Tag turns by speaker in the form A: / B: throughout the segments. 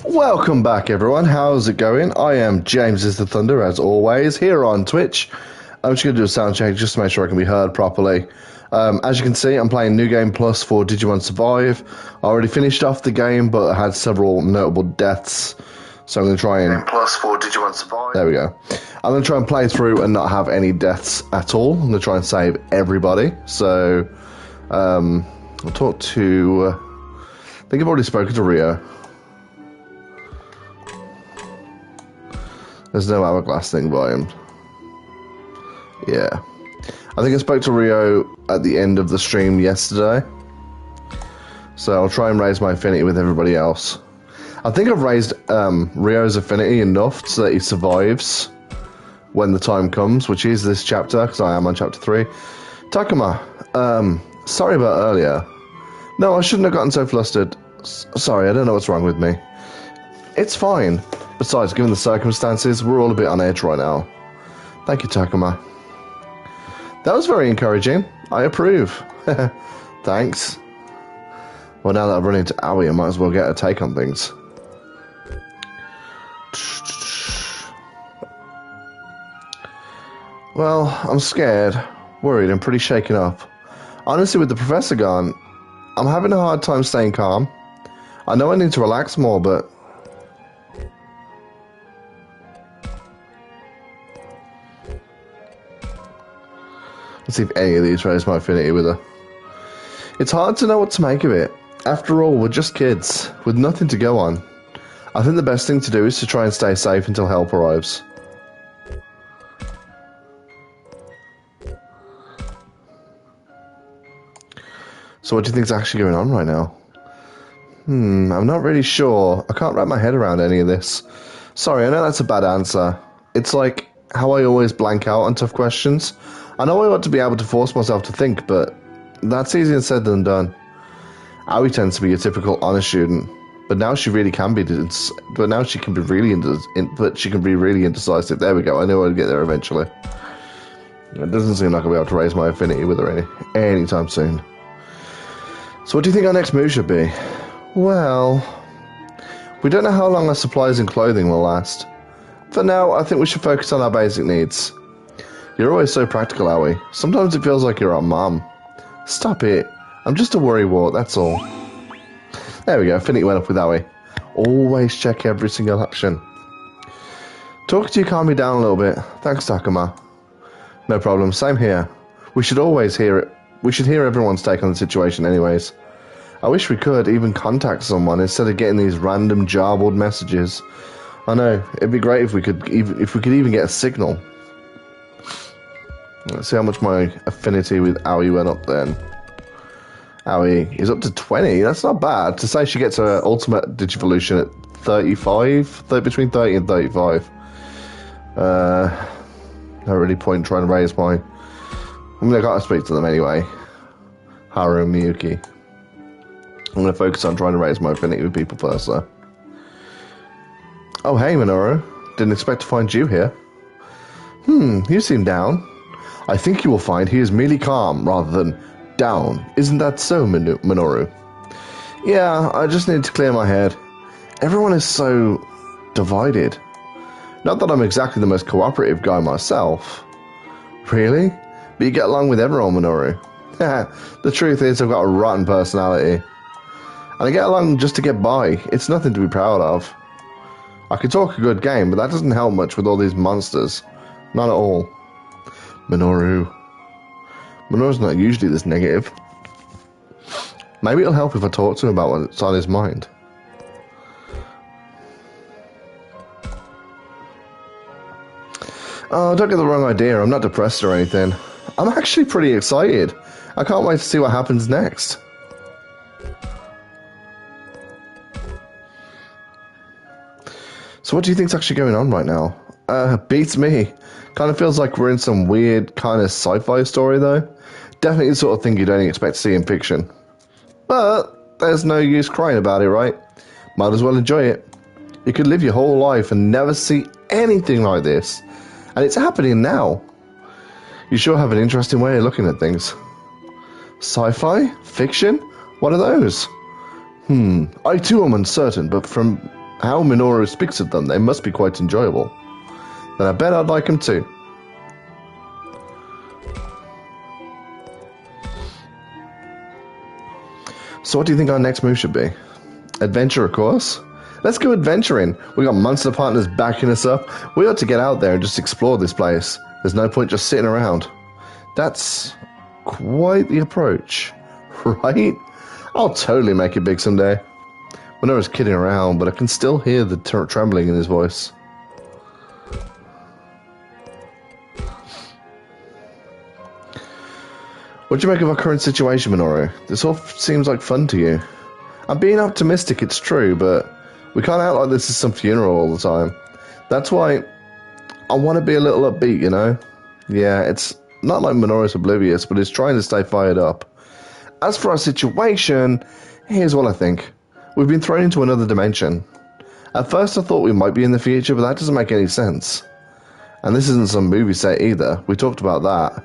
A: Welcome back, everyone. How's it going? I am James is the Thunder, as always, here on Twitch. I'm just going to do a sound check just to make sure I can be heard properly. As you can see, I'm playing New Game Plus for Digimon Survive. I already finished off the game, but I had several notable deaths. So I'm going to try and... Plus for Digimon Survive. There we go. I'm going to try and play through and not have any deaths at all. I'm going to try and save everybody. So, I'll talk to... I think I've already spoken to Rio. There's no hourglass thing by him. Yeah. I think I spoke to Rio at the end of the stream yesterday. So I'll try and raise my affinity with everybody else. I think I've raised Rio's affinity enough so that he survives when the time comes, which is this chapter, because I am on chapter 3. Takuma, sorry about earlier. No, I shouldn't have gotten so flustered. Sorry, I don't know what's wrong with me. It's fine. Besides, given the circumstances, we're all a bit on edge right now. Thank you, Takuma. That was very encouraging. I approve. Thanks. Well, now that I've run into Aoi, I might as well get a take on things. Well, I'm scared, worried, and pretty shaken up. Honestly, with the professor gone, I'm having a hard time staying calm. I know I need to relax more, but... Let's see if any of these raise my affinity with her. It's hard to know what to make of it. After all, we're just kids, with nothing to go on. I think the best thing to do is to try and stay safe until help arrives. So what do you think's actually going on right now? I'm not really sure. I can't wrap my head around any of this. Sorry, I know that's a bad answer. It's like how I always blank out on tough questions. I know I ought to be able to force myself to think, but that's easier said than done. Aoi tends to be a typical honest student, but now she really can be. But now she can be really indecisive. There we go. I knew I'd get there eventually. It doesn't seem like I'll be able to raise my affinity with her anytime soon. So what do you think our next move should be? Well, we don't know how long our supplies and clothing will last. For now, I think we should focus on our basic needs. You're always so practical, Aoi. Sometimes it feels like you're our mom. Stop it. I'm just a worrywart, that's all. There we go, affinity went up with Aoi. Always check every single action. Talking to you calmed me down a little bit. Thanks, Takuma. No problem, same here. We should always hear it. We should hear everyone's take on the situation anyways. I wish we could even contact someone instead of getting these random jarbled messages. I know, it'd be great if we could even get a signal. Let's see how much my affinity with Aoi went up then. Aoi is up to 20. That's not bad. To say she gets her ultimate Digivolution at 35, between 30 and 35. No really point trying to raise my... I mean, I gotta speak to them anyway. Haru and Miyuki. I'm gonna focus on trying to raise my affinity with people first, though. Oh, hey, Minoru. Didn't expect to find you here. You seem down. I think you will find he is merely calm rather than down. Isn't that so, Minoru? Yeah, I just need to clear my head. Everyone is so divided. Not that I'm exactly the most cooperative guy myself. Really? But you get along with everyone, Minoru. The truth is I've got a rotten personality. And I get along just to get by. It's nothing to be proud of. I can talk a good game, but that doesn't help much with all these monsters. Not at all. Minoru's not usually this negative. Maybe it'll help if I talk to him about what's on his mind. Oh, don't get the wrong idea. I'm not depressed or anything. I'm actually pretty excited. I can't wait to see what happens next. So what do you think's actually going on right now? Beats me. Kind of feels like we're in some weird kind of sci-fi story, though. Definitely the sort of thing you'd only expect to see in fiction. But there's no use crying about it, right? Might as well enjoy it. You could live your whole life and never see anything like this. And it's happening now. You sure have an interesting way of looking at things. Sci-fi? Fiction? What are those? I too am uncertain, but from how Minoru speaks of them, they must be quite enjoyable. Then I bet I'd like him too. So what do you think our next move should be? Adventure, of course. Let's go adventuring. We got monster partners backing us up. We ought to get out there and just explore this place. There's no point just sitting around. That's quite the approach, right? I'll totally make it big someday. When I was kidding around, but I can still hear the trembling in his voice. What do you make of our current situation, Minoru? This all seems like fun to you. I'm being optimistic, it's true, but we can't act like this is some funeral all the time. That's why I want to be a little upbeat, you know? Yeah, it's not like Minoru's oblivious, but he's trying to stay fired up. As for our situation, here's what I think. We've been thrown into another dimension. At first I thought we might be in the future, but that doesn't make any sense. And this isn't some movie set either. We talked about that.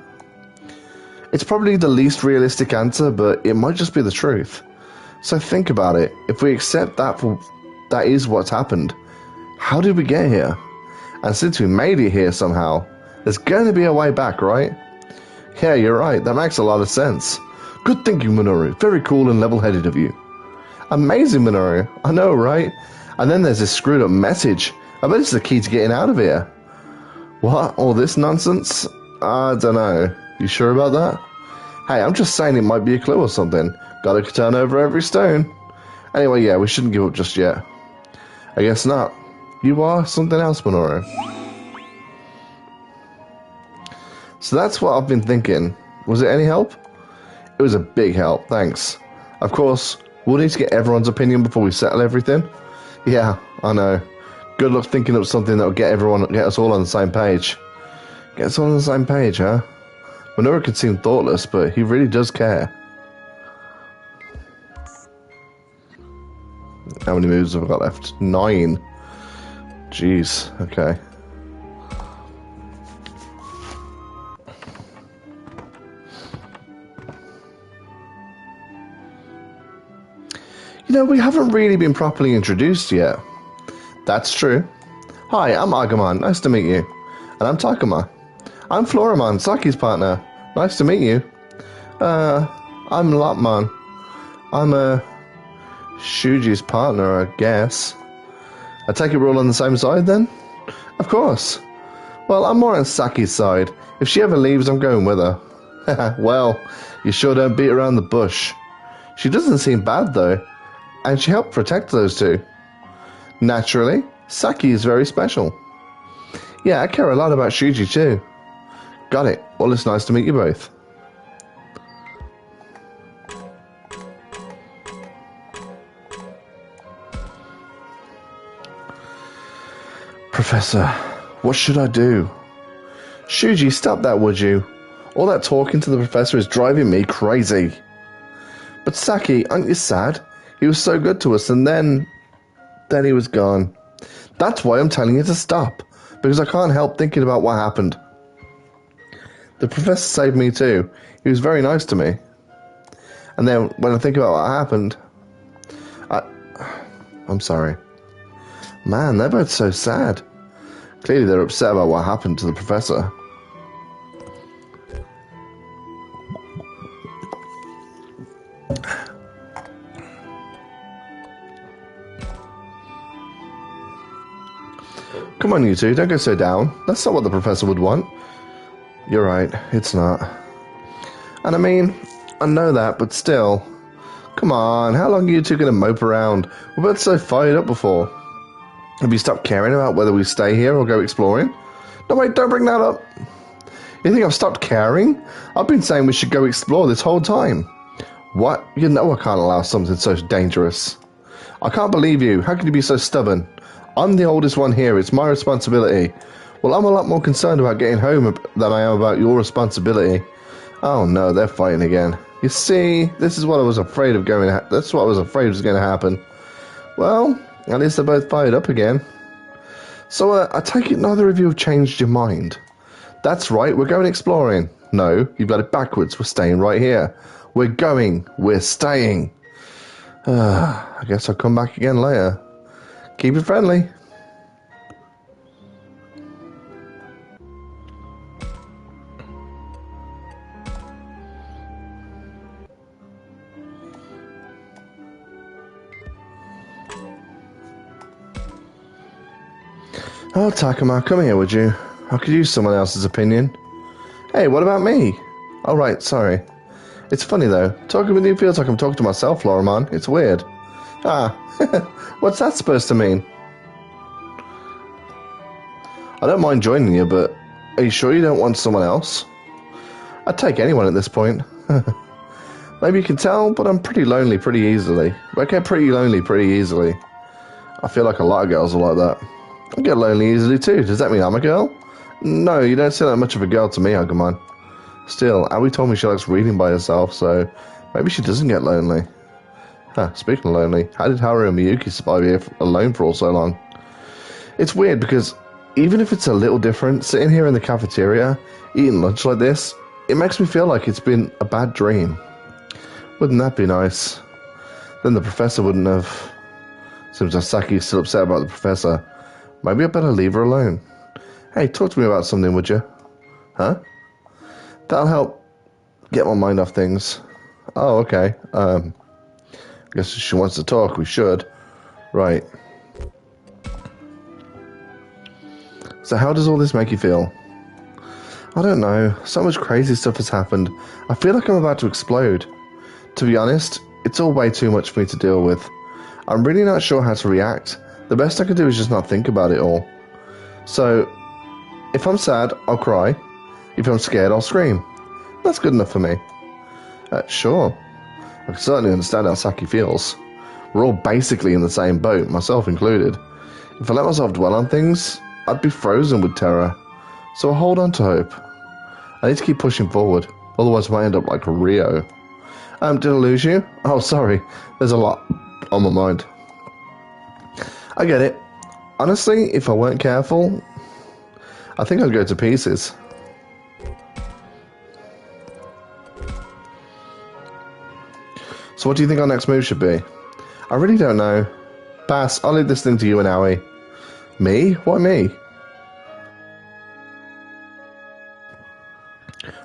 A: It's probably the least realistic answer, but it might just be the truth. So think about it. If we accept that is what's happened, how did we get here? And since we made it here somehow, there's going to be a way back, right? Yeah, you're right. That makes a lot of sense. Good thinking, Minoru. Very cool and level-headed of you. Amazing, Minoru. I know, right? And then there's this screwed up message. I bet it's the key to getting out of here. What? All this nonsense? I don't know. You sure about that? Hey, I'm just saying it might be a clue or something. Gotta turn over every stone. Anyway, yeah, we shouldn't give up just yet. I guess not. You are something else, Minoru. So that's what I've been thinking. Was it any help? It was a big help, thanks. Of course, we'll need to get everyone's opinion before we settle everything. Yeah, I know. Good luck thinking up something that'll get us all on the same page. Get us all on the same page, huh? Minoru can seem thoughtless, but he really does care. How many moves have I got left? 9. Jeez, okay. You know, we haven't really been properly introduced yet. That's true. Hi, I'm Agumon. Nice to meet you. And I'm Takuma. I'm Floramon, Saki's partner. Nice to meet you. I'm Lopmon. I'm Shuji's partner, I guess. I take it we're all on the same side then? Of course. Well, I'm more on Saki's side. If she ever leaves, I'm going with her. Well, you sure don't beat around the bush. She doesn't seem bad though. And she helped protect those two. Naturally, Saki is very special. Yeah, I care a lot about Shuji too. Got it. Well, it's nice to meet you both. Professor, what should I do? Shuji, stop that, would you? All that talking to the professor is driving me crazy. But Saki, aren't you sad? He was so good to us, and then he was gone. That's why I'm telling you to stop, because I can't help thinking about what happened. The professor saved me too. He was very nice to me. And then when I think about what happened, I'm sorry. Man, they're both so sad. Clearly they're upset about what happened to the professor. Come on, you two, don't go so down. That's not what the professor would want. You're right, it's not. And I mean, I know that, but still. Come on, how long are you two going to mope around? We're both so fired up before. Have you stopped caring about whether we stay here or go exploring? No, wait, don't bring that up. You think I've stopped caring? I've been saying we should go explore this whole time. What? You know I can't allow something so dangerous. I can't believe you. How can you be so stubborn? I'm the oldest one here. It's my responsibility. Well, I'm a lot more concerned about getting home than I am about your responsibility. Oh no, they're fighting again. You see, this is what I was afraid of that's what I was afraid was going to happen. Well, at least they're both fired up again. So, I take it neither of you have changed your mind. That's right, we're going exploring. No, you've got it backwards. We're staying right here. We're staying. I guess I'll come back again later. Keep it friendly. Oh, Takuma, come here, would you? I could use someone else's opinion. Hey, what about me? Oh, right, sorry. It's funny, though. Talking with you feels like I'm talking to myself, Lorimon. It's weird. Ah, what's that supposed to mean? I don't mind joining you, but are you sure you don't want someone else? I'd take anyone at this point. Maybe you can tell, but I'm pretty lonely pretty easily. I get pretty lonely pretty easily. I feel like a lot of girls are like that. I get lonely easily too. Does that mean I'm a girl? No, you don't seem that much of a girl to me, Agumon. Still, Aoi told me she likes reading by herself, so maybe she doesn't get lonely. Huh, speaking of lonely, how did Haru and Miyuki survive here alone for all so long? It's weird because even if it's a little different, sitting here in the cafeteria, eating lunch like this, it makes me feel like it's been a bad dream. Wouldn't that be nice? Then the professor wouldn't have... Seems like Saki's still upset about the professor. Maybe I better leave her alone. Hey, talk to me about something, would you? Huh? That'll help get my mind off things. Oh, okay. Guess if she wants to talk, we should. Right. So how does all this make you feel? I don't know. So much crazy stuff has happened. I feel like I'm about to explode. To be honest, it's all way too much for me to deal with. I'm really not sure how to react. The best I can do is just not think about it all. So, if I'm sad, I'll cry. If I'm scared, I'll scream. That's good enough for me. Sure. I can certainly understand how Saki feels. We're all basically in the same boat, myself included. If I let myself dwell on things, I'd be frozen with terror. So I'll hold on to hope. I need to keep pushing forward, otherwise I might end up like Rio. Did I lose you? Oh, sorry. There's a lot on my mind. I get it. Honestly, if I weren't careful, I think I'd go to pieces. So what do you think our next move should be? I really don't know. Pass, I'll leave this thing to you and Aoi. Me? Why me?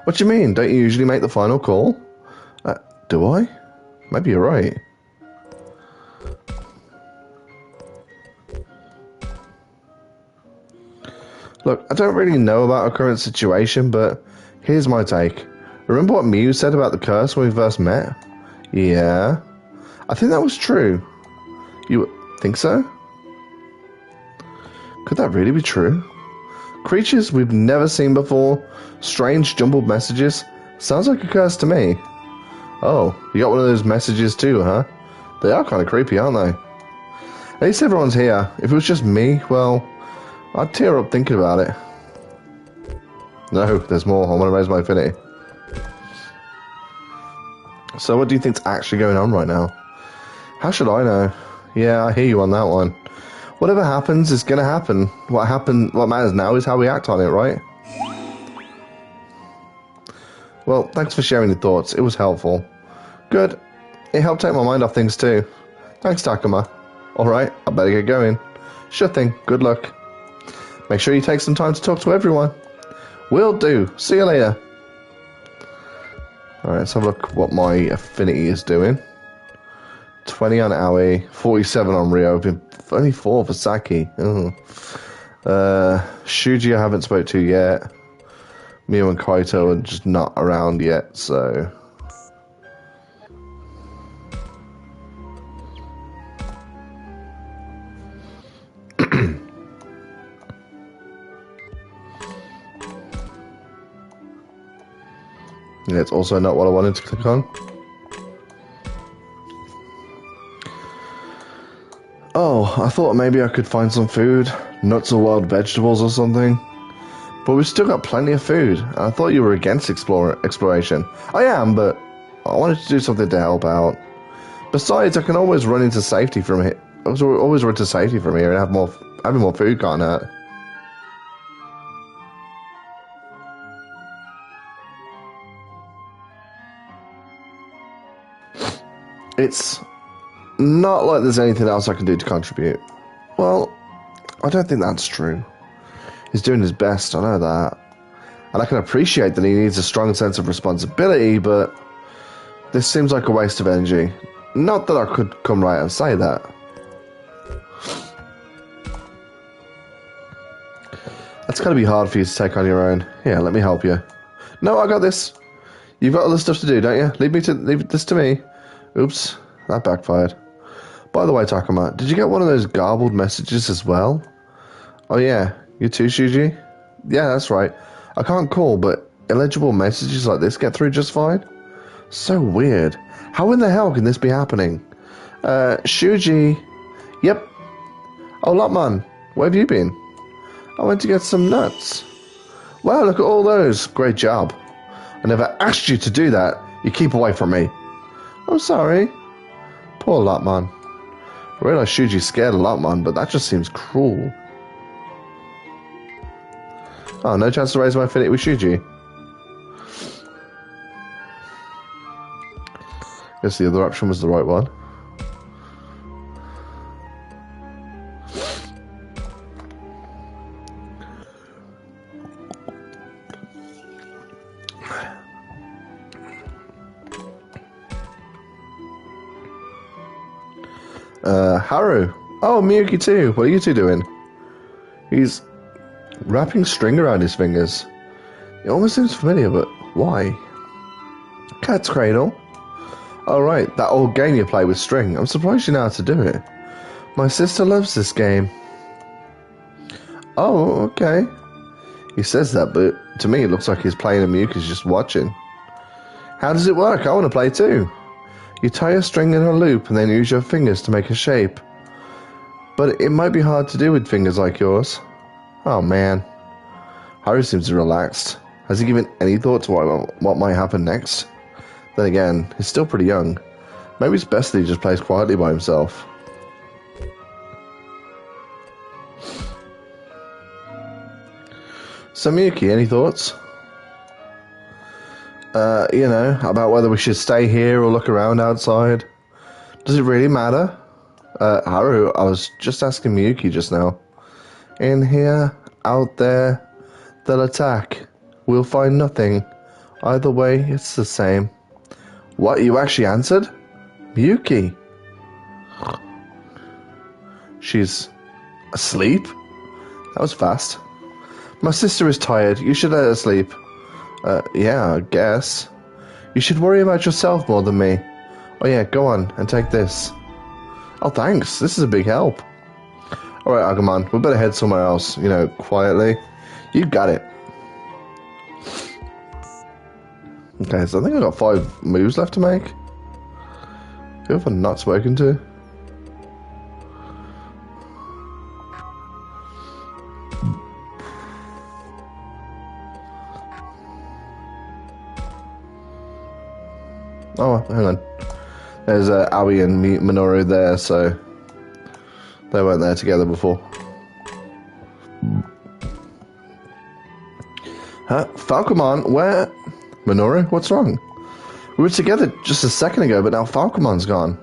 A: What do you mean? Don't you usually make the final call? Do I? Maybe you're right. Look, I don't really know about our current situation, but here's my take. Remember what Miu said about the curse when we first met? Yeah. I think that was true. You think so? Could that really be true? Creatures we've never seen before, strange jumbled messages. Sounds like a curse to me. Oh, you got one of those messages too, huh? They are kind of creepy, aren't they? At least everyone's here. If it was just me, well, I'd tear up thinking about it. No, there's more. I want to raise my affinity. So what do you think's actually going on right now? How should I know? Yeah, I hear you on that one. Whatever happens is going to happen. What matters now is how we act on it, right? Well, thanks for sharing your thoughts. It was helpful. Good. It helped take my mind off things too. Thanks, Takuma. Alright, I better get going. Sure thing. Good luck. Make sure you take some time to talk to everyone. Will do. See you later. Alright, let's have a look what my affinity is doing. 20 on Aoi, 47 on Rio, only 4 for Saki. Shuji I haven't spoke to yet. Miu and Kaito are just not around yet, so... Yeah, it's also not what I wanted to click on. Oh, I thought maybe I could find some food, nuts or wild vegetables or something. But we've still got plenty of food. I thought you were against exploration. I am, but I wanted to do something to help out. Besides, I can always run into safety from here. Always run to safety from here and having more food can't hurt. It's not like there's anything else I can do to contribute. Well, I don't think that's true. He's doing his best, I know that. And I can appreciate that he needs a strong sense of responsibility, but this seems like a waste of energy. Not that I could come right and say that. That's gotta be hard for you to take on your own. Here, let me help you. No, I got this. You've got other stuff to do, don't you? Leave this to me. Oops, that backfired. By the way, Takuma, did you get one of those garbled messages as well? Oh yeah, you too, Shuji? Yeah, that's right. I can't call, but illegible messages like this get through just fine? So weird. How in the hell can this be happening? Shuji. Yep. Oh, Lopman, where have you been? I went to get some nuts. Wow, look at all those. Great job. I never asked you to do that. You keep away from me. I'm sorry. Poor Lopman. I realize Shuji's scared of Lopman, but that just seems cruel. Oh, no chance to raise my affinity with Shuji. Guess the other option was the right one. Haru. Oh, Miyuki too. What are you two doing? He's wrapping string around his fingers. It almost seems familiar, but why? Cat's Cradle. Oh right, that old game you play with string. I'm surprised you know how to do it. My sister loves this game. Oh, okay. He says that, but to me it looks like he's playing and Miyuki's just watching. How does it work? I want to play too. You tie a string in a loop and then use your fingers to make a shape. But it might be hard to do with fingers like yours. Oh man. Haru seems relaxed. Has he given any thought to what might happen next? Then again, he's still pretty young. Maybe it's best that he just plays quietly by himself. So Miyuki, any thoughts? You know, about whether we should stay here or look around outside. Does it really matter? Haru, I was just asking Miyuki just now. In here, out there, they'll attack. We'll find nothing. Either way, it's the same. What, you actually answered? Miyuki. She's asleep? That was fast. My sister is tired. You should let her sleep. Yeah, I guess. You should worry about yourself more than me. Oh yeah, go on and take this. Oh, thanks. This is a big help. Alright, Agumon, we better head somewhere else, you know, quietly. You got it. Okay, so I think I've got 5 moves left to make. Who have I not spoken to? Oh, hang on. There's Aoi and Minoru there, so they weren't there together before. Huh? Falcomon, where? Minoru, what's wrong? We were together just a second ago, but now Falcomon's gone.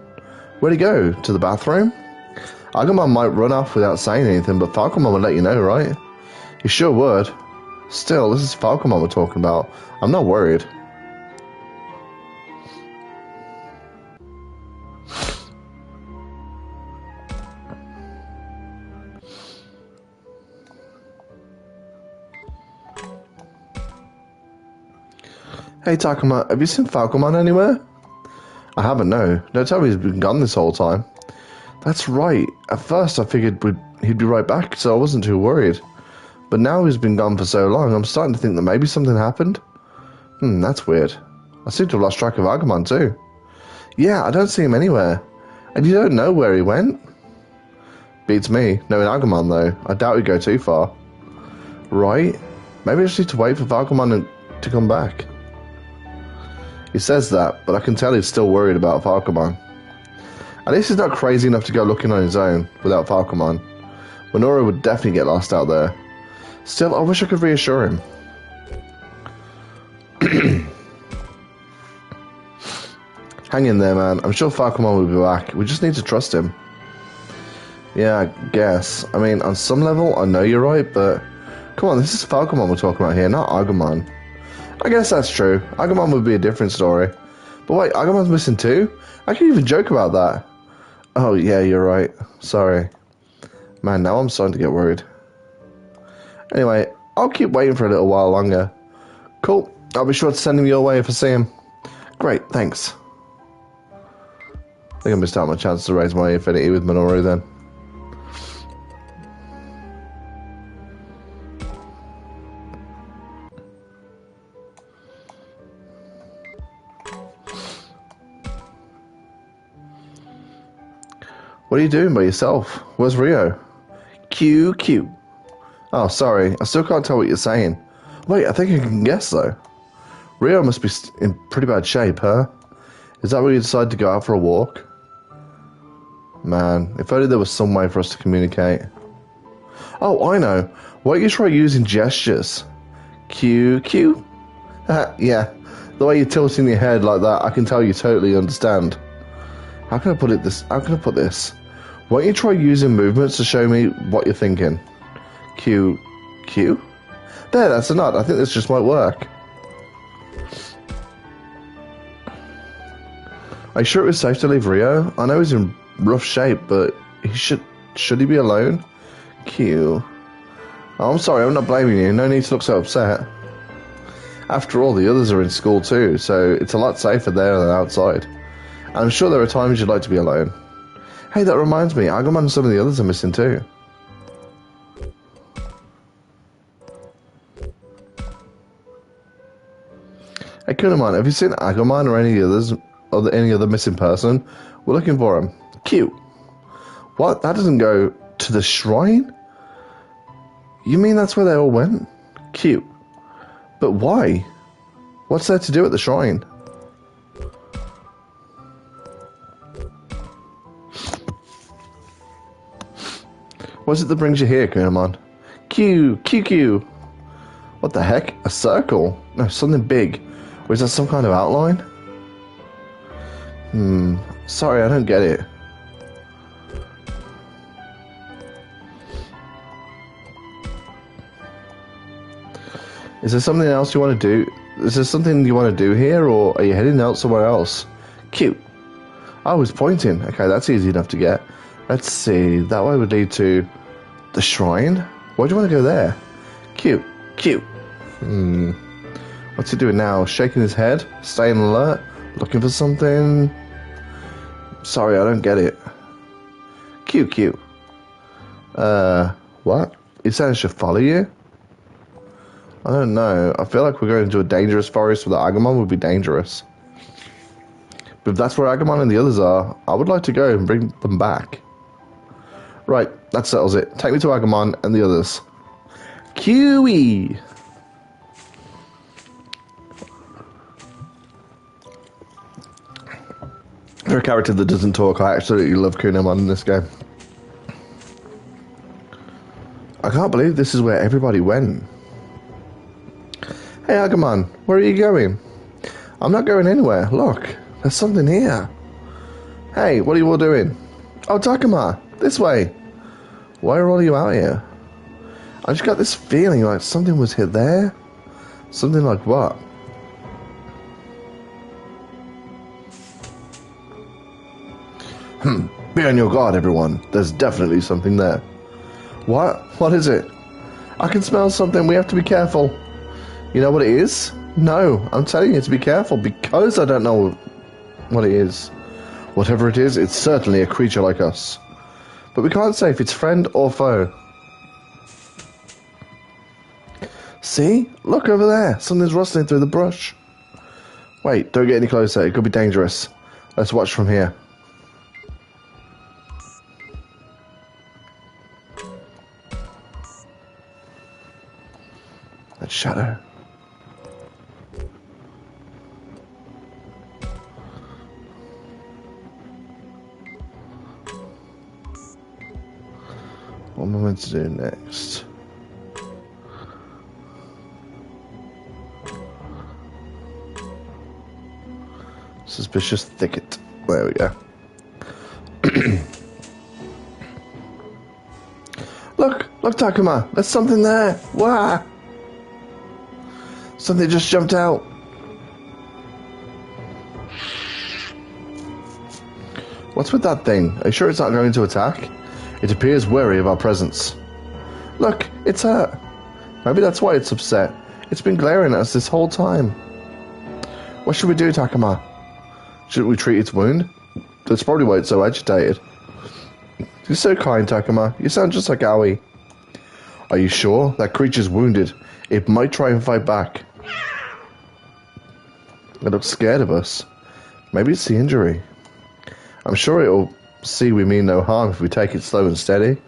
A: Where'd he go? To the bathroom? Agumon might run off without saying anything, but Falcomon would let you know, right? He sure would. Still, this is Falcomon we're talking about. I'm not worried. Hey Takuma, have you seen Falcomon anywhere? I haven't, no. Don't tell me he's been gone this whole time. That's right. At first I figured he'd be right back, so I wasn't too worried. But now he's been gone for so long, I'm starting to think that maybe something happened. That's weird. I seem to have lost track of Agumon too. Yeah, I don't see him anywhere. And you don't know where he went? Beats me. Knowing Agumon though, I doubt he'd go too far. Right? Maybe I just need to wait for Falcomon to come back. He says that, but I can tell he's still worried about Falcomon. At least he's not crazy enough to go looking on his own without Falcomon. Minoru would definitely get lost out there. Still, I wish I could reassure him. Hang in there, man. I'm sure Falcomon will be back. We just need to trust him. Yeah, I guess. I mean, on some level, I know you're right, but come on, this is Falcomon we're talking about here, not Agumon. I guess that's true. Agumon would be a different story. But wait, Agumon's missing too? I can even joke about that. Oh, yeah, you're right. Sorry. Man, now I'm starting to get worried. Anyway, I'll keep waiting for a little while longer. Cool. I'll be sure to send him your way if I see him. Great, thanks. I think I missed out on my chance to raise my affinity with Minoru then. What are you doing by yourself? Where's Rio? QQ. Oh, sorry. I still can't tell what you're saying. Wait, I think I can guess though. Rio must be in pretty bad shape, huh? Is that why you decided to go out for a walk? Man, if only there was some way for us to communicate. Oh, I know. Why don't you try using gestures? QQ? Yeah, the way you're tilting your head like that, I can tell you totally understand. How can I put this? Why don't you try using movements to show me what you're thinking? Q? There, that's a nod. I think this just might work. Are you sure it was safe to leave Rio? I know he's in rough shape, but should he be alone? Q. Oh, I'm sorry, I'm not blaming you. No need to look so upset. After all, the others are in school too, so it's a lot safer there than outside. And I'm sure there are times you'd like to be alone. Hey, that reminds me, Agumon and some of the others are missing too. Hey, Kunamon, have you seen Agumon or any other missing person? We're looking for him. Cute. What? That doesn't go to the shrine? You mean that's where they all went? Cute. But why? What's there to do at the shrine? What is it that brings you here, Kunamon? QQ. What the heck? A circle? No, something big. Or is that some kind of outline? Sorry, I don't get it. Is there something else you want to do? Is there something you want to do here, or are you heading out somewhere else? Cute. I was pointing. Okay, that's easy enough to get. Let's see. That way would lead to the shrine. Why do you want to go there? Cute. What's he doing now? Shaking his head? Staying alert? Looking for something? Sorry, I don't get it. Cute. What? You said I should follow you? I don't know. I feel like we're going into a dangerous forest where the Agumon would be dangerous. But if that's where Agumon and the others are, I would like to go and bring them back. Right, that settles it. Take me to Agumon and the others. QE! For a character that doesn't talk, I absolutely love Kunamon in this game. I can't believe this is where everybody went. Hey Agumon, where are you going? I'm not going anywhere. Look, there's something here. Hey, what are you all doing? Oh, Takuma, this way. Why are all you out here? I just got this feeling like something was hit there. Something like what? Be on your guard, everyone. There's definitely something there. What? What is it? I can smell something. We have to be careful. You know what it is? No, I'm telling you to be careful because I don't know what it is. Whatever it is, it's certainly a creature like us. But we can't say if it's friend or foe. See? Look over there. Something's rustling through the brush. Wait, don't get any closer. It could be dangerous. Let's watch from here. That shadow. What am I meant to do next? Suspicious thicket. There we go. Look, Takuma, there's something there. Wow. Something just jumped out. What's with that thing? Are you sure it's not going to attack? It appears wary of our presence. Look, it's hurt. Maybe that's why it's upset. It's been glaring at us this whole time. What should we do, Takuma? Should we treat its wound? That's probably why it's so agitated. You're so kind, Takuma. You sound just like Aoi. Are you sure? That creature's wounded. It might try and fight back. It looks scared of us. Maybe it's the injury. I'm sure it'll see we mean no harm if we take it slow and steady.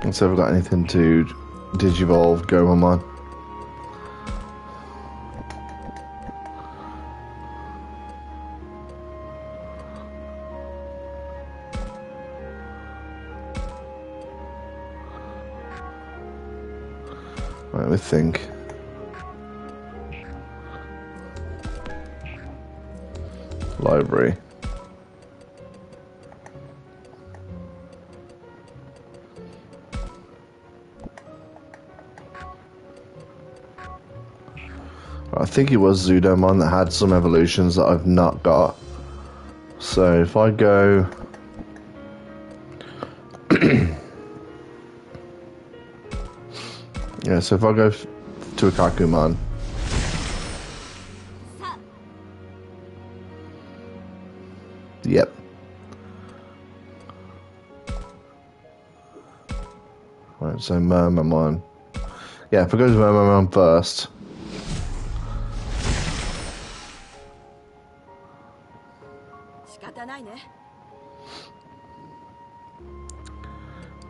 A: Let's see if I've got anything to Digivolve Gomamon. Right, let me think. Library. I think it was Zudomon that had some evolutions that I've not got. So if I go... yeah, so if I go to a Kakumon. Yep. Right, so Mermamon. Yeah, if I go to Mermamon first.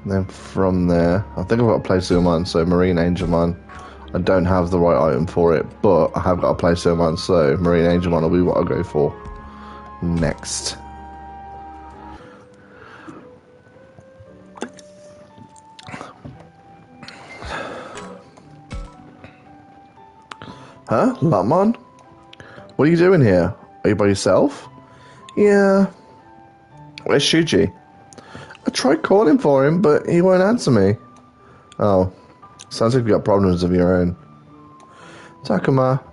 A: And then from there, I think I've got to play Suamon, so Marine Angelmon. I don't have the right item for it, but I have got to play Suamon, so Marine Angelmon will be what I'll go for next. Huh? Lutmon? What are you doing here? Are you by yourself? Yeah. Where's Shuji? I tried calling for him, but he won't answer me. Oh. Sounds like you've got problems of your own. Takuma,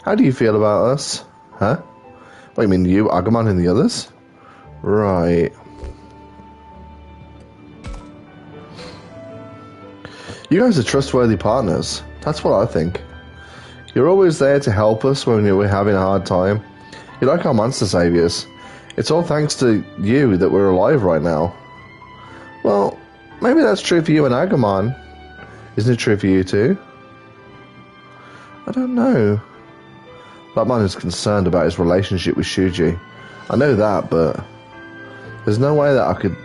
A: how do you feel about us? Huh? What, you mean you, Agumon, and the others? Right. You guys are trustworthy partners. That's what I think. You're always there to help us when we're having a hard time. You're like our monster saviors. It's all thanks to you that we're alive right now. Well, maybe that's true for you and Agumon. Isn't it true for you too? I don't know. Batman is concerned about his relationship with Shuji. I know that, but there's no way that I could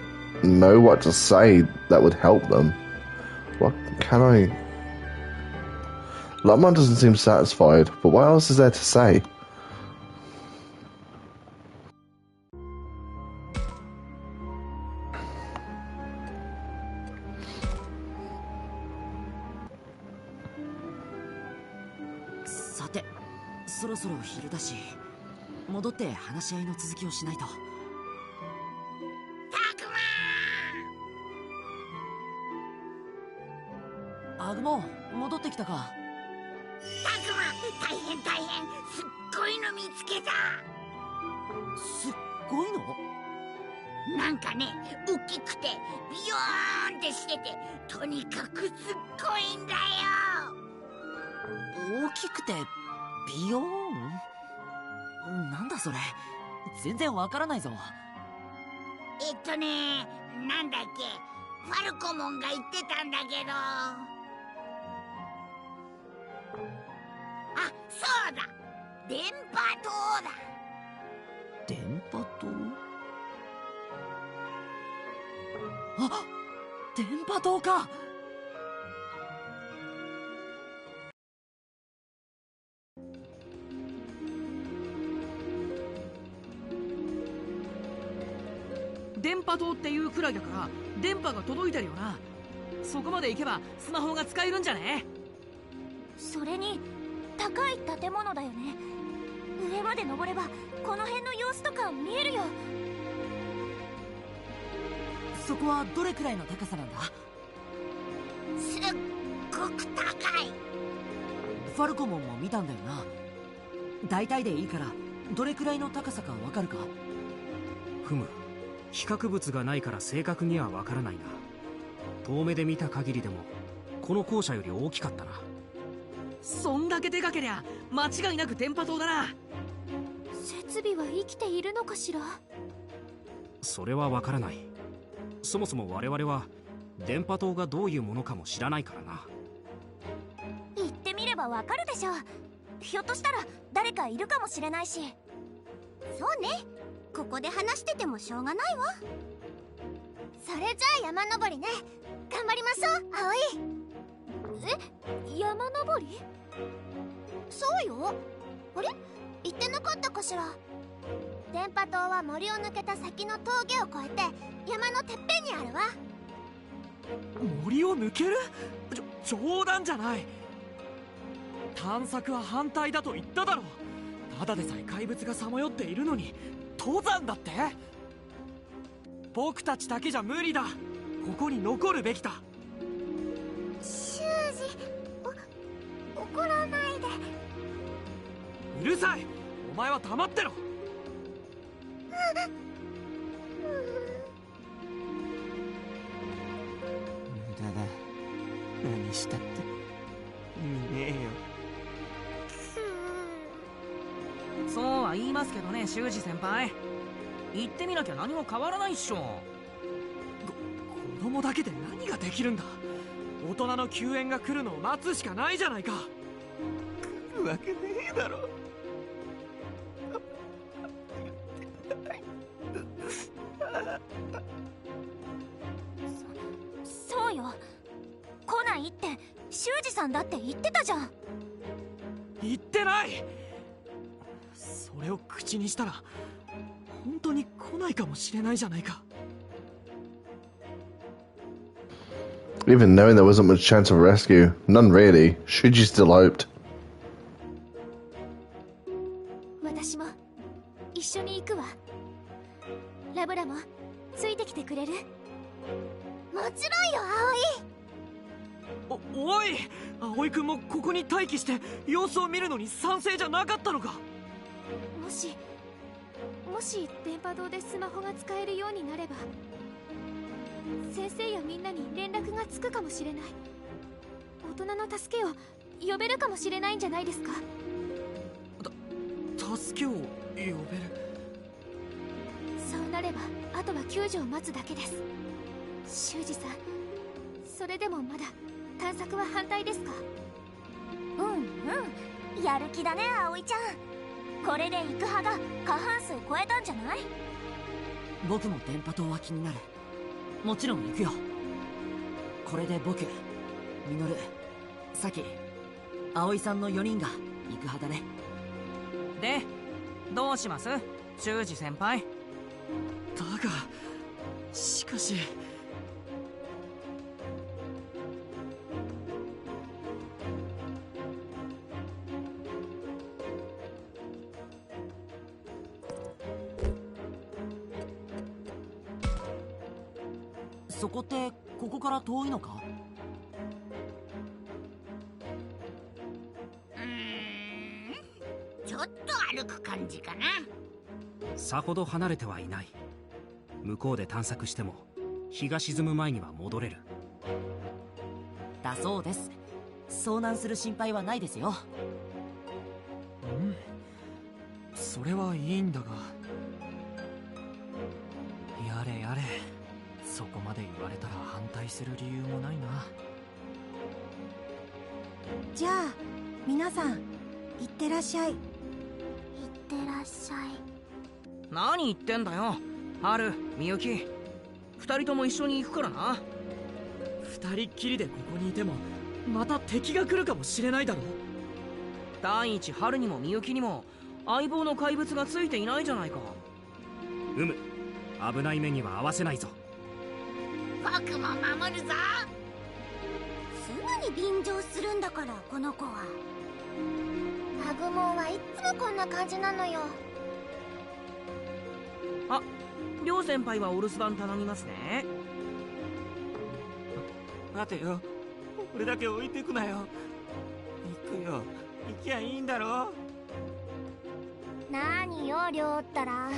A: know what to say that would help them. What can I... Lutmon doesn't seem satisfied, but what else is there to say?
B: Sate, そろそろ昼だし、戻って話し合いの続きをしないと。アグモ、戻ってきたか。
C: タクマ、大変大変、すっごいの見つけた。
B: すっごいの？
C: なんかね、大きくてビヨーンってしてて、とにかくすっごいんだよ。
B: 大きくてビヨーン？なんだそれ、全然わからないぞ。
C: なんだっけ、ファルコモンが言ってたんだけど。あ、そうだ、電波塔だ。
B: 電波塔？あ、電波塔か。電波波塔っていうくらいだから電波が届いてるよな。そこまで行けばスマホが使えるんじゃね？
D: それに高い建物だよね。上まで登ればこの辺の様子とか見えるよ。
B: そこはどれくらいの高さなんだ？
C: すっごく高い。
B: ファルコモンも見たんだよな。大体でいいからどれくらいの高さかわかるか？
E: ふむ、比較物がないから正確にはわからないが、遠目で見た限りでもこの校舎より大きかったな。
B: そんだけでかけりゃ間違いなく電波塔だな。
D: 設備は生きているのかしら？
E: それはわからない。そもそも我々は電波塔がどういうものかも知らないからな。
D: 行ってみればわかるでしょう。ひょっとしたら誰かいるかもしれないし。そうね、ここで話しててもしょうがないわ。それじゃあ山登りね。頑張りましょう、葵。え、山登り？そうよ。あれ、言ってなかったかしら。電波塔は森を抜けた先の峠を越えて山のてっぺんにあるわ。
B: 森を抜ける？冗談じゃない。探索は反対だと言っただろ。ただでさえ怪物がさまよっているのに登山だって？僕たちだけじゃ無理だ。ここに残るべきだ。
D: 修二、怒らないで。
B: うるさい。お前は黙ってろ。無駄だ。何したって見ねえよ。そうは言いますけどね、修二先輩。言ってみなきゃ何も変わらないっしょ。子供だけで何ができるんだ。大人の救援が来るのを待つしかないじゃないか。来るわけねえだろ。
D: そうよ、来ないって修二さんだって言ってたじゃん。
B: 言ってない。それを口にしたら本当に来ないかもしれないじゃないか。
A: Even knowing there wasn't much chance of rescue, none really, Shuji still hoped.
D: 私も一緒に行くわ。ラブラもついてきてくれる？もちろんよ、葵。
B: おい、葵君もここに待機して様子を見るのに賛成じゃなかったのか？
D: もし電波塔でスマホが使えるようになれば先生やみんなに連絡がつくかもしれない。大人の助けを呼べるかもしれないんじゃないですか？
B: 助けを呼べる？
D: そうなればあとは救助を待つだけです。修二さん、それでもまだ探索は反対ですか？うん、やる気だね、葵ちゃん。これで行く派が過半数超えたんじゃない？
B: 僕も電波塔は気になる。もちろん行くよ。これで僕、ミノル、サキ、葵さんの4人が行く派だね。で、どうします？修二先輩。だが、しかし。そこってここから遠いのか？
C: ちょっと歩く感じかな。
E: さほど離れてはいない。向こうで探索しても日が沈む前には戻れる。
B: だそうです。遭難する心配はないですよ。それはいいんだが。やれやれ。そこまで言われたら反対する理由もないな。
F: じゃあ皆さん、いってらっしゃい。
D: いってらっしゃい。
B: 何言ってんだよ、春、みゆき。二人とも一緒に行くからな。二人っきりでここにいてもまた敵が来るかもしれないだろ。第一、春にもみゆきにも相棒の怪物がついていないじゃないか。
E: 危ない目には合わせないぞ。
C: 僕も守るぞ。
D: すぐに便乗するんだから、この子は。アグモンはいっつもこんな感じなのよ。
B: あ、りょう先輩はお留守番頼みますね。
G: 待てよ、俺だけ置いてくなよ。行くよ、行きゃいいんだろ。
D: なによ、りょうったら。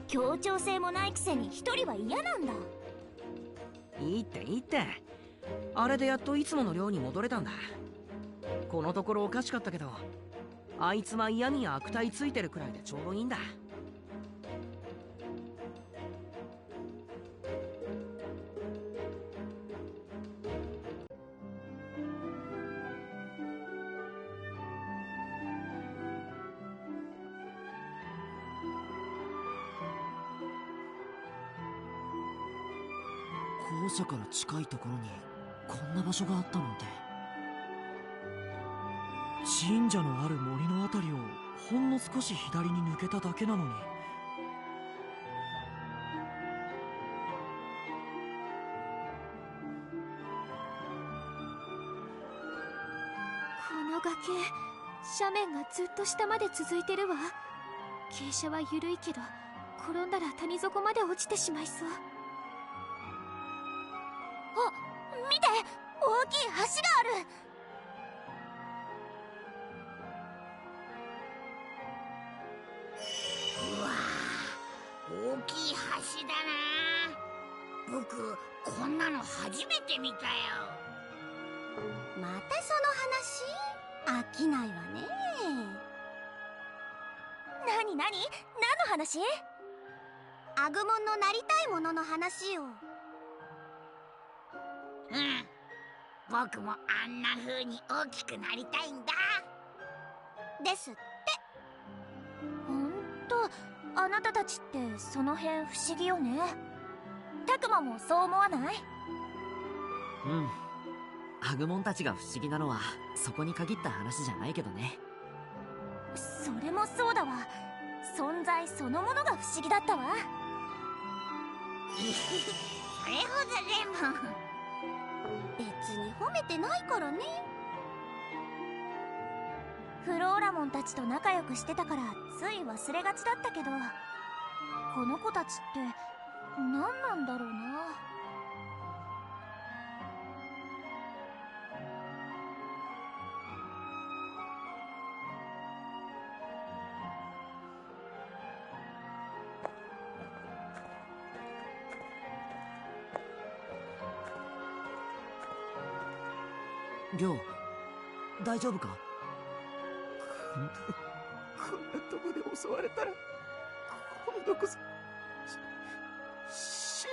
D: 協調性もないくせに一人は嫌なんだ。
B: いいっていいって。あれでやっといつもの寮に戻れたんだ。このところおかしかったけど、あいつは嫌に悪態ついてるくらいでちょうどいいんだ。校舎から近いところにこんな場所があったなんて。神社のある森のあたりをほんの少し左に抜けただけなのに。
H: この崖、斜面がずっと下まで続いてるわ。傾斜は緩いけど、転んだら谷底まで落ちてしまいそう。
D: あ、見て、大きい橋がある。
C: うわあ、大きい橋だな。僕こんなの初めて見たよ。
D: またその話？飽きないわね。なに？何の話？アグモンのなりたいものの話よ。
C: うん、僕もあんな風に大きくなりたいんだ。
D: ですって。ほんと、あなたたちってその辺不思議よね。タクマもそう思わない？
B: うん。アグモンたちが不思議なのはそこに限った話じゃないけどね。
D: それもそうだわ。存在そのものが不思議だったわ。
C: それほどでも。
D: 別に褒めてないからね。フローラモンたちと仲良くしてたからつい忘れがちだったけど、この子たちって何なんだろうな。
B: りょう、大丈夫か？
G: こんなとこで襲われたら今度こそ死ぬ。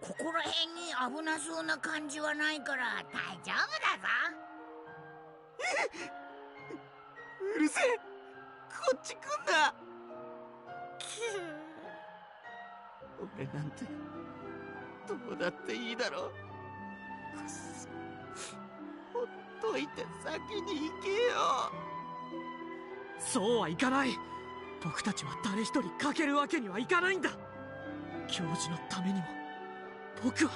C: ここら辺に危なそうな感じはないから大丈夫だぞ。
G: うるせえ、こっち来んな。俺なんてどうだっていいだろう。くっそ、ほっといて先に行けよ。
E: そうはいかない。僕たちは誰一人欠けるわけにはいかないんだ。教授のためにも僕は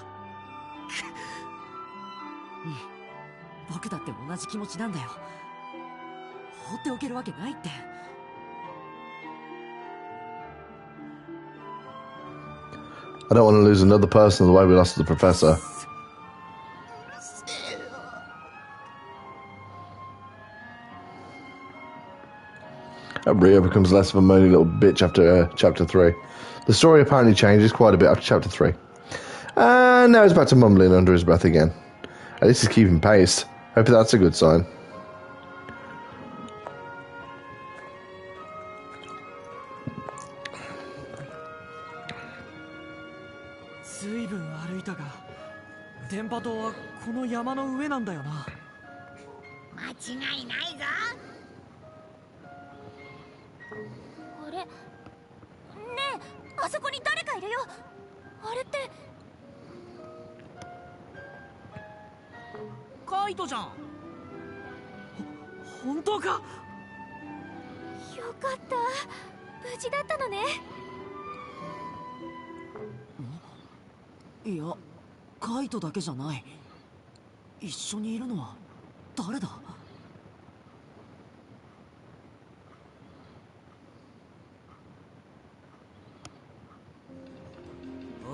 B: うん、僕だって同じ気持ちなんだよ。放っておけるわけないって。
A: I don't want to lose another person the way we lost the professor. Rio becomes less of a moany little bitch after chapter 3. The story apparently changes quite a bit after chapter 3. And now he's back to mumbling under his breath again. At least he's keeping pace. Hope that's a good sign.
B: 電波塔はこの山の上なんだよな。
C: 間違いないぞ。
D: あれ？ねえ、あそこに誰かいるよ。あれって
B: カイトじゃん。本当か？
H: よかった、無事だったのね。
B: いや、カイトだけじゃない。一緒にいるのは誰だ？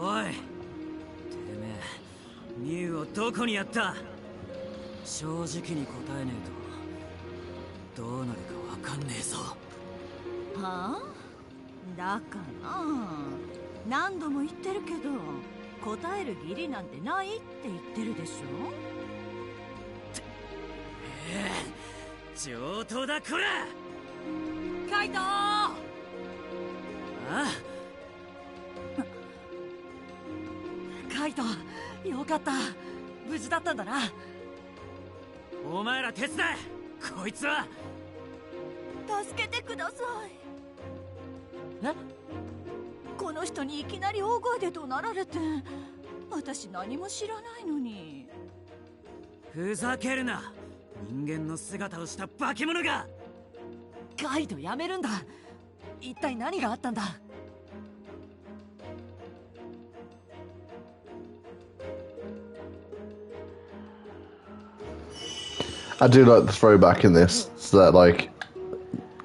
E: おい、てめえミュウをどこにやった？正直に答えねえとどうなるかわかんねえぞ。
F: はあ、だから何度も言ってるけど答える義理なんてないって言ってるでしょ。
E: 上等だこら。
B: カイトー！
E: あ
B: カイト、よかった。無事だったんだな。
E: お前ら手伝え。こいつは
F: 助けてください。
B: え？
F: この人にいきなり大声で怒鳴られて、私何も知らないのに。
E: ふざけるな。人間の姿をした化け物が。
B: カイト、やめるんだ。一体何があったんだ？I
A: do like the throwback in this, so that like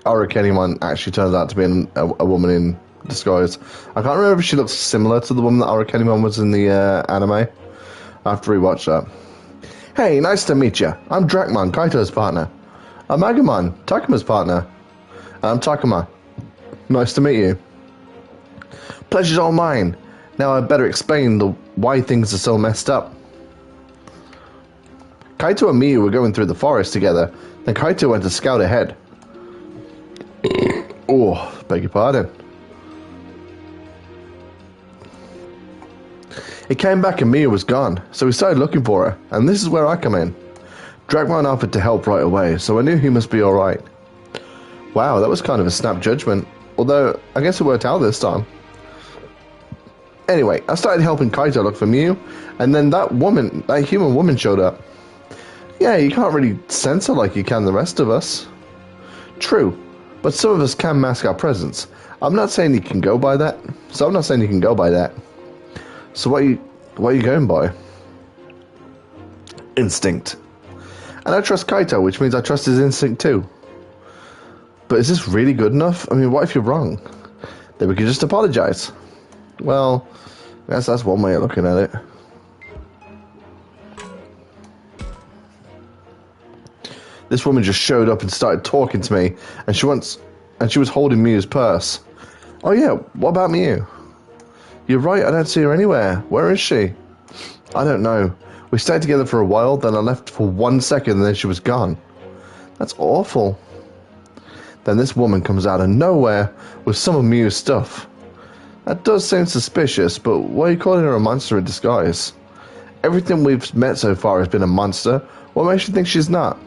A: Arukenimon actually turns out to be a woman in disguise. I can't remember if she looks similar to the woman that Arukenimon was in the anime. I have to rewatch that. Hey, nice to meet you. I'm Dracmon, Kaito's partner. I'm Agumon, Takuma's partner. I'm Takuma. Nice to meet you. Pleasure's all mine. Now I'd better explain why things are so messed up. Kaito and Miyu were going through the forest together, then Kaito went to scout ahead. Oh, beg your pardon. He came back and Miyu was gone, so we started looking for her, and this is where I come in. Dragmon offered to help right away, so I knew he must be alright. Wow, that was kind of a snap judgment, although I guess it worked out this time. Anyway, I started helping Kaito look for Miyu, and then that human woman showed up. Yeah, you can't really sense her like you can the rest of us. True, but some of us can mask our presence. I'm not saying you can go by that. So what are you going by? Instinct. And I trust Kaito, which means I trust his instinct too. But is this really good enough? I mean, what if you're wrong? Then we could just apologize. Well, I guess that's one way of looking at it. This woman just showed up and started talking to me, and she was holding Miyu's purse. Oh yeah, what about Miyu? You're right, I don't see her anywhere. Where is she? I don't know. We stayed together for a while, then I left for 1 second, and then she was gone. That's awful. Then this woman comes out of nowhere with some of Miyu's stuff. That does seem suspicious, but why are you calling her a monster in disguise? Everything we've met so far has been a monster. What makes you think she's not?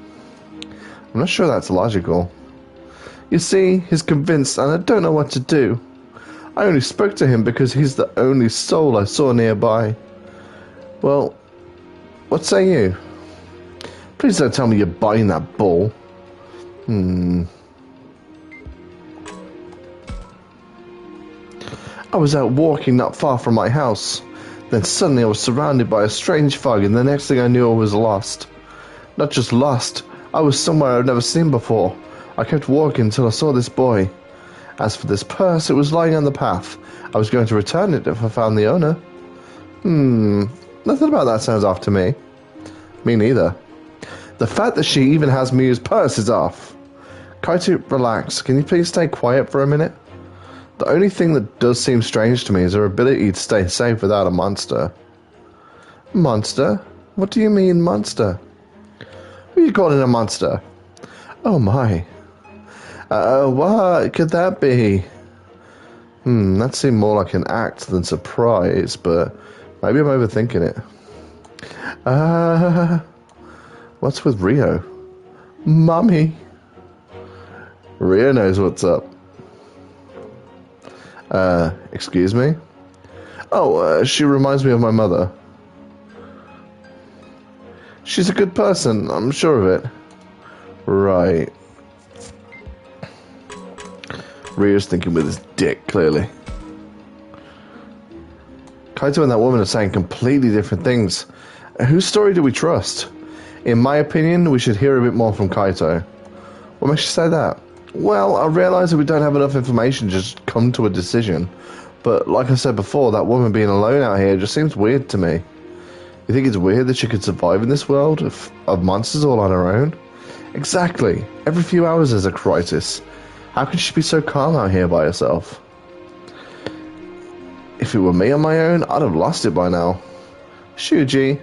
A: I'm not sure that's logical. You see, he's convinced and I don't know what to do. I only spoke to him because he's the only soul I saw nearby. Well, what say you? Please don't tell me you're buying that bull. I was out walking not far from my house. Then suddenly I was surrounded by a strange fog, and the next thing I knew I was lost. Not just lost, I was somewhere I've never seen before. I kept walking until I saw this boy. As for this purse, it was lying on the path. I was going to return it if I found the owner. Nothing about that sounds off to me. Me neither. The fact that she even has Miyu's purse is off. Kaito, relax. Can you please stay quiet for a minute? The only thing that does seem strange to me is her ability to stay safe without a monster. Monster? What do you mean, monster? Who are you calling a monster? Oh my. What could that be? That seemed more like an act than surprise, but maybe I'm overthinking it. What's with Rio? Mummy. Rio knows what's up. Excuse me? Oh, she reminds me of my mother. She's a good person, I'm sure of it. Right. Rio's thinking with his dick, clearly. Kaito and that woman are saying completely different things. Whose story do we trust? In my opinion, we should hear a bit more from Kaito. What makes you say that? Well, I realise that we don't have enough information to just come to a decision. But like I said before, that woman being alone out here just seems weird to me. You think it's weird that she could survive in this world of monsters all on her own? Exactly. Every few hours there's a crisis. How can she be so calm out here by herself? If it were me on my own, I'd have lost it by now. Shuji.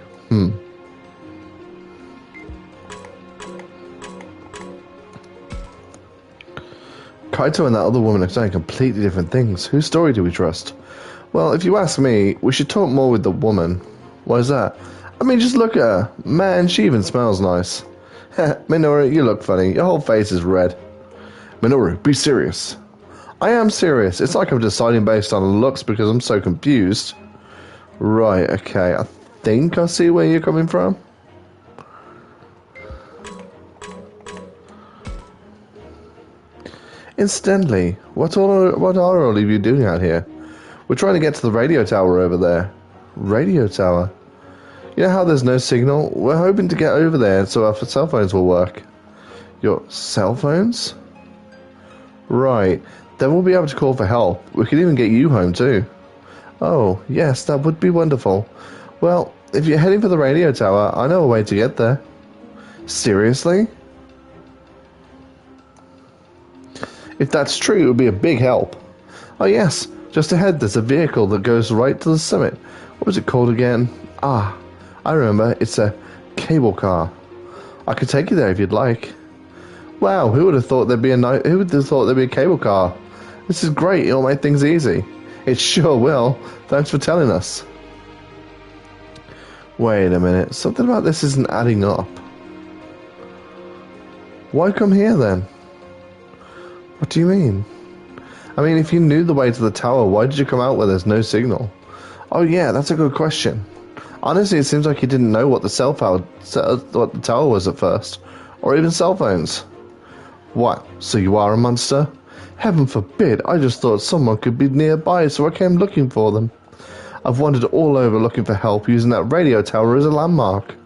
A: Kaito and that other woman are saying completely different things. Whose story do we trust? Well, if you ask me, we should talk more with the woman. Why is that? I mean, just look at her. Man, she even smells nice. Minoru, you look funny. Your whole face is red. Minoru, be serious. I am serious. It's like I'm deciding based on looks because I'm so confused. Right, okay. I think I see where you're coming from. Incidentally, what are all of you doing out here? We're trying to get to the radio tower over there. Radio tower? You know how there's no signal? We're hoping to get over there so our cell phones will work. Your cell phones? Right. Then we'll be able to call for help. We could even get you home too. Oh, yes, that would be wonderful. Well, if you're heading for the radio tower, I know a way to get there. Seriously? If that's true, it would be a big help. Oh yes, just ahead there's a vehicle that goes right to the summit. What was it called again? Ah, I remember. It's a cable car. I could take you there if you'd like. Wow, who would have thought there'd be a cable car? This is great. It'll make things easy. It sure will. Thanks for telling us. Wait a minute. Something about this isn't adding up. Why come here then? What do you mean? I mean, if you knew the way to the tower, why did you come out where there's no signal? Oh yeah, that's a good question. Honestly, it seems like you didn't know what the tower was at first, or even cell phones. What? So you are a monster? Heaven forbid! I just thought someone could be nearby, so I came looking for them. I've wandered all over looking for help, using that radio tower as a landmark.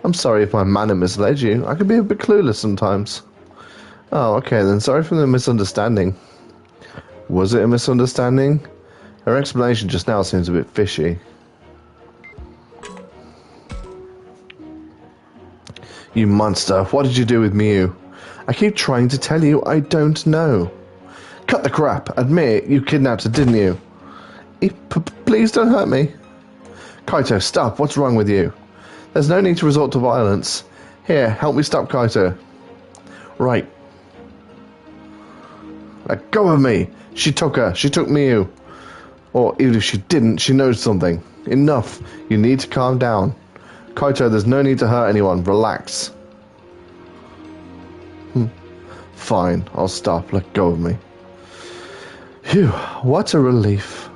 A: I'm sorry if my manner misled you. I can be a bit clueless sometimes. Oh, okay then. Sorry for the misunderstanding. Was it a misunderstanding? Her explanation just now seems a bit fishy. You monster, what did you do with Mew? I keep trying to tell you I don't know. Cut the crap. Admit it, you kidnapped her, didn't you? Please don't hurt me. Kaito, stop. What's wrong with you? There's no need to resort to violence. Here, help me stop Kaito. Right. Let go of me. She took her. She took Mew. Or even if she didn't, she knows something. Enough. You need to calm down. Kaito, there's no need to hurt anyone. Relax. Fine. I'll stop. Let go of me. Phew. What a relief.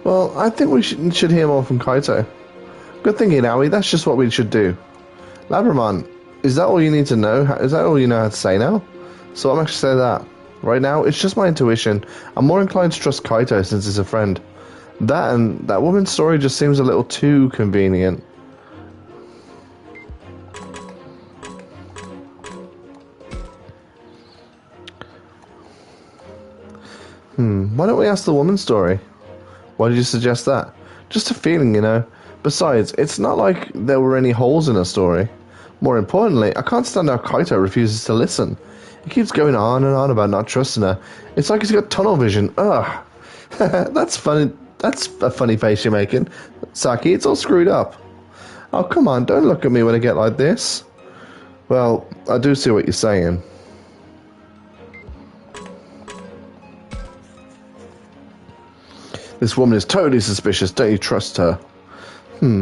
A: Well, I think we should hear more from Kaito. Good thinking, Aoi. That's just what we should do. Labramon, is that all you need to know? Is that all you know how to say now? So I'm actually saying that. Right now, it's just my intuition. I'm more inclined to trust Kaito since he's a friend. That and that woman's story just seems a little too convenient. Why don't we ask the woman's story? Why did you suggest that? Just a feeling, you know. Besides, it's not like there were any holes in her story. More importantly, I can't stand how Kaito refuses to listen. He keeps going on and on about not trusting her. It's like he's got tunnel vision. Ugh. That's funny. That's a funny face you're making. Saki, it's all screwed up. Oh, come on, don't look at me when I get like this. Well, I do see what you're saying. This woman is totally suspicious. Don't you trust her?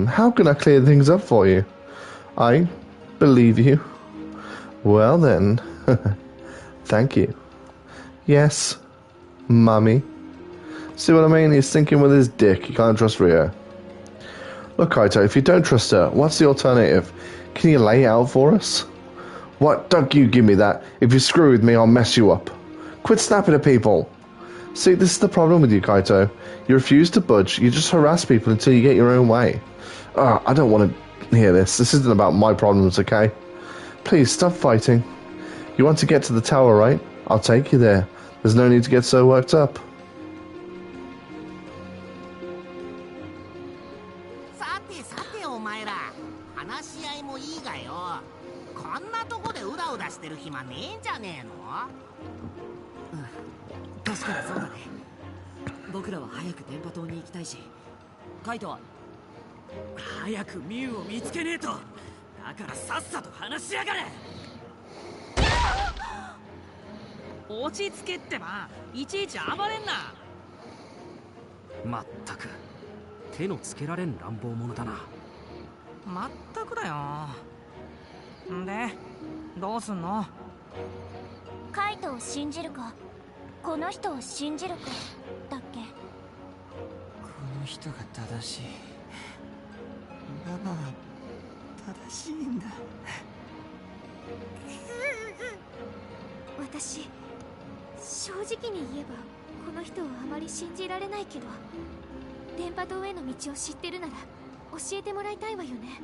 A: How can I clear things up for you? I believe you. Well then. Thank you. Yes, Mummy. See what I mean? He's thinking with his dick. You can't trust Rio. Look, Kaito, if you don't trust her, what's the alternative? Can you lay it out for us? What? Don't you give me that. If you screw with me, I'll mess you up. Quit snapping at people. See, this is the problem with you, Kaito. You refuse to budge. You just harass people until you get your own way. I don't want to hear this. This isn't about my problems, okay? Please, stop fighting. You want to get to the tower, right? I'll take you there. There's no need to get so worked up.
G: さてさてお前ら、話し合いもいいがよ。こんなとこでうだうだしてる暇ねえんじゃねえの？
B: 確かにそうだね。僕らは早く電波塔に行きたいし、カイトは
E: 早くミュウを見つけねえと。だからさっさと話しやがれ。
I: 落ち着けってば、いちいち暴れんな。
J: まったく手のつけられん乱暴者だな。
I: まったくだよ。んでどうすんの？
D: カイトを信じるか、この人を信じるかだっけ。
G: この人が正しい。ママは正しいんだ。
H: 私正直に言えばこの人をあまり信じられないけど、電波塔への道を知ってるなら教えてもらいたいわよね。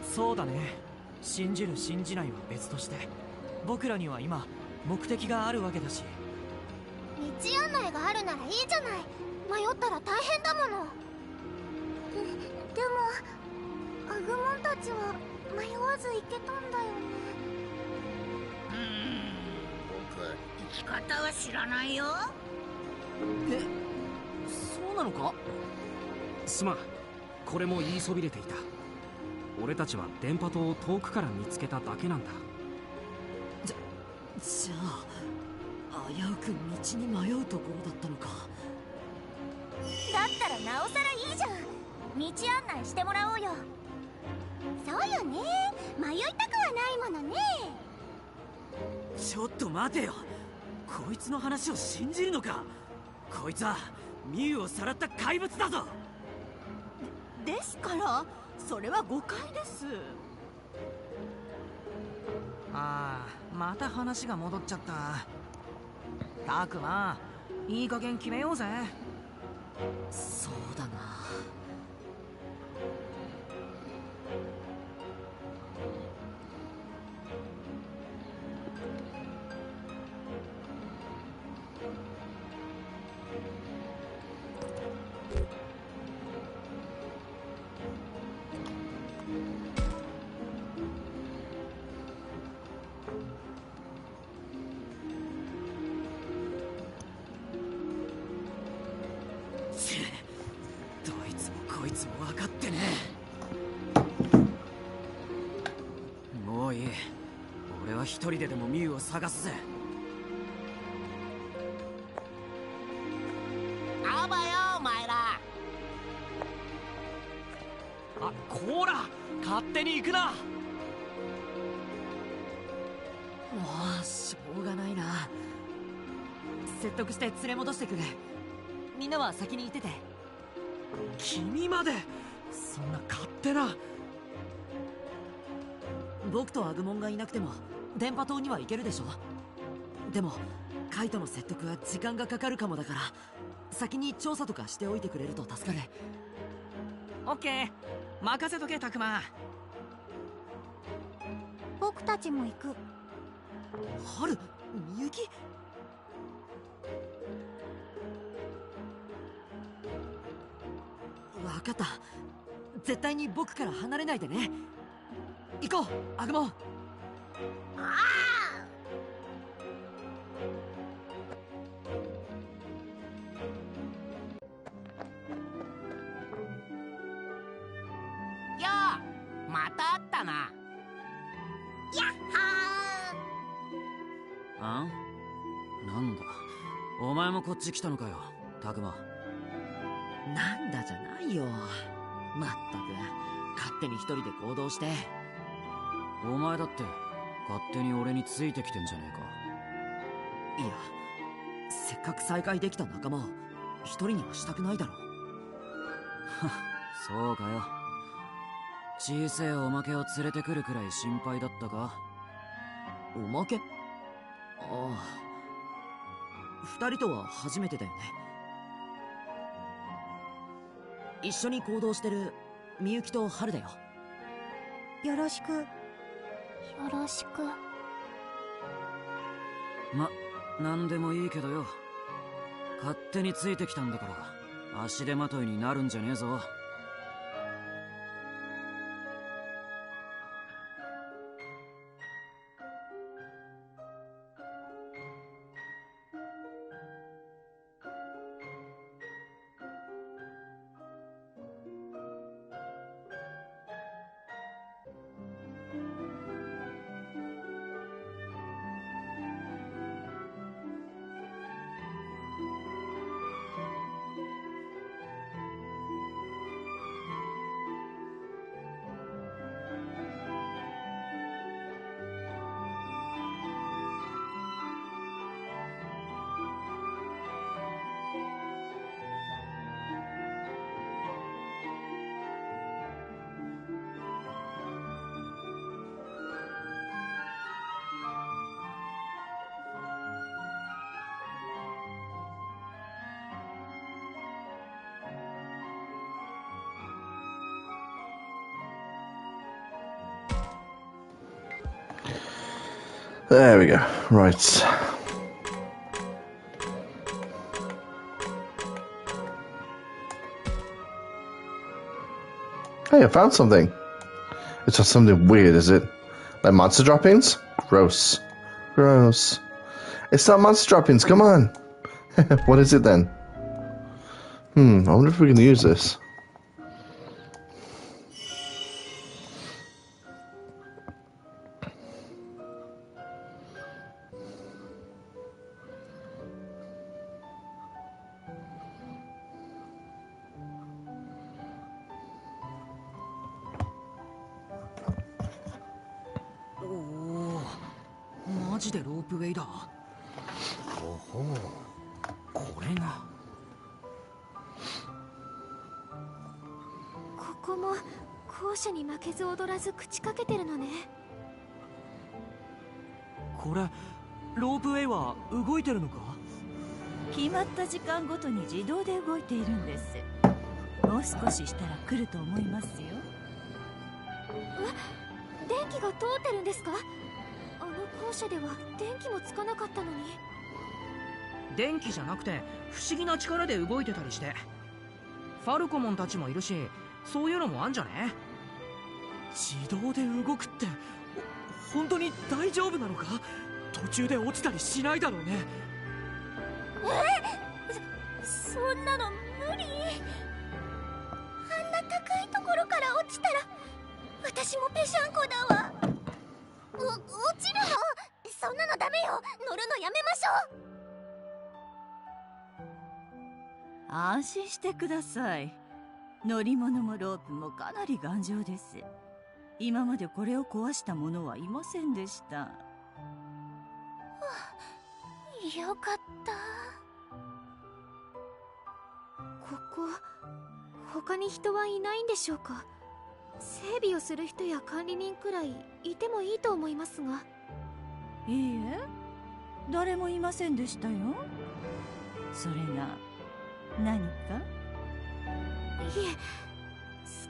E: そうだね。信じる信じないは別として、僕らには今目的があるわけだし。
D: 道案内があるならいいじゃない。迷ったら大変だもの。でもアグモンたちは迷わず行けたんだよね。
C: 僕生き方は知らないよ。
B: え、そうなのか？
J: すまん、これも言いそびれていた。俺たちは電波塔を遠くから見つけただけなんだ。
B: じゃあ危うく道に迷うところだったのか。
D: だったらなおさらいいじゃん。道案内してもらおうよ。そうよね、迷いたくはないものね。
E: ちょっと待てよ。こいつの話を信じるのか？こいつはミュウをさらった怪物だぞ。
F: ですからそれは誤解です。
I: ああ、また話が戻っちゃった。たくま、いい加減決めようぜ。
B: そうだな。
E: どいつもこいつも分かってねえ。もういい。俺は一人ででもミュウを探すぜ。
G: あばよお前ら。
E: あ、こら勝手に行くな。
B: もうしょうがないな。説得して連れ戻してくれ。みんなは先に行ってて。
E: 君までそんな勝手な。
B: 僕とアグモンがいなくても電波塔には行けるでしょ。でもカイトの説得は時間がかかるかもだから、先に調査とかしておいてくれると助かる。
I: オッケー、任せとけたくま。
D: 僕たちも行く。
B: 春、みゆき。わかった。絶対に僕から離れないでね。行こう、アグモン。
G: よう、また会ったな。
C: やっは
E: あん？なんだ、お前もこっち来たのかよ、タクマ。
B: なんだじゃないよ。まったく勝手に一人で行動して。
E: お前だって勝手に俺についてきてんじゃねえか。
B: いや、せっかく再会できた仲間を一人にはしたくないだろ。
E: そうかよ。小さいおまけを連れてくるくらい心配だったか？
B: おまけ？ああ、二人とは初めてだよね。一緒に行動してるみゆきと春だよ。
F: よろしく。
D: よろしく。
E: なんでもいいけどよ。勝手についてきたんだから足手まといになるんじゃねえぞ。
A: There we go. Right. Hey, I found something. It's just something weird, is it? Like monster droppings? Gross. Gross. It's not monster droppings, come on. What is it then? I wonder if we can use this.
I: Oh, マジでロープウェイだ。おほう、これが。
H: ここも校舎に負けず劣らず口かけてるのね。
J: これロープウェイは動いてるのか？
F: 決まった時間ごとに自動で動いているんです。もう少ししたら来ると思いますよ。
H: 電気が通ってるんですか？あの校舎では電気もつかなかったのに。
I: 電気じゃなくて不思議な力で動いてたりして。ファルコモンたちもいるし、そういうのもあんじゃね？
J: 自動で動くって本当に大丈夫なのか？途中で落ちたりしないだろうね。
H: そんなの無理。あんな高いところから落ちたら私もぺしゃんこだわ。落ちるの？そんなのダメよ。乗るのやめましょう。
F: 安心してください。乗り物もロープもかなり頑丈です。今までこれを壊した者はいませんでした。
H: よかった。ここ他に人はいないんでしょうか？整備をする人や管理人くらいいてもいいと思いますが。
F: いいえ、誰もいませんでしたよ。それが何か？
H: いえ、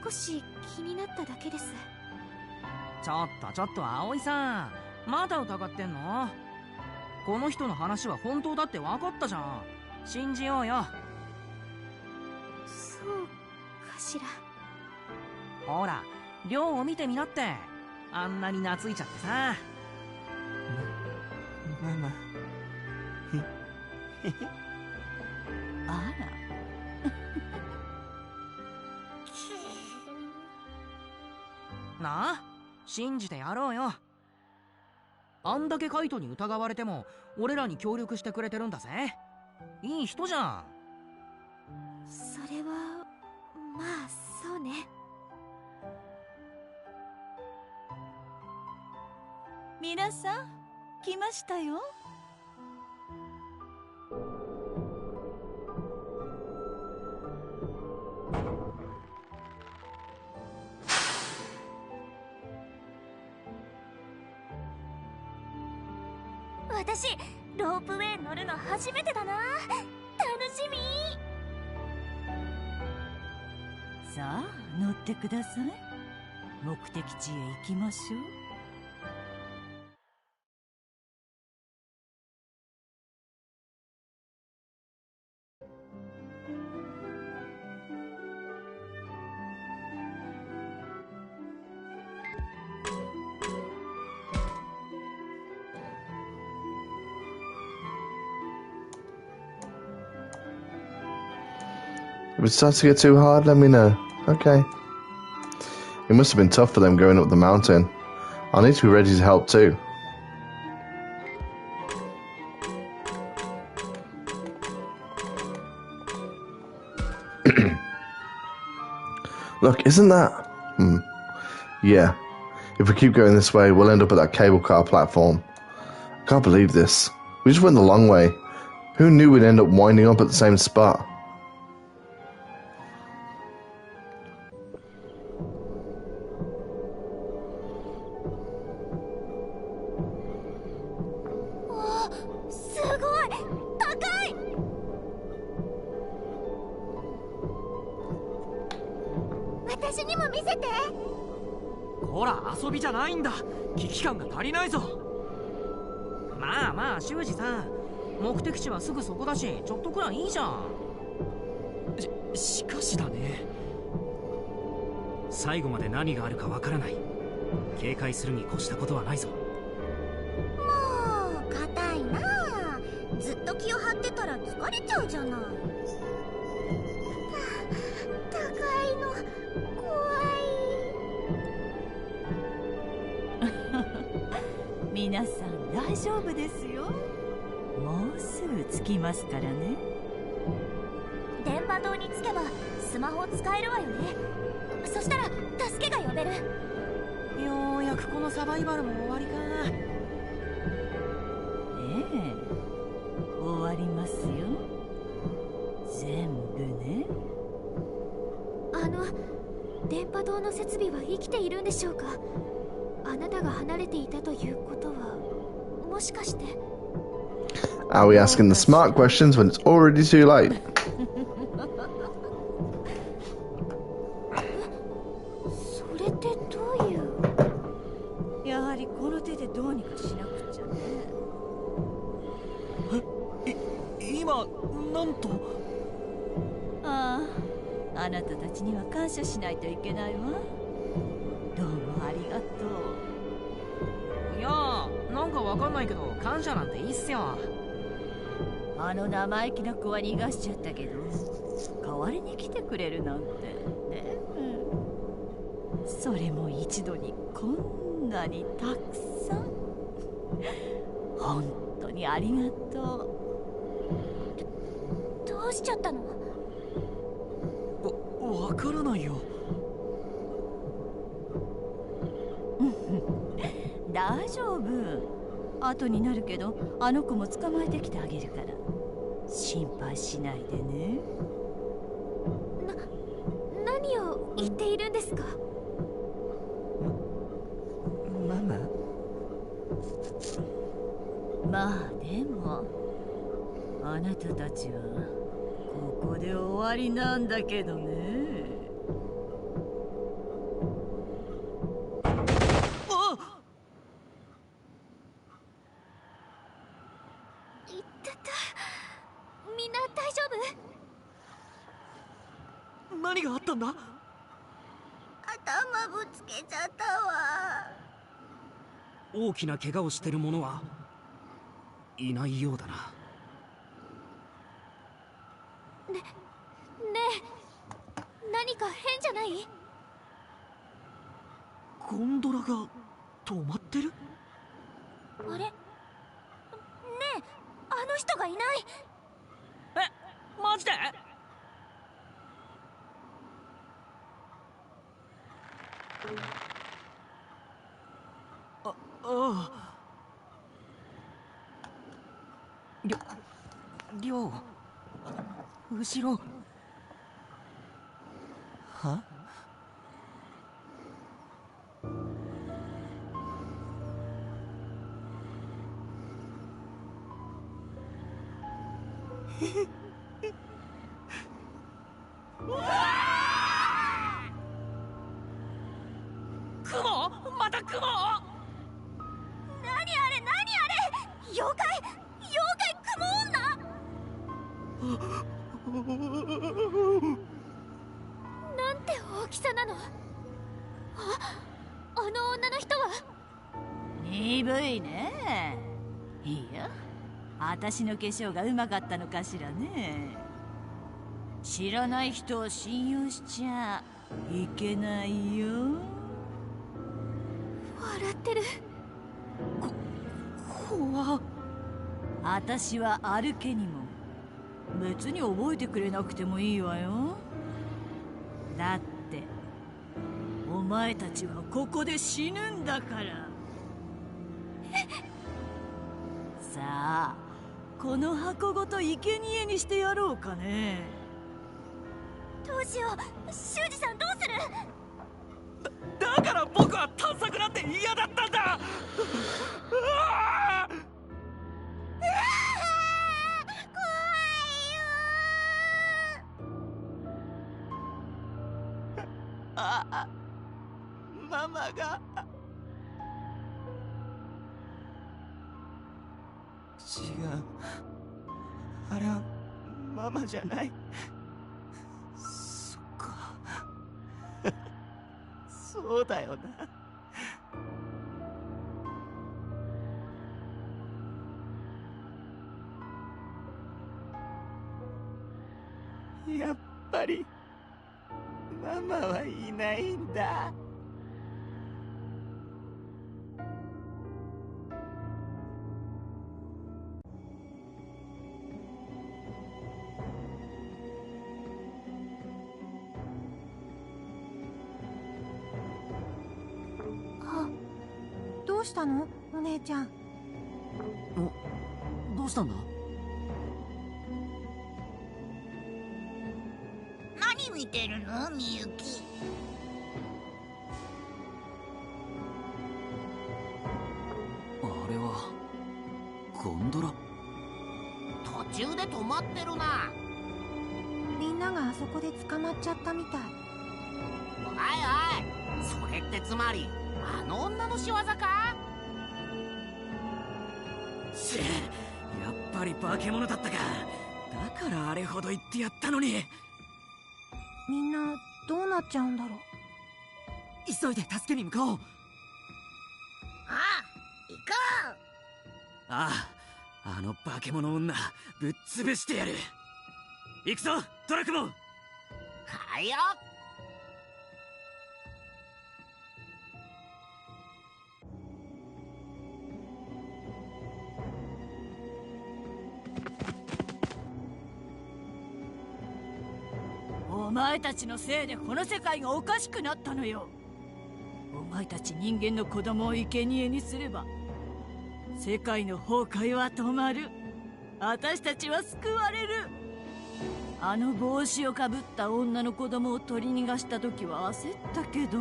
H: 少し気になっただけです。
I: ちょっと葵さん、まだ疑ってんの？この人の話は本当だって分かったじゃん。信じようよ。
H: そうかしら。
I: ほら、亮を見てみなって。あんなに懐いちゃってさ。
G: ママ。
F: あら。
I: なあ、信じてやろうよ。あんだけカイトに疑われても俺らに協力してくれてるんだぜ。いい人じゃん。
H: それはまあそうね。
F: 皆さん来ましたよ。
H: 私ロープウェイ乗るの初めてだな。楽しみ。
F: さあ乗ってください。目的地へ行きましょう。
A: If it starts to get too hard, let me know. Okay. It must have been tough for them going up the mountain. I'll need to be ready to help too. Look, isn't that... Yeah. If we keep going this way, we'll end up at that cable car platform. I can't believe this. We just went the long way. Who knew we'd end up winding up at the same spot?
J: 遊びじゃないんだ。危機感が足りないぞ。
I: まあまあ修二さん、目的地はすぐそこだし、ちょっとくらいいいじゃん。
J: しかしだね、最後まで何があるかわからない。警戒するに越したことはないぞ。
H: もう硬いな。ずっと気を張ってたら疲れちゃうじゃない。高いの怖い。
F: 皆さん大丈夫ですよ。もうすぐ着きますからね。
H: 電波塔に着けばスマホ使えるわよね。そしたら助けが呼べる。
I: ようやくこのサバイバルも終わりか。
F: ええ、終わりますよ。全部ね。
H: 電波塔の設備は生きているんでしょうか。あなたが離れていたということは、もしかして。
A: Are we asking the smart questions when it's already too late?
H: それってどういう。
F: やはりこの手でどうにかしなくちゃね。
J: 今なんと。
F: ああ、あなたたちには感謝しないといけないわ。どうもありがとう。
I: いやー、なんかわかんないけど感謝なんていいっすよ。
F: あの生意気な子は逃がしちゃったけど、代わりに来てくれるなんてね。それも一度にこんなにたくさん。本当にありがと
H: う。どうしちゃったの。
J: わからないよ。
F: 大丈夫。後になるけどあの子も捕まえてきてあげるから心配しないでね。
H: 何を言っているんですか。
J: ママ。
F: まあでもあなたたちはここで終わりなんだけどね。
J: 何があったんだ。
H: 頭ぶつけちゃったわ。
J: 大きな怪我をしてる者はいないようだな。
H: ねえ、何か変じゃない。
J: ゴンドラが止まってる。
H: あれ、ねえ、あの人がいない。
I: マジで。りょう、後ろ。
G: は？
I: 雲、また雲。
H: 何あれ何あれ、妖怪雲女。なんて大きさなの。あの女の人は。
F: 鈍いね。いや、私の化粧がうまかったのかしらね。知らない人を信用しちゃいけないよ。
H: 笑ってる。
F: 怖っ。私はアルケニモン。別に覚えてくれなくてもいいわよ。だってお前たちはここで死ぬんだから。さあ、この箱ごと生贄にしてやろうかね。
H: どうしよう。修二さんどうする。
J: だから僕は探索なんて嫌だったんだ。
G: ママが。違う、あれはママじゃない。そっか。そうだよな。やっぱりママはいないんだ。
H: どうしたのお姉ちゃん。
B: どうしたんだ。
C: 何見てるのみゆき。
J: あれはゴンドラ。
G: 途中で止まってるな。
H: みんながあそこで捕まっちゃったみたい。
G: おいおい、それってつまりあの女の仕業か。
E: やっぱり化け物だったか。だからあれほど言ってやったのに。
H: みんなどうなっちゃうんだろう。
B: 急いで助けに向かおう。
C: 行こ
E: ああ、あの化け物女ぶっ潰してやる。行くぞドラクモン。
G: はいよ。
F: お前たちのせいでこの世界がおかしくなったのよ。お前たち人間の子供を生贄にすれば世界の崩壊は止まる。私たちは救われる。あの帽子をかぶった女の子供を取り逃がした時は焦ったけど、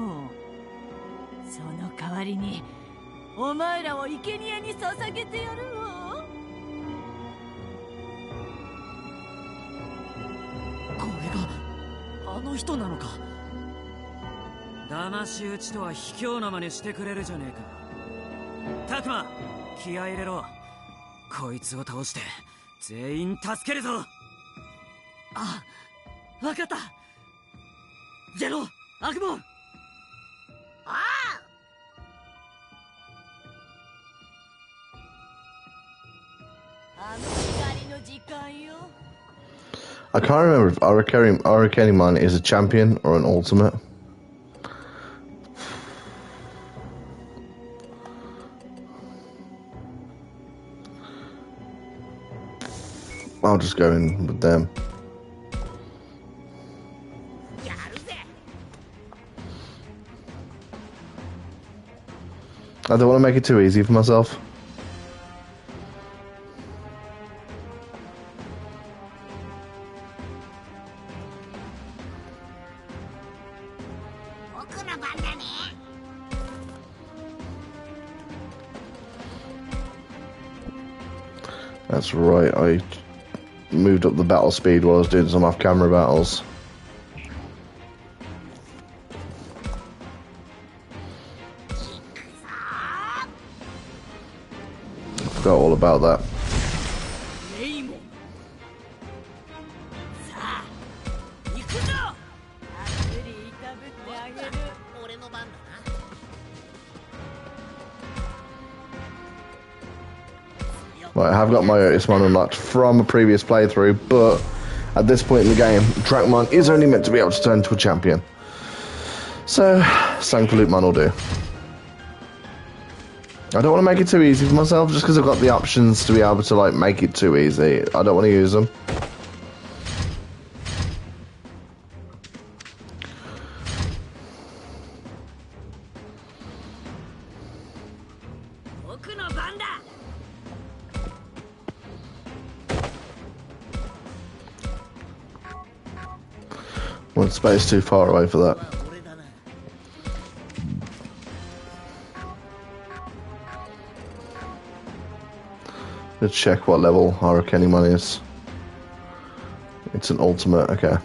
F: その代わりにお前らを生贄に捧げてやるわ。
B: これがあの人なのか。
E: 騙し討ちとは卑怯な真似してくれるじゃねえか。タクマ、気合い入れろ。こいつを倒して全員助けるぞ。
B: あ、わかった。ゼロ、アクモン。
F: あの光の時間よ。
A: I can't remember if Arukenimon is a champion or an ultimate. I'll just go in with them.
G: やるぜ。
A: I don't want to make it too easy for myself.
C: 僕の番だね。
A: That's right, I moved up the battle speed while I was doing some off-camera battles. I forgot all about that. Right, I have got my Amusement unlocked from a previous playthrough, but at this point in the game, Trackmon is only meant to be able to turn into a champion. So, Sangfalutmon will do. I don't want to make it too easy for myself, just because I've got the options to be able to like make it too easy. I don't want to use them. One space too far away for that. Let's check what level Harakenimon is. It's an ultimate, okay.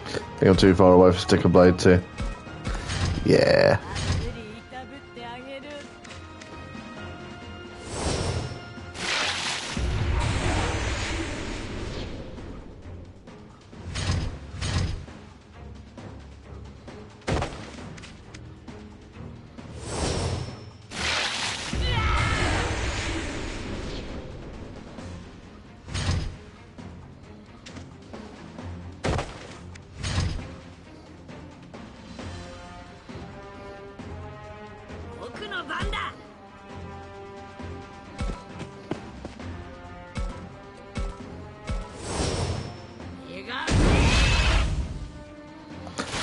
A: I think I'm too far away for Sticker Blade too. Yeah.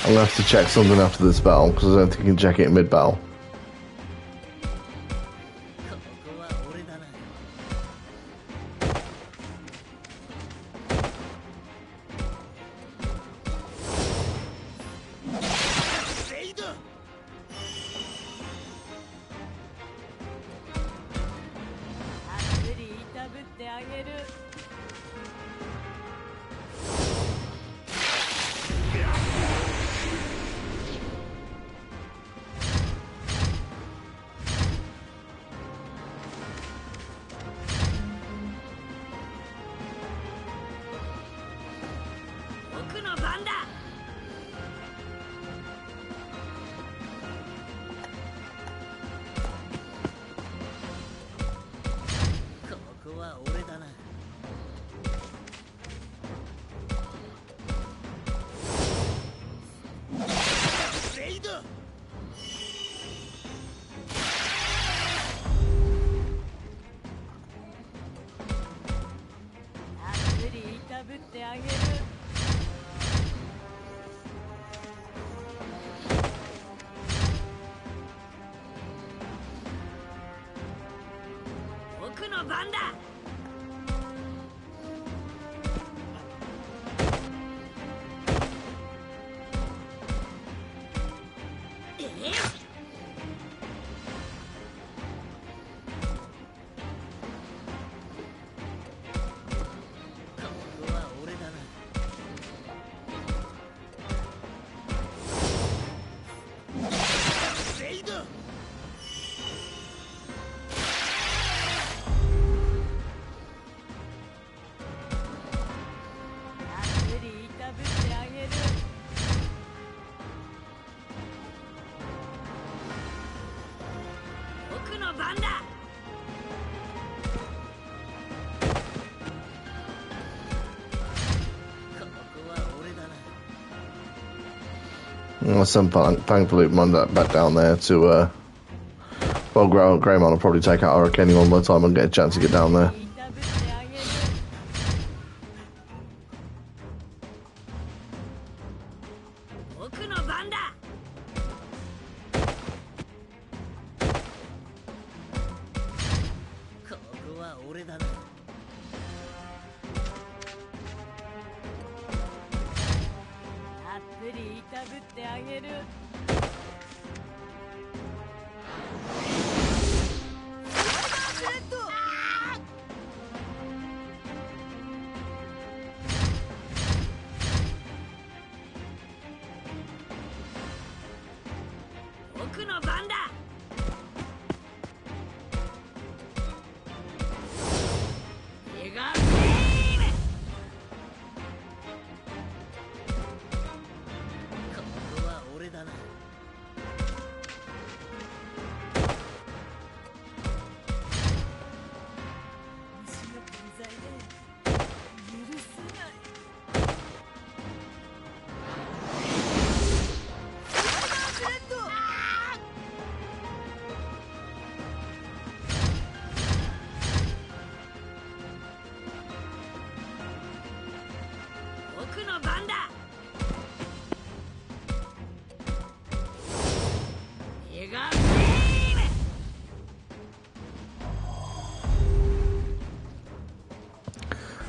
A: I'm gonna have to check something after this battle because I don't think you can check it in mid-battle. I'll send Pangaloopmon back down there to, well, Greymon will probably take out Arcane one more time and get a chance to get down there.
C: の番だ。手が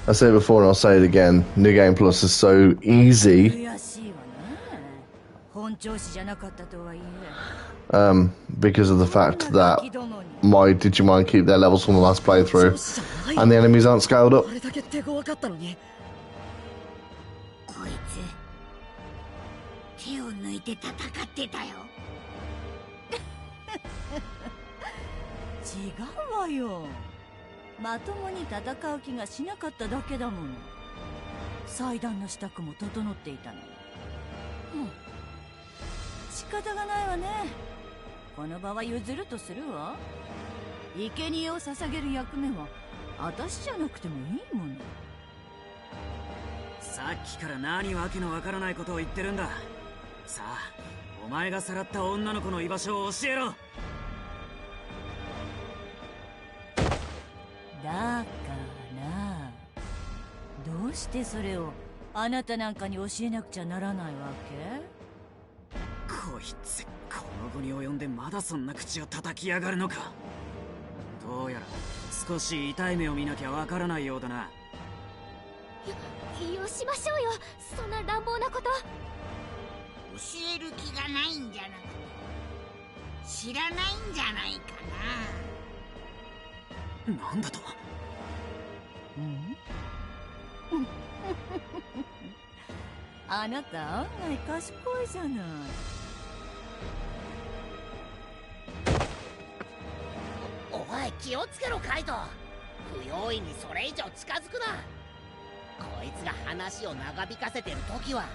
A: I said it before and I'll say it again. New Game Plus is so easy. Because of the fact that my Digimon keep their levels from the last playthrough and the enemies aren't scaled up.
C: こいつ手を抜いて戦ってたよ。
F: 違うわよ。まともに戦う気がしなかっただけだもの。祭壇の支度も整っていたの。仕方がないわね。この場は譲るとするわ。生贄を捧げる役目は私じゃなくてもいいもの。
E: さっきから何わけのわからないことを言ってるんだ。さあ、お前がさらった女の子の居場所を教えろ。
F: だからどうしてそれをあなたなんかに教えなくちゃならないわけ？
E: こいつ、この後に及んでまだそんな口を叩きやがるのか。どうやら少し痛い目を見なきゃわからないようだな。
H: よしましょうよ、そんな乱暴なこと。
C: 教える気がないんじゃなくて知らないんじゃないかな。
E: なんだと？
F: あなた案外賢いじゃない。
K: おい、気をつけろカイト。不用意にそれ以上近づくな。こいつが話を長引かせてる時は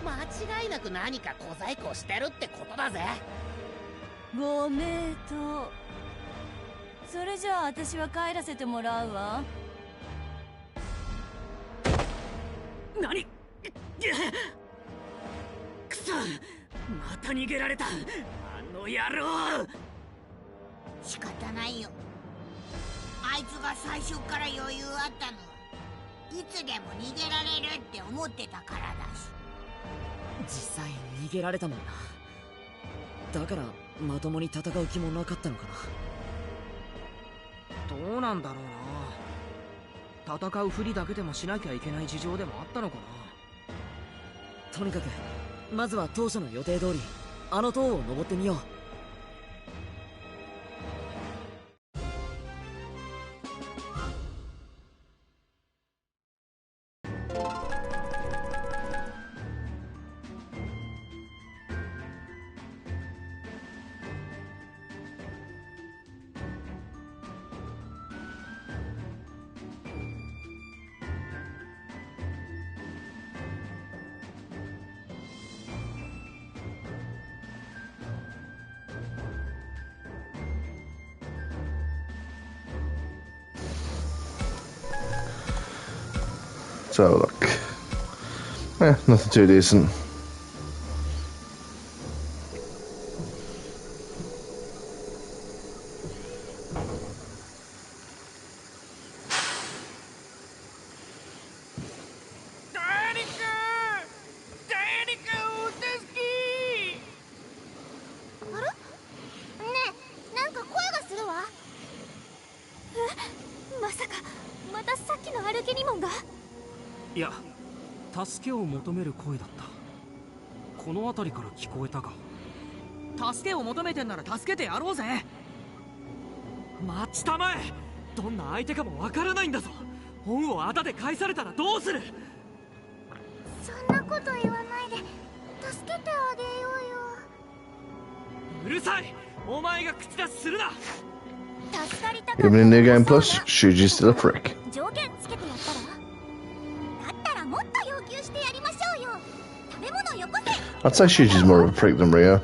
K: 間違いなく何か小細工をしてるってことだぜ。
F: ご名答。それじゃあ私は帰らせてもらうわ。
E: 何？くそ、また逃げられた。あの野郎。
C: 仕方ないよ。あいつが最初から余裕あったのはいつでも逃げられるって思ってたからだし。
B: 実際逃げられたもんな。だからまともに戦う気もなかったのかな。
I: どうなんだろうな。戦うふりだけでもしなきゃいけない事情でもあったのかな。
B: とにかくまずは当初の予定通りあの塔を登ってみよう。
A: So look, nothing too decent.
H: まさかまたさっきのアルケニモンが。
J: いや、助けを求める声だった。この辺りから聞こえたか。
I: 助けを求めてんなら助けてやろうぜ。
E: 待ちたまえ。どんな相手かもわからないんだぞ。恩をあだで返されたらどうする。
H: そんなこと言わないで助けてあげようよ。
E: うるさい。お前が口出しするな。
H: 助かりたかった。
A: Even in New Game Plus, Shuji's still a prick.
H: 条件つけてやったら。だったらもっと要求してやりましょうよ。食べ物よこせ。
A: I'd say Shuji's more of a prick than Rio.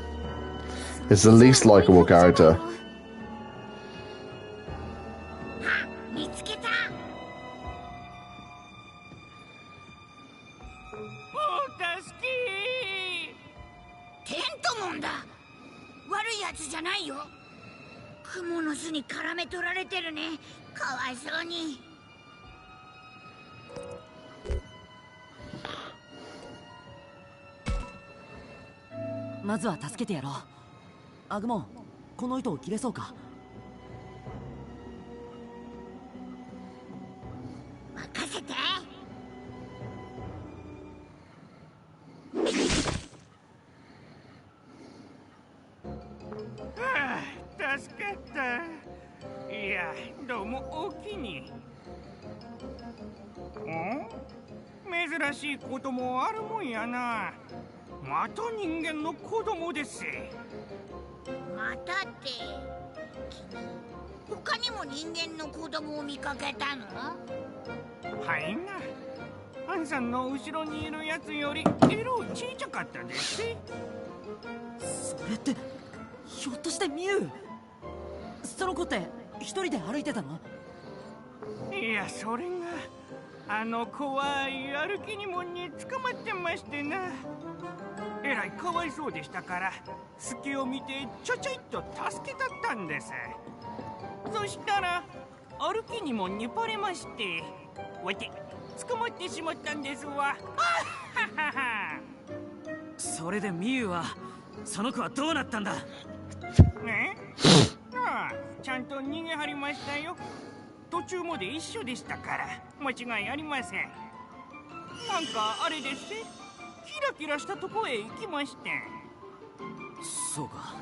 A: He's the least likable character.
C: 見つけた。
G: お助け。
C: テントモンだ。悪いやつじゃないよ。クモの巣に絡め取られてるね。かわいそうに。
B: まずは助けてやろう。アグモン、この糸を切れそうか。
C: 任せて。
G: 助かった。いや、どうもお気に。珍しいこともあるもんやな。また人間の子供です。
C: またって君、他にも人間の子供を見かけたの？
G: はいな。アンさんの後ろにいるやつより色小さかったです。
B: それってひょっとしてミュウ。その子って一人で歩いてたの？
G: いや、それがあの怖い歩きにもんに捕まってましてな。えらいかわいそうでしたから、隙を見てちょちょいっと助けたったんです。そしたら歩きにもんにバレまして、わて捕まってしまったんですわ。
E: それでミユは、その子はどうなったんだ。
G: ね？ああ、ちゃんと逃げはりましたよ。途中まで一緒でしたから間違いありません。なんかあれですね、キラキラしたとこへ行きまして。
E: そうか。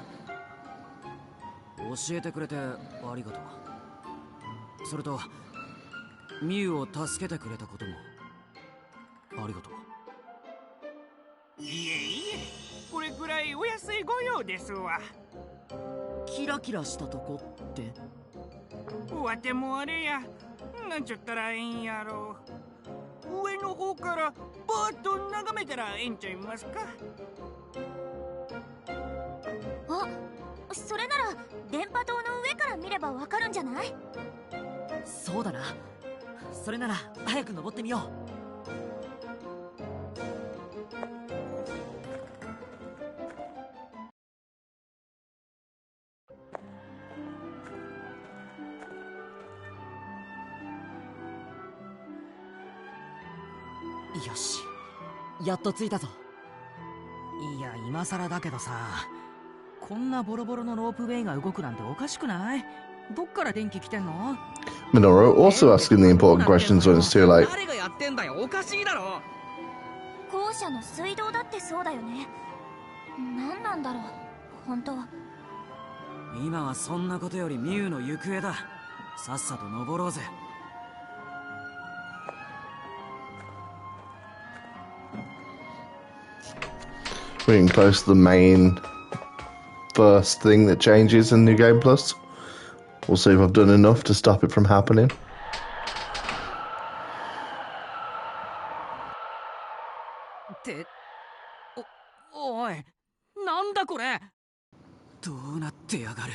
E: 教えてくれてありがとう。それとミユを助けてくれたこともありがとう。
G: いえいえ、これくらいお安いご用ですわ。
B: キラキラしたとこって？
G: わてもあれや、なんちゃったらええんやろう。上の方からバーッと眺めたらええんちゃいますか。
H: あ、それなら電波塔の上から見ればわかるんじゃない？
B: そうだな。それなら早く登ってみよう。よし、やっと着いたぞ。
I: いや、今更だけどさ、こんなボロボロのロープウェイが動くなんておかしくない？どっから電気来てんの？
A: Minoru also asking the important questions when it's too late.
I: 誰がやってんだよ、おかしいだろ。
H: 校舎の水道だってそうだよね。何なんだろう本当。
E: 今はそんなことよりミユの行方だ。さっさと登ろうぜ。
A: We're getting close to the main first thing that changes in New Game Plus. We'll see if I've done enough to stop it from happening.
I: っておい、なんだこれ。
E: どうなってやがる。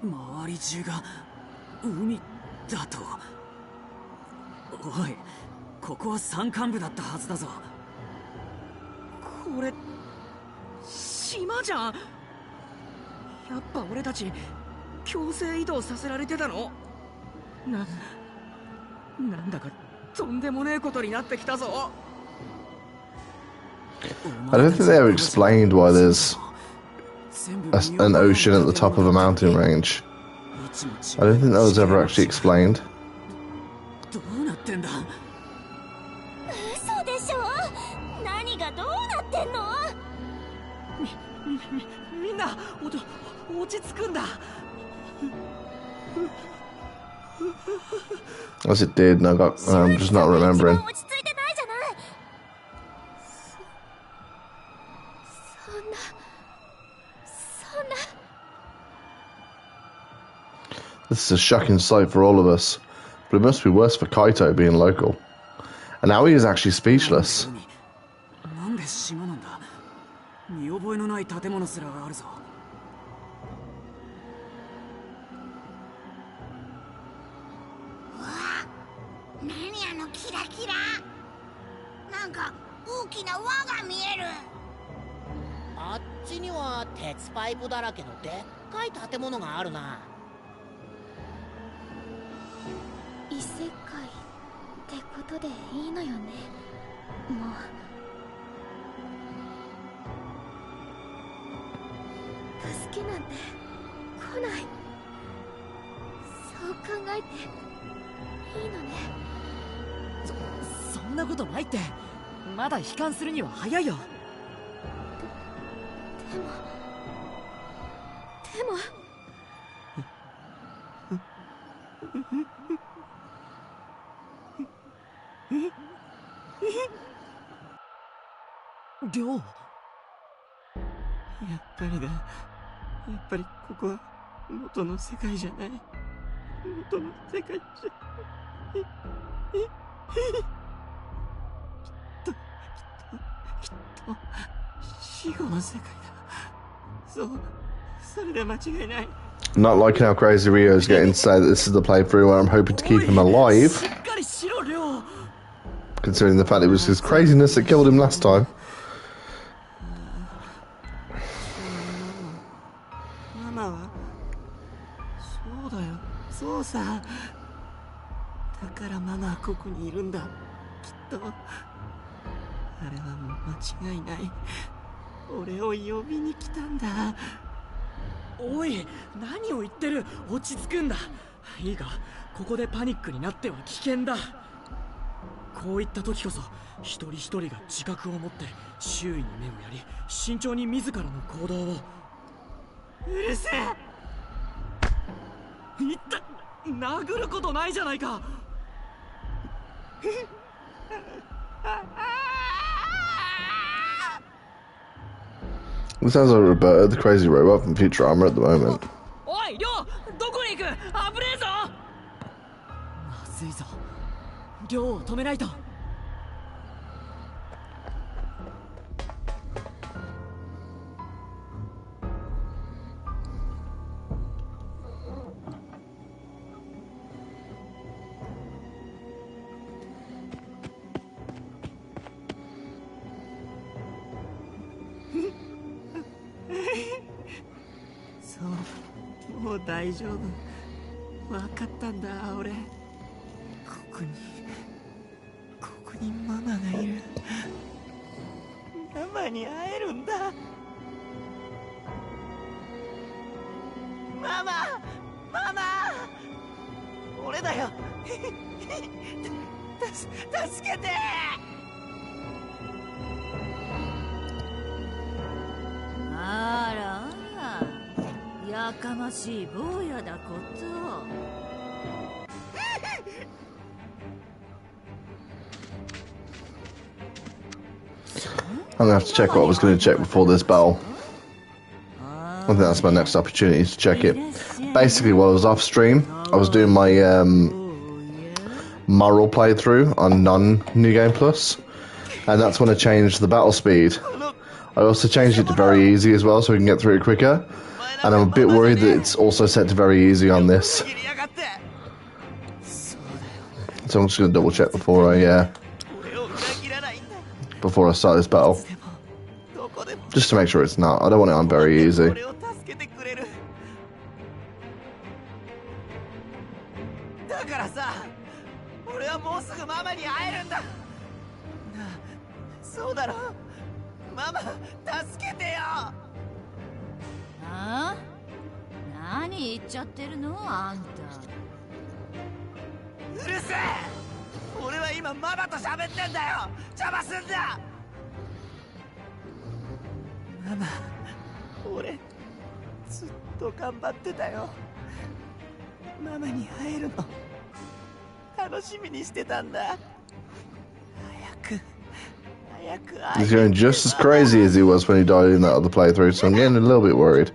E: 周り中が海だと。おい、ここは山間部だったはずだぞ。
I: これ島じゃん。やっぱ俺たち強制移動させられてたの？なんだかとんでもねえことになってきたぞ。
A: I don't think they ever explained why there's an ocean at the top of a mountain range. I don't think that was ever actually explained.
E: どうなってんだ。
H: 嘘でしょ。何がどうなってんの。
I: みんな落ち着くんだ。
A: As it did, and I'm just not remembering.
H: 落ち着いてないじゃない。そんな。
A: This is a shocking sight for all of us, but it must be worse for Kaito being local. And now he is actually speechless.
E: なんで島なんだ。見覚えのない建物すらがあるぞ。
C: 何あのキラキラ。なんか大きな輪が見える。
K: あっちには鉄パイプだらけのでっかい建物があるな。
H: 異世界ってことでいいのよね。もう助けなんて来ない。そう考えていいのね。
B: そんなことないって。まだ悲観するには早いよ。
H: でも
B: りょう。
G: やっぱりだ。やっぱりここは元の世界じゃない。元の世界じゃきっと死後の世界だ。そう、それで間違いない。
A: Not liking how crazy Rio is getting to say that this is the playthrough where I'm hoping to keep him alive, considering the fact it was his craziness that killed him last time.
G: ママはそうだよ、そうさ。だからママはここにいるんだ。きっとあれはもう間違いない。俺を呼びに来たんだ。
E: おい、何を言ってる。落ち着くんだ。いいか、ここでパニックになっては危険だ。こういった時こそ一人一人が自覚を持って周囲に目をやり、慎重に自らの行動を。
G: うるせえ。
E: 言った。殴ることないじゃないか。
A: It sounds like Roberta, the crazy robot from Futurama at the moment.
E: おい、りょう、どこに行く。危ねえぞ。まずいぞ。りょうを止めないと。
G: そう、もう大丈夫。分かったんだ、俺。ここにママがいる。ママに会えるんだ。ママ俺だよ。助けて。
F: あらあら、やかましい坊やだこと。
A: I'm gonna have to check what I was going to check before this battle. I think that's my next opportunity to check it. Basically, while I was off stream, I was doing my moral playthrough on non-New Game Plus, and that's when I changed the battle speed. I also changed it to very easy as well, so we can get through it quicker. And I'm a bit worried that it's also set to very easy on this. So I'm just going to double check before I start this battle. Just to make sure it's not. I don't want it on very easy.
G: だからさ、俺はもうすぐママに会えるんだ。なあ、そうだろ。
K: ママ助けてよ。
F: ああ、何言っちゃってるのあんた。
K: うるせえ。俺は今ママと喋ってんだよ。邪魔すんだ。ママ、俺ずっと頑張ってたよ。ママに会えるの楽しみにしてたんだ。早く会え
A: He's going just as crazy as he was when he died in that other playthrough, so I'm getting a little bit worried.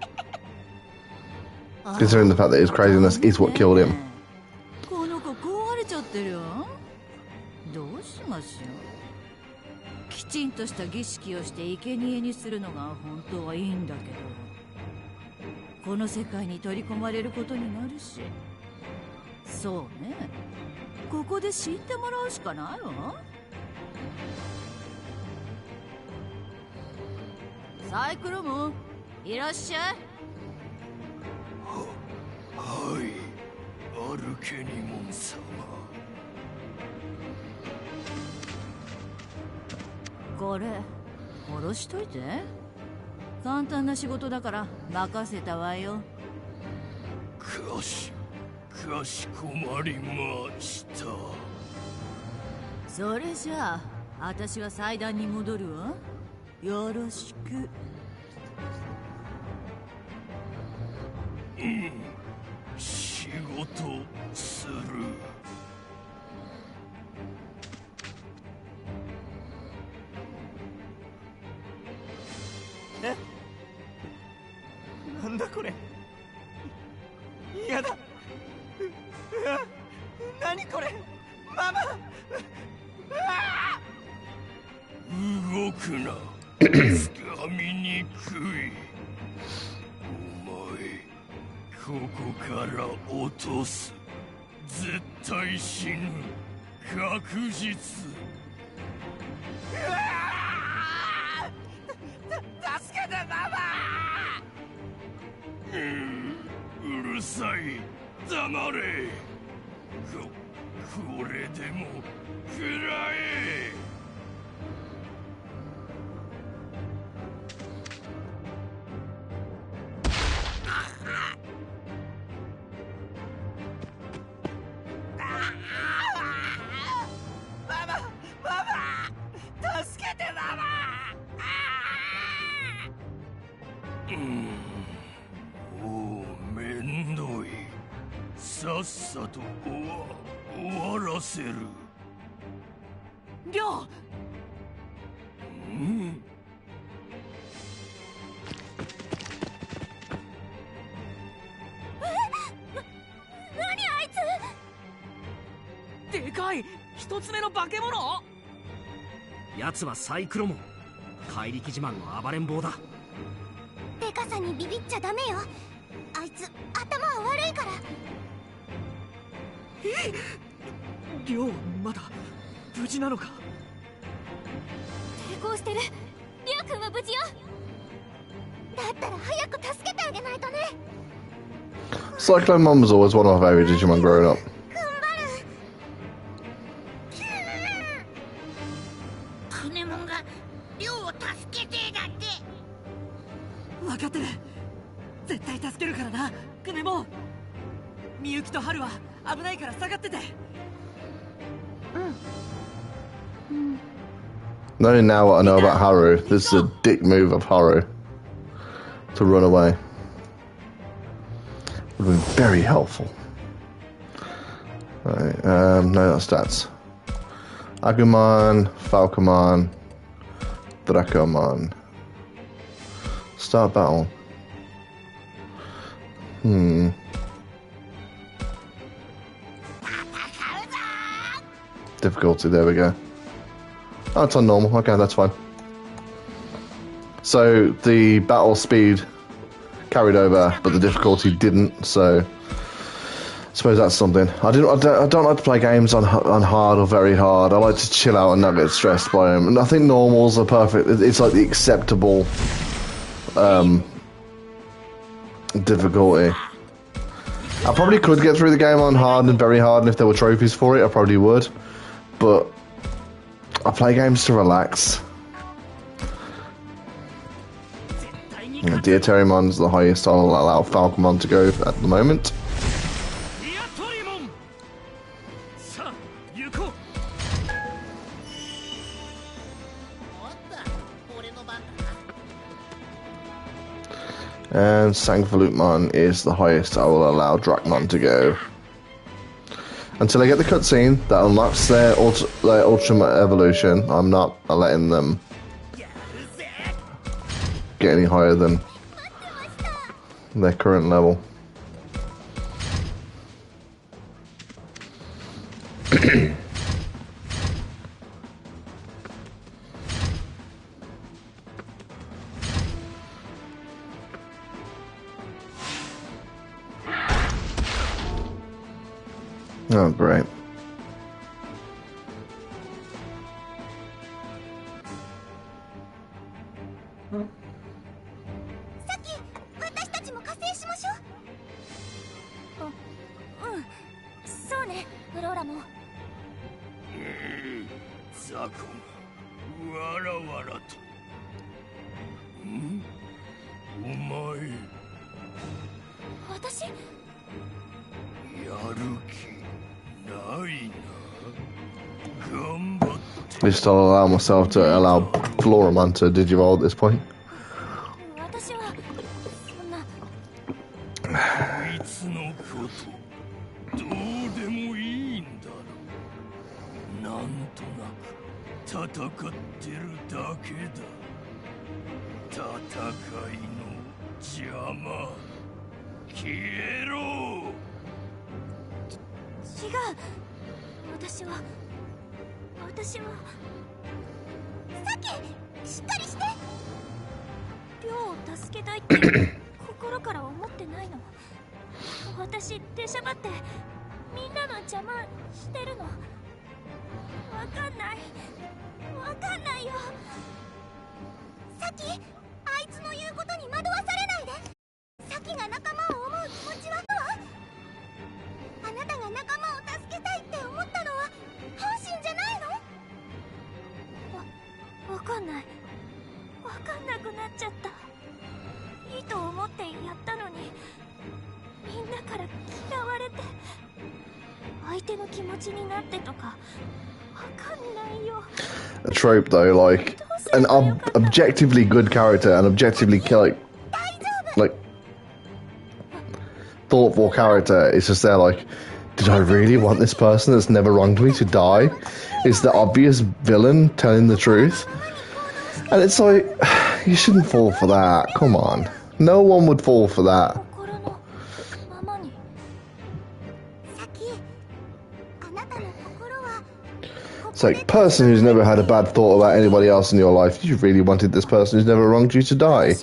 A: Considering the fact that his craziness is what killed him.
F: この子壊れちゃってるよ。どうしましょう。きちんとした儀式をして生贄にするのが本当はいいんだけど、この世界に取り込まれることになるし。そうね、ここで死んでもらうしかないわ。サイクロム、いらっしゃい。
L: はい、アルケニモン様。
F: これ殺しといて。簡単な仕事だから任せたわよ。
L: かしこまりました。
F: それじゃあ私は祭壇に戻るわ。よろしく。
L: 仕事する。
K: え？なんだこれ。嫌だ。何これ。ママ。
L: 動くな。つかみにくい。お前ここから落とす。絶対死ぬ。確実。
K: 助けてママ。
L: うるさい。黙れ。これでも食らえ。もうめんどい。さっさと終わらせる。
E: りょう。
H: 何あいつ。
E: でかい一つ目の化け物。
J: 奴はサイクロモン、怪力自慢の暴れん坊だ。
H: でかさにビビっちゃダメよ。あいつ頭は悪いから。
E: りょうまだ無事なのか。
H: 抵抗してる。りょうくんは無事よ。だったら早く助けてあげないとね。
A: Cyclone Mom was always one of my favourite Digimon growing up.
C: クネモンがりょうを助けてだって。
E: 分かってる。絶対助けるからな、クネモン。みゆきとハルは危ないから下がってて。
A: Knowing now what I know about Haru, this is a dick move of Haru to run away. Would have been very helpful. Right, no, that's stats. Agumon, Falcomon, Dracomon. Start battle. Difficulty, there we go. Oh, it's on normal. Okay, that's fine. So the battle speed carried over, but the difficulty didn't. So I suppose that's something. I don't like to play games on hard or very hard. I like to chill out and not get stressed by them. And I think normals are perfect. It's like the acceptable difficulty. I probably could get through the game on hard and very hard, and if there were trophies for it, I probably would. But I play games to relax. Diaterimon's the highest I'll allow Falcomon to go at the moment.
J: ディアトリモン。さあ行こう。
K: おっと、俺の番だな。
A: And Sangvolutmon is the highest I will allow Dracmon to go. Until I get the cutscene that unlocks their ultimate evolution, I'm not letting them get any higher than their current level. Oh, great.
H: さっき私たちも加勢しましょう。うん、そうね、フローラも。
L: 雑魚がわらわらと。ん？お前
H: 私
L: やる気ないな。頑張って。
A: At least I'll allow myself to allow Floramon to Digivolve at this point.
H: 私はそんな。
L: こいつのことどうでもいいんだろう。なんとなく戦ってるだけだ。戦いの邪魔。消えろ。
H: 違う。私はさっきしっかりして。亮を助けたいって心から思ってないの。私出しゃばってみんなの邪魔してるの。わかんないよ。さっきあいつの言うことに惑わされないで。さっきが仲間を思う気持ちはあなたが仲間を助けたいって思ったのは本心じゃないの？わかんない。わかんなくなっちゃった。いいと思ってやったのにみんなから嫌われて、相手の気持ちになってとかわかんないよ。
A: A trope though, like an objectively good character and objectively like thoughtful character is just there like, did I really want this person that's never wronged me to die? Is the obvious villain telling the truth? And it's like, you shouldn't fall for that. Come on. No one would fall for that. It's like, person who's never had a bad thought about anybody else in your life, you really wanted this person who's never wronged you to die.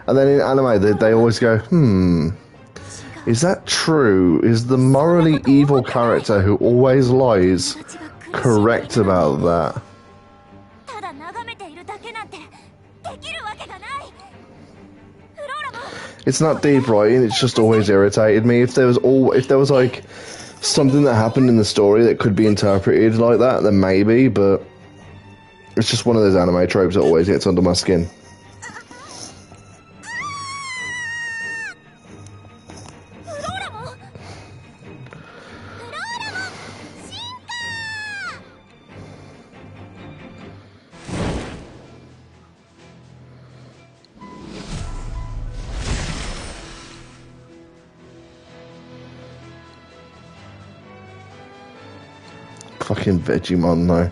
A: And then in anime, they always go, is that true? Is the morally evil character who always lies correct about that? It's not deep, right? It's just always irritated me. If there was like something that happened in the story that could be interpreted like that, then maybe, but it's just one of those anime tropes that always gets under my skin. Fucking Digimon though.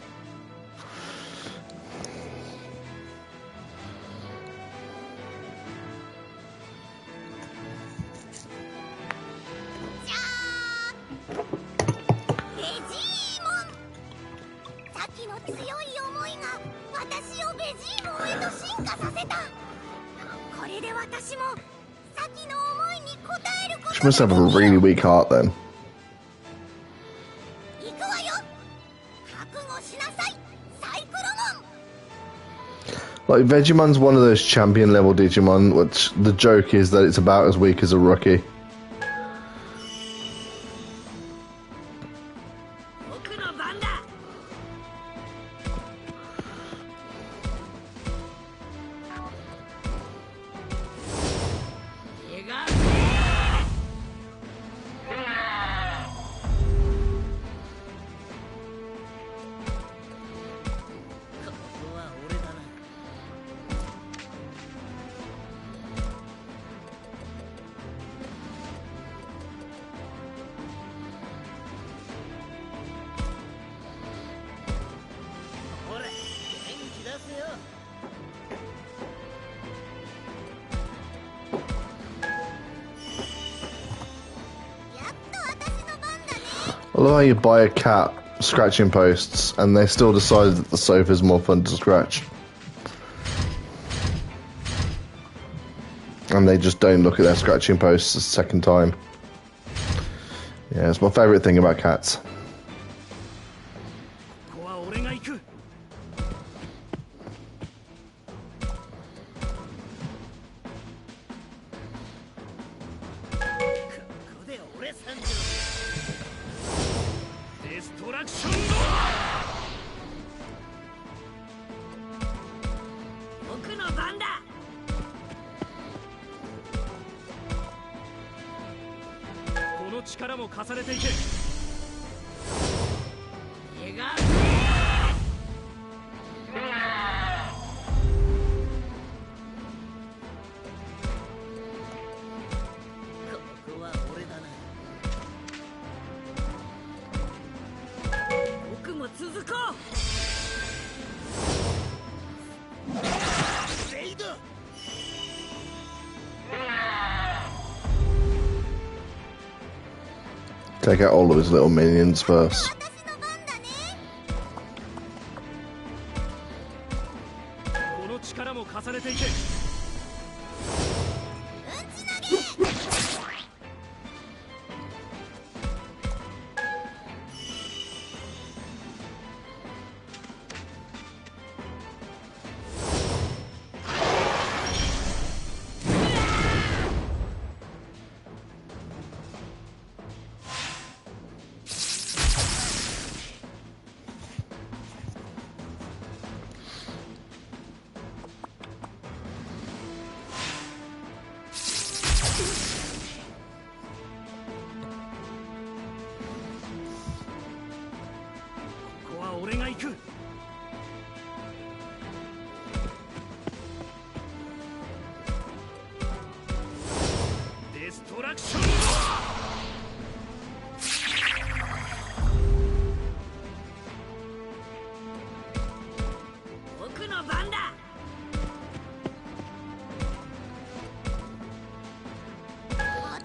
A: She must have a really weak heart then. Like, Vegimon's one of those champion level Digimon, which the joke is that it's about as weak as a rookie. I love how you buy a cat scratching posts and they still decide that the sofa's more fun to scratch. And they just don't look at their scratching posts a second time. Yeah, it's my favourite thing about cats. Take out all of his little minions first.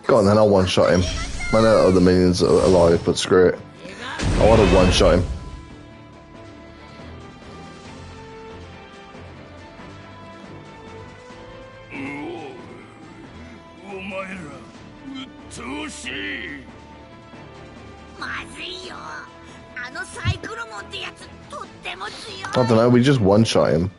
A: Go on then, I'll one-shot him. I know other minions are alive, but screw it. I want to one-shot him. I don't know, we just one-shot him.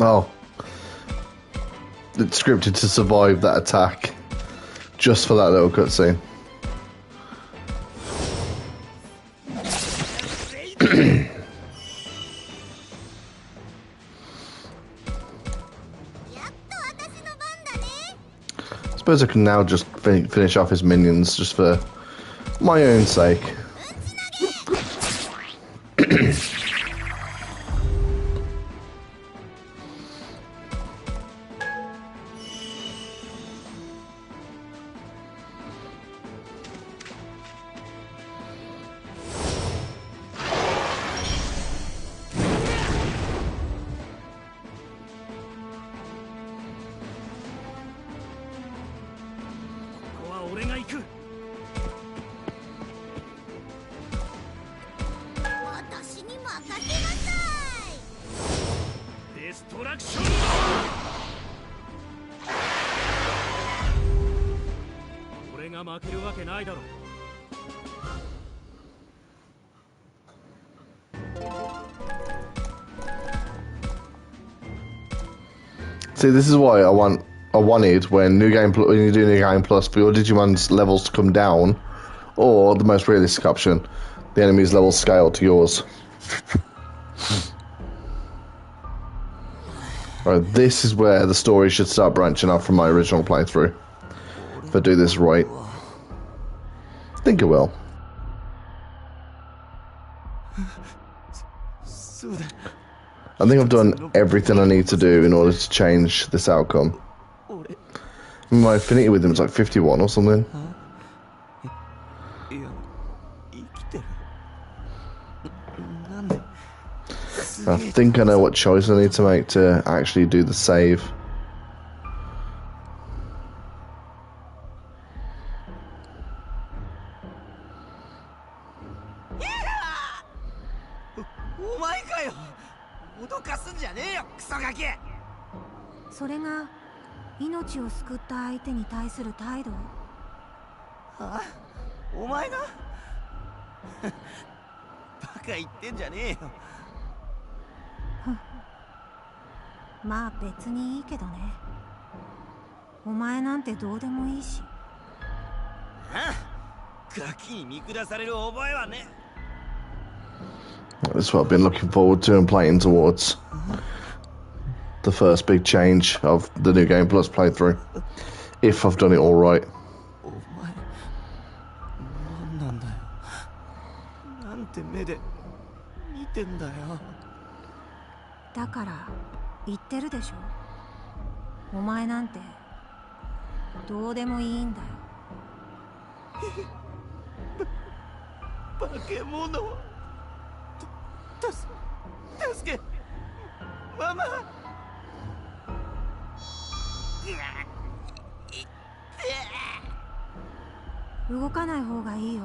A: Oh. It's scripted to survive that attack. Just for that little cutscene. I suppose I can now just finish off his minions just for my own sake.
L: デストラクション。
J: 俺が負けるわけないだろう。
A: See, this is why I wanted when when you do New Game Plus for your Digimon's levels to come down, or the most realistic option, the enemy's levels scale to yours. Right, this is where the story should start branching off from my original playthrough. If I do this right, I think it will. I think I've done everything I need to do in order to change this outcome. My affinity with him is like 51 or something. I think I know what choice I need to make to actually do the save. That's what I've been looking forward to and playing towards. The first big change of the New Game Plus playthrough. If I've done it all right.
K: Mama!
M: 動かない方がいいよ。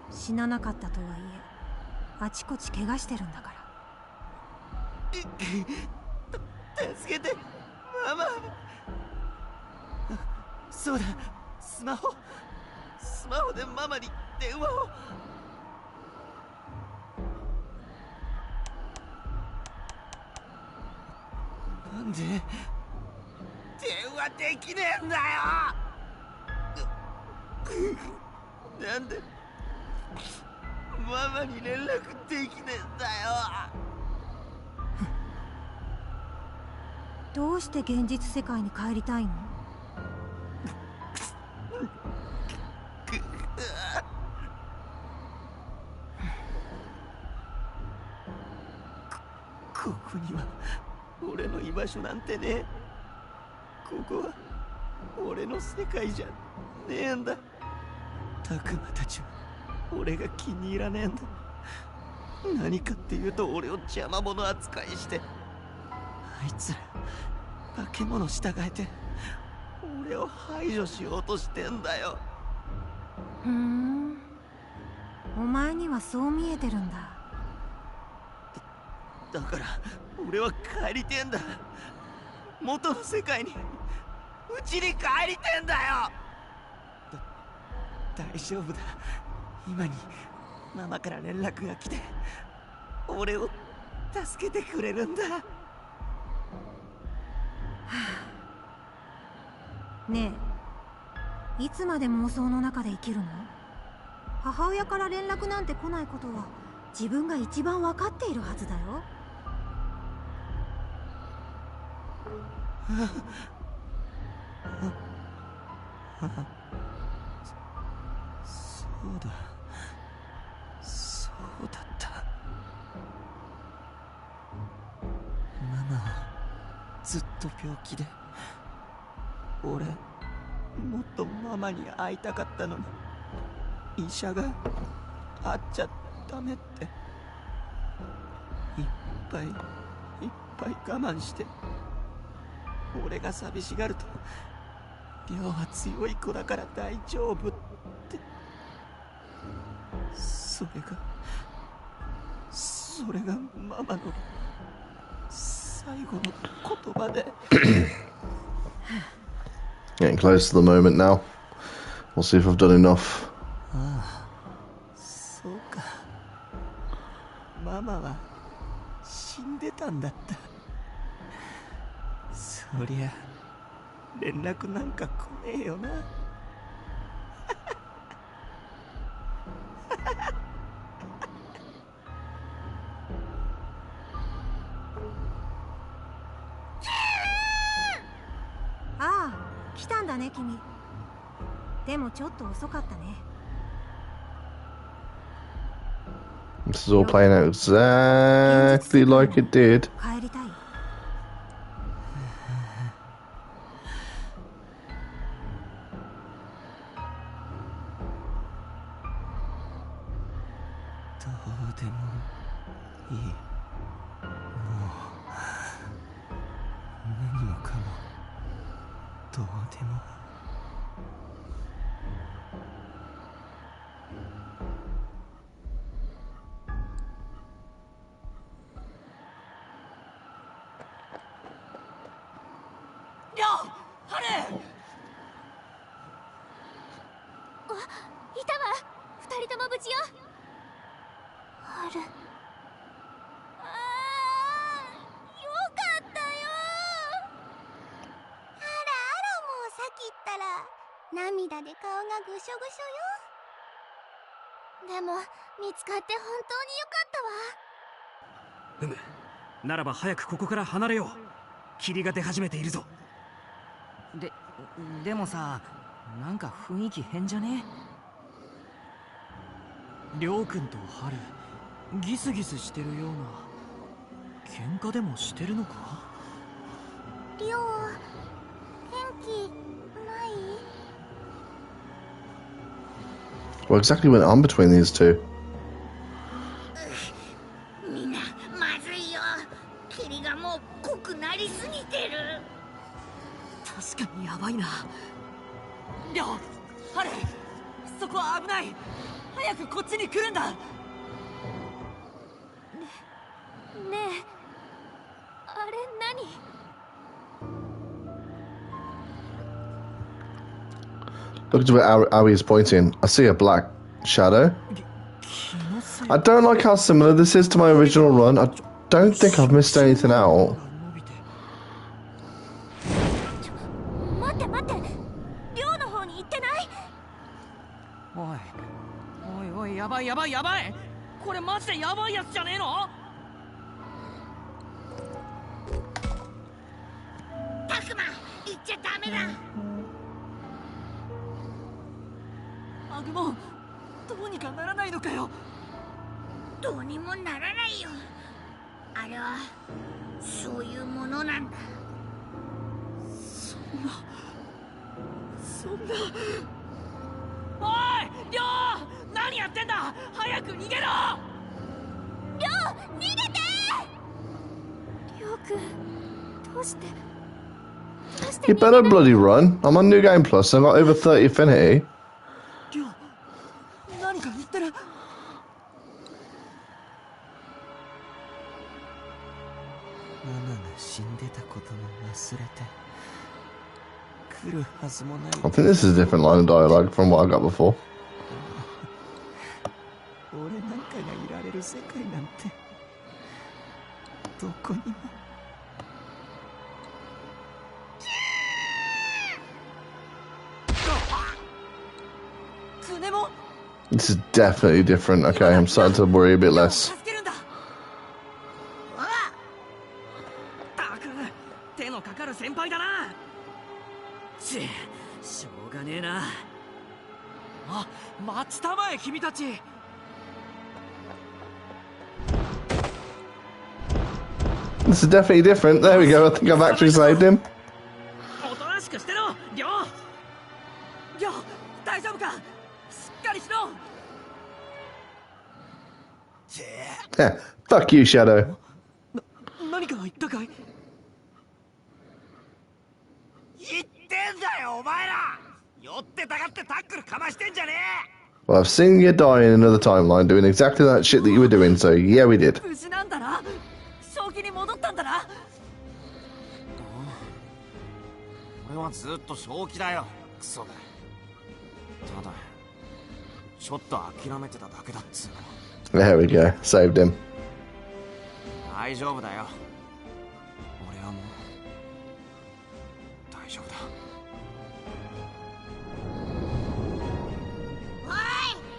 M: 死ななかったとはいえ、あちこち怪我してるんだから。
K: 助けて、ママ。そうだ、スマホでママに電話を。なんで電話できねえんだよ。なんでママに連絡できねえんだよ。
M: どうして現実世界に帰りたいの？
K: ここには俺の居場所なんてねえ。ここは俺の世界じゃねえんだ。たくまたちは俺が気に入らねえんだ。何かっていうと俺を邪魔者扱いして、あいつら化け物従えて俺を排除しようとしてんだよ。
M: お前にはそう見えてるんだ。
K: だから俺は帰りてえんだ。元の世界に、うちに帰りてえんだよ。大丈夫だ。今にママから連絡が来て俺を助けてくれるんだ。
M: ねえ、いつまで妄想の中で生きるの？母親から連絡なんて来ないことは自分が一番分かっているはずだよ。
K: そうだ、そうだった。ママはずっと病気で、俺もっとママに会いたかったのに、医者が会っちゃダメっていっぱい我慢して、俺が寂しがると亮は強い子だから大丈夫って。それがママの
A: Getting close to the moment now. We'll see if I've done enough.
N: そうか。ママは死んでたんだった。そりゃ連絡なんか来ねえよな。
M: ああ、来たんだね君。でもちょっと遅かったね。
A: This is all playing out exactly like it did.
M: 帰りたい。
N: どうでもいい。もう何もかもどうでも。
H: 涙で顔がぐしょぐしょよ。でも見つかって本当によかったわ。
J: ならば早くここから離れよう。霧が出始めているぞ。
I: でもさ、なんか雰囲気変じゃね？
E: りょうくんとハルギスギスしてるような。喧嘩でもしてるのか？
H: りょう元気ない？
A: What exactly went on between these two?
C: みんなまずいよ。霧がもう濃くなりすぎてる。
B: 確かにやばいな。りょう、ハル、そこは危ない。早くこっちに来るんだ。ね
H: え、あれ何
A: Look to where Aoi is pointing. I see a black shadow. I don't like how similar this is to my original run. I don't think I've missed anything out.
H: 待って待って、りょうの方に行ってない？
I: おい、やばい。これマジでやばいやつじゃねえの？
C: タクマ、行っちゃダメだ。
B: アグモン、どうにかならないのかよ。
C: どうにもならないよ。あれはそういうものなんだ。
B: そんな。
I: おい、りょう、何やってんだ。早く逃げろ。
H: りょう、逃げて。りょうくん、どうして
A: You better bloody run. I'm on New Game Plus. I've got over 30 affinity.
B: りょう、何か言ってる。
N: ママが死んでたことも忘れて来るはずもない。
A: I think this is a different line of dialogue from what I got before.
N: 俺なんかがいられる世界なんてどこにも。
B: クネモン。
A: This is definitely different. Okay, I'm starting to worry a bit less.
I: たく、手のかかる先輩だな。しょうがねえな。
E: 待ちたまえ君たち。
A: This is definitely different. There we go. I think I've actually saved him.
I: おとなしくしてろ、りょう。
B: 大丈夫か？しっかりしろ。
A: Yeah, fuck you, Shadow.
E: 何か言ったかい？
G: 言ってんだよお前ら。酔ってたかってタックルかましてんじゃねえ。
A: Well, I've seen you die in another timeline doing exactly that shit that you were doing, so yeah, we did.
B: 無事なんだな。正気に戻ったんだな。
G: 俺はずっと正気だよ。クソが。ただちょっと諦めてただけだっつうの。
A: There we go. Saved him.
G: 大丈夫だよ。俺はもう大丈夫だ。
C: おい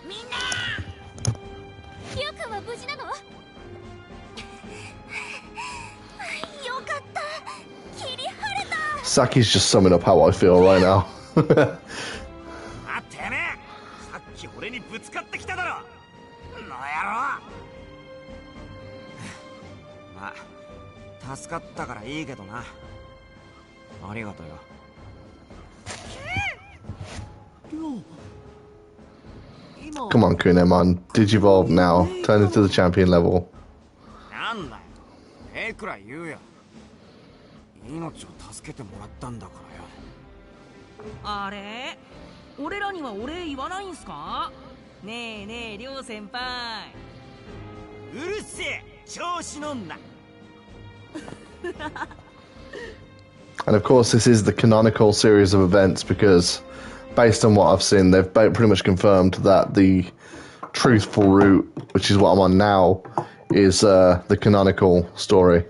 C: みんな。
H: リオ君は無事なの？よかった。切り晴れた。
A: Saki's just summing up how I feel right now.
G: あってめえ、さっき俺にぶつかってきただろ。の野郎。まあ助かったからいいけどな。ありがとよ。
A: Come on, Kunemon. Digivolve now. Turn into the champion level.
G: なんだよ。ええくらい言うよ。命を助けてもらったんだからよ。
I: あれ、俺らにはお礼言わないんすか？ねえねえ、りょう先輩。
G: うるせえ、調子乗んな。
A: And of course, this is the canonical series of events because, based on what I've seen, they've pretty much confirmed that the truthful route, which is what I'm on now, is the canonical story.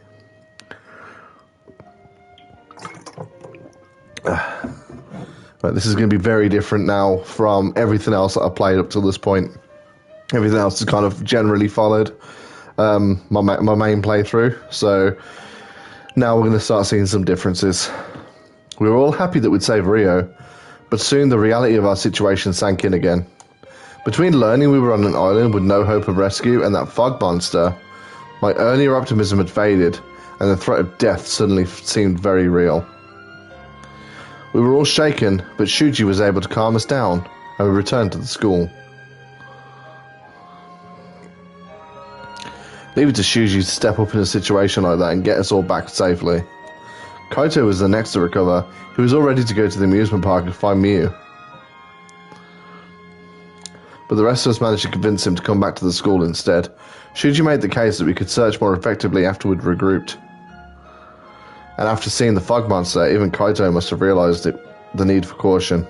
A: But this is going to be very different now from everything else that I've played up to this point. Everything else is kind of generally followed my main playthrough, so now we're going to start seeing some differences. We were all happy that we'd save Rio, but soon the reality of our situation sank in again. Between learning we were on an island with no hope of rescue and that fog monster, my earlier optimism had faded, and the threat of death suddenly seemed very real. We were all shaken, but Shuji was able to calm us down, and we returned to the school. Leave it to Shuji to step up in a situation like that and get us all back safely. Kaito was the next to recover. He was all ready to go to the amusement park and find Miu. But the rest of us managed to convince him to come back to the school instead. Shuji made the case that we could search more effectively after we'd regrouped. And after seeing the fog monster, even Kaito must have realised the need for caution.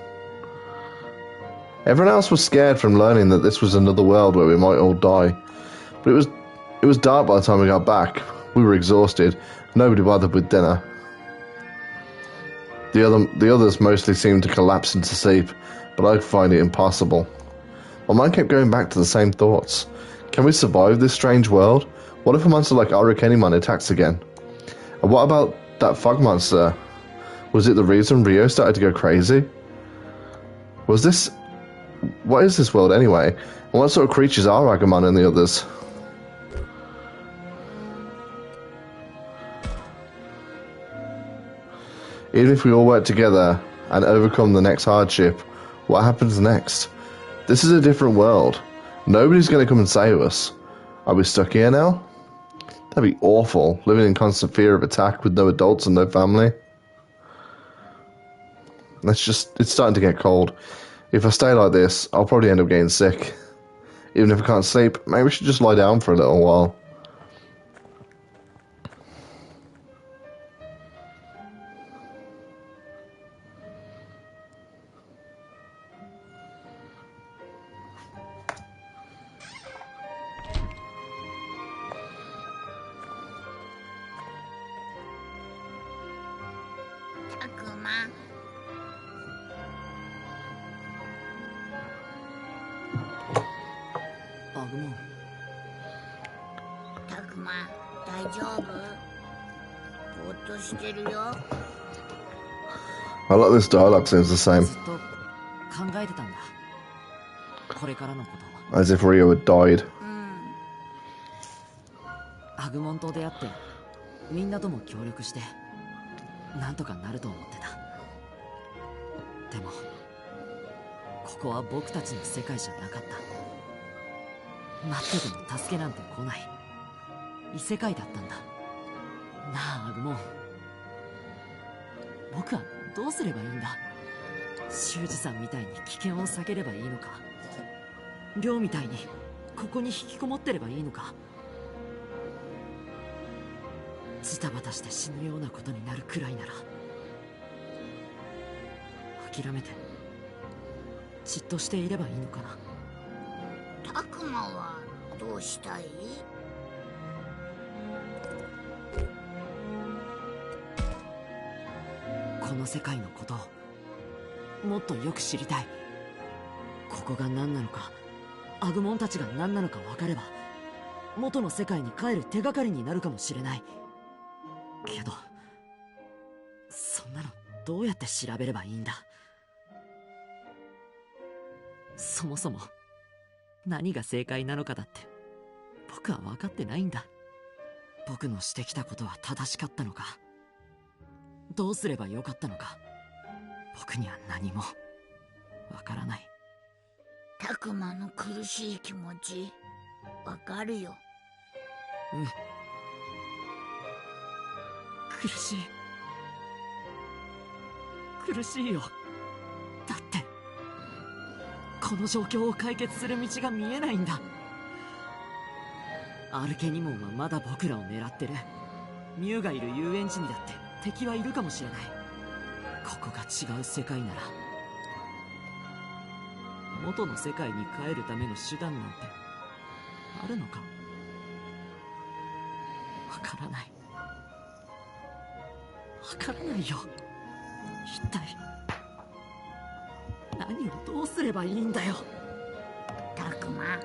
A: Everyone else was scared from learning that this was another world where we might all die. But it was dark by the time we got back. We were exhausted. Nobody bothered with dinner. The others mostly seemed to collapse into sleep, but I find it impossible. My mind kept going back to the same thoughts. Can we survive this strange world? What if a monster like Arukenimon attacks again? And what about that fog monster? Was it the reason Rio started to go crazy? What is this world anyway? And what sort of creatures are Agumon and the others? Even if we all work together and overcome the next hardship, what happens next? This is a different world. Nobody's going to come and save us. Are we stuck here now? That'd be awful, living in constant fear of attack with no adults and no family. It's starting to get cold. If I stay like this, I'll probably end up getting sick. Even if I can't sleep, maybe we should just lie down for a little while. I like this dialogue, seems the same. As if Rio had died.
B: アグモンと出会ってみんなとも協力してなんとかなると思ってた。でもここは僕たちの世界じゃなかった。待ってても助けなんて来ない異世界だったんだなあ。アグモン、僕はどうすればいいんだ。修二さんみたいに危険を避ければいいのか、亮みたいにここに引きこもってればいいのか。ジタバタして死ぬようなことになるくらいなら諦めてじっとしていればいいのかな。
C: たくまはどうしたい？
B: この世界のことをもっとよく知りたい。ここが何なのか、アグモンたちが何なのか分かれば元の世界に帰る手がかりになるかもしれない。けどそんなのどうやって調べればいいんだ。そもそも何が正解なのかだって僕は分かってないんだ。僕のしてきたことは正しかったのか、どうすればよかったのか、僕には何もわからない。
C: たくまの苦しい気持ちわかるよ。
B: うん、苦しい苦しいよ。だってこの状況を解決する道が見えないんだ。アルケニモンはまだ僕らを狙ってる。ミュウがいる遊園地にだって敵はいるかもしれない。ここが違う世界なら元の世界に帰るための手段なんてあるのかわからない。わからないよ。一体何をどうすればいいんだよ。
C: たくま、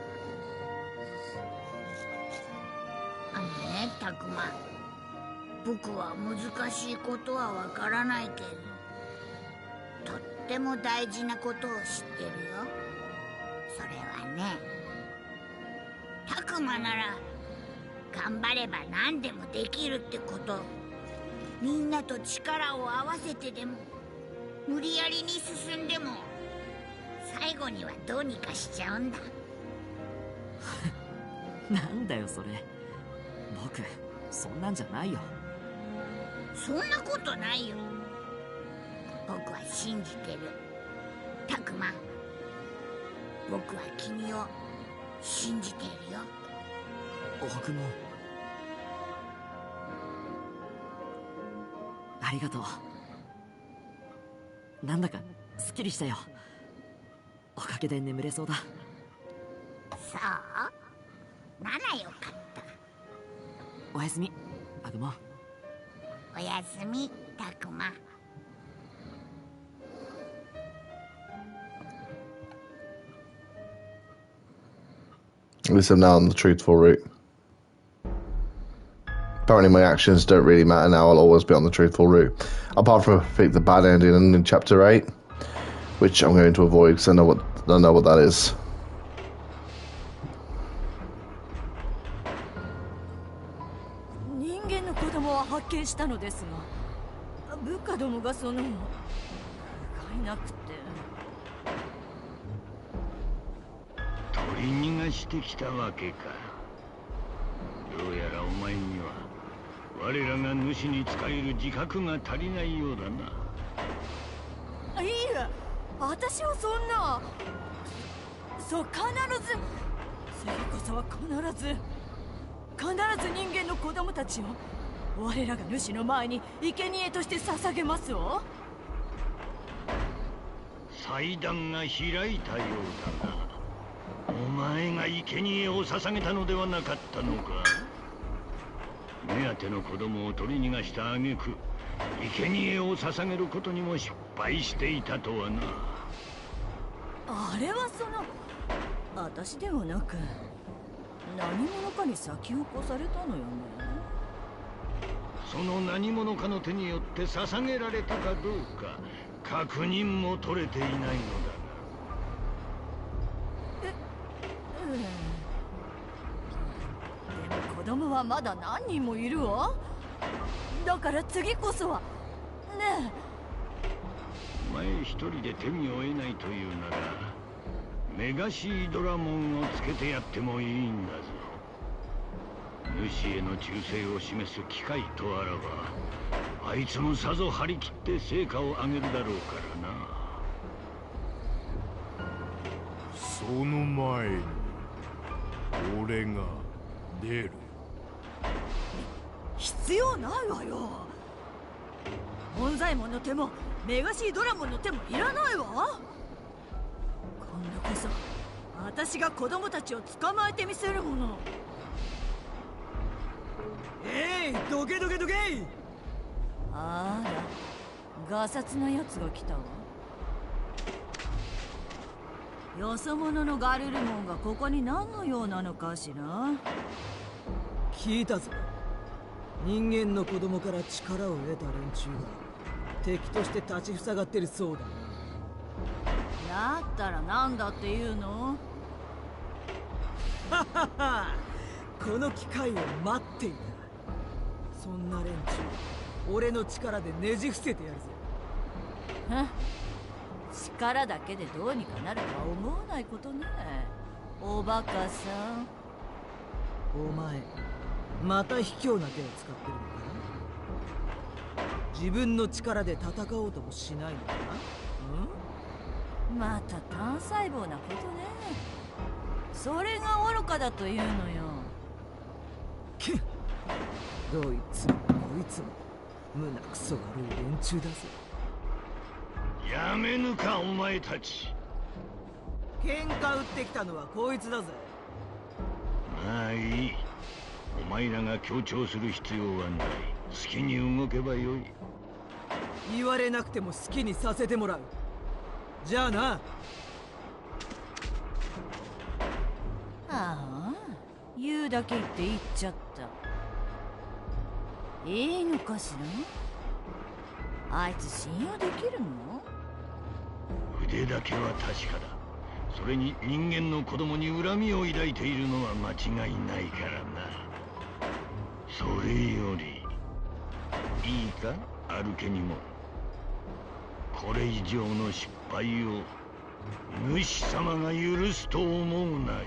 C: たくま、僕は難しいことはわからないけど、とっても大事なことを知ってるよ。それはね、たくまなら頑張れば何でもできるってこと。みんなと力を合わせてでも無理やりに進んでも最後にはどうにかしちゃうんだ。
B: なんだよそれ。僕そんなんじゃないよ。
C: そんなことないよ。僕は信じてる。たくま、僕は君を信じているよ。
B: 僕もありがとう。なんだかすっきりしたよ。おかげで眠れそうだ。
C: そうならよかった。
B: おやすみアグモン。
C: おやすみたくま。
A: At least I'm now on the truthful route. Apparently my actions don't really matter now. I'll always be on the truthful route. Apart from I think the bad ending in chapter 8, which I'm going to avoid because I know what that is.
F: 人間の子供は発見したのですが、部下どもがそのいなくて。
L: 取り逃がしてきたわけか。どうやらお前には我らが主に仕える自覚が足りないようだな。
F: いいえ、私はそんな。そう、必ず次こそは必ず人間の子供たちを我らが主の前に生贄として捧げますわ。
L: 祭壇が開いたようだな。お前が生贄を捧げたのではなかったのか。目当ての子供を取り逃がした挙句、生贄を捧げることにも失敗していたとはな。
F: あれは私ではなく何者かに先を越されたのよね。
L: その何者かの手によって捧げられたかどうか確認も取れていないのだな。
F: でも子供はまだ何人もいるわ。だから次こそはね
L: え。お前一人で手に負えないというならメガシードラモンをつけてやってもいいんだぞ。主への忠誠を示す機会とあらば、あいつもさぞ張り切って成果を上げるだろうからな。
O: その前に俺が出る。
F: 必要ないわよ。門左衛門の手もメガシードラゴンの手もいらないわ。今度こそ私が子供たちを捕まえてみせるもの。
E: どけどけどけ。
F: あら、ガサツなやつが来たわ。よそ者のガルルモンがここに何の用なのかしら。
E: 聞いたぞ。人間の子供から力を得た連中が敵として立ちふさがってるそうだ
F: だったら何だっていうの。
E: ははは、この機会を待っていた。そんな連中俺の力でねじ伏せてやるぜ。
F: 力だけでどうにかなるとは思わないことね、おバカさん。
E: お前また卑怯な手を使ってるのかな。自分の力で戦おうともしないのか
F: な。また単細胞なことね。それが愚かだというのよ。
E: どいつもこいつも胸くそ悪い連中だぜ。
L: やめぬかお前たち。
E: 喧嘩売ってきたのはこいつだぜ。
L: まあいい。お前らが強調する必要はない。好きに動けばよい。
E: 言われなくても好きにさせてもらう。じゃあな。
F: ああ、言うだけ言って言っちゃった。いいのかしら。あいつ信用できるの？
L: 腕だけは確かだ。それに人間の子供に恨みを抱いているのは間違いないからな。それよりいいか、アルケニモン。これ以上の失敗を主様が許すと思うなよ。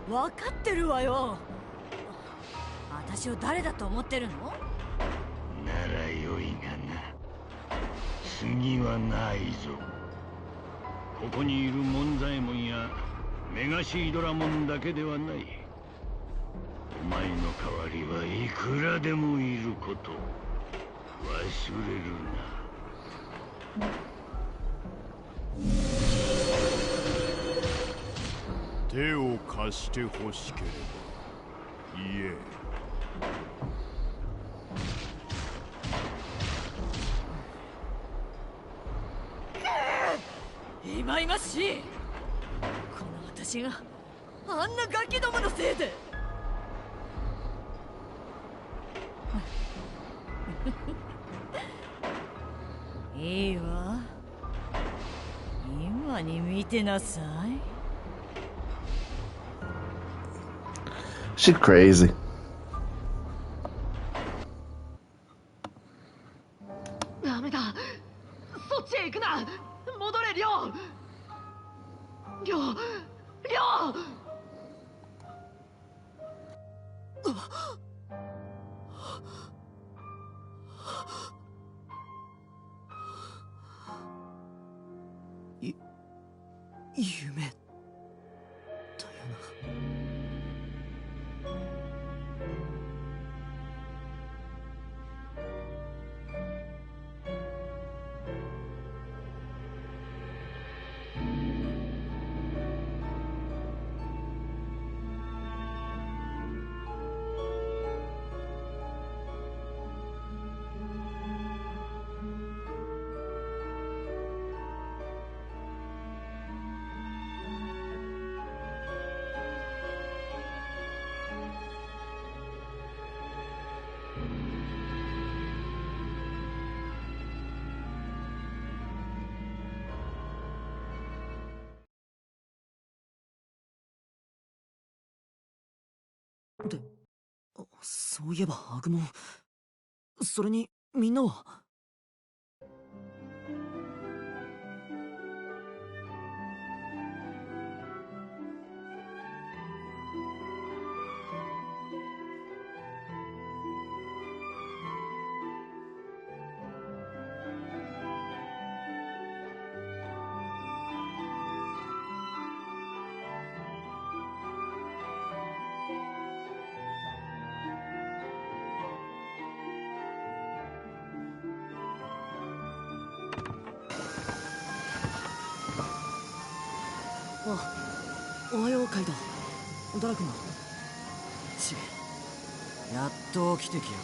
F: 分かってるわよ。私を誰だと思ってるの？
L: ならよいがな。次はないぞ。ここにいるモンザエモンやメガシードラモンだけではない。お前の代わりはいくらでもいること忘れるな。
O: 手を貸してほしければ言え。
F: いまいましい。この私があんなガキどものせいで。いいわ、今に見てなさい。
A: She's crazy.
P: ダメだ、そっちへ行くな。戻れ、リョウ。リョウ、リョウ。
E: 夢だよな。で、そういえばアグモン、それにみんなは。おはようカイド。ドラクマ。ちやっと起きてきやがっ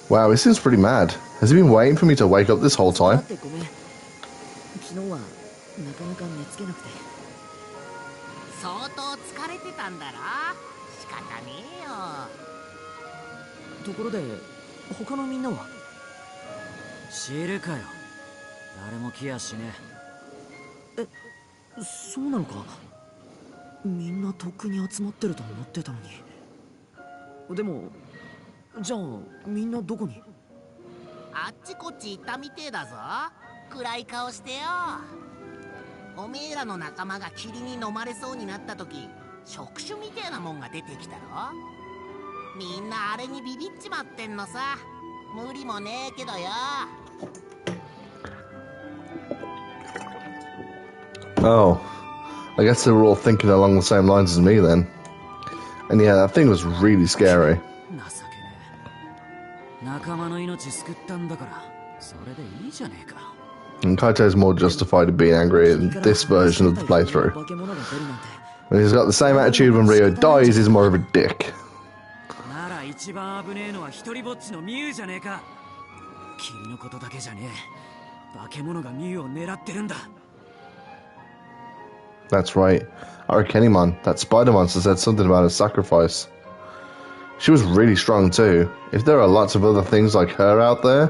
E: た。
A: Wow, he seems pretty mad. Has he been waiting for me to wake up this whole time?
B: だってごめん。昨日はなかなか寝つけなくて。
K: 相当疲れてたんだろ。仕方ねえよ。
B: ところで他のみんなは？
I: 知るかよ。誰も来やしね
B: え。そうなのか。みんなとっくに集まってると思ってたのに。でもじゃあみんなどこに？
K: あっちこっち行ったみてえだぞ。暗い顔してよ。おめえらの仲間が霧に飲まれそうになった時、触手みてえなもんが出てきたろ。みんなあれにビビっちまってんのさ。無理もねえけどよ。
A: Oh, I guess they were all thinking along the same lines as me then. And yeah, that thing was really scary.
I: 情けねえ。仲間の命救ったんだから、それでいいじゃねえか。
A: And Kaito's more justified in being angry at this version of the playthrough. When he's got the same attitude when Ryo dies, he's more of a dick.
I: なら一番危ねえのは一人ぼっちのミュウじゃねえか。君のことだけじゃねえ。化け物がミュウを狙ってるんだ。
A: That's right. Arukenimon, that spider monster, said something about a sacrifice. She was really strong too. If there are lots of other things like her out there...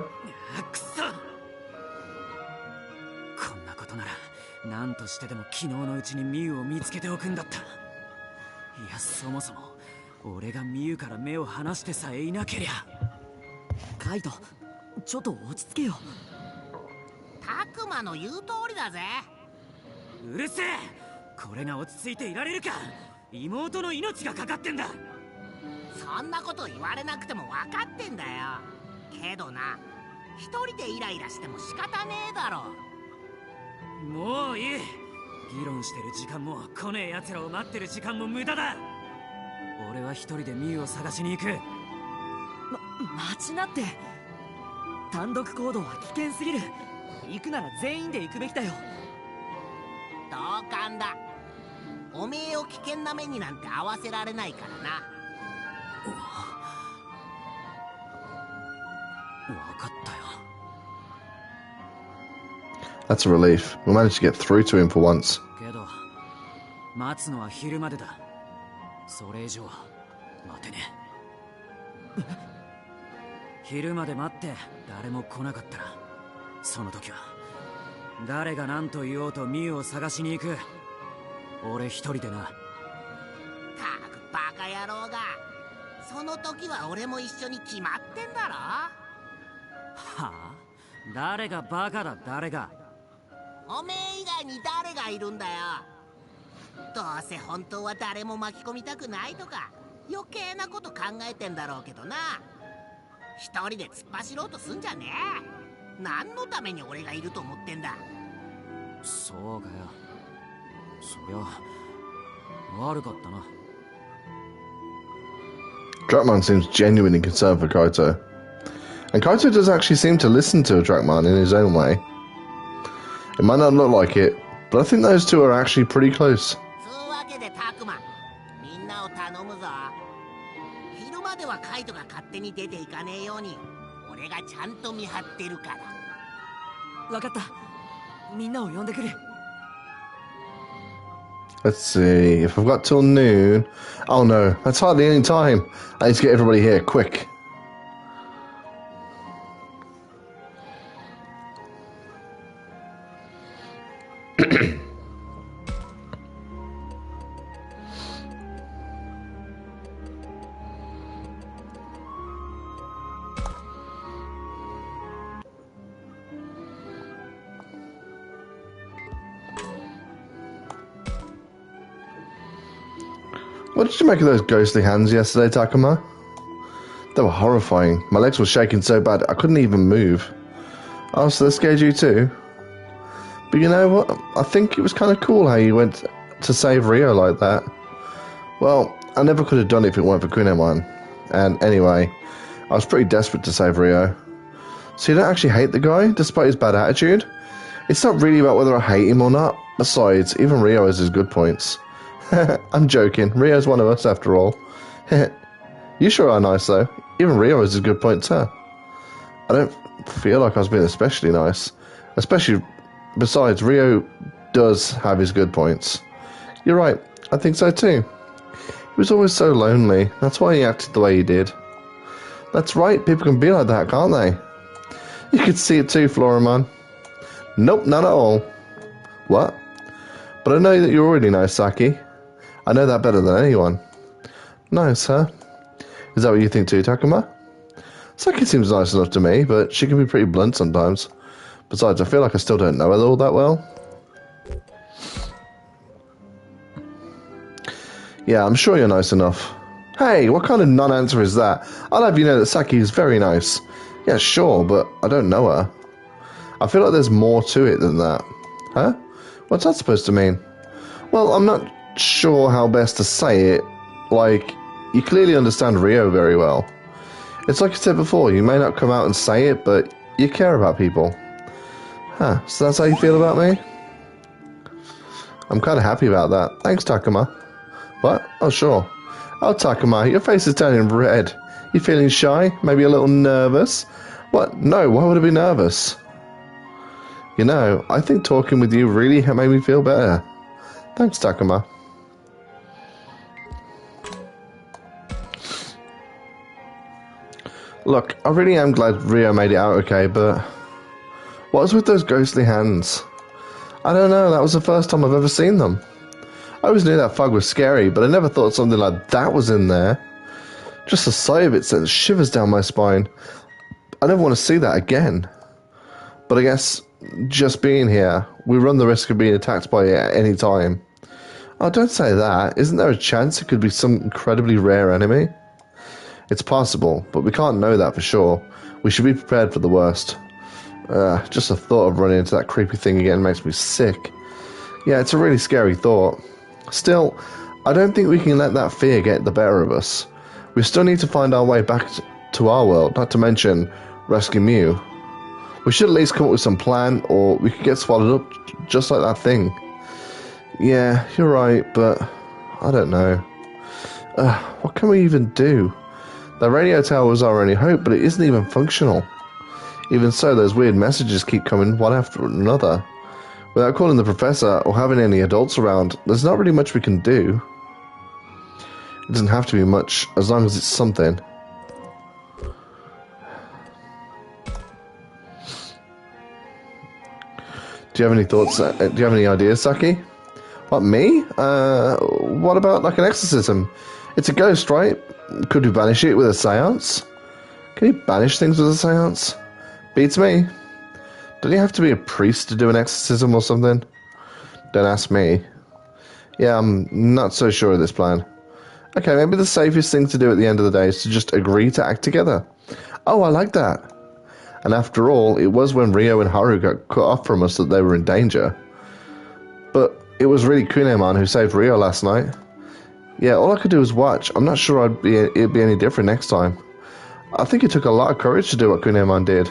I: こんなことなら何としてでも昨日のうちにミュウを見つけておくんだった。いや、そもそも俺がミュウから目を離してさえいなけりゃ。
B: カイト、ちょっと落ち着けよ。
K: タクマの言う通りだぜ。
I: うるせえ。これが落ち着いていられるか。妹の命がかかってんだ。
K: そんなこと言われなくても分かってんだよ。けどな、一人でイライラしても仕方ねえだろ。
I: もういい。議論してる時間も来ねえ奴らを待ってる時間も無駄だ。俺は一人でミュウを探しに行く。
B: 待ちなって。単独行動は危険すぎる。行くなら全員で行くべきだよ。
K: 同感だ。おめえを危険な目になんて合わせられないからな。
I: 分かったよ。
A: That's a relief. We managed to get through to him for once.
I: けど待つのは昼までだ。それ以上は待てねえ。昼まで待って誰も来なかったら、その時は誰が何と言おうとミュウを探しに行く。俺一人でな。
K: たくバカ野郎が。その時は俺も一緒に決まってんだろ。
I: はあ？誰がバカだ。誰が。
K: おめえ以外に誰がいるんだよ。どうせ本当は誰も巻き込みたくないとか余計なこと考えてんだろうけどな。一人で突っ走ろうとすんじゃねえ。何のために俺がいると思ってんだ。
I: そうかよ。そりゃ悪かったな。
A: Drakmon seems genuinely concerned for Kaito. And Kaito does actually seem to listen to Drakmon in his own way. It might not look like it, but I think those two are actually pretty close.
K: つうわけでタクマ、みんなを頼むぞ。昼まではカイトが勝手に出ていかねえように俺がちゃんと見張ってるから。
B: 分かった。みんなを呼んでくる。
A: Let's see, if I've got till noon... Oh no, that's hardly any time. I need to get everybody here, quick. What did you make of those ghostly hands yesterday, Takuma? They were horrifying. My legs were shaking so bad I couldn't even move. Oh, so they scared you too? But you know what? I think it was kind of cool how you went to save Ryo like that. Well, I never could have done it if it weren't for Kunemon. And anyway, I was pretty desperate to save Ryo. So you don't actually hate the guy, despite his bad attitude? It's not really about whether I hate him or not. Besides, even Rio has his good points. I'm joking. Rio's one of us after all. You sure are nice though. Even Rio has his good points, huh? I don't feel like I was being especially nice. Especially, besides, Rio does have his good points. You're right. I think so too. He was always so lonely. That's why he acted the way he did. That's right. People can be like that, can't they? You could see it too, Floramon. Nope, not at all. What? But I know that you're already nice, Saki. I know that better than anyone. Nice, huh? Is that what you think too, Takuma? Saki seems nice enough to me, but she can be pretty blunt sometimes. Besides, I feel like I still don't know her all that well. Yeah, I'm sure you're nice enough. Hey, what kind of non-answer is that? I'll have you know that Saki is very nice. Yeah, sure, but I don't know her. I feel like there's more to it than that. Huh? What's that supposed to mean? Well, I'm not sure how best to say it. Like, you clearly understand Rio very well. It's like you said before, you may not come out and say it, but you care about people. Huh, so that's how you feel about me? I'm kind of happy about that. Thanks, Takuma. What? Oh, sure. Oh, Takuma, your face is turning red. You feeling shy? Maybe a little nervous? What? No, why would I be nervous? You know, I think talking with you really made me feel better. Thanks, Takuma. Look, I really am glad Rio made it out okay, but what was with those ghostly hands? I don't know, that was the first time I've ever seen them. I always knew that fog was scary, but I never thought something like that was in there. Just the sight of it sends shivers down my spine. I never want to see that again. But I guess, just being here, we run the risk of being attacked by it at any time. Oh, don't say that. Isn't there a chance it could be some incredibly rare enemy? It's possible, but we can't know that for sure. We should be prepared for the worst. Just the thought of running into that creepy thing again makes me sick. Yeah, it's a really scary thought. Still, I don't think we can let that fear get the better of us. We still need to find our way back to our world, not to mention rescue Mew. We should at least come up with some plan, or we could get swallowed up just like that thing. Yeah, you're right, but I don't know. What can we even do? The radio tower was our only hope, but it isn't even functional. Even so, those weird messages keep coming one after another. Without calling the professor or having any adults around, there's not really much we can do. It doesn't have to be much, as long as it's something. Do you have any thoughts? Do you have any ideas, Saki? What, me? What about like an exorcism? It's a ghost, right? Could we banish it with a seance? Can you banish things with a seance? Beats me. Don't you have to be a priest to do an exorcism or something? Don't ask me. Yeah, I'm not so sure of this plan. Okay, maybe the safest thing to do at the end of the day is to just agree to act together. Oh, I like that. And after all, it was when Rio and Haru got cut off from us that they were in danger. But it was really Kunemon who saved Rio last night. Yeah, all I could do was watch. I'm not sure it'd be any different next time. I think it took a lot of courage to do what Kunemon did.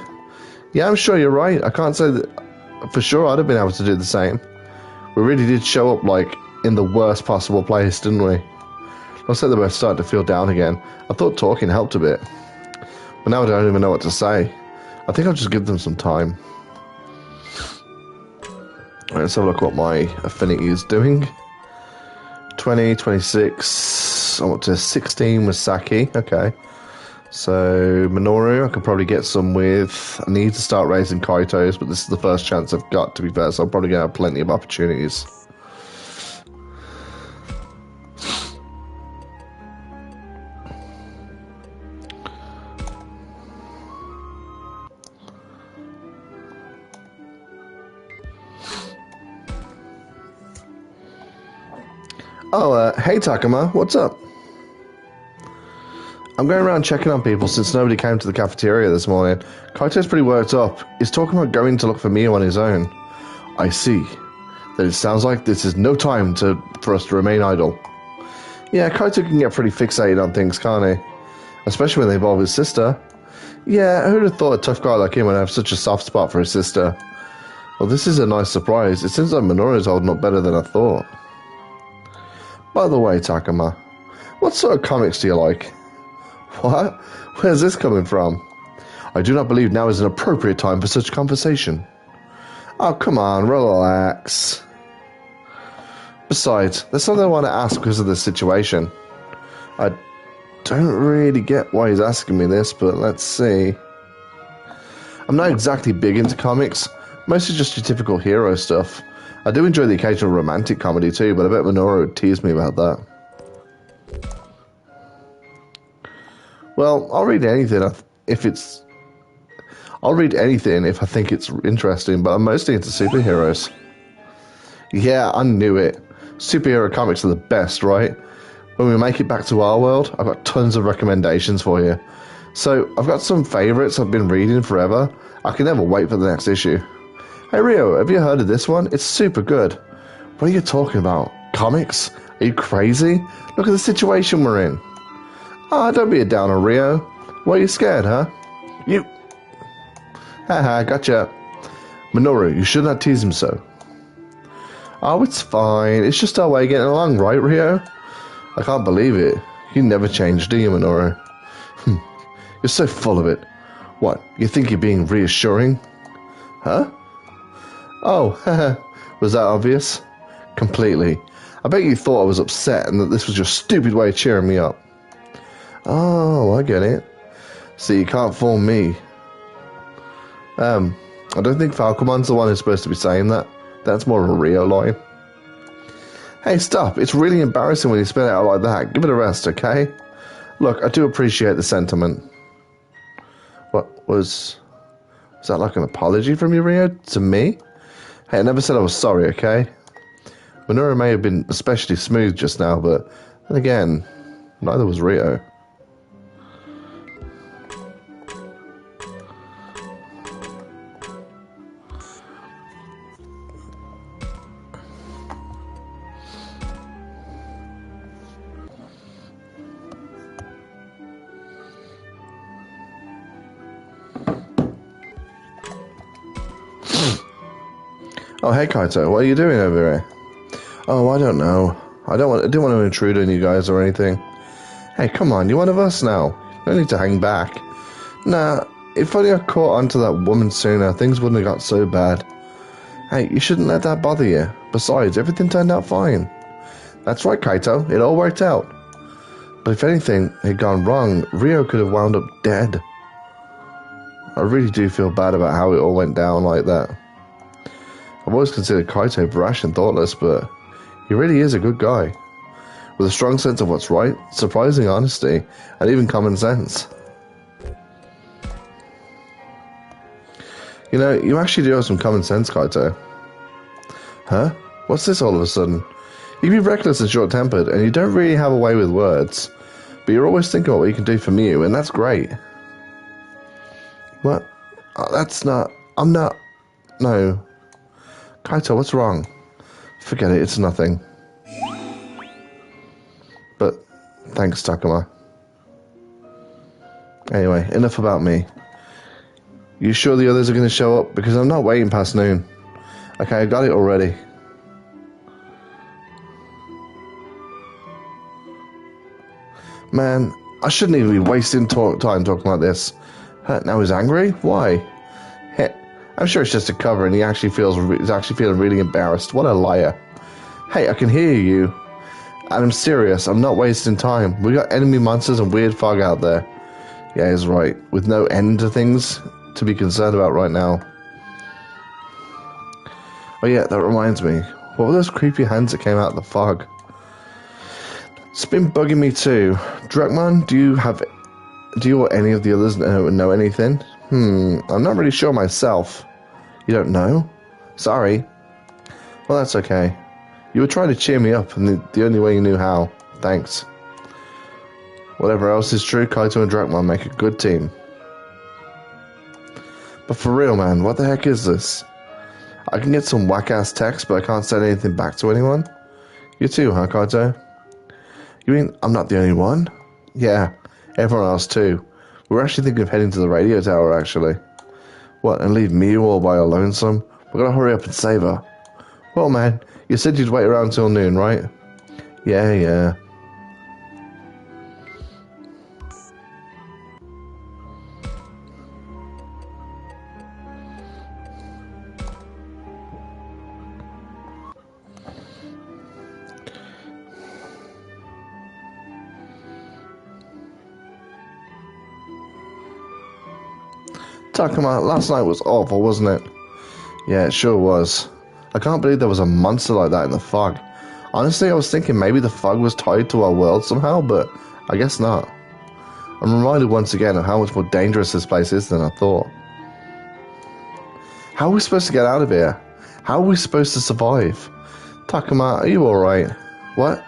A: Yeah, I'm sure you're right. I can't say that for sure I'd have been able to do the same. We really did show up, like, in the worst possible place, didn't we? Looks like they were starting to feel down again. I thought talking helped a bit. But now I don't even know what to say. I think I'll just give them some time. Alright, let's have a look what my affinity is doing. 20, 26, I'm up to 16 with Saki. Okay. So, Minoru, I could probably get some with... I need to start raising Kaitos, but this is the first chance I've got, to be fair, so I'm probably going to have plenty of opportunities. Oh, hey Takuma, what's up? I'm going around checking on people since nobody came to the cafeteria this morning. Kaito's pretty worked up. He's talking about going to look for Mio on his own. I see. Then it sounds like this is no time for us to remain idle. Yeah, Kaito can get pretty fixated on things, can't he? Especially when they involve his sister. Yeah, who'd have thought a tough guy like him would have such a soft spot for his sister? Well, this is a nice surprise. It seems like Minoru's holding up better than I thought. By the way, Takuma, what sort of comics do you like? What? Where's this coming from? I do not believe now is an appropriate time for such conversation. Oh, come on, relax. Besides, there's something I want to ask because of the situation. I don't really get why he's asking me this, but let's see. I'm not exactly big into comics, mostly just your typical hero stuff. I do enjoy the occasional romantic comedy too, but I bet Minoru would tease me about that. Well, I'll read anything if I think it's interesting, but I'm mostly into superheroes. Yeah, I knew it. Superhero comics are the best, right? When we make it back to our world, I've got tons of recommendations for you. So, I've got some favourites I've been reading forever. I can never wait for the next issue. Hey Rio, have you heard of this one? It's super good. What are you talking about? Comics? Are you crazy? Look at the situation we're in. Ah, don't be a downer, Rio. Why are you scared, huh? You... Haha, gotcha. Minoru, you should not tease him so. Oh, it's fine. It's just our way of getting along, right, Rio? I can't believe it. You never change, do you, Minoru? You're so full of it. What, you think you're being reassuring? Huh? Oh, was that obvious? Completely. I bet you thought I was upset and that this was your stupid way of cheering me up. Oh, I get it. See, you can't fool me. I don't think Falcomon's the one who's supposed to be saying that. That's more of a Rio line. Hey, stop. It's really embarrassing when you spit it out like that. Give it a rest, okay? Look, I do appreciate the sentiment. What was that like an apology from you, Rio? To me? Hey, I never said I was sorry, okay? Minoru may have been especially smooth just now, but then again, neither was Rio. Oh, hey Kaito, what are you doing over here? Oh, I don't know. I didn't want to intrude on you guys or anything. Hey, come on, you're one of us now. No need to hang back. Nah, if only I caught onto that woman sooner, things wouldn't have got so bad. Hey, you shouldn't let that bother you. Besides, everything turned out fine. That's right, Kaito, it all worked out. But if anything had gone wrong, Rio could have wound up dead. I really do feel bad about how it all went down like that. I've always considered Kaito brash and thoughtless, but he really is a good guy. With a strong sense of what's right, surprising honesty, and even common sense. You know, you actually do have some common sense, Kaito. Huh? What's this all of a sudden? You can be reckless and short-tempered, and you don't really have a way with words. But you're always thinking about what you can do for Miu, and that's great. What? Oh, that's not... I'm not... No. Kaito, what's wrong? Forget it, it's nothing. But, thanks, Takuma. Anyway, enough about me. You sure the others are going to show up? Because I'm not waiting past noon. Okay, I got it already. Man, I shouldn't even be wasting time talking like this. Now he's angry? Why? I'm sure it's just a cover and he's actually feeling really embarrassed. What a liar. Hey, I can hear you. And I'm serious, I'm not wasting time. We got enemy monsters and weird fog out there. Yeah, he's right. With no end to things to be concerned about right now. Oh yeah, that reminds me. What were those creepy hands that came out of the fog? It's been bugging me too. Drakmon, do you or any of the others know anything? I'm not really sure myself. You don't know? Sorry. Well, that's okay. You were trying to cheer me up, and the only way you knew how. Thanks. Whatever else is true, Kaito and Drakmon make a good team. But for real, man, what the heck is this? I can get some whack-ass text, but I can't send anything back to anyone? You too, huh, Kaito? You mean I'm not the only one? Yeah, everyone else too. We were actually thinking of heading to the radio tower, actually. What, and leave me all by our lonesome? We're gonna hurry up and save her. Well, man, you said you'd wait around till noon, right? Yeah. Takuma, last night was awful, wasn't it? Yeah, it sure was. I can't believe there was a monster like that in the fog. Honestly, I was thinking maybe the fog was tied to our world somehow, but I guess not. I'm reminded once again of how much more dangerous this place is than I thought. How are we supposed to get out of here? How are we supposed to survive? Takuma, are you alright? What?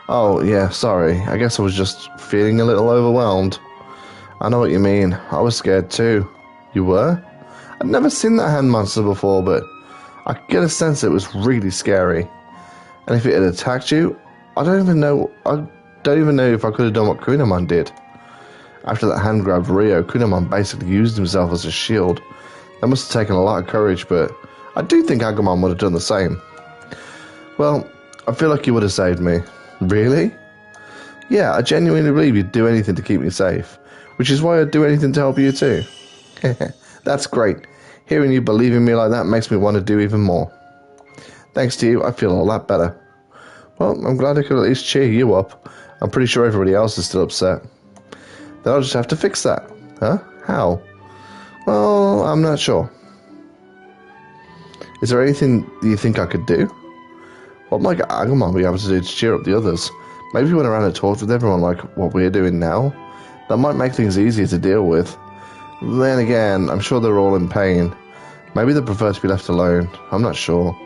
A: Oh, yeah, sorry. I guess I was just feeling a little overwhelmed. I know what you mean. I was scared too. You were? I'd never seen that hand monster before, but I could get a sense it was really scary. And if it had attacked you, I don't even know if I could have done what Kunaman did. After that hand grabbed Rio, Kunaman basically used himself as a shield. That must have taken a lot of courage, but I do think Agumon would have done the same. Well, I feel like you would have saved me. Really? Yeah, I genuinely believe you'd do anything to keep me safe, which is why I'd do anything to help you too. That's great. Hearing you believe in me like that makes me want to do even more. Thanks to you, I feel a lot better. Well, I'm glad I could at least cheer you up. I'm pretty sure everybody else is still upset. Then I'll just have to fix that. Huh? How? Well, I'm not sure. Is there anything you think I could do? What might Agumon be able to do to cheer up the others? Maybe he went around and talked with everyone like what we're doing now? That might make things easier to deal with. Then again, I'm sure they're all in pain. Maybe they prefer to be left alone. I'm not sure.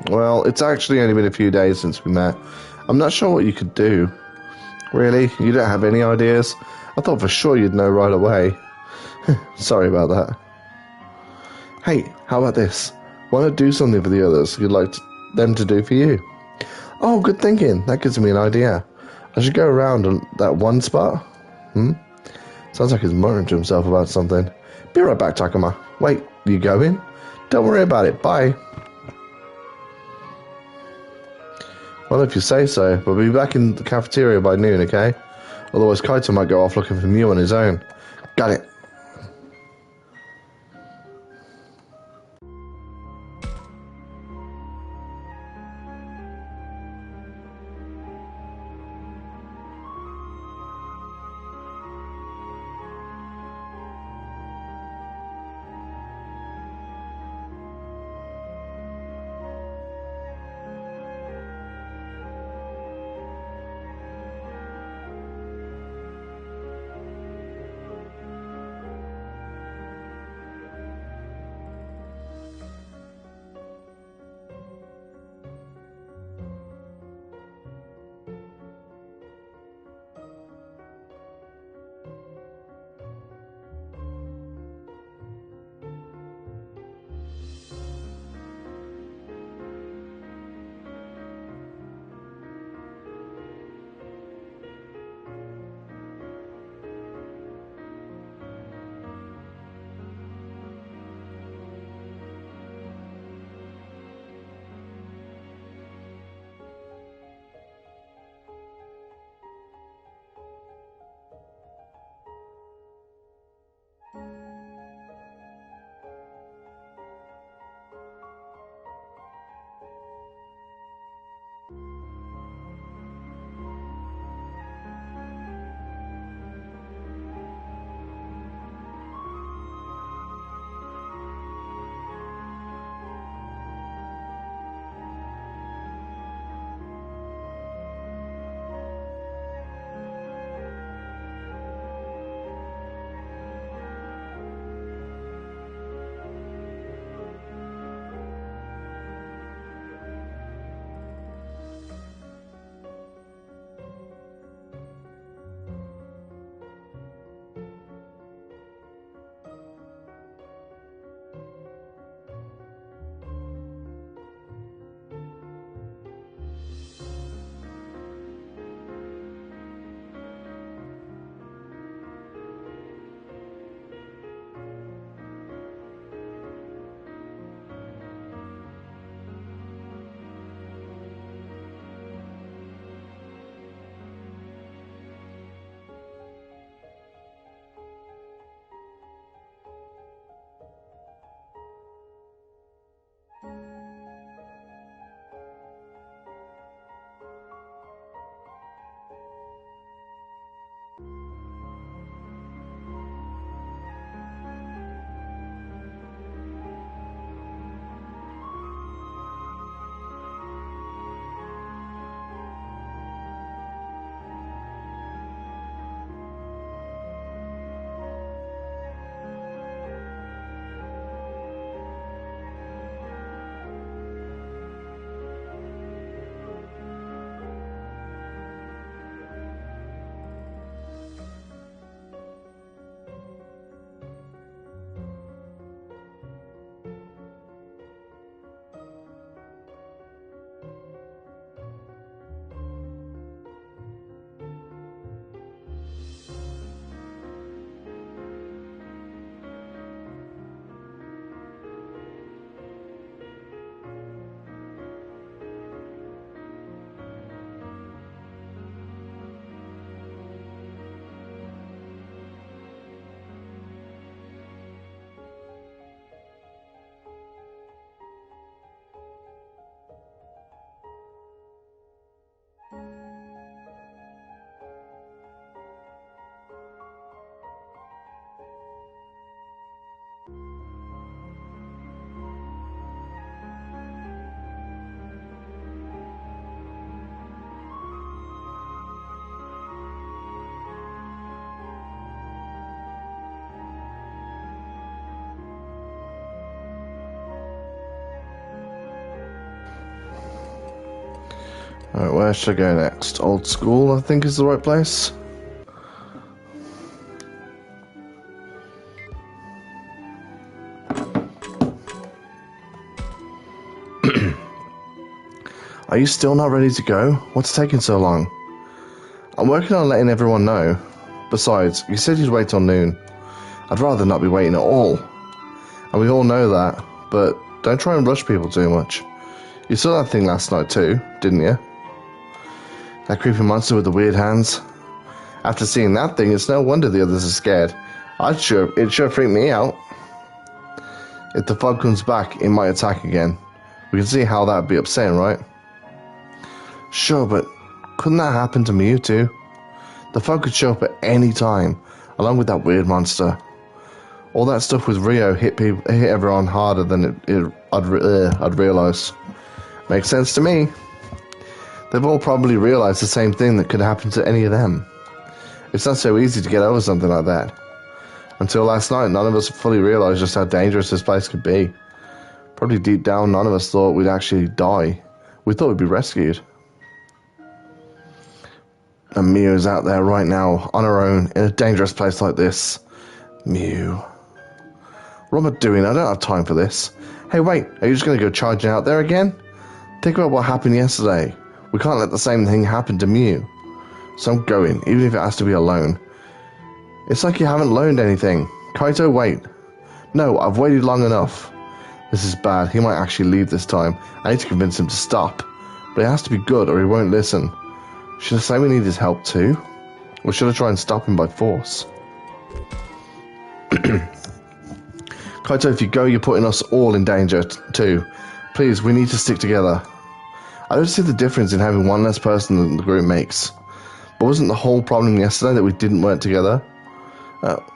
A: Well, it's actually only been a few days since we met. I'm not sure what you could do. Really? You don't have any ideas? I thought for sure you'd know right away. Sorry about that. Hey, how about this? Why not do something for the others you'd like them to do for you? Oh, good thinking. That gives me an idea. I should go around on that one spot. Sounds like he's muttering to himself about something. Be right back, Takuma. Wait, you going? Don't worry about it. Bye. Well, if you say so, but we'll be back in the cafeteria by noon, okay? Otherwise, Kaito might go off looking for Mew on his own. Got it. Alright, where should I go next? Old school, I think, is the right place. Are you still not ready to go? What's taking so long? I'm working on letting everyone know. Besides, you said you'd wait till noon. I'd rather not be waiting at all. And we all know that, but don't try and rush people too much. You saw that thing last night too, didn't you? That creepy monster with the weird hands. After seeing that thing, it's no wonder the others are scared. It sure freaked me out. If the fog comes back, it might attack again. We can see how that'd be upsetting, right? Sure, but couldn't that happen to Mewtwo? The fog could show up at any time, along with that weird monster. All that stuff with Rio hit everyone harder than I'd realised. Makes sense to me. They've all probably realised the same thing that could happen to any of them. It's not so easy to get over something like that. Until last night, none of us fully realised just how dangerous this place could be. Probably deep down, none of us thought we'd actually die. We thought we'd be rescued. And Mew is out there right now, on her own, in a dangerous place like this. Mew. What am I doing? I don't have time for this. Hey, wait, are you just going to go charging out there again? Think about what happened yesterday. We can't let the same thing happen to Mew. So I'm going, even if it has to be alone. It's like you haven't learned anything. Kaito, wait. No, I've waited long enough. This is bad. He might actually leave this time. I need to convince him to stop. But it has to be good or he won't listen. Should I say we need his help too? Or should I try and stop him by force? Kaito, if you go, you're putting us all in danger too. Please, we need to stick together. I don't see the difference in having one less person than the group makes. But wasn't the whole problem yesterday that we didn't work together?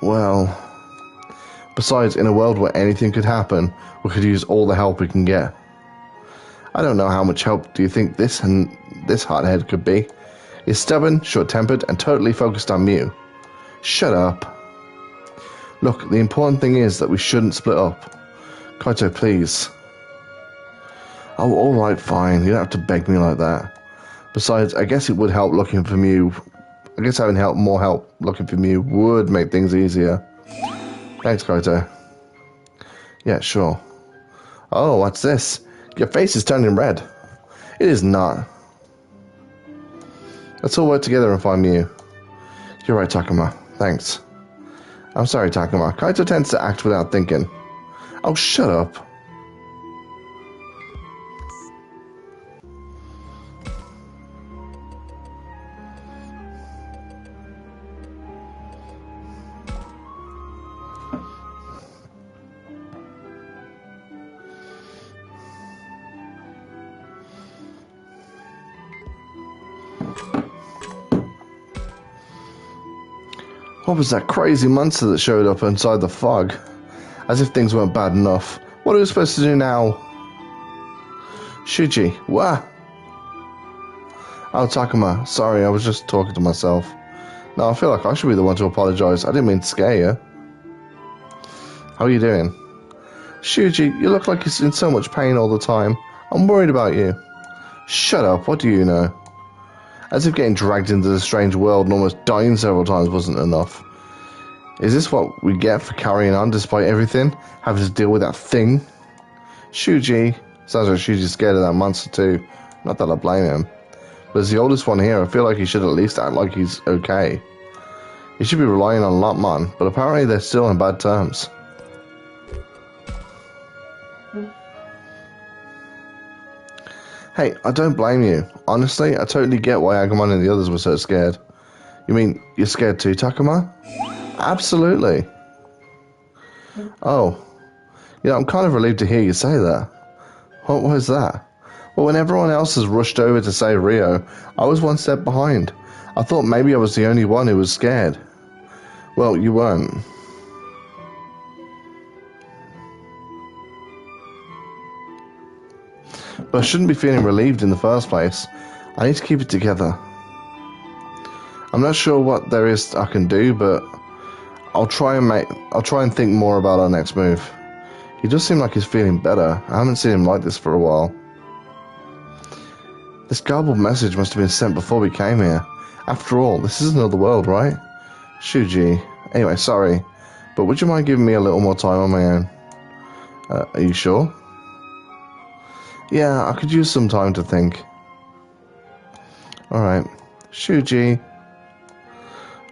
A: Well... Besides, in a world where anything could happen, we could use all the help we can get. I don't know how much help do you think this hothead could be. He's stubborn, short-tempered, and totally focused on Mew. Shut up. Look, the important thing is that we shouldn't split up. Kaito, please. Oh, alright, fine. You don't have to beg me like that. Besides, I guess it would help looking for Mew. I guess having more help looking for Mew would make things easier. Thanks, Kaito. Yeah, sure. Oh, what's this? Your face is turning red. It is not. Let's all work together and find Mew. You're right, Takuma. Thanks. I'm sorry, Takuma. Kaito tends to act without thinking. Oh, shut up. What was that crazy monster that showed up inside the fog? As if things weren't bad enough. What are we supposed to do now? Shuji, what? Oh, Takuma, sorry, I was just talking to myself. No, I feel like I should be the one to apologize. I didn't mean to scare you. How are you doing? Shuji, you look like you're in so much pain all the time. I'm worried about you. Shut up, what do you know? As if getting dragged into the strange world and almost dying several times wasn't enough. Is this what we get for carrying on despite everything? Having to deal with that thing? Shuji. Sounds like Shuji's scared of that monster too. Not that I blame him. But as the oldest one here, I feel like he should at least act like he's okay. He should be relying on Lotmon, but apparently they're still in bad terms. Hey, I don't blame you. Honestly, I totally get why Agumon and the others were so scared. You mean, you're scared too, Takuma? Absolutely. Oh. You know, I'm kind of relieved to hear you say that. What was that? Well, when everyone else has rushed over to save Rio, I was one step behind. I thought maybe I was the only one who was scared. Well, you weren't. But I shouldn't be feeling relieved in the first place. I need to keep it together. I'm not sure what there is I can do, but I'll try and think more about our next move. He does seem like he's feeling better. I haven't seen him like this for a while. This garbled message must have been sent before we came here. After all, this is another world, right? Shuji. Anyway, sorry, but would you mind giving me a little more time on my own? Are you sure? Yeah, I could use some time to think. Alright. Shuji.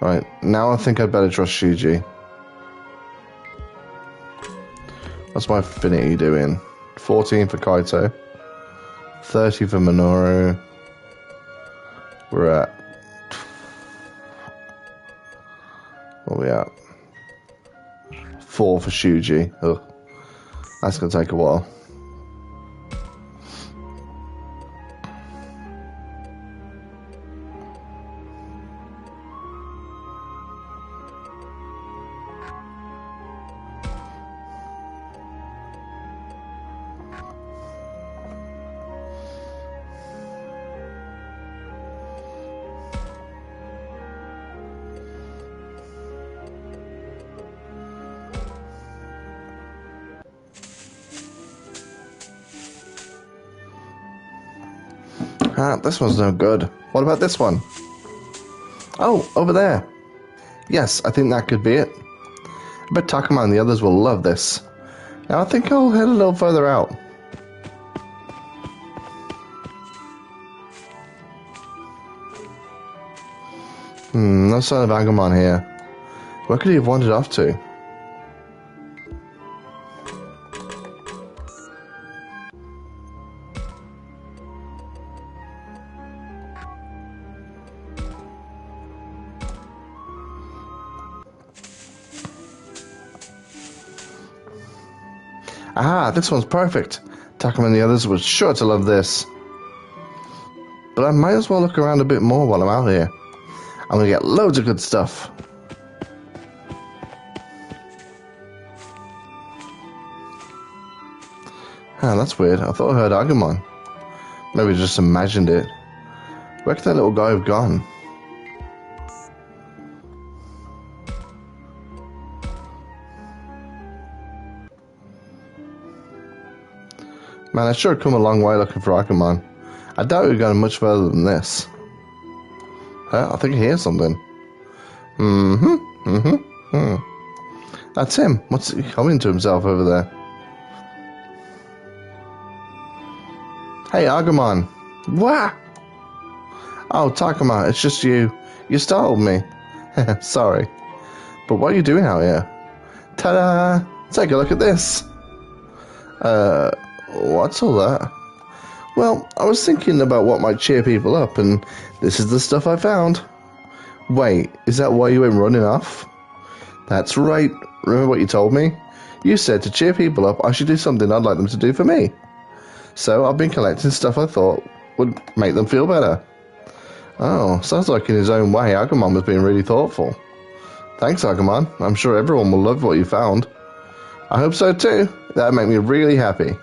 A: Alright, now I think I'd better trust Shuji. What's my affinity doing? 14 for Kaito. 30 for Minoru. We're at... What are we at? 4 for Shuji. Ugh. That's going to take a while. Ah, this one's no good. What about this one? Oh, over there. Yes, I think that could be it. I bet Takuma and the others will love this. Now I think I'll head a little further out. No sign of Agumon here. Where could he have wandered off to? Ah, this one's perfect. Takuma and the others were sure to love this. But I might as well look around a bit more while I'm out here. I'm gonna get loads of good stuff. Ah, that's weird. I thought I heard Agumon. Maybe I just imagined it. Where could that little guy have gone? Man, I sure have come a long way looking for Agumon. I doubt we've gone much further than this. I think I hear something. That's him. What's he humming to himself over there? Hey, Agumon. Wah! Oh, Takuma, it's just you. You startled me. Sorry. But what are you doing out here? Ta-da! Take a look at this. What's all that? Well, I was thinking about what might cheer people up, and this is the stuff I found. Wait, is that why you went running off? That's right. Remember what you told me? You said to cheer people up, I should do something I'd like them to do for me. So I've been collecting stuff I thought would make them feel better. Oh, sounds like in his own way, Agumon was being really thoughtful. Thanks, Agumon. I'm sure everyone will love what you found. I hope so too. That'd make me really happy.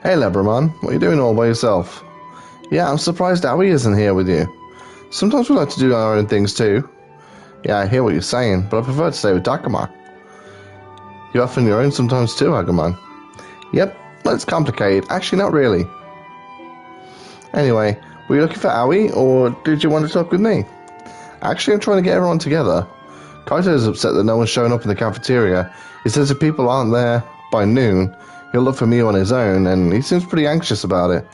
A: Hey Lebramon, what are you doing all by yourself? Yeah, I'm surprised Aoi isn't here with you. Sometimes we like to do our own things too. Yeah, I hear what you're saying, but I prefer to stay with Takuma. You're off on your own sometimes too, Agumon. Yep, well, it's complicated. Actually, not really. Anyway, were you looking for Aoi, or did you want to talk with me? Actually, I'm trying to get everyone together. Kaito is upset that no one's shown up in the cafeteria. He says if people aren't there by noon, he'll look for me on his own, and he seems pretty anxious about it.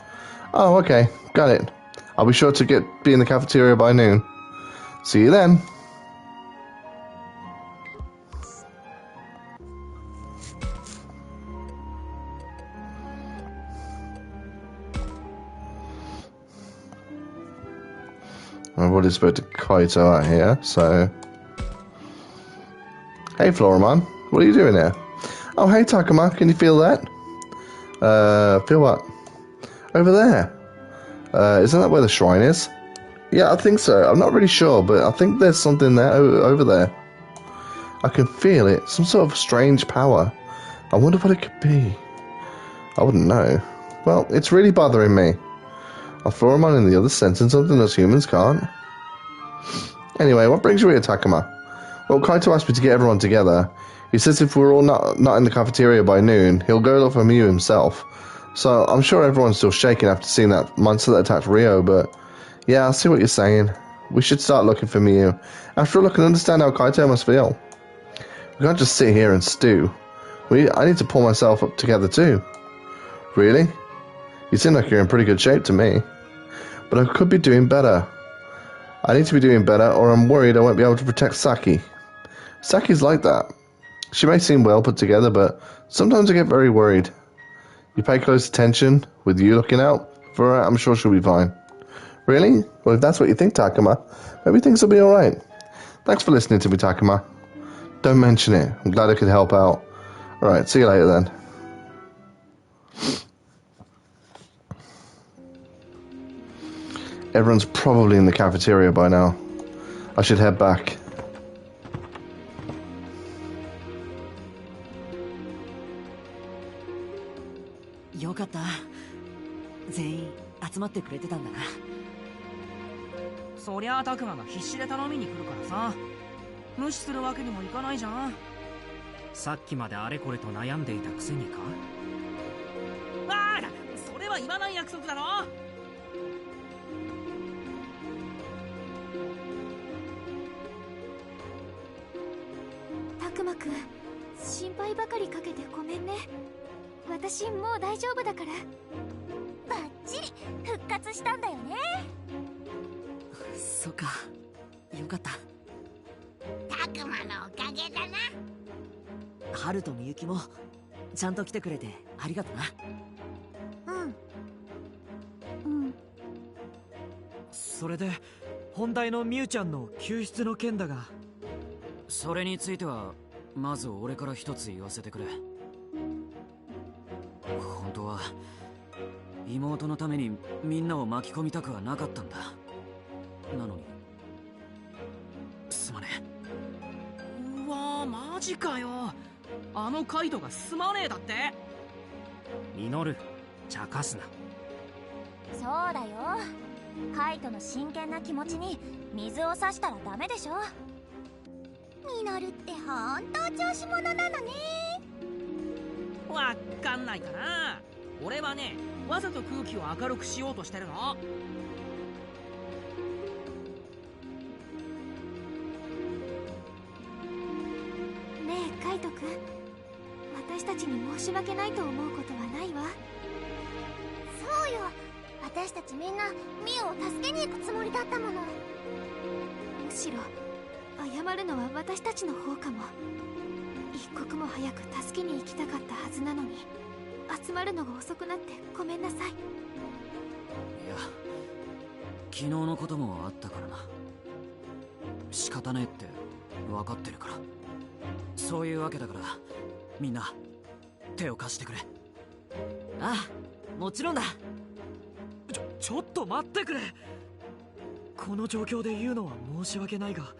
A: Oh, okay, got it. I'll be sure to be in the cafeteria by noon. See you then. I've already spoke to Kaito out here, so... Hey, Floramon, what are you doing here? Oh, hey, Takuma, can you feel that? Feel what? Over there. Isn't that where the shrine is? Yeah, I think so. I'm not really sure, but I think there's something there over there. I can feel it. Some sort of strange power. I wonder what it could be. I wouldn't know. Well, it's really bothering me. I'll throw him on in the other sense and something us humans can't. Anyway, what brings you here, Takuma? Well, Kaito asked me to get everyone together. He says if we're all not in the cafeteria by noon, he'll go look for Mew himself. So I'm sure everyone's still shaking after seeing that monster that attacked Rio, but yeah, I see what you're saying. We should start looking for Mew. After all, I can understand how Kaito must feel. We can't just sit here and stew. I need to pull myself up together too. Really? You seem like you're in pretty good shape to me. But I could be doing better. I need to be doing better, or I'm worried I won't be able to protect Saki. Saki's like that. She may seem well put together, but sometimes I get very worried. You pay close attention, with you looking out for her, I'm sure she'll be fine. Really? Well, if that's what you think, Takuma, maybe things will be alright. Thanks for listening to me, Takuma. Don't mention it. I'm glad I could help out. Alright, see you later then. Everyone's probably in the cafeteria by now. I should head back.
B: Yoかった。全員集まってくれてたんだな。
J: そりゃあタクマが必死で頼みに来るからさ、無視するわけにもいかないじゃん。さっきまであれこれと悩んでいたくせにか。ああ、それは言わない約束だろ。
H: たくまくん、心配ばかりかけてごめんね。私もう大丈夫だから。バッチリ復活したんだよね。
B: そっか、よかった。
C: たくまのおかげだな。
B: 春とみゆきもちゃんと来てくれてありがとな。
E: それで本題のみゆちゃんの救出の件だが、
I: それについてはまず俺から一つ言わせてくれ。本当は妹のためにみんなを巻き込みたくはなかったんだ。なのにすまね
J: うわー、マジかよ。あのカイトがすまねえだって。
G: ミノル、茶化すな。
D: そうだよ。カイトの真剣な気持ちに水を差したらダメでしょ。
H: ミノルって本当調子者なのね。
J: わかんないかな。俺はね、わざと空気を明るくしようとしてるの。
H: ねえカイトくん、私たちに申し訳ないと思うことはないわ。そうよ、私たちみんなミオを助けに行くつもりだったもの。むしろ謝るのは私たちの方かも。一刻も早く助けに行きたかったはずなのに、集まるのが遅くなってごめんなさい。いや、
I: 昨日のこともあったからな。仕方ねえって分かってるから。そういうわけだからみんな手を貸してくれ。
B: ああ、もちろんだ。
E: ちょっと待ってくれ。この状況で言うのは申し訳ないが、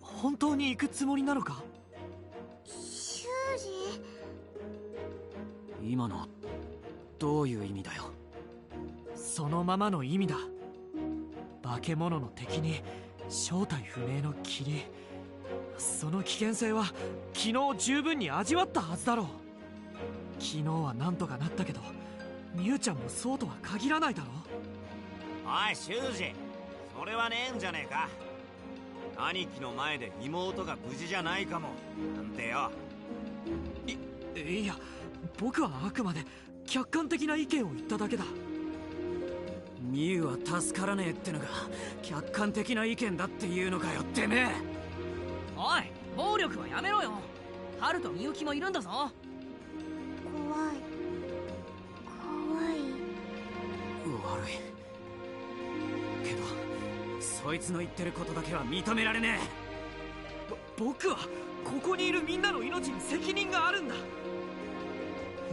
E: 本当に行くつもりなのか？
H: 修二、
I: 今のどういう意味だよ。
E: そのままの意味だ。化け物の敵に正体不明の霧、その危険性は昨日十分に味わったはずだろう。昨日はなんとかなったけど、みゆちゃんもそうとは限らないだろ。
Q: おい修二、それはねえんじゃねえか。兄貴の前で妹が無事じゃないかもなんてよ。
E: いや、僕はあくまで客観的な意見を言っただけだ。
I: ミユは助からねえってのが客観的な意見だっていうのかよ、てめえ。
J: おい、暴力はやめろよ。春とみゆきもいるんだぞ。
H: 怖い怖い。
I: 悪いけど、そいつの言ってることだけは認められねえ。
E: 僕はここにいるみんなの命に責任があるんだ。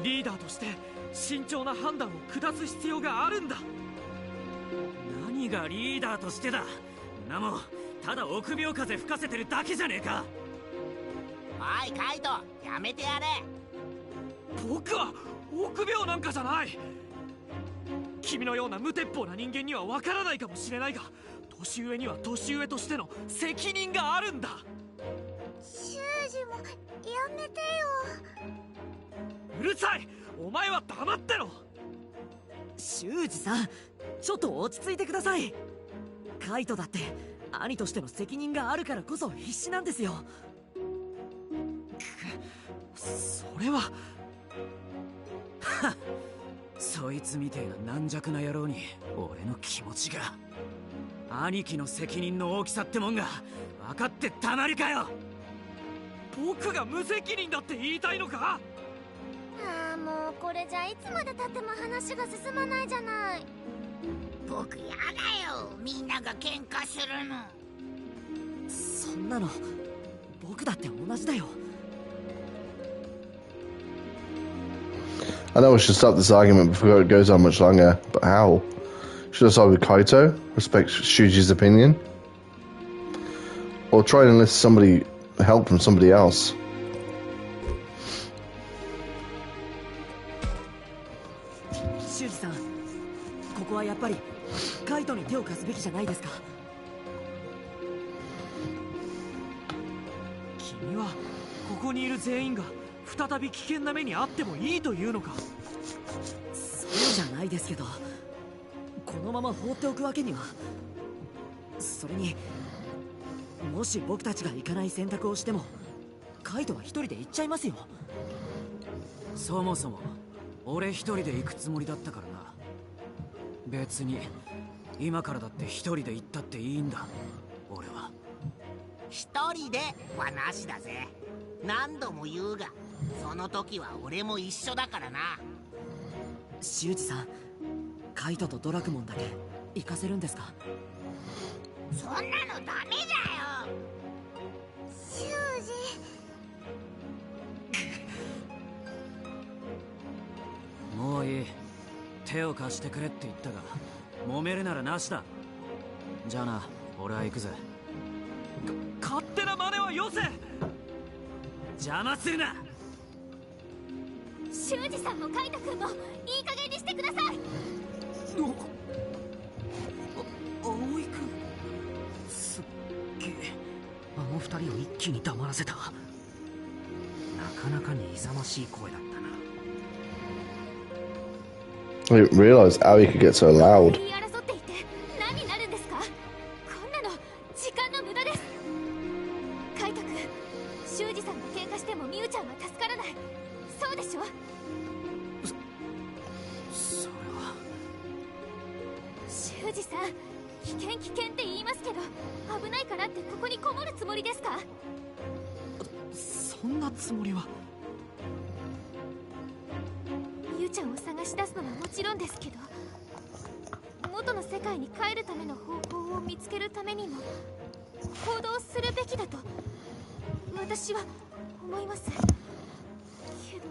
E: リーダーとして慎重な判断を下す必要があるんだ。
I: 何がリーダーとしてだ。なもただ臆病風吹かせてるだけじゃねえか。
K: おいカイト、やめてやれ。
E: 僕は臆病なんかじゃない。君のような無鉄砲な人間にはわからないかもしれないが、年上には年上としての責任があるんだ。
H: 修二もやめてよ。
E: うるさい、お前は黙ってろ。
B: 修二さん、ちょっと落ち着いてください。カイトだって兄としての責任があるからこそ必死なんですよ。
E: それは
I: そいつみてえな軟弱な野郎に俺の気持ちが、兄貴の責任の大きさってもんが分かってたまるかよ。
E: 僕が無責任だって言いたいのか。
H: ああ、もうこれじゃいつまで経っても話が進まないじゃない。
C: 僕やだよ、みんなが喧嘩するの。
B: そんなの僕だって同じだよ。
A: I know we should stop this argument before it goes on much longer, but how? Should I start with Kaito, respect Shuji's opinion? Or try and enlist somebody, help from somebody else?
B: Shujiさん、ここはやっぱりカイトに手を貸すべきじゃないですか。
E: 君はここにいる全員が再び危険な目に遭ってもいいというのか。
B: そうじゃないですけど、このまま放っておくわけには。それにもし僕たちが行かない選択をしてもカイトは一人で行っちゃいますよ。
I: そもそも俺一人で行くつもりだったからな。別に今からだって一人で行ったっていいんだ。俺は
K: 一人ではなしだぜ。何度も言うが、その時は俺も一緒だからな。
B: 修二さん、カイトとドラクモンだけ行かせるんですか。
C: そんなのダメだよ。
H: 修
I: もういい。手を貸してくれって言ったが、揉めるならなしだ。じゃあな、俺は行くぜ。
E: 勝手な真似はよせ。
I: 邪魔するな。
H: 二さんもカイト君もいい加減にしてください。
E: 葵君、すっげえ。あの二人を一気に黙らせた。なかなかに勇ましい声だったな。
A: I didn't realize Aoi could get so loud.
H: 言い争っていて何になるんですか。こんなの時間の無駄です。カイト君、修二さんが喧嘩してもミュウちゃんは助からない。そうでしょ。
I: それは
H: 修二さん、危険危険って言いますけど、危ないからってここにこもるつもりですか。
E: そんなつもりは。
H: ミュウちゃんを探し出すのはもちろんですけど、元の世界に帰るための方法を見つけるためにも行動するべきだと私は思います。けど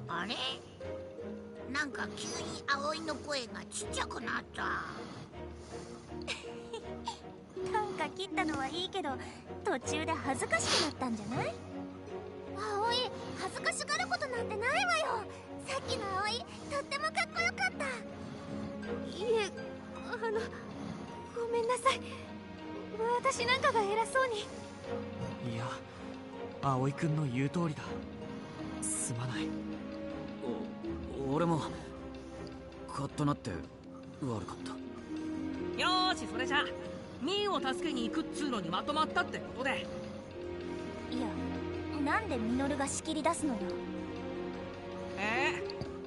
C: あれ、なんか急に葵の声がちっちゃくなった。
H: なんか切ったのはいいけど、途中で恥ずかしくなったんじゃない。葵、恥ずかしがることなんてないわよ。さっきの葵、とってもかっこよかった。いえ、ごめんなさい。私なんかが偉そうに。
E: いや、葵君の言う通りだ。すまない。
I: 俺もカッとなって悪かった。
J: よーし、それじゃあミーを助けに行くっつうのにまとまったってことで。
H: いや、なんでミノルが仕切り出すのよ。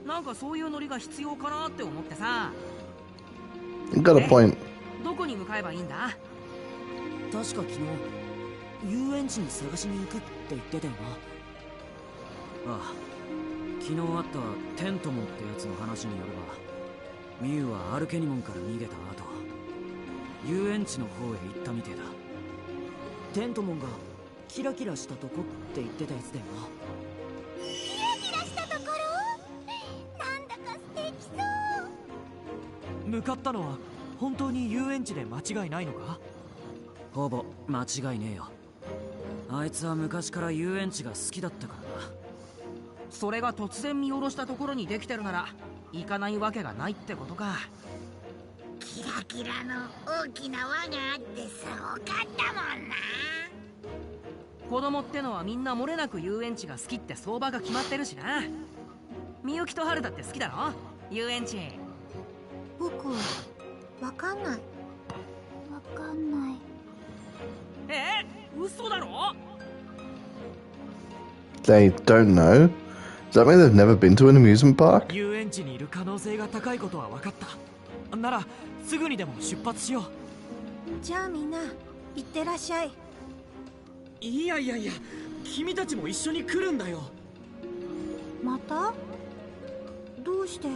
J: なんかそういうノリが必要かなって思ってさ。
A: You got a point.
J: どこに向かえばいいんだ。
B: 確か昨日遊園地に探しに行くって言ってたよな。
I: ああ、昨日あったテントモンってやつの話によれば、ミュウはアルケニモンから逃げた後、遊園地の方へ行ったみてえだ。
B: テントモンがキラキラしたとこって言ってたやつだよな。
H: キラキラし
E: 向かったのは本当に遊園地で間違いないのか？
I: ほぼ間違いねえよ。あいつは昔から遊園地が好きだったからな。
J: それが突然見下ろしたところにできてるなら行かないわけがないってことか。
C: キラキラの大きな輪があってすごかったもんな。
J: 子供ってのはみんな漏れなく遊園地が好きって相場が決まってるしな。みゆきと春だって好きだろ遊園地。
M: 僕わかんない。わかんない。
J: 嘘だろ？
A: They don't know? Does that mean they've never been to an amusement park?
E: 遊園地にいる可能性が高いことは分かった。ならすぐにでも出発しよう。
M: じゃあみんな行ってらっしゃい。
E: いやいやいや、君たちも一緒に来るんだよ。
M: また？どうして？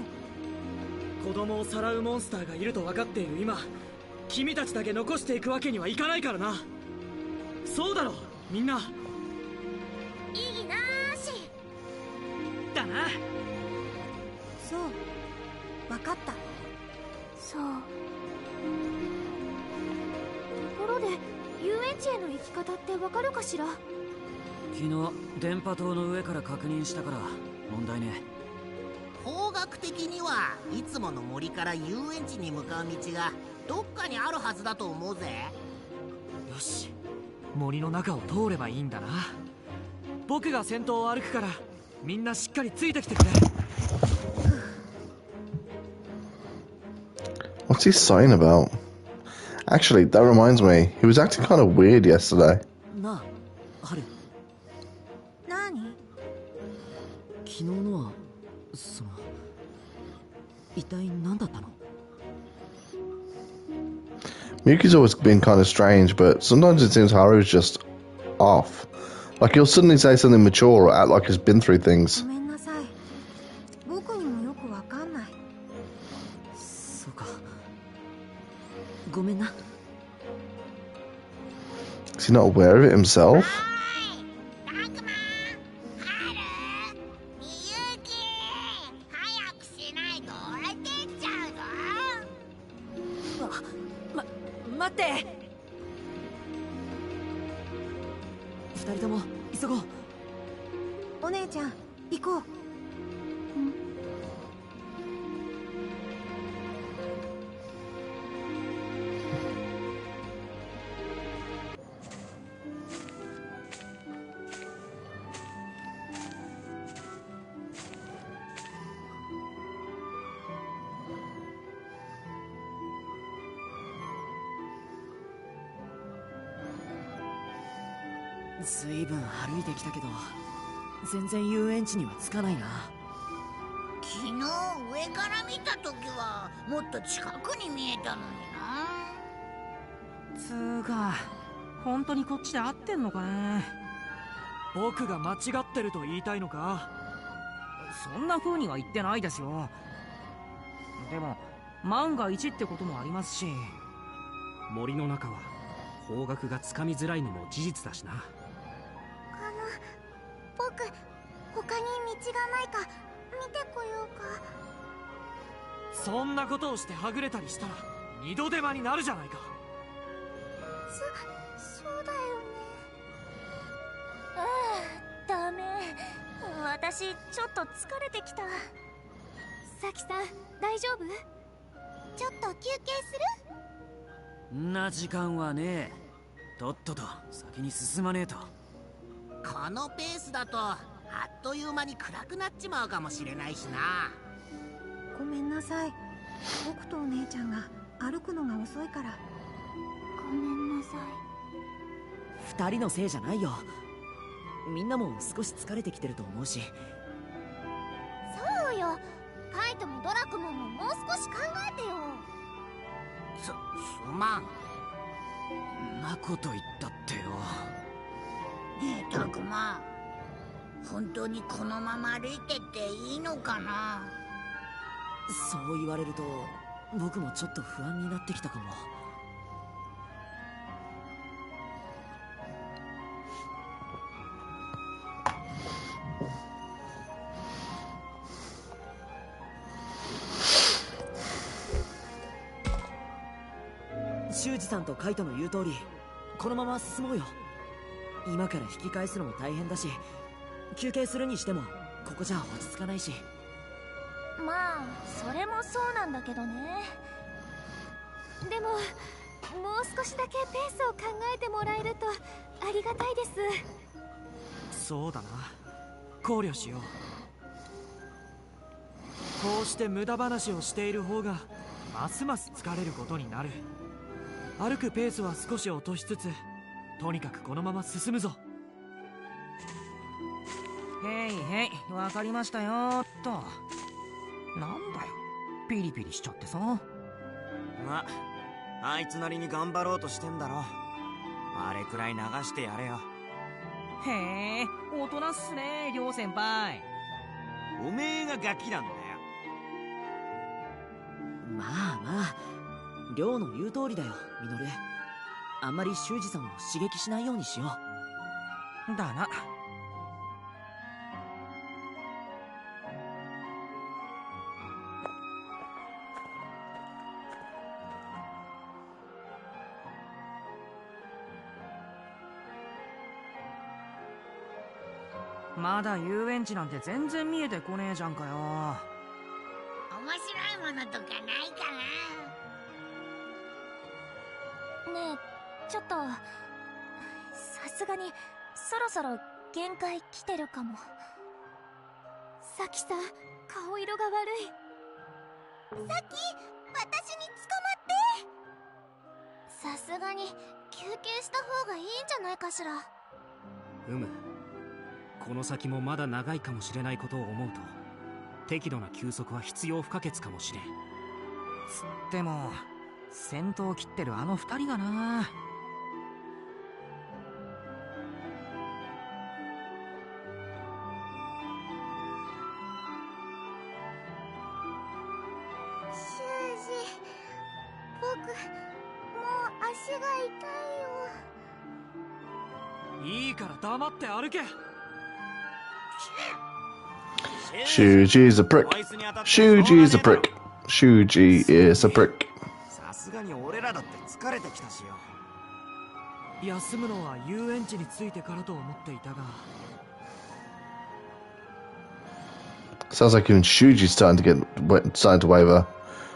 E: 子供をさらうモンスターがいると分かっている今、君たちだけ残していくわけにはいかないからな。そうだろみんな。
H: 意義なーし
E: だな。
M: そうわかった。
H: そう。ところで遊園地への行き方ってわかるかしら？
I: 昨日電波塔の上から確認したから問題ね。
K: 方角的にはいつもの森から遊園地に向かう道がどっかにあるはずだと思うぜ。
E: よし、森の中を通ればいいんだな。僕が先頭を歩くからみんなしっかりついてきてくれ。
A: What's he sighing about? Actually, that reminds me, he was acting kind of weird yesterday.
B: なあ、ハル。
M: 何？
B: 昨日のは一体何だったの？
A: Miyuki's always been kind of strange, but sometimes it seems Haru's just off. Like he'll suddenly say something mature or act like he's been through things.
M: ごめんなさい。僕にもよくわかんない。
B: そうか。ごめんな。
A: Is he not aware of it himself?
B: 待って。二人とも急ごう。
M: お姉ちゃん行こう。
B: ずいぶん歩いてきたけど全然遊園地には着かないな。
C: 昨日上から見た時はもっと近くに見えたのにな。
J: つーか本当にこっちで合ってんのかね。
E: 僕が間違ってると言いたいのか？
J: そんな風には言ってないですよ。でも万が一ってこともありますし、森の中は方角がつかみづらいのも事実だしな。
H: 僕他に道がないか見てこようか。
E: そんなことをしてはぐれたりしたら二度手間になるじゃないか。
H: そうだよね。ダメ。私ちょっと疲れてきた。さきさん大丈夫？ちょっと休憩する？
I: んな時間はねえ。とっとと先に進まねえと。
K: このペースだとあっという間に暗くなっちまうかもしれないしな。
M: ごめんなさい。僕とお姉ちゃんが歩くのが遅いから。
H: ごめんなさい。
B: 二人のせいじゃないよ。みんなも少し疲れてきてると思うし。
H: そうよ。カイトもドラクモももう少し考えてよ。
K: すまん。
I: んなこと言ったってよ。
C: ねえタクマ、本当にこのまま歩いてっていいのかな？
B: そう言われると僕もちょっと不安になってきたかも。修二さんとカイトの言う通りこのまま進もうよ。今から引き返すのも大変だし、休憩するにしてもここじゃ落ち着かないし。
D: まあそれもそうなんだけどね。でももう少しだけペースを考えてもらえるとありがたいです。
E: そうだな、考慮しよう。こうして無駄話をしている方がますます疲れることになる。歩くペースは少し落としつつ、とにかくこのまま進むぞ。
J: へいへい、わかりましたよーっと。なんだよ、ピリピリしちゃってさ。
Q: ま、あいつなりに頑張ろうとしてんだろ。あれくらい流してやれよ。
J: へえ、大人っすね、両先輩。
Q: おめえがガキなんだよ。
B: まあまあ、亮の言う通りだよ、ミノル。あんまり修二さんを刺激しないようにしよ
J: う。だな。まだ遊園地なんて全然見えてこねえじゃんかよ。
C: 面白いものとかないか
D: な。ねえ、ちょっとさすがにそろそろ限界来てるかも。さきさん、顔色が悪い。さき、私に捕まって。さすがに休憩した方がいいんじゃないかしら。
I: この先もまだ長いかもしれないことを思うと、適度な休息は必要不可欠かもしれん。
J: つっても先頭を切ってるあの二人がな。
H: 修二、僕もう足が痛いよ。
E: いいから黙って歩け。
A: Shuji's a prick. Shuji's a prick. Shuji is a prick.
Q: さすがに俺らだって疲れてきたしよ。
E: 休むのは遊園地に着いてからと思っていたが。
A: Sounds like even Shuji's starting to waver.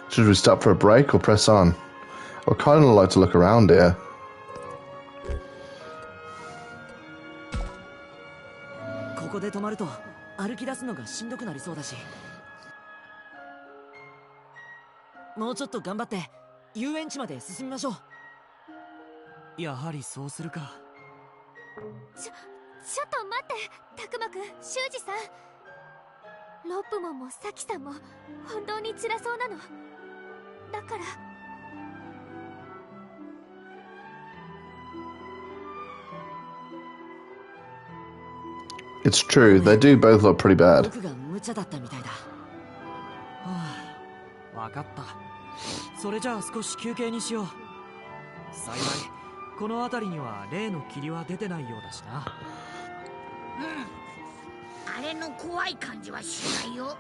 A: Should we stop for a break or press on? I'd kind of like to look around here.
B: ここで止まると歩き出すのがしんどくなりそうだし、もうちょっと頑張って遊園地まで進みましょ
E: う。やはりそうするか。
D: ちょっと待って、たくまくん、修二さん。ロップモンもサキさんも本当に辛そうなのだから。
A: It's true, they do both look pretty bad.
B: 僕が無茶だったみたいだ。
E: はあ、わかった。それじゃあ少し休憩にしよう。幸いこの辺りには例の霧は出てないようだしな。
C: あれの怖い感じはしないよ。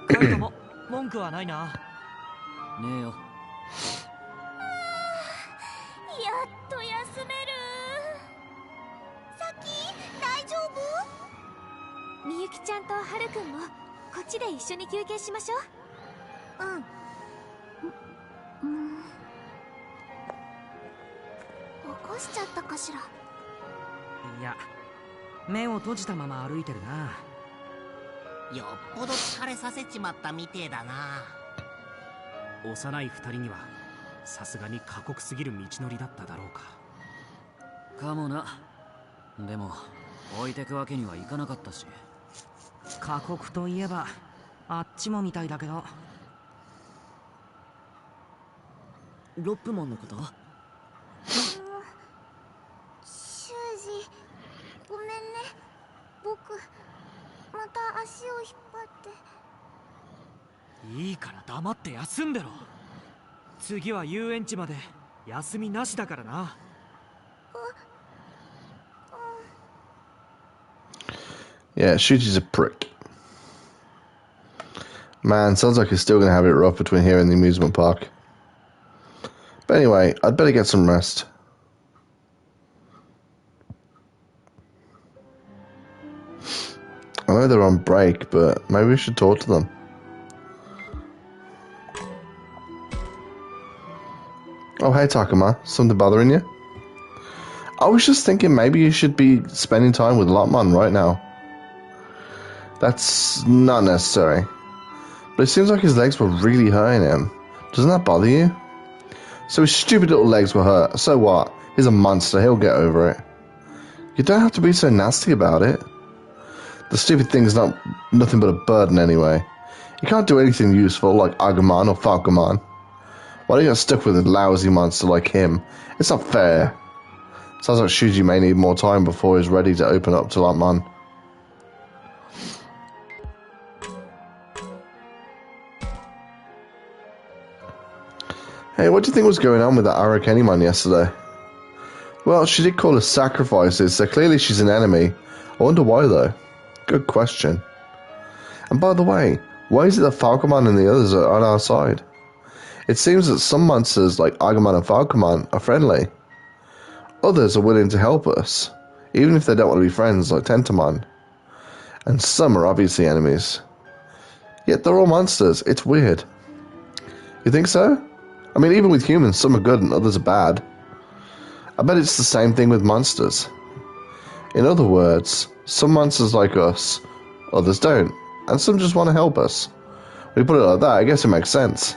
E: カイトも文句はないな。
B: ねえよ。
D: やっと休める。さき、大丈夫？みゆきちゃんとはるくんもこっちで一緒に休憩しましょう。起こしちゃったかしら。
J: いや、目を閉じたまま歩いてるな。
K: よっぽど疲れさせちまったみてえだな。
I: 幼い二人にはさすがに過酷すぎる道のりだっただろうか。
B: かもな。でも置いてくわけにはいかなかったし。
J: 過酷といえばあっちもみたいだけど。
B: ロップモンのこと？
H: 修二、ごめんね。僕また足を引っ張って。
E: いいから黙って休んでろ。次は遊園地まで休みなしだからな。
A: Yeah, Shuji's a prick. Man, sounds like he's still going to have it rough between here and the amusement park. But anyway, I'd better get some rest. I know they're on break, but maybe we should talk to them. Oh, hey Takuma, something bothering you? I was just thinking maybe you should be spending time with Lotmon right now. That's not necessary. But it seems like his legs were really hurting him. Doesn't that bother you? So his stupid little legs were hurt. So what? He's a monster, he'll get over it. You don't have to be so nasty about it. The stupid thing's nothing but a burden anyway. You can't do anything useful like Agumon or Falcomon. Why do you get stuck with a lousy monster like him? It's not fair. Sounds like Shuji may need more time before he's ready to open up to Lotmon. Hey, what do you think was going on with that Arakenimon yesterday? Well, she did call us sacrifices, so clearly she's an enemy. I wonder why though. Good question. And by the way, why is it that Falcomon and the others are on our side? It seems that some monsters like Agumon and Falcomon are friendly. Others are willing to help us, even if they don't want to be friends like Tentomon. And some are obviously enemies. Yet they're all monsters, it's weird. You think so? I mean, even with humans, some are good and others are bad. I bet it's the same thing with monsters. In other words, some monsters like us, others don't, and some just want to help us. When you put it like that, I guess it makes sense.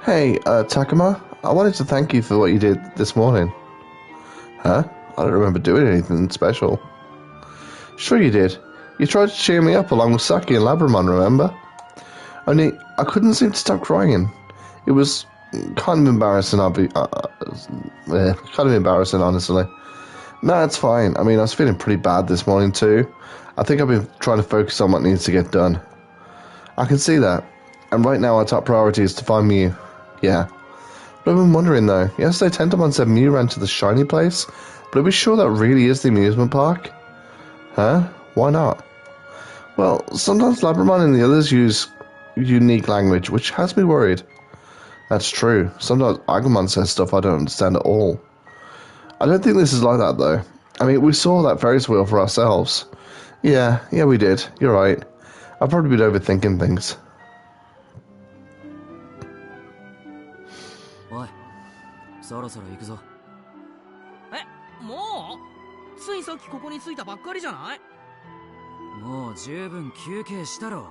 A: Hey, Takuma, I wanted to thank you for what you did this morning. Huh? I don't remember doing anything special. Sure you did. You tried to cheer me up along with Saki and Labramon, remember? Only, I couldn't seem to stop crying. It was kind of embarrassing, kind of embarrassing, honestly. No, it's fine. I mean, I was feeling pretty bad this morning too. I think I've been trying to focus on what needs to get done. I can see that. And right now our top priority is to find Mew. Yeah. But I've been wondering though, yesterday Tentomon said Mew ran to the shiny place, but are we sure that really is the amusement park? Huh? Why not? Well, sometimes Labramon and the others use unique language, which has me worried. That's true. Sometimes Agumon says stuff I don't understand at all. I don't think this is like that though. I mean, we saw that Ferris wheel for ourselves. Yeah, we did. You're right. I've probably been overthinking things.
I: おい、そろそろ行くぞ。
J: え、もう？ついさっきここに着いたばっかりじゃない？
I: もう十分休憩したろ。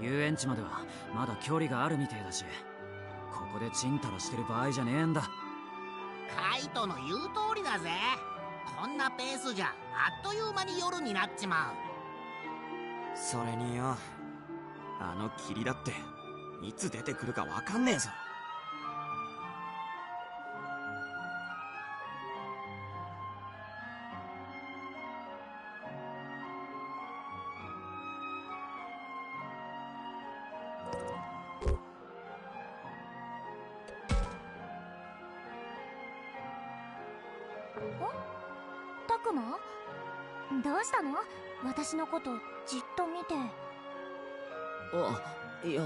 I: 遊園地まではまだ距離があるみてえだし、ここでチンタラしてる場合じゃねえんだ。
K: カイトの言う通りだぜ。こんなペースじゃあっという間に夜になっちまう。
Q: それによ、あの霧だっていつ出てくるかわかんねえぞ。
H: タクマ？どうしたの？私のことじっと見て。
E: あ、いや。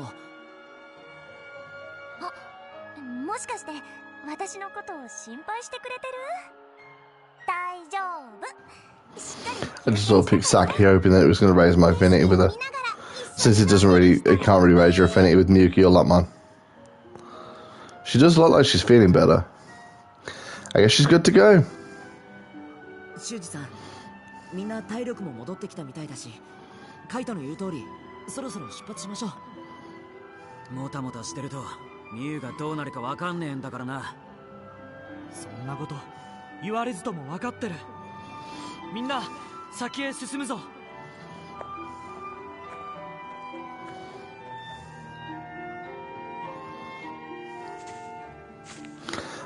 H: あ、もしかして私のことを心配してくれてる？大丈夫。しっかり。
A: I just sort of picked Saki hoping that it was going to raise my affinity with her. Since it can't really raise your affinity with Miyuki or Lotmon. She does look like she's feeling better. I guess she's good to go.
B: 修二さん、みんな体力も戻ってきたみたいだし、カイトの言う通り、そろそろ出発しましょ
I: う。もたもたしてるとミュウがどうなるかわかんねえんだからな。
E: そんなこと言われずともわかってる。みんな先へ進むぞ。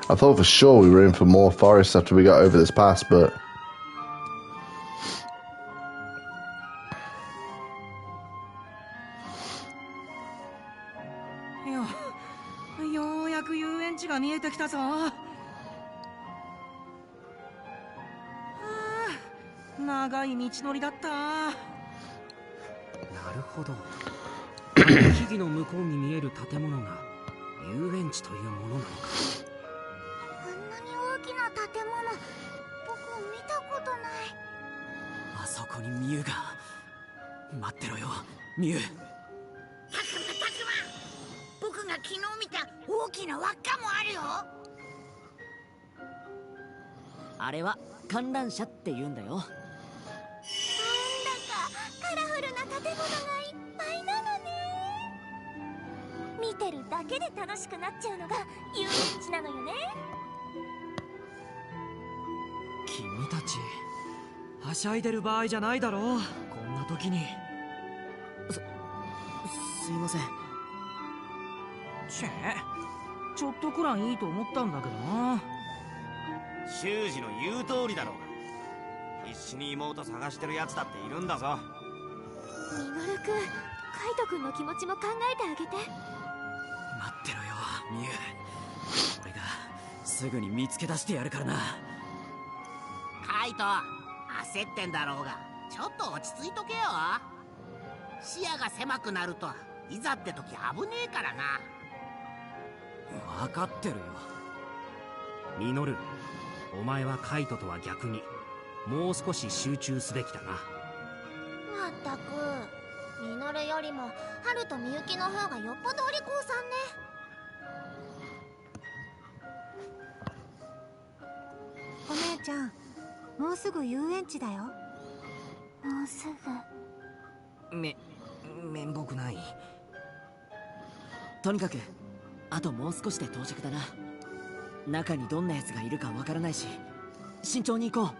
A: I thought for sure we were in for more forest after we got over this pass, but...
J: ようやく遊園地が見えてきたぞ。長い道のりだった。るほど。木々の向こうに見える建物が遊園地というものなのか。
H: あんなに大きな建物、僕見たことない。
I: あそこにミュウが。待ってろよミュウ。
C: たくま僕が昨日見た大きな輪っかもあるよ。
B: あれは観覧車って言うんだよ。
H: なんだかカラフルな建物がいっぱいなのね。見てるだけで楽しくなっちゃうのが遊園地なのよね。
E: 君たちはしゃいでる場合じゃないだろう、こんな時に。
B: すいません。
J: ちょっとくらいいいと思ったんだけどな。
Q: 修二の言う通りだろうが。必死に妹探してるやつだっているんだぞ。
H: ミノルくん、カイトくんの気持ちも考えてあげて。
I: 待ってろよミュウ。俺がすぐに見つけ出してやるからな。
K: カイト、焦ってんだろうがちょっと落ち着いとけよ。視野が狭くなるといざって時危ねえからな。
I: 分かってるよ。
J: ミノル、お前はカイトとは逆にもう少し集中すべきだな。
H: まったく、ミノルよりもハルとミユキの方がよっぽどお利口さんね。
M: お姉ちゃん、もうすぐ遊園地だよ。
H: もうすぐ。
J: 面目ない。
B: とにかくあともう少しで到着だな。中にどんな奴がいるかわからないし、慎重に行こう。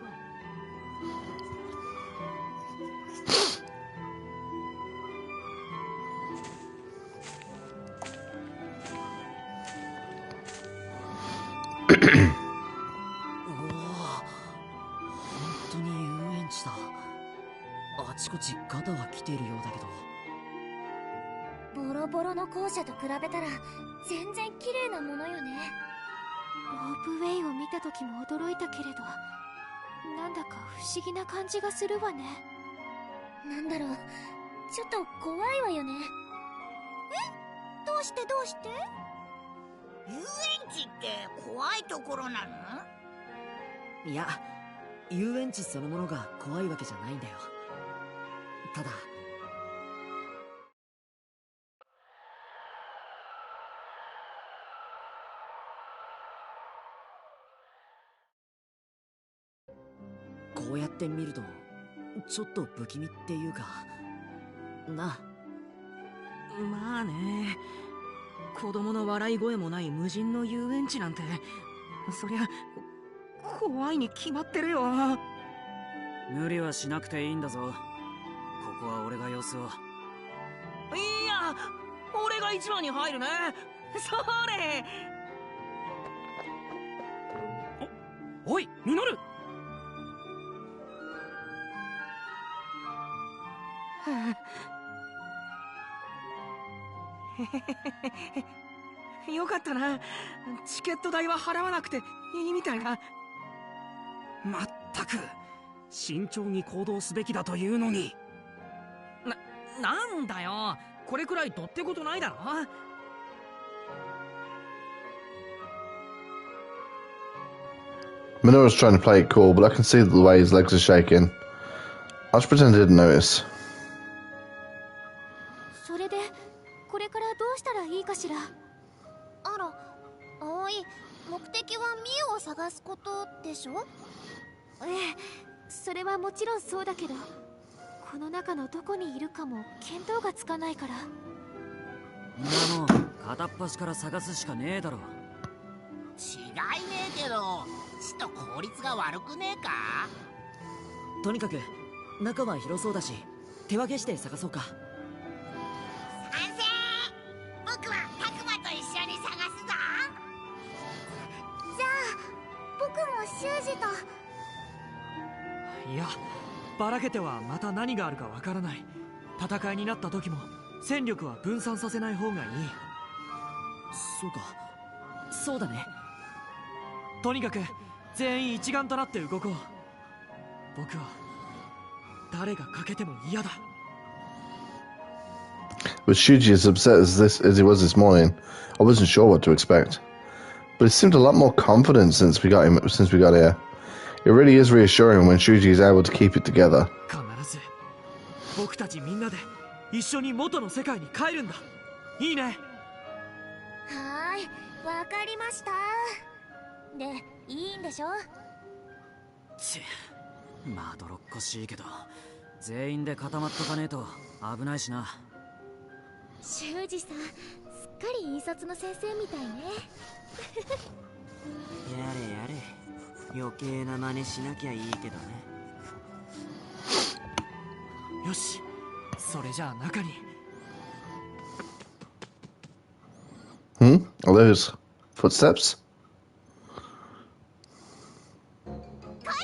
B: あちこちガタは来ているようだけど。
H: ボロボロの校舎と比べたら全然綺麗なものよね。ロープウェイを見た時も驚いたけれど、なんだか不思議な感じがするわね。なんだろう、ちょっと怖いわよね。え？どうしてどうして？
C: 遊園地って怖いところなの？
B: いや、遊園地そのものが怖いわけじゃないんだよ。ただこうやって見るとちょっと不気味っていうかな。
J: まあね、子供の笑い声もない無人の遊園地なんて、そりゃ怖いに決まってるよ。
I: 無理はしなくていいんだぞ。ここは俺が様子を。
J: いや、俺が一番に入るね。それ。おいミノル。よかったな。チケット代は払わなくていいみたいな。まったく慎重に行動すべきだというのに。なんだよ、これくらいどってことないだろ。
A: Minoru's trying to play it cool, but I can see the way his legs are shaking. I'll just pretend I didn't notice.
H: それでこれからどうしたらいいかしら。あら、葵、目的はミユを探すことでしょ？ええ、それはもちろんそうだけど、この中のどこにいるかも見当がつかないから。
I: んなもん片っ端から探すしかねえだろ。
K: 違いねえけど、ちと効率が悪くねえか？
B: とにかく中は広そうだし、手分けして探そうか。
C: 賛成！僕はタクマと一緒に探すぞ。
H: じゃあ僕も修二と。
E: いや、ばらけてはまた何があるかわからない。戦いになった時も戦力は分散させない方がいい。
B: そうか、そうだね。
E: とにかく全員一丸となって動こう。僕は誰が欠けても嫌だ。
A: With Shuji as upset as he was this morning, I wasn't sure what to expect. But he seemed a lot more confident since we got here. It really is reassuring when Shuji is able to keep it together.
E: 必ず僕たちみんなで一緒に元の世界に帰るんだ。いいね。
H: はーい、わかりました。で、いいんでしょ？
I: ち、まどろっこしいけど、全員で固まっとかねえと危ないしな。
H: 修二さん、すっかり引率の先生みたいね。
R: やれやれ、余計な真似しなきゃいいけどね。
E: よし、それじゃあ中に。
A: Are those footsteps?
H: こら、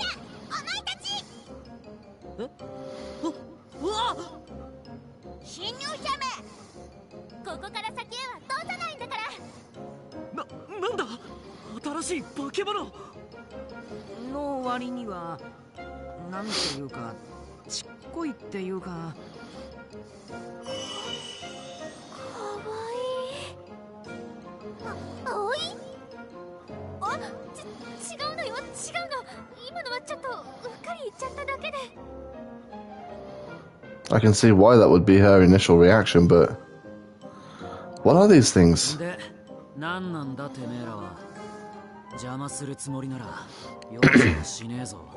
H: お前たち！
E: うわ！
H: 侵入者め！ここから先へは通さないんだから。
E: なんだ？新しい化け物
J: の割にはなんていうかちっこいっていうか。
H: かわいい。葵？あ、違うのよ、違うの。今のはちょっとうっかり言っちゃっただけで。
A: I can see why that would be her initial reaction, but what are these things?
I: で、なんなんだてめえらは。邪魔するつもりなら容赦はしねえぞ。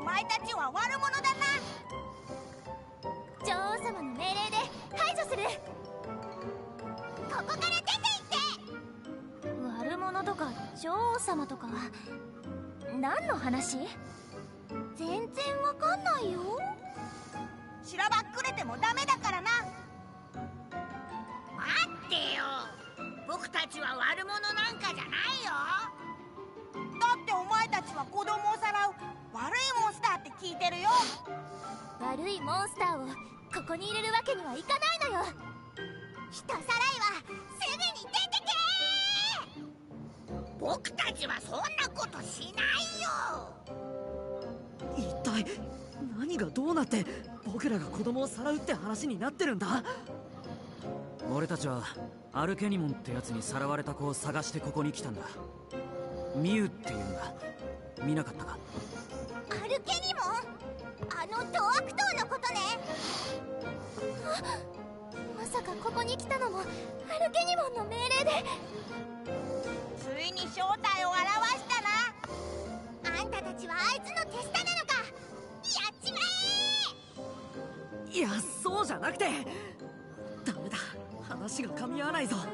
C: お前たちは悪者だな。
H: 女王様の命令で排除する。ここから出て行って。悪者とか女王様とか何の話？全然わかんないよ。
C: しらばっくれてもダメだからな。待ってよ、僕たちは悪者なんかじゃないよ。だってお前たちは子供をさらう悪いモンスターって聞いてるよ。
H: 悪いモンスターをここに入れるわけにはいかないのよ。人さらいはすぐに出てけ。
C: 僕たちはそんなことしないよ。
E: 一体何がどうなって僕らが子供をさらうって話になってるんだ？
I: 俺たちはアルケニモンってやつにさらわれた子を探してここに来たんだ。ミュウっていうんだ。見なかったか？
H: アルケニモン？あのド悪党のことね。まさかここに来たのもアルケニモンの命令で。
C: ついに正体を現したな。
H: あんたたちはあいつの手下なのか。やっちま
E: いや、そうじゃなくて。ダメだ、話が噛み合わないぞ。
C: そも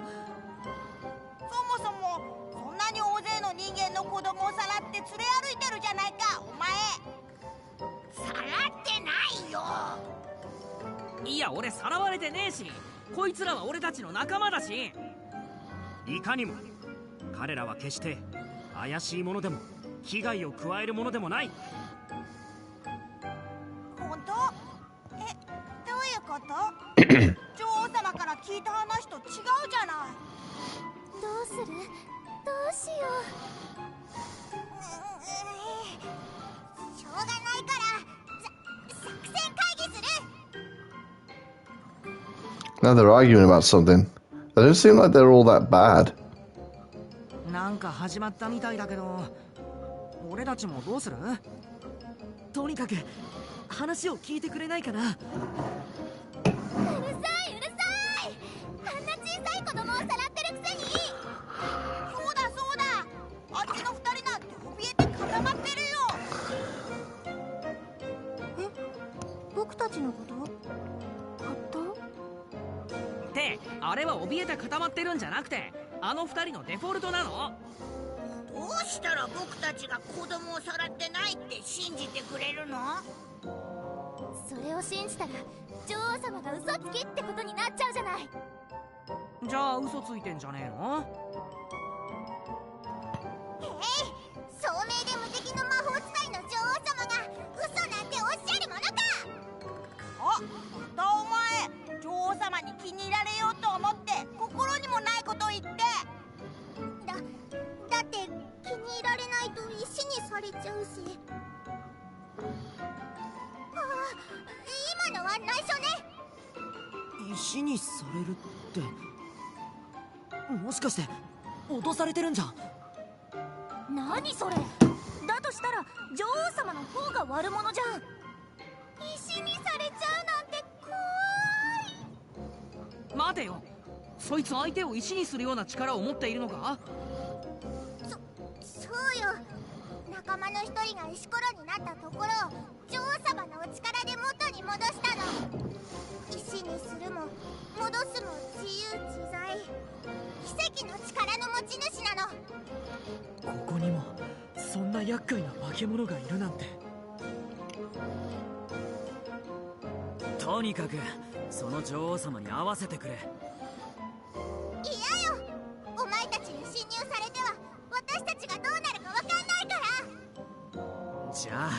C: そもそんなに大勢の人間の子供をさらって連れ歩いてるじゃないか、お前。さらってないよ。
J: いや、俺さらわれてねえし、こいつらは俺たちの仲間だし。
Q: いかにも彼らは決して怪しいものでも危害を加えるものでもない。
C: 本当？どういうこと？女王様から聞いた話と違うじゃない。
H: どうする？どうしよう。しょうがないから作戦会議する。
A: Now they're arguing about something. They don't seem like they're all that bad.
J: なんか始まったみたいだけど、俺たちもどうする？
E: とにかく話を聞いてくれないかな。
H: うるさい、あんな小さい子供をさらってるくせに。
C: そうだそうだ、あっちの二人なんて怯えて固まってるよ。
M: 僕たちのこと？
J: ってあれは怯えて固まってるんじゃなくて、あの二人のデフォルトなの。
C: どうしたら僕たちが子供をさらってないって信じてくれるの？
H: それを信じたら女王様が嘘つきってことになっちゃうじゃない。
J: じゃあ嘘ついてんじゃねえの？
H: 聡明で無敵の魔法使いの女王様が嘘なんておっしゃるものか。
C: あ、またお前、女王様に気に入られようと思って心にもないこと言って。
H: だって気に入られないと石にされちゃうし。今のは内緒ね。
B: 石にされるってもしかして脅されてるんじゃん。
D: 何それ。だとしたら女王様の方が悪者じゃん。石にされちゃうなんて怖い。
J: 待てよ、そいつ相手を石にするような力を持っているのか？
H: そうよ。仲間の一人が石ころになったところを女王様のお力で元に戻したの。石にするも戻すも自由自在。奇跡の力の持ち主なの。
E: ここにもそんな厄介な化け物がいるなんて。
I: とにかくその女王様に会わせてくれ。
H: 嫌よ。お前たちに侵入されては私たちがどうなるかわかんないから。
I: じゃあ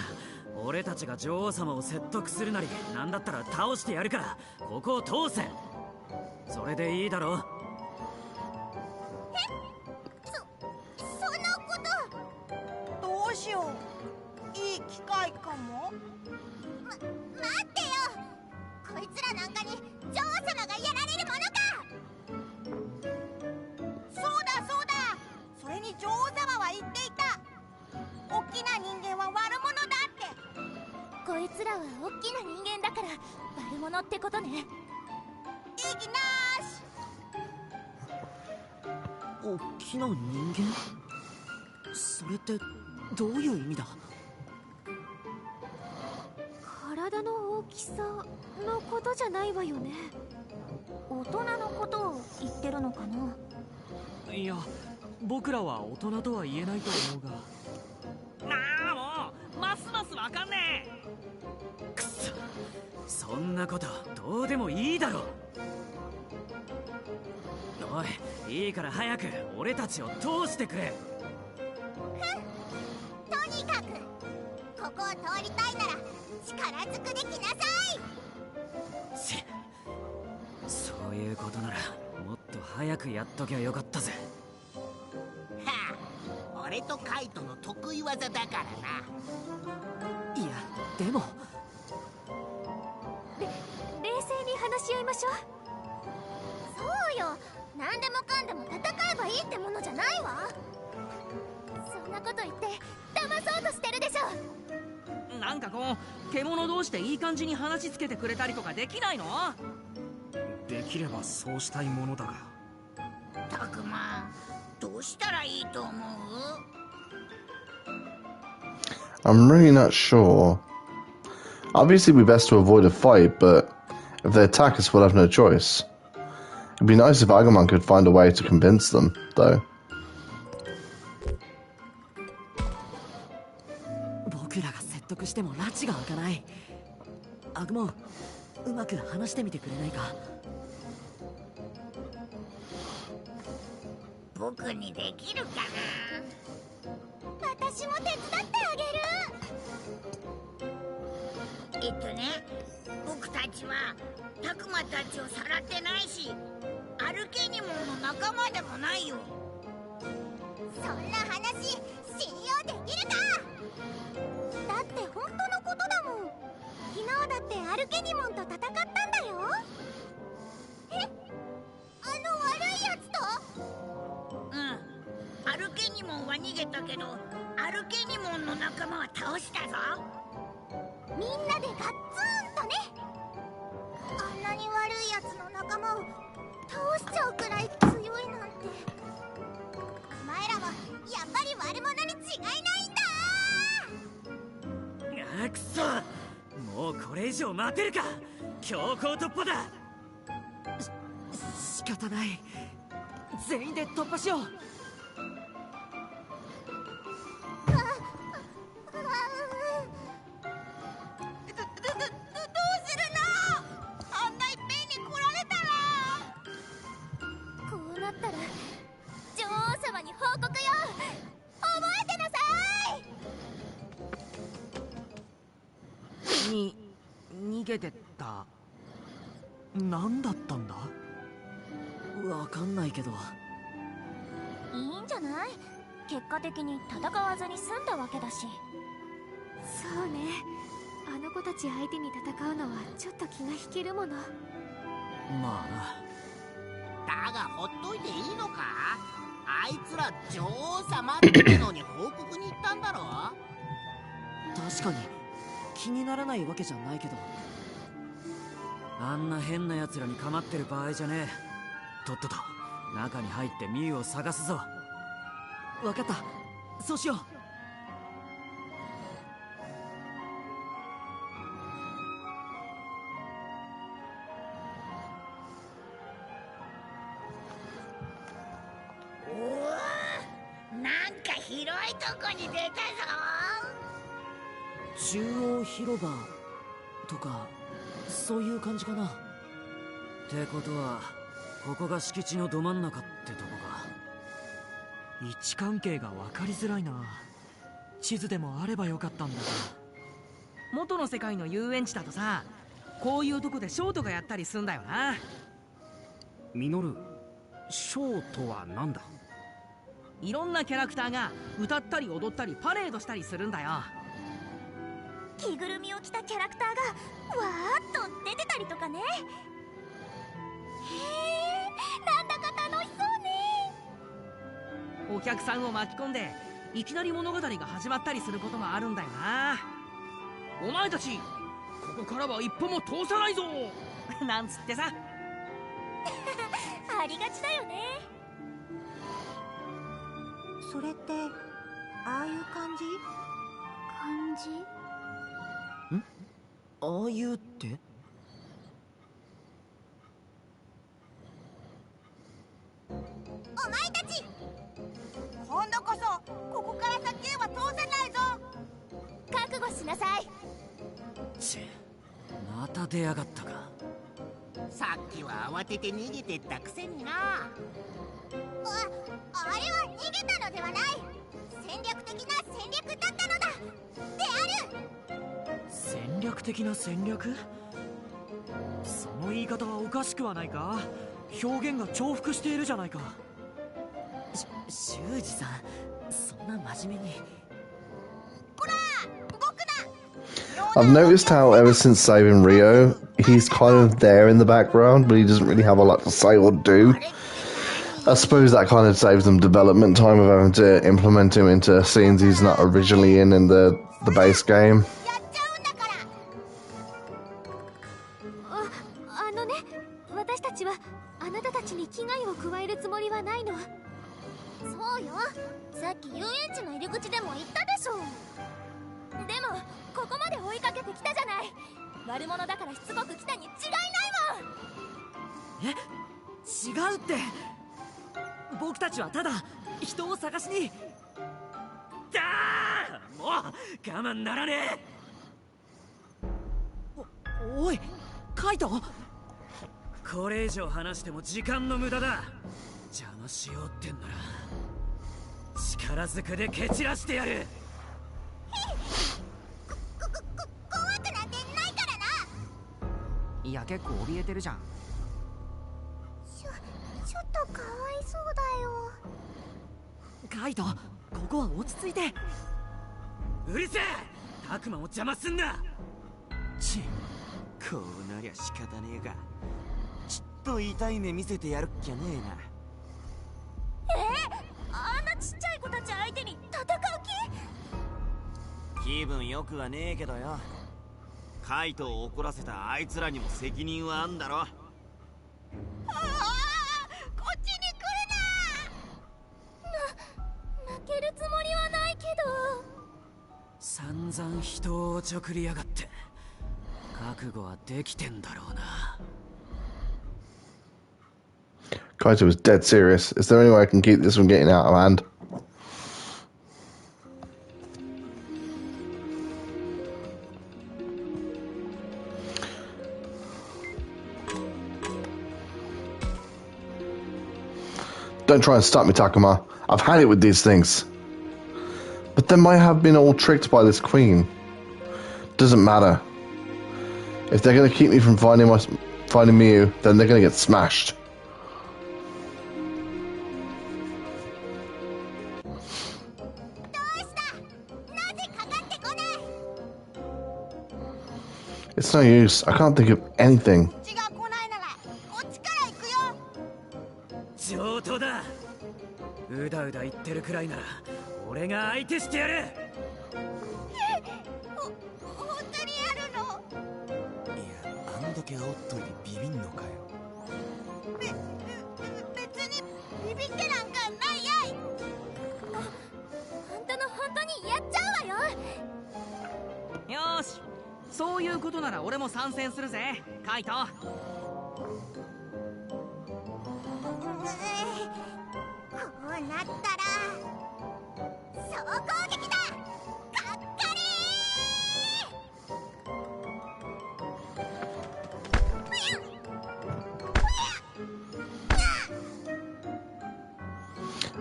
I: 俺たちが女王様を説得するなり、なんだったら倒してやるからここを通せ。それでいいだろう。
H: そのこと
C: どうしよう。いい機会かも。
H: 待ってよ。こいつらなんかに女王様がやられるものか。
C: そうだそうだ。それに女王様は言っていた。大きな人間は悪者だって。
D: こいつらは大きな人間だから悪者ってことね。
C: いきなーし。
B: 大きな人間？それってどういう意味だ？
D: 体の大きさのことじゃないわよね。大人のことを言ってるのかな。
E: いや、僕らは大人とは言えないと思うが。
J: なあもう、ますますわかんね
I: え。くそ、そんなことどうでもいいだろ。おい、いいから早く俺たちを通してくれ。
H: とにかくここを通りたいなら力ずくできなさい。
I: そういうことならもっと早くやっときゃよかったぜ。
K: はあ、俺とカイトの得意技だからな。
B: いやでも
D: 冷静に話し合いましょう。
H: そうよ。何でもかんでも戦えばいいってものじゃないわ。
D: そんなこと言って騙そうとしてるでしょ。
J: なんかこう獣同士でいい感じに話つけてくれたりとかできないの？
O: できればそうしたいものだが。
C: たくま、どうしたらいいと思う？
A: I'm really not sure. Obviously it'd be best to avoid a fight, but if they attack us we'll have no choice. It'd be nice if Agumon could find a way to convince them, though.
B: 僕らが説得しても拉致が開かない。アグモン、うまく話してみてくれないか？
C: 僕にできるかな？
H: 私も手伝ってあげる。
C: 僕たちはタクマたちをさらってないし、アルケニモンの仲間でもないよ。
H: そんな話信用できるか。だって本当のことだもん。昨日だってアルケニモンと戦ったんだよ。え、あの悪いやつと？
C: うん、アルケニモンは逃げたけどアルケニモンの仲間は倒したぞ。
H: みんなでガッツンとね。あんなに悪いやつの仲間を倒しちゃうくらい強いなんて。お前らはやっぱり悪者に違いないんだ。
I: くそ、もうこれ以上待てるか。強行突破だ。
B: 仕方ない。全員で突破しよう。
E: 逃げてった何だったんだ？
B: わかんないけど。
D: いいんじゃない？結果的に戦わずに済んだわけだし。
M: そうね。あの子たち相手に戦うのはちょっと気が引けるもの。
I: まあな。
K: だがほっといていいのか？あいつら女王様ってのに報告に行ったんだろ？
I: 確かに気にならないわけじゃないけど、あんな変な奴らに構ってる場合じゃねえ。とっとと中に入ってミュウを探すぞ。分かった、そうしよう。
C: なんか広いとこに出たぞ。
I: 中央広場とかそういう感じかな。ってことはここが敷地のど真ん中ってとこか。
E: 位置関係が分かりづらいな。地図でもあればよかったんだが。
J: 元の世界の遊園地だとさ、こういうとこでショーとかやったりすんだよな。
S: ミノル、ショーとはなんだ？
J: いろんなキャラクターが歌ったり踊ったりパレードしたりするんだよ。
H: 着ぐるみを着たキャラクターがわーっと出てたりとかね。へえ、なんだか楽しそうね。
J: お客さんを巻き込んでいきなり物語が始まったりすることもあるんだよな。お前たちここからは一歩も通さないぞなんつってさ
H: ありがちだよね。
M: それってああいう感じ？
H: 感じ？
I: ああいうって？
C: お前たち、今度こそここから先へは通せないぞ。
H: 覚悟しなさい。
I: ち、また出やがったか。
K: さっきは慌てて逃げてったくせにな。
C: あれは逃げたのではない。戦略的な戦略だったのだ。である。
E: 戦略的な戦略？その言い方はおかしくはないか？表現が重複しているじゃないか。
I: 修二さん、そんな真面目に。
C: こら、動くな。
A: I've noticed how ever since saving Rio, he's kind of there in the background, but he doesn't really have a lot to say or do. I suppose that kind of saves them development time of having to implement him into scenes he's not originally in the base game.
H: あのね、私たちはあなたたちに危害を加えるつもりはないの。そうよ、さっき遊園地の入り口でも言ったでしょ。でもここまで追いかけてきたじゃない。悪者だからしつこく来たに違いないもん。
E: 違うって。僕たちはただ人を探しに。
I: もう我慢ならねえ。
E: おいカイト、
I: これ以上話しても時間の無駄だ。邪魔しようってんなら力ずくで蹴散らしてやる。
C: 怖くなんてないからな。
J: いや結構怯えてるじゃん。
H: ちょっとかわいそうだよ。
E: カイト、ここは落ち着いて。
I: うるせえ、タクマを邪魔すんな。
R: こうなりゃ仕方ねえが、ちっと痛い目見せてやるっきゃねえな。
H: あんなちっちゃい子たち相手に戦う気？
Q: 気分よくはねえけどよ、カイトを怒らせたあいつらにも責任はあんだろ。
C: こっちに来るな。
H: 負けるつもりはないけど。
I: 散々人をおちょくりやがって覚悟はできてんだろうな。
A: Kaito was dead serious. Is there any way I can keep this from getting out of hand? Don't try and stop me, Takuma. I've had it with these things. But they might have been all tricked by this queen. Doesn't matter. If they're going to keep me from finding Mew, then they're going to get smashed. It's no use. I can't think of anything.
C: こっちが来ないならこ
I: ってるくらいなら俺が相手してやる。
H: 本当にやるの？
R: いや、あんだけ煽っといてビビんのかよ。
H: 別にビビってなんかないやい。本当にやっちゃうわよ。
J: よし、そういうことなら俺も参戦するぜ、カイト。
H: こうなったら総攻撃だ。かっかり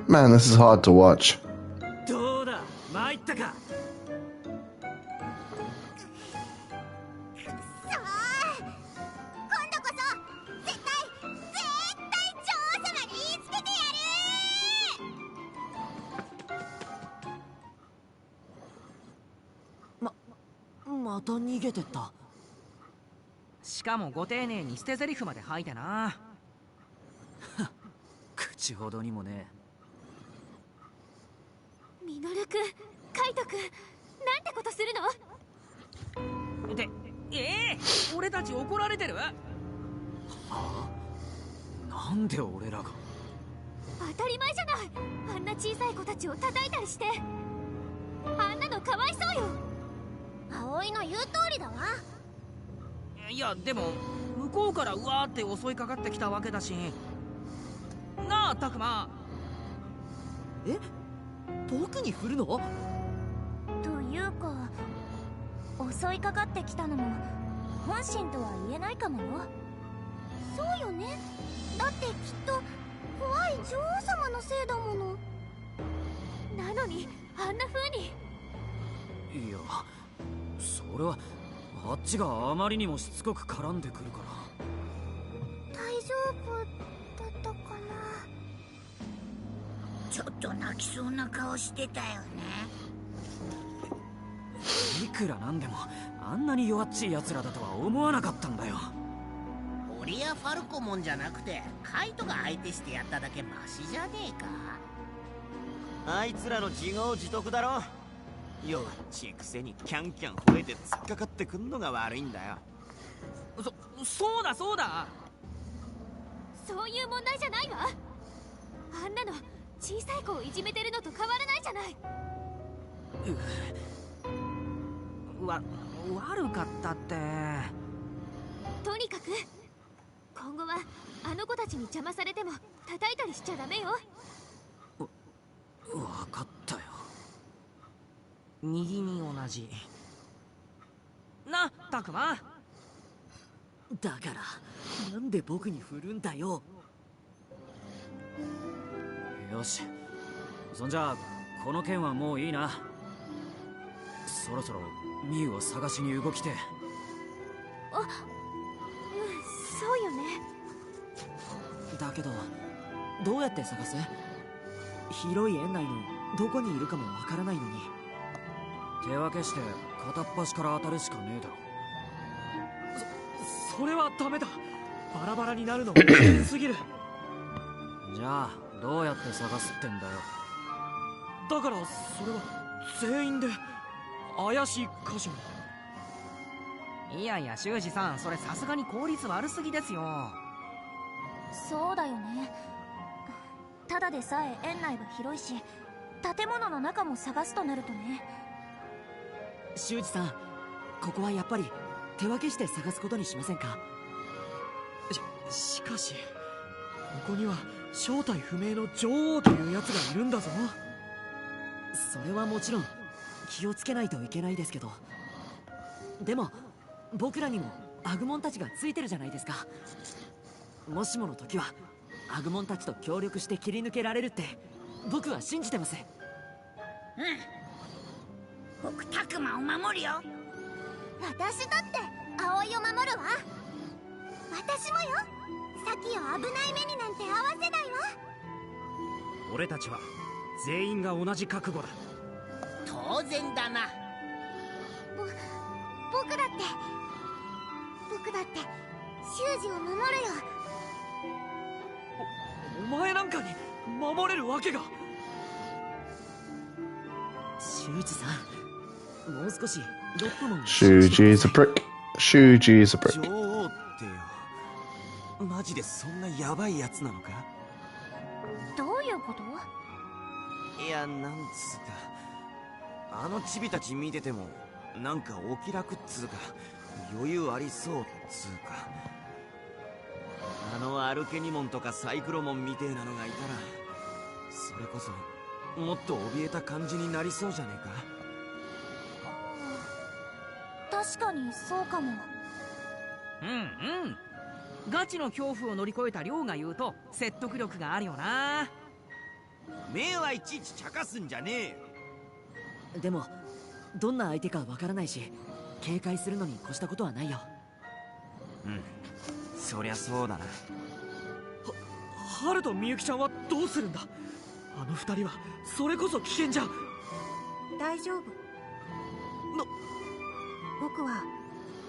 A: ー Man, this is hard to watch.
I: どうだ、参ったか。
B: また逃げてった。
J: しかもご丁寧に捨て台詞まで吐いてな。
I: 口ほどにもね。
H: ミノルくん、カイトくん、なんてことするの？
J: で、俺たち怒られてる？は
I: あ？なんで俺らが？
H: 当たり前じゃない。あんな小さい子たちを叩いたりして。あんなのかわいそうよ。葵の言う通りだわ。
J: いや、でも向こうからうわーって襲いかかってきたわけだしなあ、タクマ。
B: え、僕に振るの？
D: というか、襲いかかってきたのも本心とは言えないかもよ。
H: そうよね。だってきっと怖い女王様のせいだもの。なのにあんな風に。
I: いや、それはあっちがあまりにもしつこく絡んでくるから。
H: 大丈夫だったかな。
C: ちょっと泣きそうな顔してたよね。
I: いくらなんでもあんなに弱っちい奴らだとは思わなかったんだよ。
K: 俺やファルコモンじゃなくてカイトが相手してやっただけマシじゃねえか。
Q: あいつらの自業自得だろ。弱っちいくせにキャンキャン吠えて突っかかってくんのが悪いんだよ。
J: そうだそうだ。
H: そういう問題じゃないわ。あんなの小さい子をいじめてるのと変わらないじゃない。
J: 悪かったって。
H: とにかく今後はあの子たちに邪魔されても叩いたりしちゃダメよ。
I: 分かったよ。
J: 右に同じな、タクマ。
B: だからなんで僕に振るんだよ。
I: よし、そんじゃあこの件はもういいな。そろそろミュウを探しに動きて。
H: あ、そうよね。
B: だけどどうやって探す？広い園内のどこにいるかもわからないのに。
I: 手分けして片っ端から当たるしかねえだろ。
E: それはダメだ。バラバラになるのも危険すぎる。
I: じゃあどうやって探すってんだよ。
E: だからそれは全員で怪しい箇所に。
J: いやいや、修二さん、それさすがに効率悪すぎですよ。
D: そうだよね。ただでさえ園内は広いし、建物の中も探すとなるとね。
B: 修二さん、ここはやっぱり手分けして探すことにしませんか？
E: しかしここには正体不明の女王というやつがいるんだぞ。
B: それはもちろん気をつけないといけないですけど、でも僕らにもアグモンたちがついてるじゃないですか。もしもの時はアグモンたちと協力して切り抜けられるって僕は信じてます。
C: 僕タクマを守るよ。
H: 私だって葵を守るわ。私もよ。サキを危ない目になんて合わせないわ。
S: 俺たちは全員が同じ覚悟だ。
K: 当然だな。
H: 僕だって修二を守るよ。
E: お前なんかに守れるわけが。
A: Shuji's a prick. Shuji's a prick.
R: 女王ってよ、マジでそんなヤバいやつなのか？
D: どういうこと？
R: いや、なんつうか、あのチビたち見ててもなんかお気楽っつうか余裕ありそうっつうか、あのアルケニモンとかサイクロモンみてえなのがいたら、それこそもっと怯えた感じになりそうじゃねえか？
D: 確かにそうかも。
J: うんうん。ガチの恐怖を乗り越えた亮が言うと説得力があるよな。
Q: 目はいちいち茶化すんじゃねえよ。
B: でもどんな相手かわからないし、警戒するのに越したことはないよ。
R: うん、そりゃそうだな。
E: ハルとみゆきちゃんはどうするんだ？あの二人はそれこそ危険じゃ。
M: 大丈夫。僕は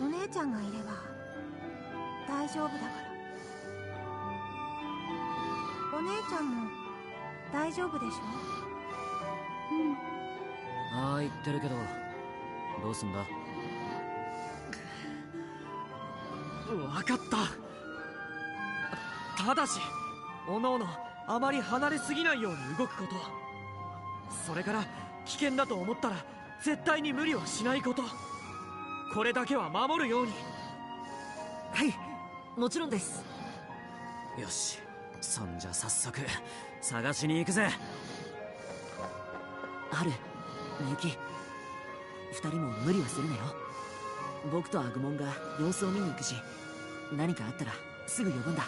M: お姉ちゃんがいれば大丈夫だから。お姉ちゃんも大丈夫でしょ？うん。
I: ああ言ってるけど、どうすんだ？
E: わかった。ただしおのおのあまり離れすぎないように動くこと、それから危険だと思ったら絶対に無理はしないこと、これだけは守るように。
B: はい、もちろんです。
I: よし、そんじゃ早速探しに行くぜ。
B: ハル、みゆき、二人も無理はするなよ。僕とアグモンが様子を見に行くし、何かあったらすぐ呼ぶんだ。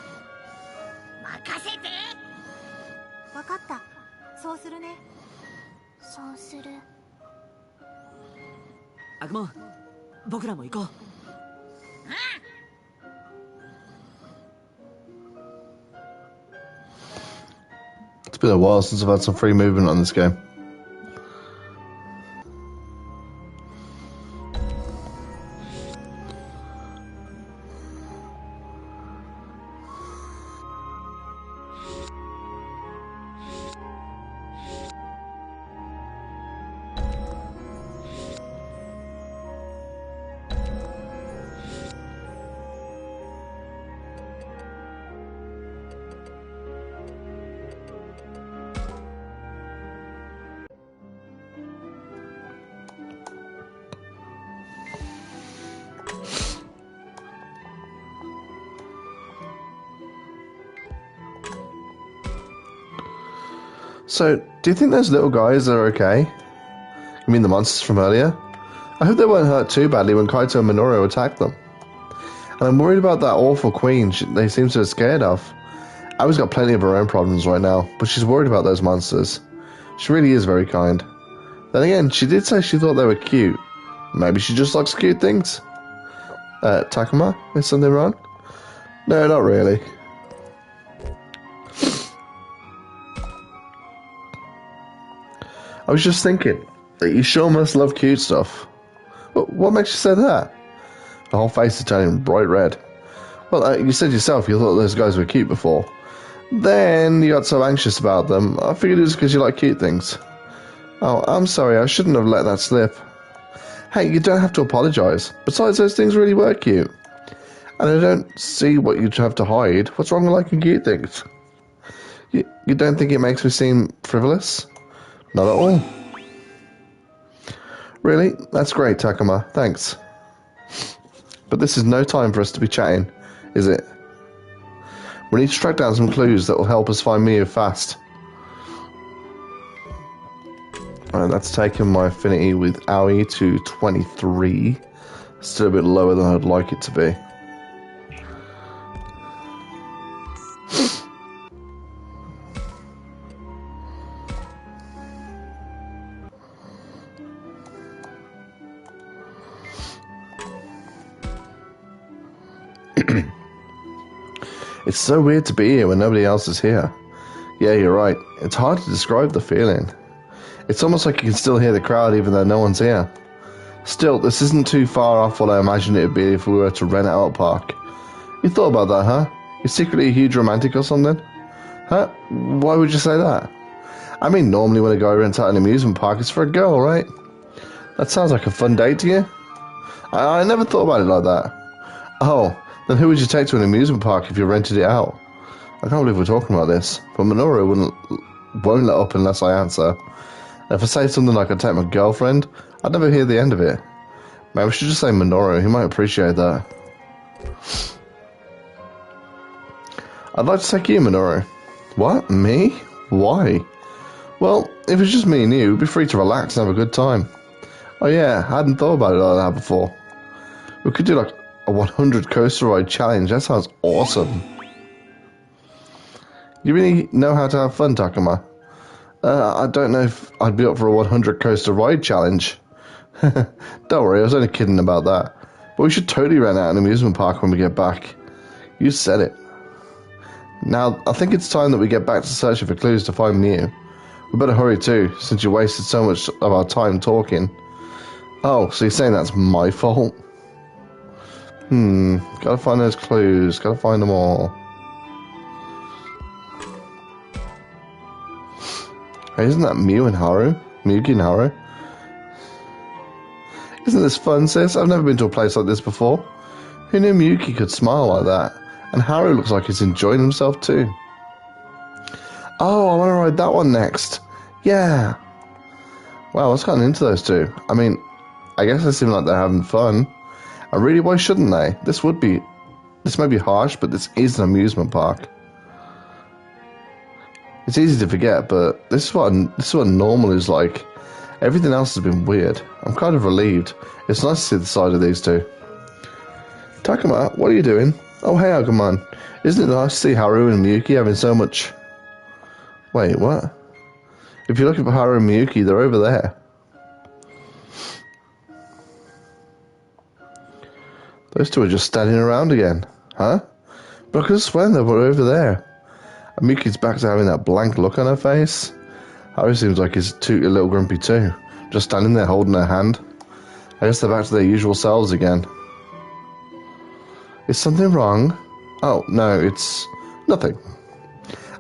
C: 任せて。
M: 分かった、そうするね。
D: そうする。
B: アグモン、僕らも行こう。
A: It's been a while since I've had some free movement on this game. So, do you think those little guys are okay? You mean the monsters from earlier? I hope they weren't hurt too badly when Kaito and Minoru attacked them. And I'm worried about that awful queen they seem so scared of. Aoi's got plenty of her own problems right now, but she's worried about those monsters. She really is very kind. Then again, she did say she thought they were cute. Maybe she just likes cute things? Takuma? Is something wrong? No, not really. I was just thinking that you sure must love cute stuff. What makes you say that? The whole face is turning bright red. Well, you said yourself you thought those guys were cute before. Then you got so anxious about them, I figured it was because you like cute things. Oh, I'm sorry, I shouldn't have let that slip. Hey, you don't have to apologise. Besides, those things really were cute. And I don't see what you'd have to hide. What's wrong with liking cute things? You don't think it makes me seem frivolous? Not at all. Really? That's great, Takuma. Thanks. But this is no time for us to be chatting, is it? We need to track down some clues that will help us find Miu fast. Alright, that's taken my affinity with Aoi to 23. Still a bit lower than I'd like it to be. It's so weird to be here when nobody else is here. Yeah, you're right. It's hard to describe the feeling. It's almost like you can still hear the crowd even though no one's here. Still, this isn't too far off what I imagined it would be if we were to rent out a park. You thought about that, huh? You're secretly a huge romantic or something? Huh? Why would you say that? I mean, normally when a guy rents out an amusement park, it's for a girl, right? That sounds like a fun date to you? I never thought about it like that. Oh, then who would you take to an amusement park if you rented it out? I can't believe we're talking about this, but Minoru won't let up unless I answer. And if I say something like I'd take my girlfriend, I'd never hear the end of it. Maybe I should just say Minoru, he might appreciate that. I'd like to take you, Minoru. What? Me? Why? Well, if it's just me and you, we'd be free to relax and have a good time. Oh yeah, I hadn't thought about it like that before. We could do like a 100 coaster ride challenge. That sounds awesome. You really know how to have fun, Takuma? I don't know if I'd be up for a 100 coaster ride challenge. Don't worry, I was only kidding about that. But we should totally rent out an amusement park when we get back. You said it. Now, I think it's time that we get back to searching for clues to find Mew. We better hurry too, since you wasted so much of our time talking. Oh, so you're saying that's my fault? Gotta find those clues, gotta find them all. Hey, isn't that Mew and Haru? Miyuki and Haru? Isn't this fun, sis? I've never been to a place like this before. Who knew Miyuki could smile like that? And Haru looks like he's enjoying himself too. Oh, I want to ride that one next. Yeah. Wow, what's gotten into those two? I mean, I guess they seem like they're having fun. And really, why shouldn't they? This may be harsh, but this is an amusement park. It's easy to forget, but this is what normal is like. Everything else has been weird. I'm kind of relieved. It's nice to see the side of these two. Takuma, what are you doing? Oh, hey, Agumon. Isn't it nice to see Haru and Miyuki having so much... Wait, what? If you're looking for Haru and Miyuki, they're over there. Those two are just standing around again. Huh? But I could have sworn they were over there. And Miyuki's back to having that blank look on her face. Haru seems like he's a little grumpy too. Just standing there holding her hand. I guess they're back to their usual selves again. Is something wrong? Oh, no, it's nothing.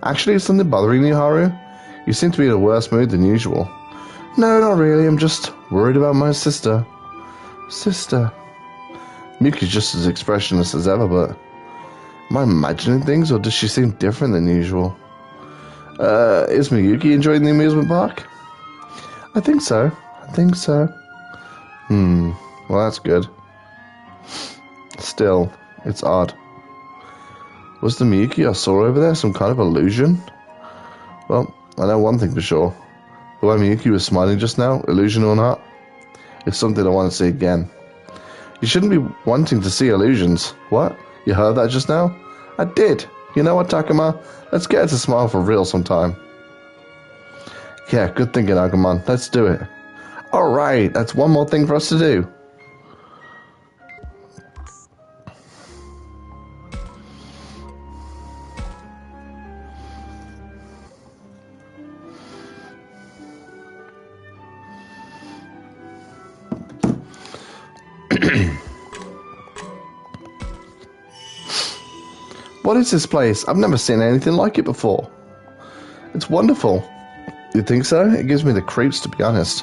A: Actually, is something bothering you, Haru? You seem to be in a worse mood than usual. No, not really. I'm just worried about my sister. Sister. Miyuki's just as expressionless as ever, but... Am I imagining things, or does she seem different than usual? Is Miyuki enjoying the amusement park? I think so. Well, that's good. Still, it's odd. Was the Miyuki I saw over there some kind of illusion? Well, I know one thing for sure. The way Miyuki was smiling just now, illusion or not, is something I want to see again. You shouldn't be wanting to see illusions. What? You heard that just now? I did. You know what, Takuma? Let's get her to smile for real sometime. Yeah, good thinking, Agumon. Let's do it. Alright, that's one more thing for us to do. What is this place? I've never seen anything like it before. It's wonderful. You think so? It gives me the creeps, to be honest.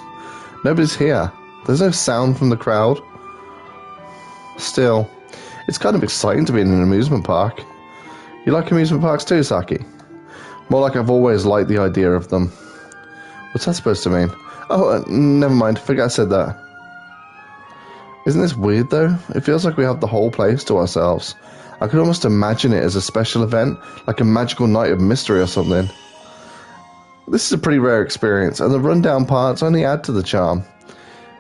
A: Nobody's here. There's no sound from the crowd. Still, it's kind of exciting to be in an amusement park. You like amusement parks too, Saki? More like I've always liked the idea of them. What's that supposed to mean? Oh, never mind. Forget I said that. Isn't this weird, though? It feels like we have the whole place to ourselves. I could almost imagine it as a special event, like a magical night of mystery or something. This is a pretty rare experience, and the rundown parts only add to the charm.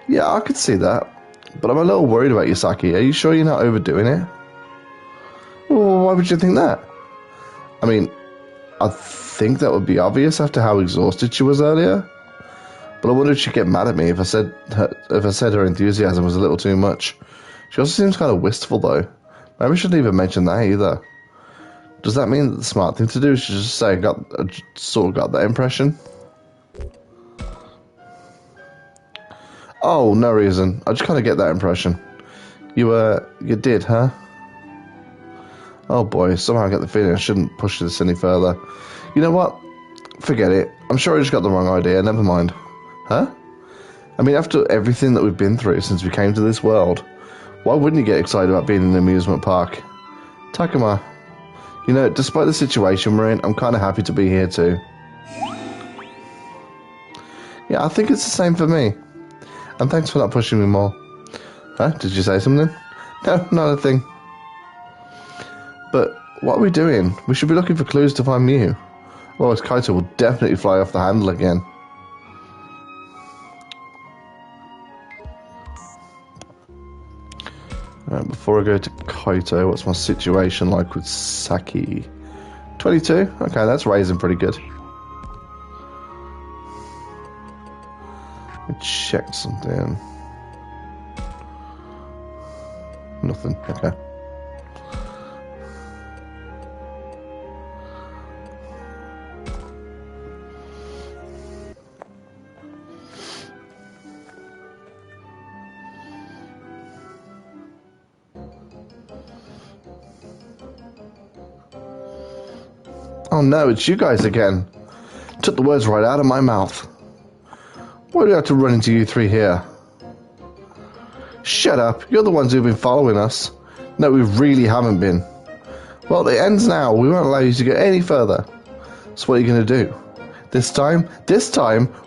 A: Yeah, I could see that, but I'm a little worried about you, Saki. Are you sure you're not overdoing it? Well, why would you think that? I mean, I think that would be obvious after how exhausted she was earlier. But I wonder if she'd get mad at me if I said her enthusiasm was a little too much. She also seems kind of wistful, though. Maybe I shouldn't even mention that either. Does that mean that the smart thing to do is just say I sort of got that impression? Oh, no reason. I just kind of get that impression. You did, huh? Oh boy, somehow I get the feeling I shouldn't push this any further. You know what? Forget it. I'm sure I just got the wrong idea. Never mind. Huh? I mean, after everything that we've been through since we came to this world, why wouldn't you get excited about being in an amusement park? Takuma, you know, despite the situation we're in, I'm kind of happy to be here too. Yeah, I think it's the same for me. And thanks for not pushing me more. Huh? Did you say something? No, not a thing. But what are we doing? We should be looking for clues to find Mew. Otherwise Kaito will definitely fly off the handle again. Right, before I go to Kaito, what's my situation like with Saki? 22? Okay, that's raising pretty good. Let me check something. Nothing, okay. Oh no, it's you guys again. Took the words right out of my mouth. Why do I have to run into you three here? Shut up, you're the ones who've been following us. No, we really haven't been. Well, it ends now. We won't allow you to go any further. So what are you going to do? This time,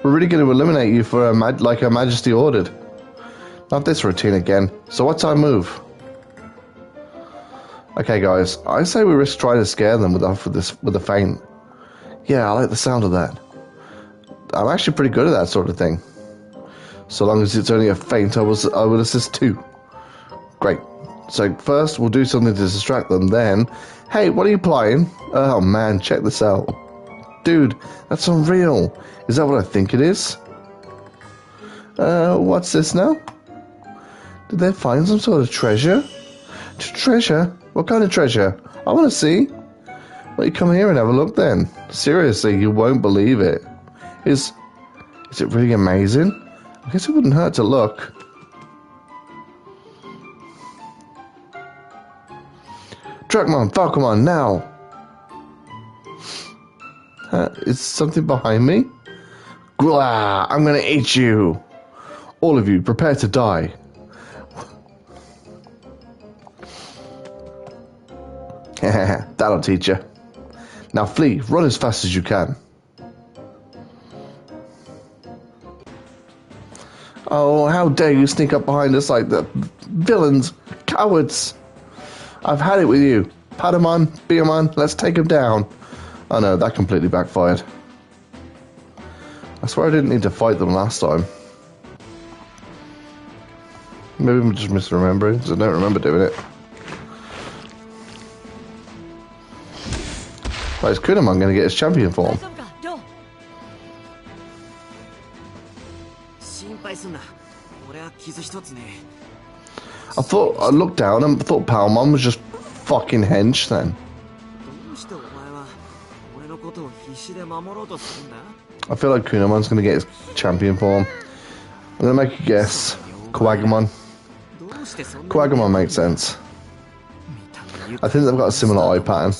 A: we're really going to eliminate you for like Her Majesty ordered. Not this routine again. So what's our move? Okay, guys, I say we risk trying to scare them with a feint. Yeah, I like the sound of that. I'm actually pretty good at that sort of thing. So long as it's only a feint, I will assist too. Great. So first, we'll do something to distract them. Then, hey, what are you playing? Oh man, check this out. Dude, that's unreal. Is that what I think it is? What's this now? Did they find some sort of treasure? Treasure? What kind of treasure? I want to see. Well, you come here and have a look then. Seriously, you won't believe it. Is it really amazing? I guess it wouldn't hurt to look. Trackmon, Falcomon, now! Is something behind me? Glah, I'm gonna eat you! All of you, prepare to die. That'll teach you. Now flee, run as fast as you can. Oh, how dare you sneak up behind us like the villains, cowards! I've had it with you. Patamon, Beamon, let's take him down. Oh no, that completely backfired. I swear I didn't need to fight them last time. Maybe I'm just misremembering, because I don't remember doing it. Right, is Kunamon going to get his champion form? I looked down and thought Palmon was just fucking hench then. I feel like Kunamon's going to get his champion form. I'm going to make a guess. Quagamon. Quagamon makes sense. I think they've got a similar eye pattern.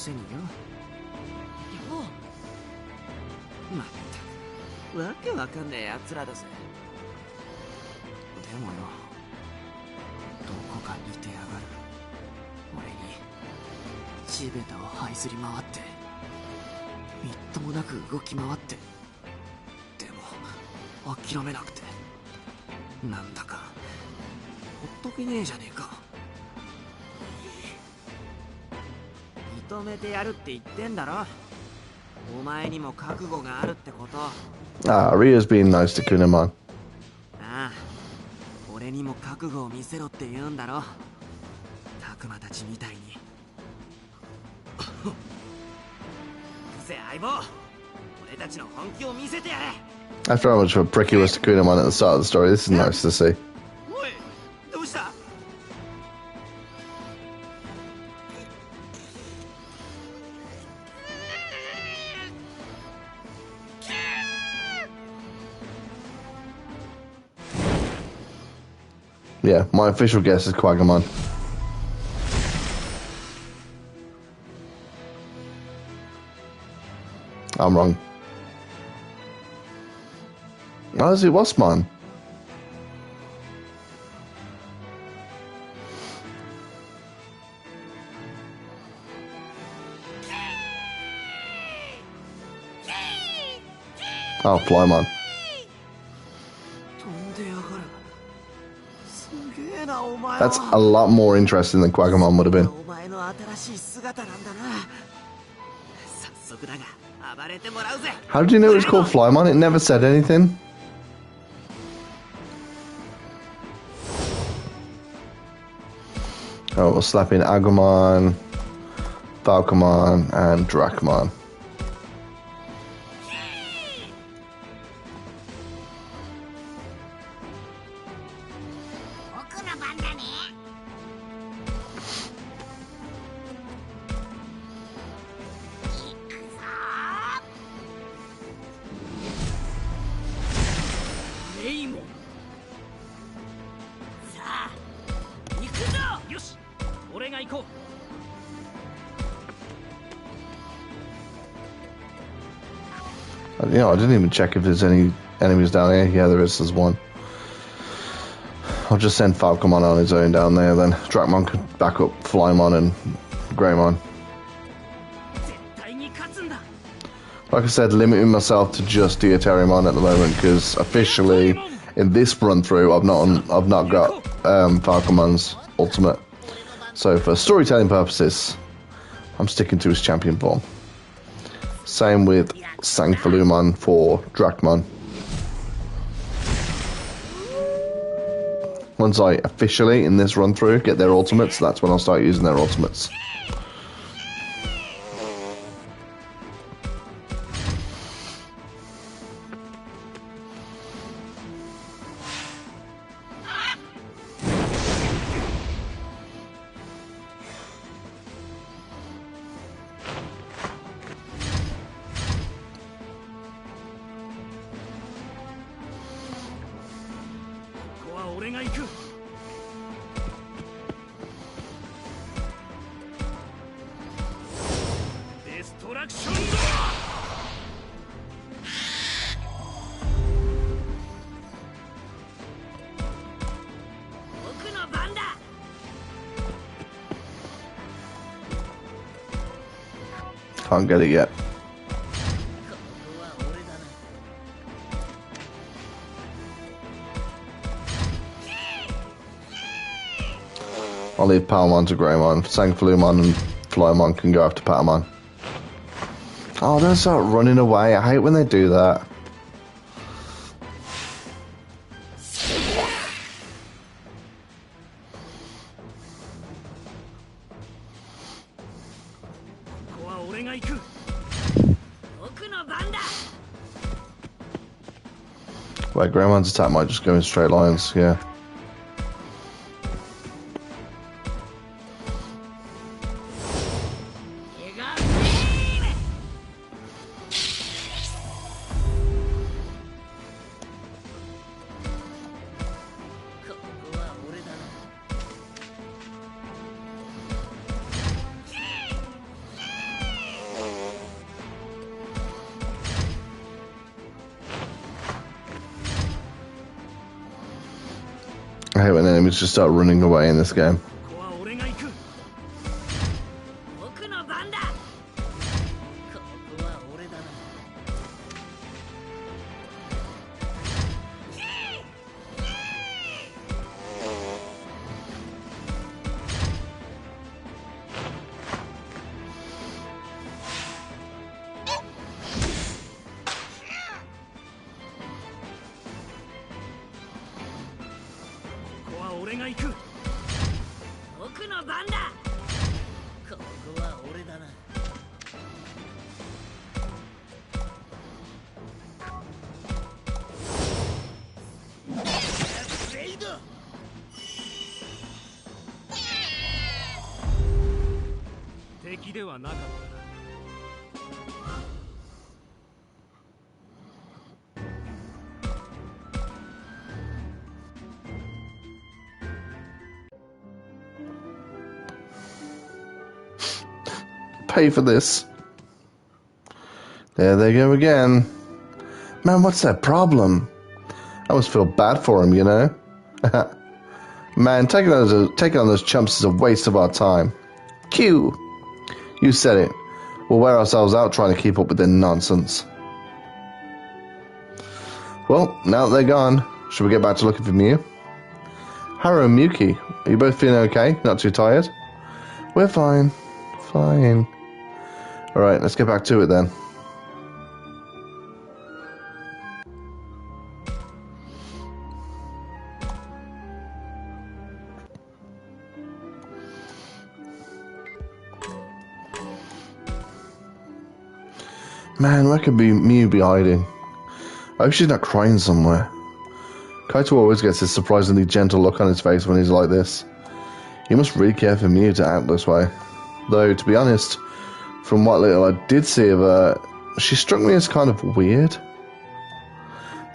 A: Ah, Rio's being nice to Kunamon. After how much of a prick he was to Kunamon at the start of the story, this is nice to see. Yeah, my official guess is Quagamon. I'm wrong. Oh, is it Wasmon? Oh, Flymon. That's a lot more interesting than Quagamon would have been. How did you know it was called Flymon? It never said anything. Oh, we'll slap in Agumon, Falcomon, and Dracmon. You know, I didn't even check if there's any enemies down here. Yeah, there is. There's one. I'll just send Falcomon on his own down there, then Dracmon could back up Flymon and Greymon. Like I said, limiting myself to just Deuterimon at the moment, because officially in this run through I've not got Falcomon's ultimate. So for storytelling purposes, I'm sticking to his champion form. Same with Sangfalumon for Dracmon. Once I officially, in this run through, get their ultimates, that's when I'll start using their ultimates. Can't get it yet. I'll leave Palmon to Greymon. Sangfalumon and Flymon can go after Patamon. Oh, don't start running away. I hate when they do that. Wait, Greymon's attack might just go in straight lines, yeah. I hate when enemies just start running away in this game. Pay for this. There they go again. Man, what's their problem? I almost feel bad for him, you know? Man, taking on those chumps is a waste of our time. Q! You said it. We'll wear ourselves out trying to keep up with their nonsense. Well, now that they're gone, should we get back to looking for Mew? Haru and Miyuki, are you both feeling okay? Not too tired? We're fine. Fine. Alright, let's get back to it then. Man, where could Mew be hiding? I hope she's not crying somewhere. Kaito always gets this surprisingly gentle look on his face when he's like this. He must really care for Mew to act this way. Though, to be honest, from what little I did see of her, she struck me as kind of weird.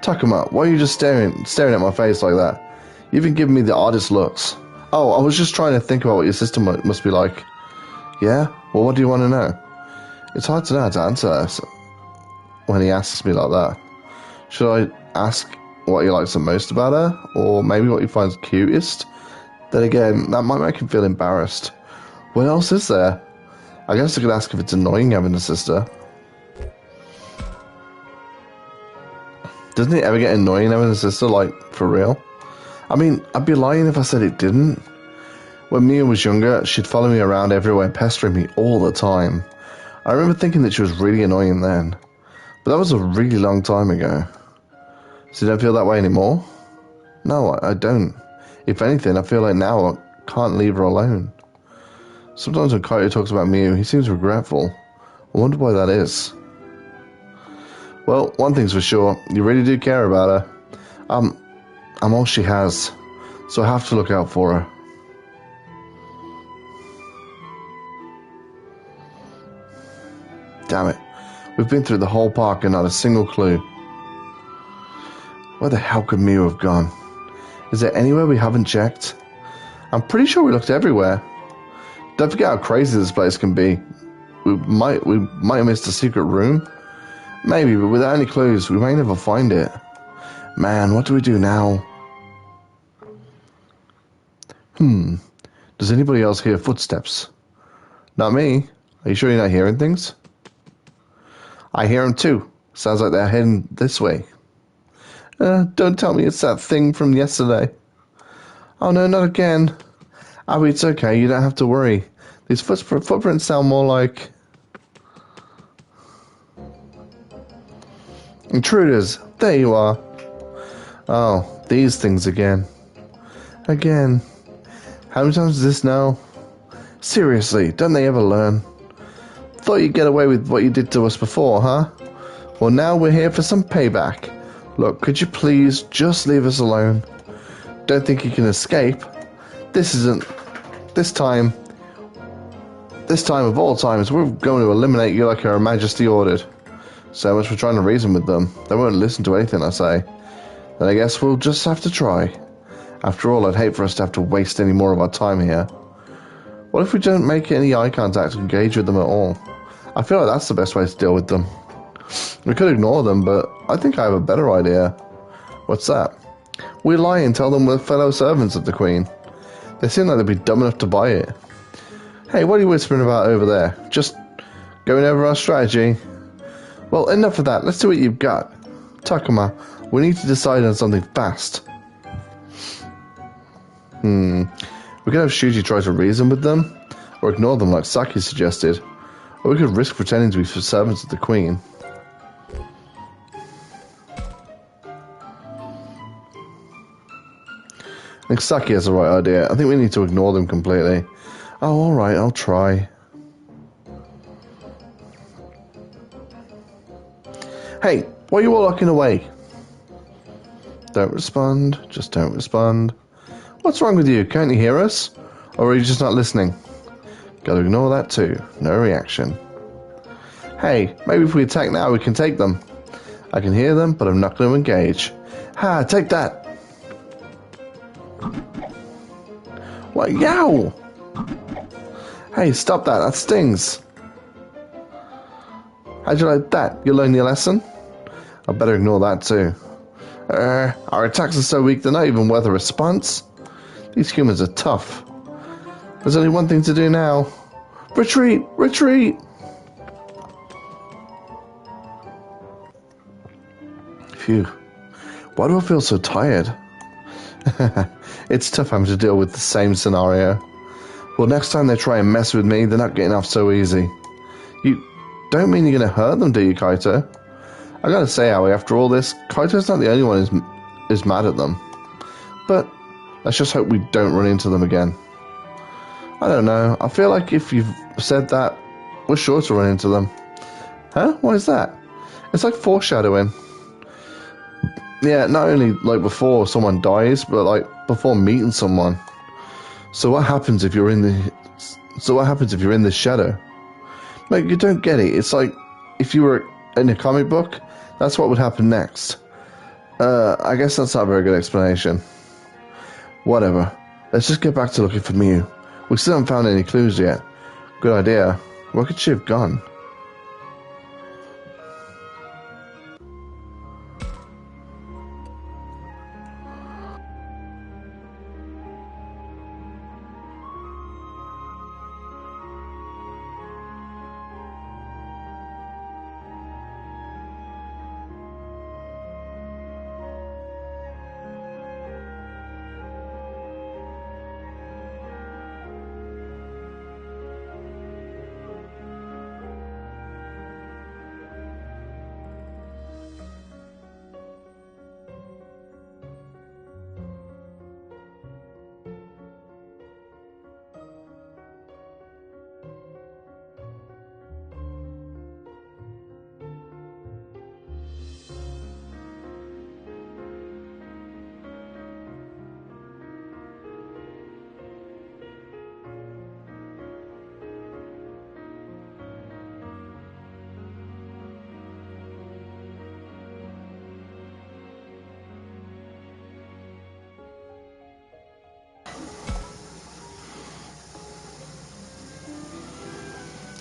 A: Takuma, why are you just staring at my face like that? You've been giving me the oddest looks. Oh, I was just trying to think about what your sister must be like. Yeah? Well, what do you want to know? It's hard to know how to answer this when he asks me like that. Should I ask what he likes the most about her? Or maybe what he finds cutest? Then again, that might make him feel embarrassed. What else is there? I guess I could ask if it's annoying having a sister. Doesn't it ever get annoying having a sister, like, for real? I mean, I'd be lying if I said it didn't. When Mia was younger, she'd follow me around everywhere, pestering me all the time. I remember thinking that she was really annoying then. But that was a really long time ago. So you don't feel that way anymore? No, I don't. If anything, I feel like now I can't leave her alone. Sometimes when Kaito talks about Mew, he seems regretful. I wonder why that is. Well, one thing's for sure, you really do care about her. I'm all she has, so I have to look out for her. Damn it. We've been through the whole park and not a single clue. Where the hell could Mew have gone? Is there anywhere we haven't checked? I'm pretty sure we looked everywhere. Don't forget how crazy this place can be. We might have missed a secret room. Maybe, but without any clues, we may never find it. Man, what do we do now? Does anybody else hear footsteps? Not me. Are you sure you're not hearing things? I hear them too. Sounds like they're heading this way. Don't tell me it's that thing from yesterday. Oh no, not again. Abby, it's okay. You don't have to worry. These footprints sound more like intruders. There you are. Oh, these things again. Again. How many times is this now? Seriously, don't they ever learn? Thought you'd get away with what you did to us before, huh? Well, now we're here for some payback. Look, could you please just leave us alone? Don't think you can escape. This time of all times, we're going to eliminate you like Her Majesty ordered. So much for trying to reason with them. They won't listen to anything I say. Then I guess we'll just have to try. After all, I'd hate for us to have to waste any more of our time here. What if we don't make any eye contact or engage with them at all? I feel like that's the best way to deal with them. We could ignore them, but I think I have a better idea. What's that? We lie and tell them we're fellow servants of the Queen. They seem like they'd be dumb enough to buy it. Hey, what are you whispering about over there? Just going over our strategy? Well, enough of that. Let's see what you've got. Takuma, we need to decide on something fast. We could have Shuji try to reason with them, or ignore them like Saki suggested. Or we could risk pretending to be servants of the Queen. I think Saki has the right idea. I think we need to ignore them completely. Oh, alright, I'll try. Hey, why are you all looking away? Don't respond. Just don't respond. What's wrong with you? Can't you hear us? Or are you just not listening? Gotta ignore that too. No reaction. Hey, maybe if we attack now we can take them. I can hear them, but I'm not going to engage. Ha, take that! What? Yow! Hey, stop that. That stings. How'd you like that? You learn your lesson? I better ignore that too. Our attacks are so weak they're not even worth a response. These humans are tough. There's only one thing to do now. Retreat! Retreat! Phew. Why do I feel so tired? It's tough having to deal with the same scenario. Well, next time they try and mess with me, they're not getting off so easy. You don't mean you're going to hurt them, do you, Kaito? I gotta say, Aoi, after all this, Kaito's not the only one who's mad at them. But let's just hope we don't run into them again. I don't know. I feel like if you've said that, we're sure to run into them. Huh? Why is that? It's like foreshadowing. Yeah, not only like before someone dies, but like before meeting someone. So what happens if you're in the shadow? Like, you don't get it. It's like if you were in a comic book, that's what would happen next. I guess that's not a very good explanation. Whatever. Let's just get back to looking for Miu. We still haven't found any clues yet. Good idea. Where could she have gone?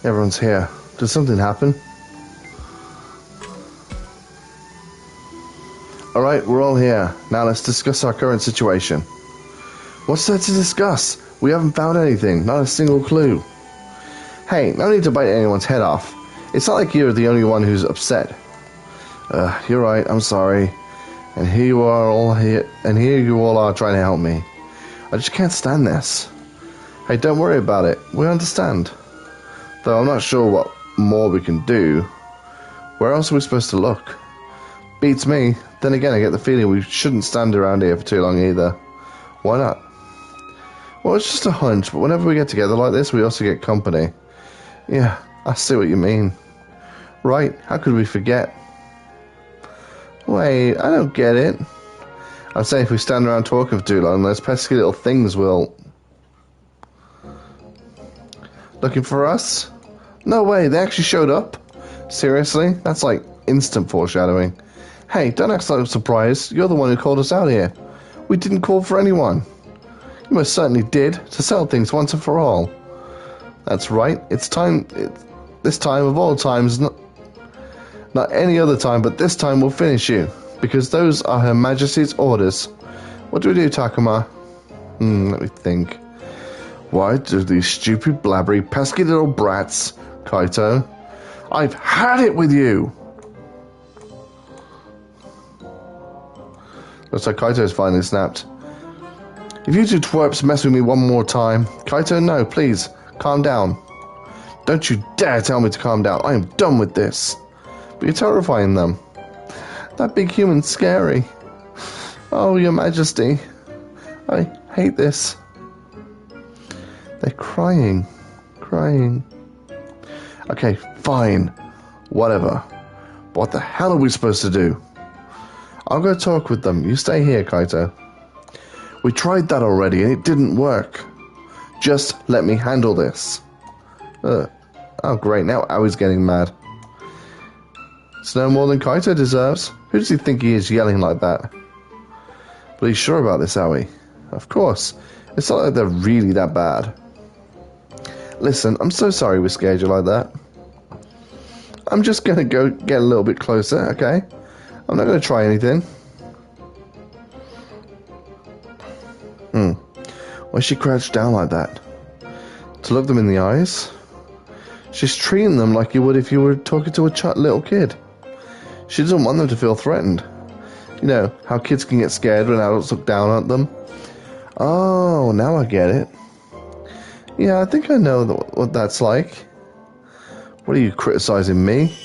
A: Everyone's here. Did something happen? Alright, we're all here. Now let's discuss our current situation. What's there to discuss? We haven't found anything. Not a single clue. Hey, no need to bite anyone's head off. It's not like you're the only one who's upset. You're right, I'm sorry. And here you all are trying to help me. I just can't stand this. Hey, don't worry about it. We understand. Though I'm not sure what more we can do. Where else are we supposed to look? Beats me. Then again, I get the feeling we shouldn't stand around here for too long either. Why not? Well, it's just a hunch, but whenever we get together like this, we also get company. Yeah, I see what you mean. Right, how could we forget? Wait, I don't get it. I'm saying if we stand around talking for too long, those pesky little things will... Looking for us? No way, they actually showed up? Seriously? That's like instant foreshadowing. Hey, don't act like I'm surprised. You're the one who called us out here. We didn't call for anyone. You most certainly did, to settle things once and for all. That's right, it's time... this time of all times, not any other time, but this time we'll finish you. Because those are Her Majesty's orders. What do we do, Takuma? Let me think. Why do these stupid, blabbery, pesky little brats, Kaito? I've had it with you! Looks like Kaito's finally snapped. If you two twerps mess with me one more time... Kaito, no, please, calm down. Don't you dare tell me to calm down. I am done with this. But you're terrifying them. That big human's scary. Oh, Your Majesty. I hate this. They're crying. Okay, fine. Whatever. But what the hell are we supposed to do? I'll go talk with them. You stay here, Kaito. We tried that already and it didn't work. Just let me handle this. Oh, great. Now Aoi's getting mad. It's no more than Kaito deserves. Who does he think he is yelling like that? But he's sure about this, Aoi. Of course. It's not like they're really that bad. Listen, I'm so sorry we scared you like that. I'm just gonna go get a little bit closer, okay? I'm not gonna try anything. Why she crouched down like that? To look them in the eyes? She's treating them like you would if you were talking to a little kid. She doesn't want them to feel threatened. You know, how kids can get scared when adults look down at them. Oh, now I get it. Yeah, I think I know what that's like. What are you criticizing me?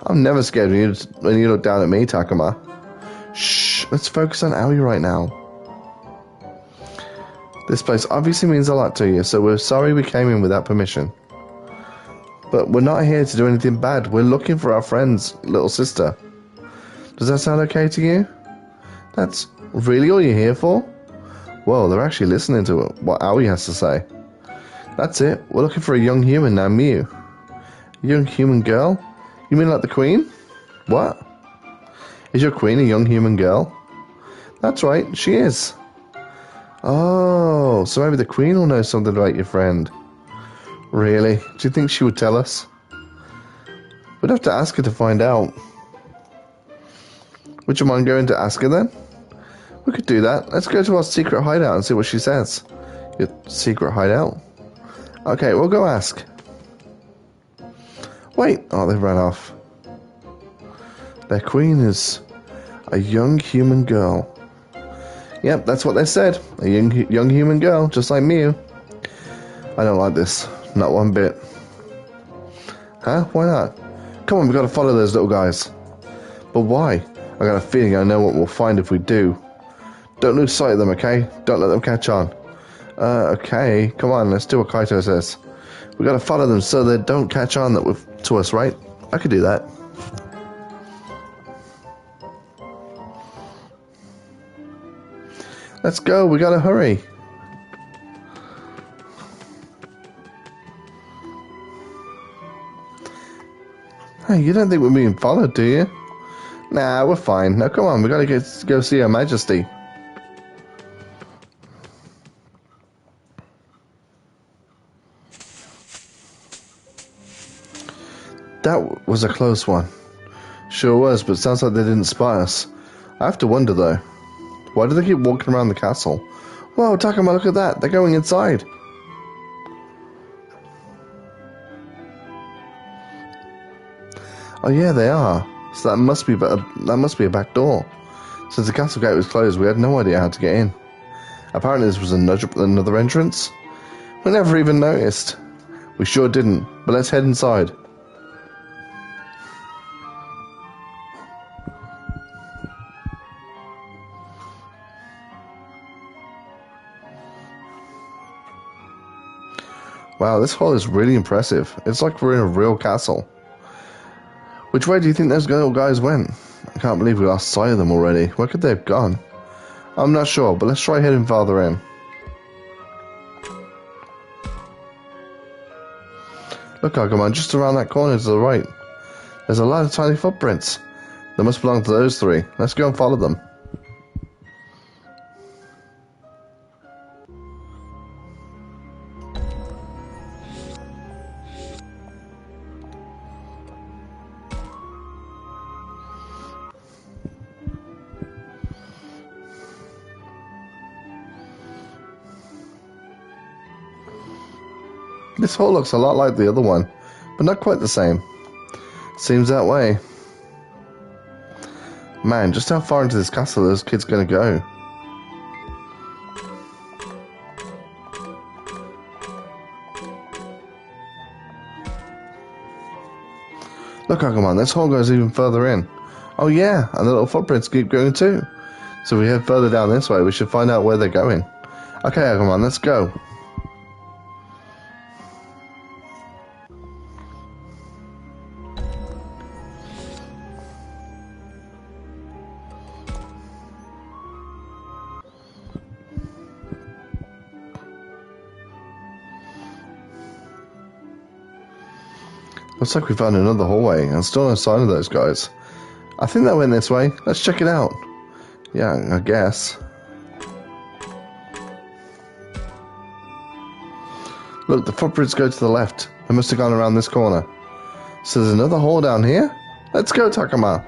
A: I'm never scared when you look down at me, Takuma. Shh, let's focus on Aoi right now. This place obviously means a lot to you, so we're sorry we came in without permission. But we're not here to do anything bad. We're looking for our friend's little sister. Does that sound okay to you? That's really all you're here for? Whoa, they're actually listening to what Aoi has to say. That's it. We're looking for a young human named Mew. A young human girl? You mean like the queen? What? Is your queen a young human girl? That's right, she is. Oh, so maybe the queen will know something about your friend. Really? Do you think she would tell us? We'd have to ask her to find out. Would you mind going to ask her then? We could do that. Let's go to our secret hideout and see what she says. Your secret hideout? Okay, we'll go ask. Wait. Oh, they ran off. Their queen is a young human girl. Yep, that's what they said. A young human girl, just like Mew. I don't like this. Not one bit. Huh? Why not? Come on, we've got to follow those little guys. But why? I got a feeling I know what we'll find if we do. Don't lose sight of them, okay? Don't let them catch on. Okay. Come on, let's do what Kaito says. We gotta follow them so they don't catch on to us, right? I could do that. Let's go, we gotta hurry. Hey, you don't think we're being followed, do you? Nah, we're fine. Now come on, we gotta go see Her Majesty. That was a close one. Sure was, but it sounds like they didn't spy us. I have to wonder though. Why do they keep walking around the castle? Whoa, Takuma, look at that. They're going inside. Oh yeah, they are. So that must be a back door. Since the castle gate was closed, we had no idea how to get in. Apparently this was another entrance. We never even noticed. We sure didn't, but let's head inside. Wow, this hall is really impressive. It's like we're in a real castle. Which way do you think those little guys went? I can't believe we lost sight of them already. Where could they have gone? I'm not sure, but let's try heading farther in. Look, Agumon, just around that corner to the right. There's a lot of tiny footprints. They must belong to those three. Let's go and follow them. This hall looks a lot like the other one, but not quite the same. Seems that way. Man, just how far into this castle are those kids gonna go? Look, Agumon, this hall goes even further in. Oh yeah, and the little footprints keep going too. So if we head further down this way, we should find out where they're going. Okay, Agumon, let's go. Looks like we found another hallway, and still no sign of those guys. I think they went this way. Let's check it out. Yeah, I guess. Look, the footprints go to the left. They must have gone around this corner. So there's another hall down here? Let's go, Takuma.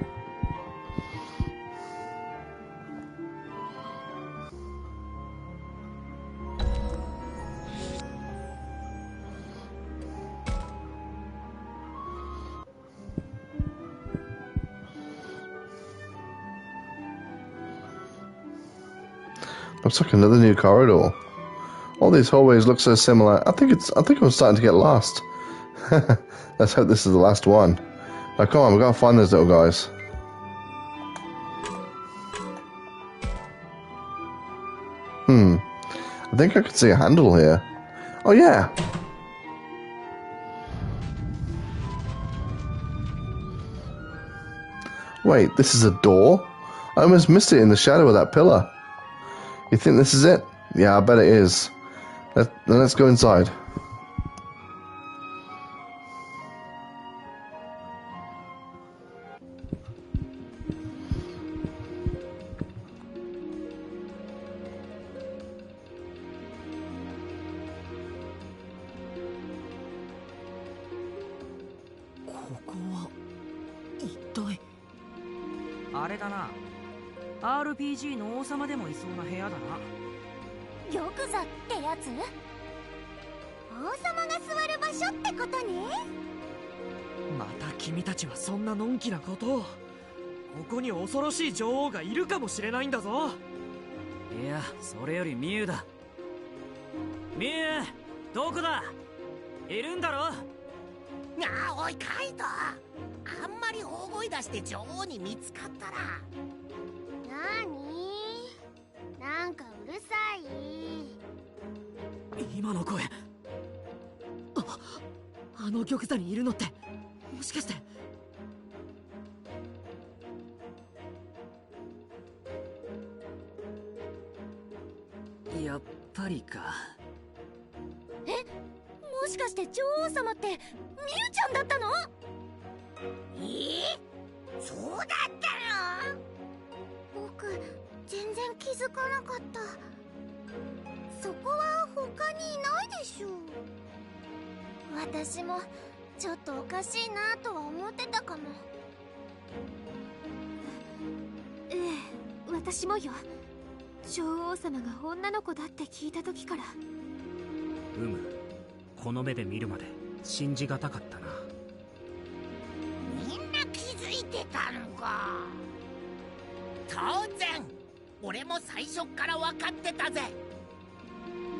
A: Looks like another new corridor. All these hallways look so similar. I think I'm starting to get lost. Let's hope this is the last one. Now come on, we gotta find those little guys. I think I can see a handle here. Oh yeah. Wait, this is a door? I almost missed it in the shadow of that pillar. You think this is it? Yeah, I bet it is. Let's go inside.
J: あれだな。RPG の王様でもいそうな部屋だな。
H: 玉座ってやつ？王様が座る場所ってことね。
E: また君たちはそんなのんきなことを。ここに恐ろしい女王がいるかもしれないんだぞ。
I: いや、それよりミュウだ。ミュウ、どこだ？いるんだろ？
K: おいカイト、あんまり大声出して女王に見つかったら。
H: なに？なんかうるさい。
E: 今の声、あの玉座にいるのってもしかして。
I: やっぱりか。
H: もしかして女王様ってミュウちゃんだったの？そうだったの？僕全然気づかなかった。そこは他にいないでしょ。私もちょっとおかしいなとは思ってたかも。ええ、私もよ。女王様が女の子だって聞いた時から。
S: この目で見るまで信じがたかったな。
K: みんな気づいてたのか。当然俺も最初から分かってたぜ。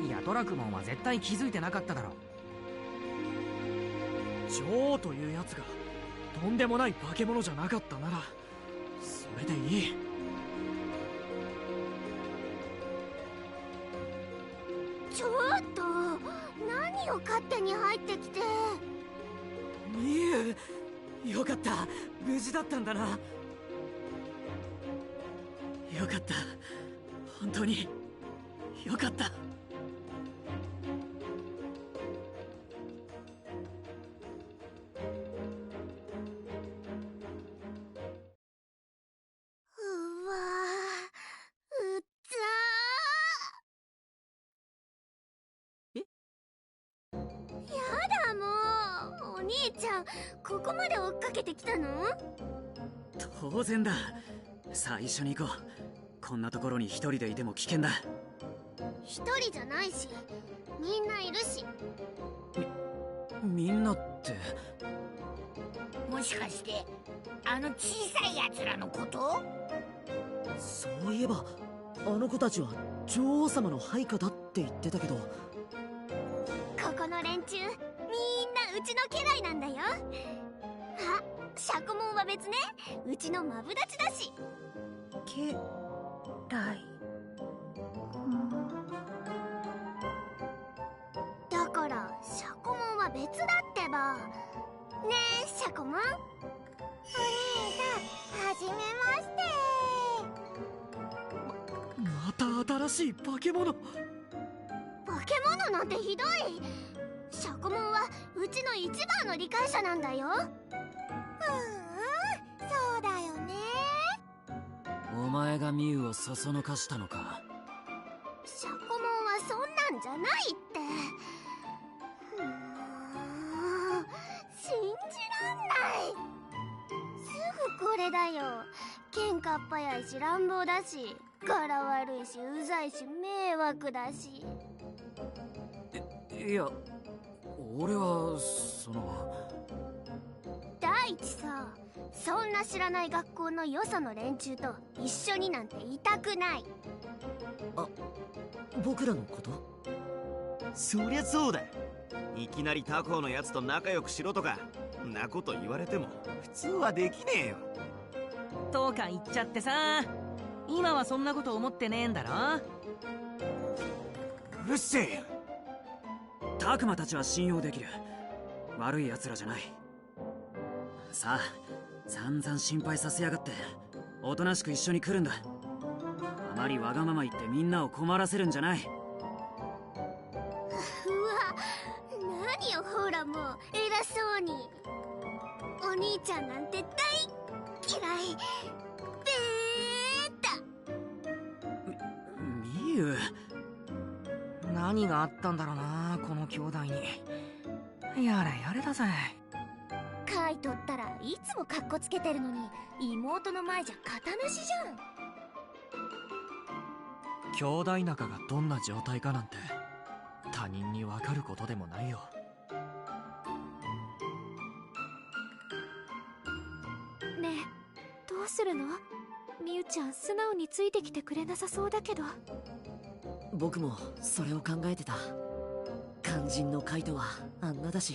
J: いや、ドラクモンは絶対気づいてなかっただろ。
E: 女王というやつがとんでもない化け物じゃなかったならそれでいい。
H: ちょっと何を勝手に入ってきて。
E: ミュウ、よかった、無事だったんだな。よかった、本当によかった。
H: お兄ちゃん、ここまで追っかけてきたの？
I: 当然だ。さあ一緒に行こう。こんなところに一人でいても危険だ。
H: 一人じゃないし、みんないるし。
I: みんなって。
K: もしかしてあの小さいやつらのこと？
E: そういえばあの子たちは女王様の配下だって言ってたけど。
H: ここの連中みんなうちの家来なんだよ。あ、シャコモンは別ね。うちのマブダチだし。
M: 家来。
H: だからシャコモンは別だってば。ねえシャコモン。お兄さん、はじめまして。
E: また新しい化け物。
H: 化け物なんてひどい。シャコモンはうちの一番の理解者なんだよ。そうだよね。
I: お前がミュウをそそのかしたのか。
H: シャコモンはそんなんじゃないって。信じらんない。すぐこれだよ。喧嘩っ早いし乱暴だし、柄悪いしうざいし迷惑だし。
I: いや、俺はその。
H: 第一さ、そんな知らない学校のよその連中と一緒になんていたくない。
B: 僕らのこと？
R: そりゃそうだ。いきなり他校のやつと仲良くしろとかんなこと言われても普通はできねえよ。
J: とか言っちゃってさ、今はそんなこと思ってねえんだろ。
R: うるせえよ。
I: タクマたちは信用できる。悪い奴らじゃない。さあ、散々心配させやがっておとなしく一緒に来るんだ。あまりわがまま言ってみんなを困らせるんじゃない。
H: うわ、何よほらもう偉そうに。お兄ちゃんなんて大嫌い。
I: みゆ。
J: 何があったんだろうな、この兄弟に。やれやれだぜ。
H: カイトったらいつもカッコつけてるのに、妹の前じゃ型なしじゃん。
E: 兄弟仲がどんな状態かなんて他人に分かることでもないよ。
T: ねえ、どうするの？みゆちゃん素直についてきてくれなさそうだけど。
B: 僕もそれを考えてた。肝心のカイトはあんなだし。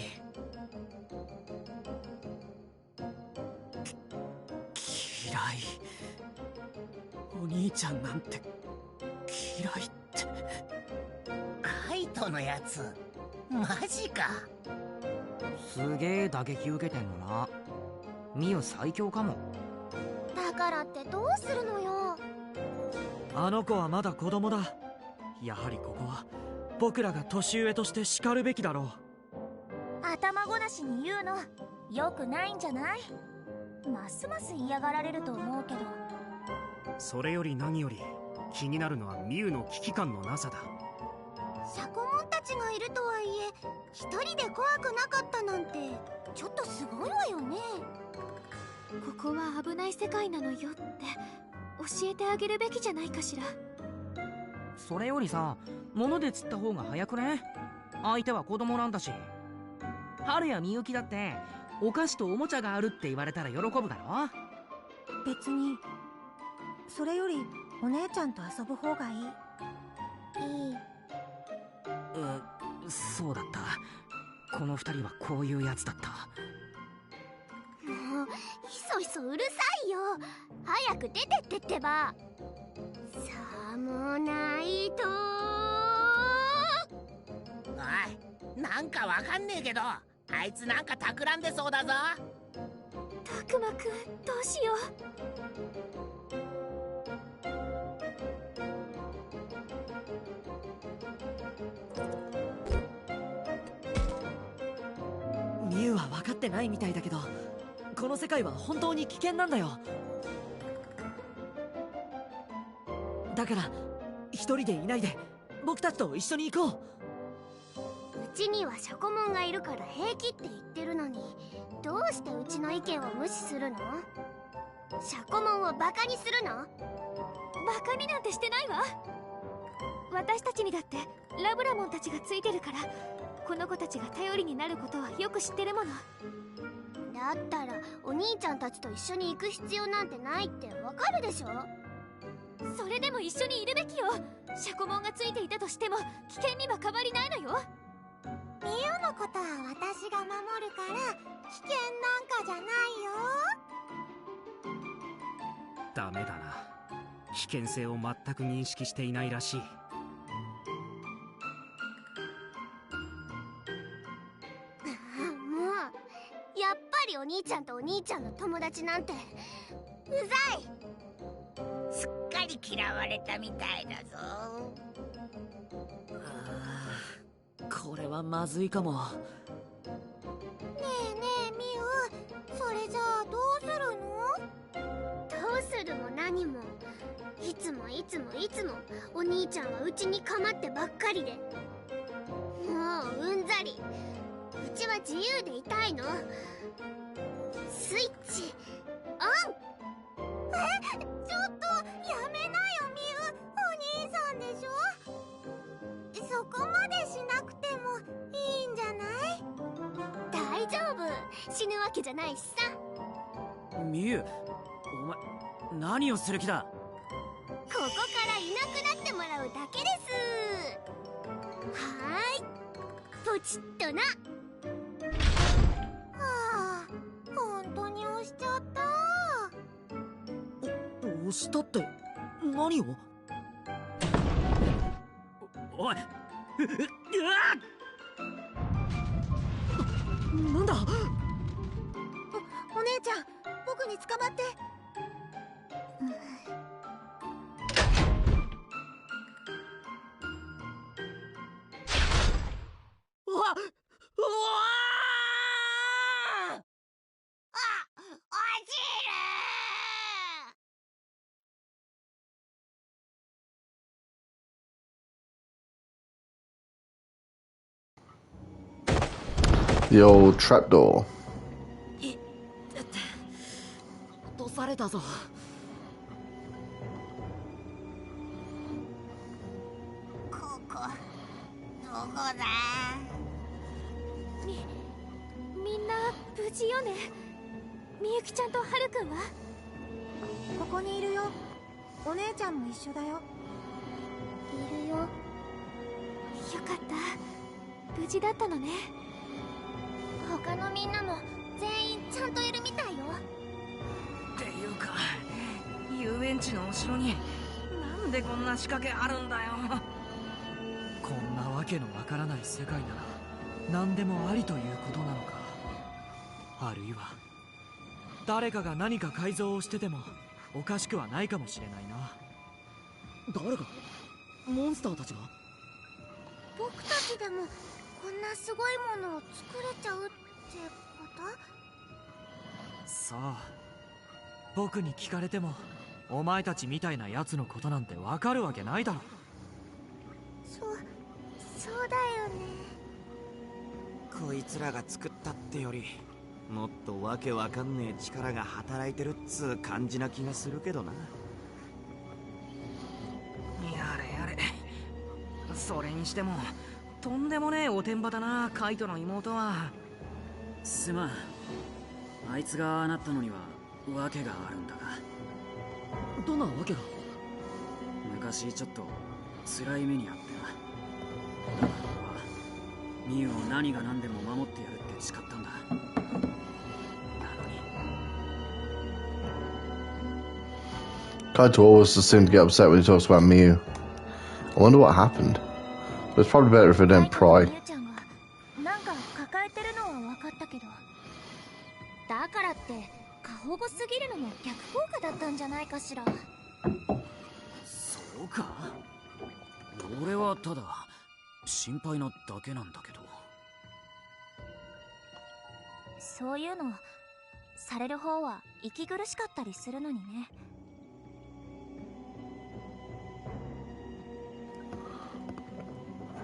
E: 嫌い。お兄ちゃんなんて嫌いって。
K: カイトのやつマジか。
J: すげえ打撃受けてんのな。ミユ最強かも。
H: だからってどうするのよ。
E: あの子はまだ子供だ。やはりここは僕らが年上として叱るべきだろ
D: う。頭ごなしに言うのよくないんじゃない？ますます嫌がられると思うけど。
S: それより何より気になるのはミユの危機感のなさだ。
H: シャコモンたちがいるとはいえ、一人で怖くなかったなんてちょっとすごいわよね。
T: ここは危ない世界なのよって教えてあげるべきじゃないかしら。
J: それよりさ、物で釣った方が早くね？相手は子供なんだし。春やみゆきだってお菓子とおもちゃがあるって言われたら喜ぶだろ。
M: 別に。それよりお姉ちゃんと遊ぶ方がいい。
J: そうだった。この二人はこういうやつだった。
H: もうひそひそうるさいよ。早く出てってってば。さもないと。
K: おい、なんかわかんねえけど、あいつなんか企んでそうだぞ。
T: たくまくん、どうしよ
B: う。ミユは分かってないみたいだけど、この世界は本当に危険なんだよ。だから一人でいないで僕たちと一緒に行こ
H: う。うちにはシャコモンがいるから平気って言ってるのに、どうしてうちの意見を無視するの？シャコモンをバカにするの？
T: バカになんてしてないわ。私たちにだってラブラモンたちがついてるから、この子たちが頼りになることはよく知ってるもの。
H: だったらお兄ちゃんたちと一緒に行く必要なんてないってわかるでしょ。
T: それでも一緒にいるべきよ。シャコモンがついていたとしても危険には変わりないのよ。
H: ミユのことは私が守るから危険なんかじゃないよ。
S: ダメだな。危険性を全く認識していないらしい。
H: もうやっぱりお兄ちゃんとお兄ちゃんの友達なんてうざい。
C: すっかり嫌われたみたいだぞ。
B: これはまずいかも。
H: ねえねえミユ、それじゃあどうするの？どうするも何も、いつもお兄ちゃんはうちに構ってばっかりで、もううんざり。うちは自由でいたいの。スイッチオン。ちょっとやめなよミユ、お兄さんでしょ。そこまでしなくてもいいんじゃない？大丈夫、死ぬわけじゃないしさ。
I: ミユ、お前何をする気だ？
H: ここからいなくなってもらううだけです。はーい、ポチッとな。はあ、本当に押しちゃった。
E: 押したって何を？おい、なんだ？
M: お姉ちゃん、僕に捕まって。
C: うわっ、うわー！あ、落ちる
A: The old trapdoor.
E: 落とされたぞ。
C: ここ、どこだ？
T: みんな無事よね。みゆきちゃんとはるくんは？
M: ここにいるよ。お姉ちゃんも一緒だよ。
T: いるよ。よかった、無事だったのね。
H: 他のみんなも全員ちゃんといるみたいよ。
J: っていうか、遊園地の後ろになんでこんな仕掛けあるんだよ。
E: こんなわけのわからない世界なら何でもありということなのか。あるいは誰かが何か改造をしててもおかしくはないかもしれないな。誰が？モンスターたちが？
H: 僕たちでもこんなすごいものを作れちゃうってこと？
E: さあ、僕に聞かれてもお前たちみたいなやつのことなんてわかるわけないだろ。
H: そうだよね。
R: こいつらが作ったってよりもっとわけわかんねえ力が働いてるっつう感じな気がするけどな。
J: やれやれ。それにしてもとんでもねえおてんばだな、カイトの妹は。
I: すまん、あいつがああなったのには訳があるんだが。
E: どんな訳が？
I: 昔ちょっと辛い目にあってな。だから俺はミユを何が何でも守ってやるって誓ったんだ。なのに
A: Kaito always just seemed to get upset when he talks about Miu. I wonder what happened. But it's probably better if I don't pry.
H: なんか抱えてるのは分かったけど、だからって過保護すぎるのも逆効果だったんじゃないかしら。
I: そうか？俺はただ心配なだけなんだけど。
H: そういうのされる方は息苦しかったりするのにね。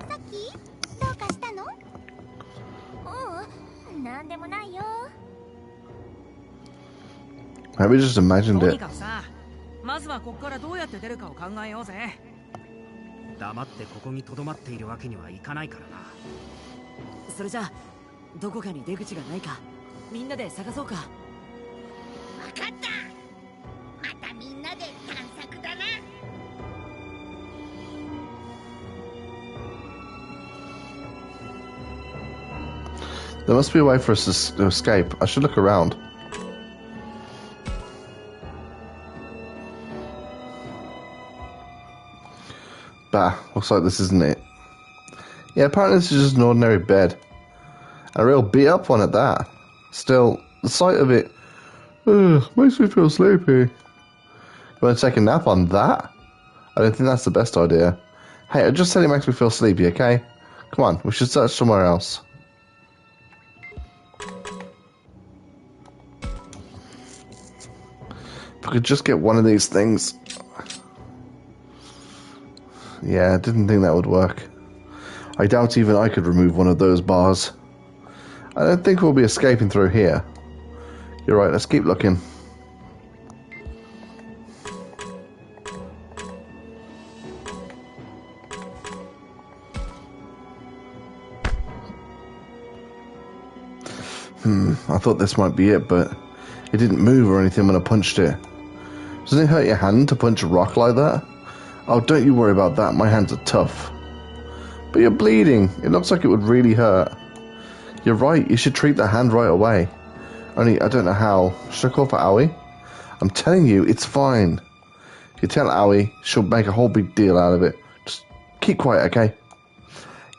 H: さっきどうかしたの？なんでもないよ。
A: Have we just imagined
J: とに
A: it?
J: かくさ、まずはこっからどうやって出るかを考えようぜ。
S: 黙ってここに留まっているわけにはいかないからな。
B: それじゃあどこかに出口がないかみんなで探そうか。
C: わかった。またみんなで探索だな。
A: There must be a way for us to escape. I should look around. Bah, looks like this isn't it. Yeah, apparently this is just an ordinary bed. A real beat up one at that. Still, the sight of it makes me feel sleepy. You want to take a nap on that? I don't think that's the best idea. Hey, I just said it makes me feel sleepy, okay? Come on, we should search somewhere else. If I could just get one of these things. Yeah, I didn't think that would work. I doubt even I could remove one of those bars. I don't think we'll be escaping through here. You're right, let's keep looking. I thought this might be it, but it didn't move or anything when I punched it. Doesn't it hurt your hand to punch a rock like that? Oh, don't you worry about that. My hands are tough. But you're bleeding. It looks like it would really hurt. You're right. You should treat that hand right away. Only, I don't know how. Should I call for Aoi? I'm telling you, it's fine. If you tell Aoi, she'll make a whole big deal out of it. Just keep quiet, okay?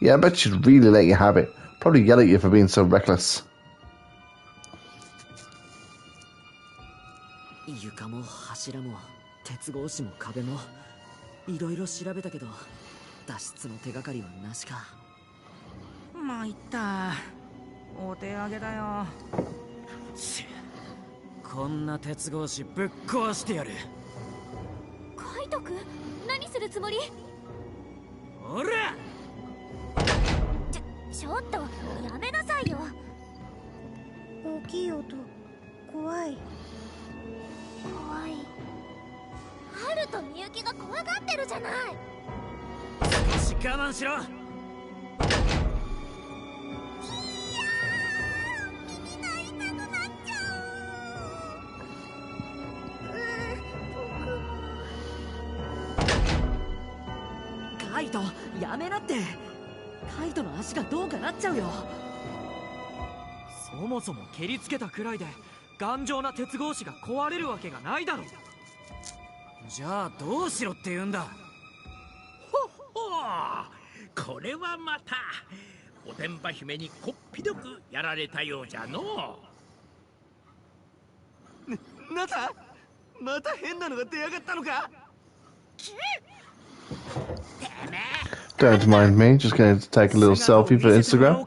A: Yeah, I bet she'd really let you have it. Probably yell at you for being so reckless.
B: 床も柱も鉄格子も壁もいろいろ調べたけど脱出の手がかりはなしか。
J: 参った。お手上げだよ。
I: こんな鉄格子ぶっ壊してやる。
T: カイト君、何するつもり？
I: おら！
D: ちょっとやめなさいよ。
M: 大きい音、怖い。
D: 怖い。ハルとみゆきが怖がってるじゃない。
I: 少し我慢しろ。
D: 耳が痛くなっちゃう。
B: カイト、やめなって。カイトの足がどうかなっちゃうよ。
E: そもそも蹴りつけたくらいで頑丈な鉄格子が壊れるわけがないだろう。
I: じゃあどうしろって言うんだ。
L: ほう、これはまたおてんば姫にこっぴどくやられたようじゃのう。
R: なんだ、また変なのが出やがったのか。
A: Don't mind me, just going to take a little selfie for Instagram.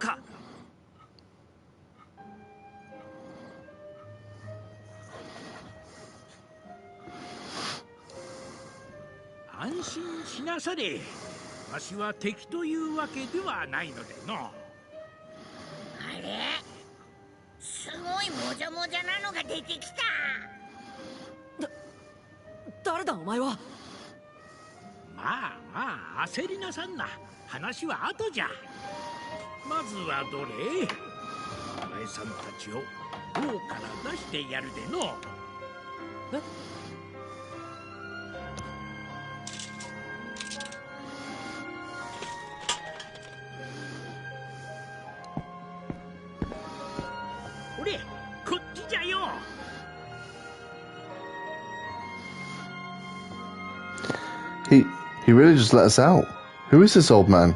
L: 安心しなされ。わしは敵というわけではないのでの。
C: あれ、すごいもじゃもじゃなのが出てきた。
B: 誰だお前は。
L: まあまあ焦りなさんな。話は後じゃ。まずはどれ、お前さんたちを牢から出してやるでの。
B: え？
L: おれ、こっちじゃよ。
A: He really just let us out. Who is this old man?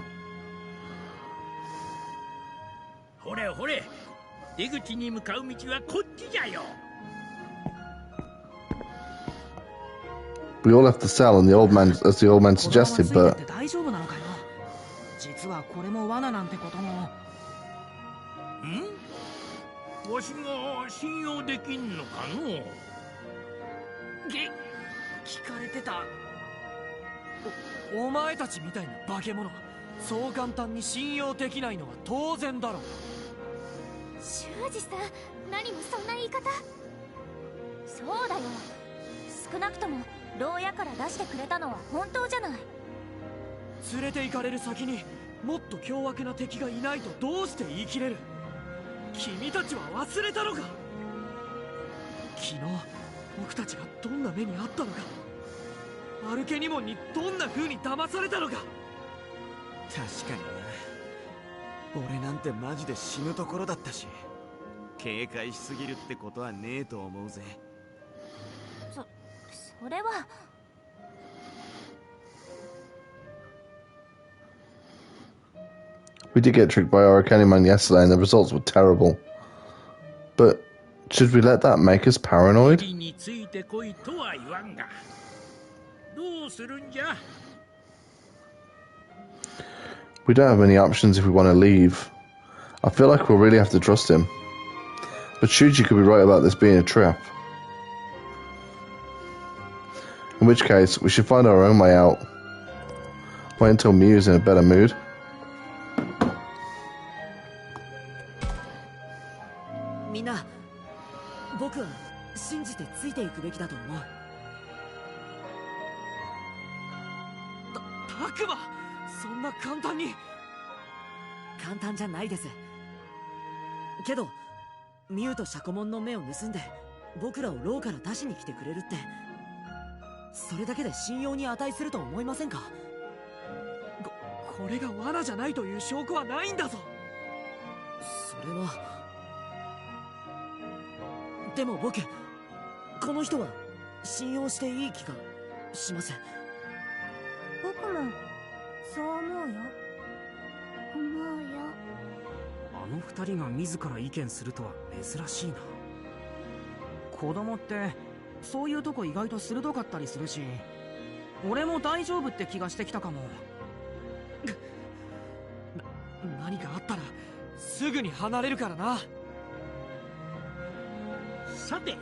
L: ほれほれ、出口に向かう道はこっちじゃよ。
A: We all left the cell, and the old man, as the old man suggested, but
J: 大丈夫なのかよ。実はこれも罠なんてことも。
L: ん？わしが信用できんのかの？
E: 聞かれてた。お前たちみたいな化け物、そう簡単に信用できないのは当然だろ。
T: 修二さん、何もそんな言い方。
D: そうだよ。少なくとも牢屋から出してくれたのは本当じゃない。
E: 連れて行かれる先にもっと凶悪な敵がいないとどうして言い切れる。君たちは忘れたのか。昨日僕たちがどんな目にあったのか、アルケニモンにどんな風に騙されたのか。
R: 確かにな。俺なんてマジで死ぬところだったし、警戒しすぎるってことはねえと思うぜ。
D: それは。
A: we did get tricked by our Candyman yesterday, and the results were terrible. But should we let that make us paranoid?
L: についてこいとは言わんが、どうするんじゃ。
A: We don't have many options if we want to leave. I feel like we'll really have to trust him. But Shuji could be right about this being a trap. In which case, we should find our own way out. Wait until Mew's in a better mood.
B: みんな、僕は信じてついていくべきだと思う。
E: たくま、そんな簡単に。
B: 簡単じゃないです。けどミュウとシャコモンの目を盗んで僕らを牢から出しに来てくれるって、
E: それだけで信用に値すると思いませんか？これが罠じゃないという証拠はないんだぞ。それは。でも僕、この人は信用していい気がしません。
M: 僕もそう思うよ。
D: 思うよ。
S: あの二人が自ら意見するとは珍しいな。
J: 子供ってそういうとこ意外と鋭かったりするし、俺も大丈夫って気がしてきたかも。
E: 何かあったらすぐに離れるからな。
G: さて、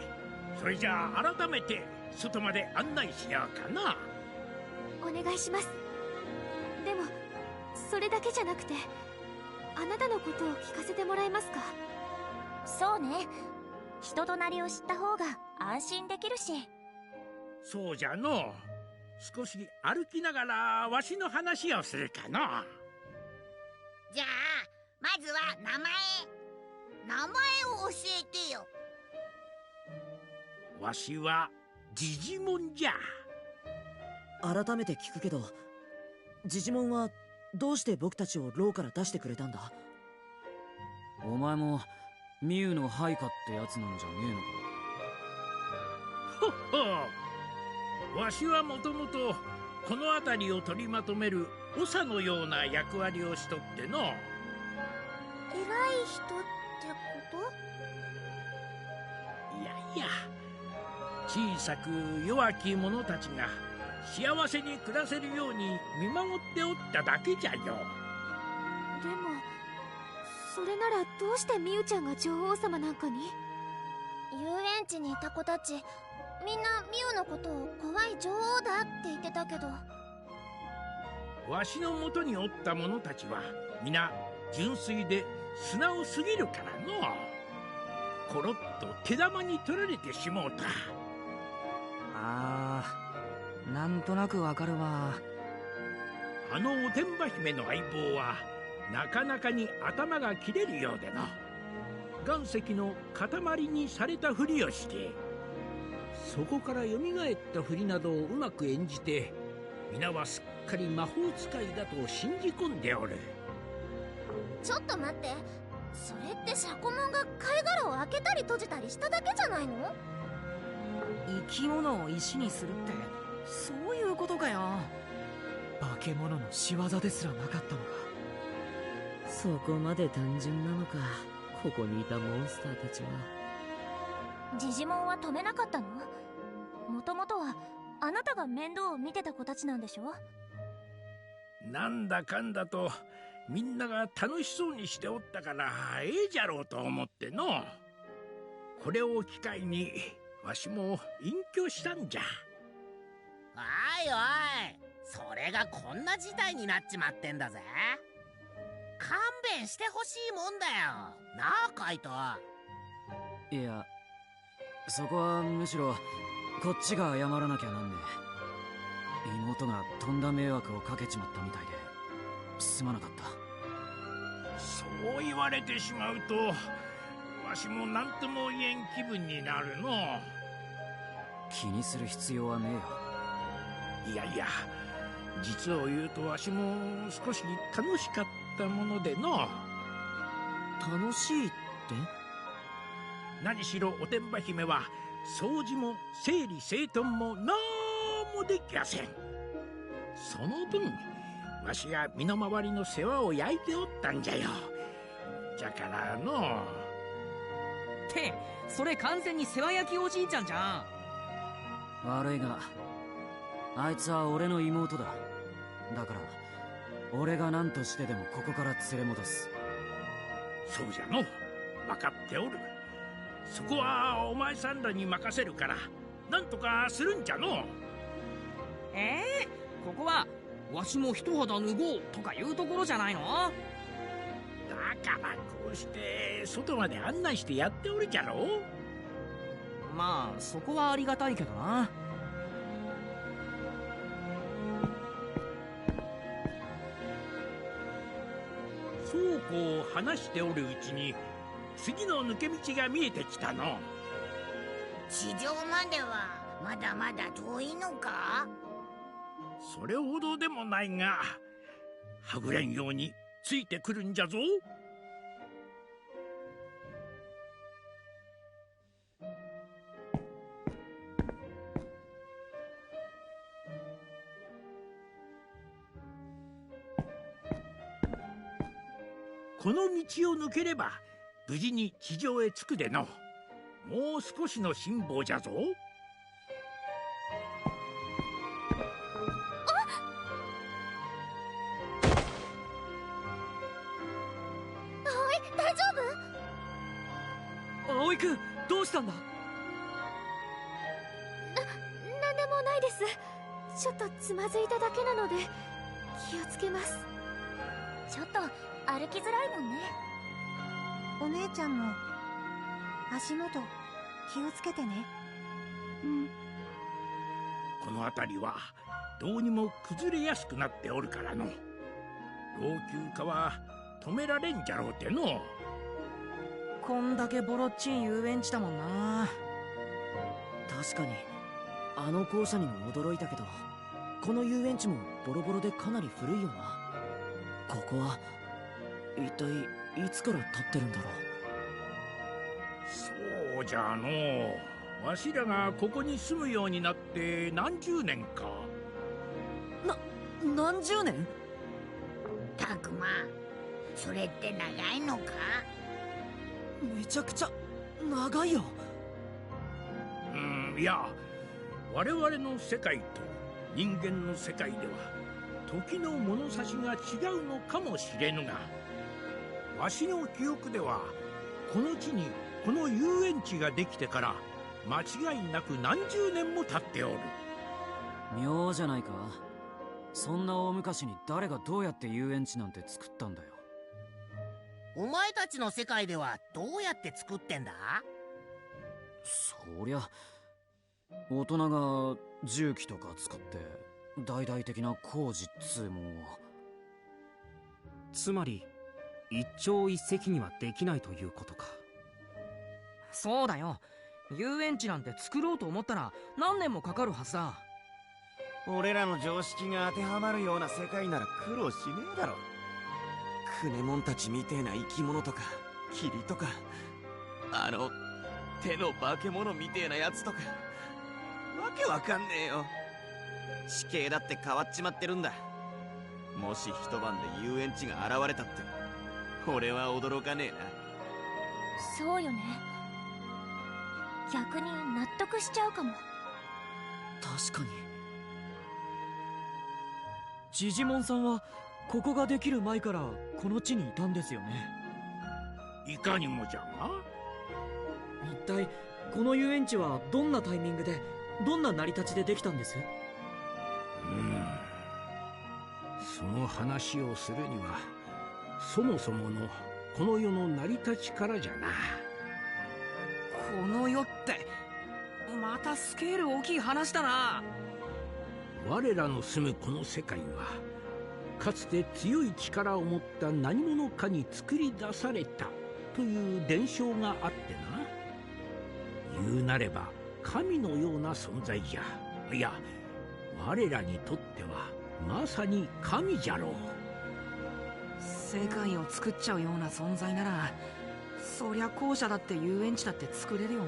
G: それじゃあ改めて外まで案内しようかな。
T: お願いします。でもそれだけじゃなくて、あなたのことを聞かせてもらえますか？
D: そうね、人となりを知った方が安心できるし。
G: そうじゃの。少し歩きながらわしの話をするかの。
C: じゃあまずは名前を教えてよ。
G: わしはディジモンじゃ。
B: 改めて聞くけど、ジジモンはどうして僕たちを牢から出してくれたんだ？
I: お前もミュウの配下ってやつなんじゃねえのか？
G: ほっほ、わしはもともとこの辺りを取りまとめる長のような役割をしとっての。
D: 偉い人ってこと？
G: いやいや、小さく弱き者たちが幸せに暮らせるように見守っておっただけじゃよ。
T: でもそれならどうしてミユちゃんが女王様なんかに？
D: 遊園地にいた子たちみんなミユのことを怖い女王だって言ってたけど、
G: わしのもとにおった者たちは皆純粋で素直すぎるからの。コロッと手玉に取られてしもうた。
J: あー、なんとなくわかるわ。
G: あのおてんば姫の相棒はなかなかに頭が切れるようでな。岩石の塊にされたふりをして、そこから蘇ったふりなどをうまく演じて、皆はすっかり魔法使いだと信じ込んでおる。
D: ちょっと待って、それってシャコモンが貝殻を開けたり閉じたりしただけじゃないの？
J: 生き物を石にするってそういうことかよ。
E: 化け物の仕業ですらなかったのか。
B: そこまで単純なのか、ここにいたモンスターたちは。
D: ジジモンは止めなかったの？もともとはあなたが面倒を見てた子たちなんでしょ？
G: なんだかんだとみんなが楽しそうにしておったからええじゃろうと思っての。これを機会にわしも隠居したんじゃ。
K: おいおい、それがこんな事態になっちまってんだぜ。勘弁してほしいもんだよなあ、カイト。
I: いや、そこはむしろこっちが謝らなきゃなんねえ。妹がとんだ迷惑をかけちまったみたいですまなかった。
G: そう言われてしまうとわしも何とも言えん気分になるの。
I: 気にする必要はね
G: えよ。いやいや、実を言うとわしも少し楽しかったものでの。
B: 楽しいって？
G: 何しろおてんば姫は掃除も整理整頓もなんもできやせん。その分わしが身の回りの世話を焼いておったんじゃよ。じゃからの。
J: ってそれ完全に世話焼きおじいちゃんじゃん。
I: 悪いがあいつは俺の妹だ。だから俺が何としてでもここから連れ戻す。
G: そうじゃの、分かっておる。そこはお前さんらに任せるからなんとかするんじゃの。
J: ここはわしも一肌脱ごうとかいうところじゃないの？だ
G: からこうして外まで案内してやっておるじゃろう。
J: まあそこはありがたいけどな。
G: そうこう話しておるうちに次の抜け道が見えてきたの。
C: 地上まではまだまだ遠いのか？
L: それほどでもないが、はぐれんようについてくるんじゃぞ。この道を抜ければ無事に地上へ着くでの。もう少しの辛抱じゃぞ。
T: 葵、大丈夫？
E: 葵くん、どうしたんだ？
T: なんでもないです。ちょっとつまずいただけなので気をつけます。
D: ちょっと歩きづらいもんね。
M: お姉ちゃんも足元気をつけてね。
L: この辺りはどうにも崩れやすくなっておるからの。老朽化は止められんじゃろうての。
J: こんだけボロっちい遊園地だもんな。
E: 確かにあの校舎にも驚いたけど、この遊園地もボロボロでかなり古いよな。ここは一体いつから建ってるんだろう。
L: そうじゃのう。わしらがここに住むようになって何十年か。
E: 何十年？
C: たくま、それって長いのか？
E: めちゃくちゃ長いよ。
L: いや、我々の世界と人間の世界では時の物差しが違うのかもしれぬが、わしの記憶ではこの地にこの遊園地ができてから間違いなく何十年も経っておる。
I: 妙じゃないか。そんな大昔に誰がどうやって遊園地なんて作ったんだよ。
K: お前たちの世界ではどうやって作ってんだ？
I: そりゃ大人が重機とか使って大々的な工事っつうもんを。
S: つまり一朝一夕にはできないということか。
J: そうだよ。遊園地なんて作ろうと思ったら何年もかかるはずだ。
R: 俺らの常識が当てはまるような世界なら苦労しねえだろ。クネモンたちみてえな生き物とか霧とか、あの手の化け物みてえなやつとか、わけわかんねえよ。地形だって変わっちまってるんだ。もし一晩で遊園地が現れたって俺は驚かねえな。
D: そうよね。逆に納得しちゃうかも。
E: 確かに。ジジモンさんはここができる前からこの地にいたんですよね。
L: いかにもじゃが。
E: 一体この遊園地はどんなタイミングでどんな成り立ちでできたんです？
L: その話をするにはそもそものこの世の成り立ちからじゃな。
J: この世ってまたスケール大きい話だな。
L: 我らの住むこの世界はかつて強い力を持った何者かに作り出されたという伝承があってな。言うなれば神のような存在じゃ。いや、我らにとってはまさに神じゃろう。
J: 世界を作っちゃうような存在なら、そりゃ校舎だって遊園地だって作れるよな。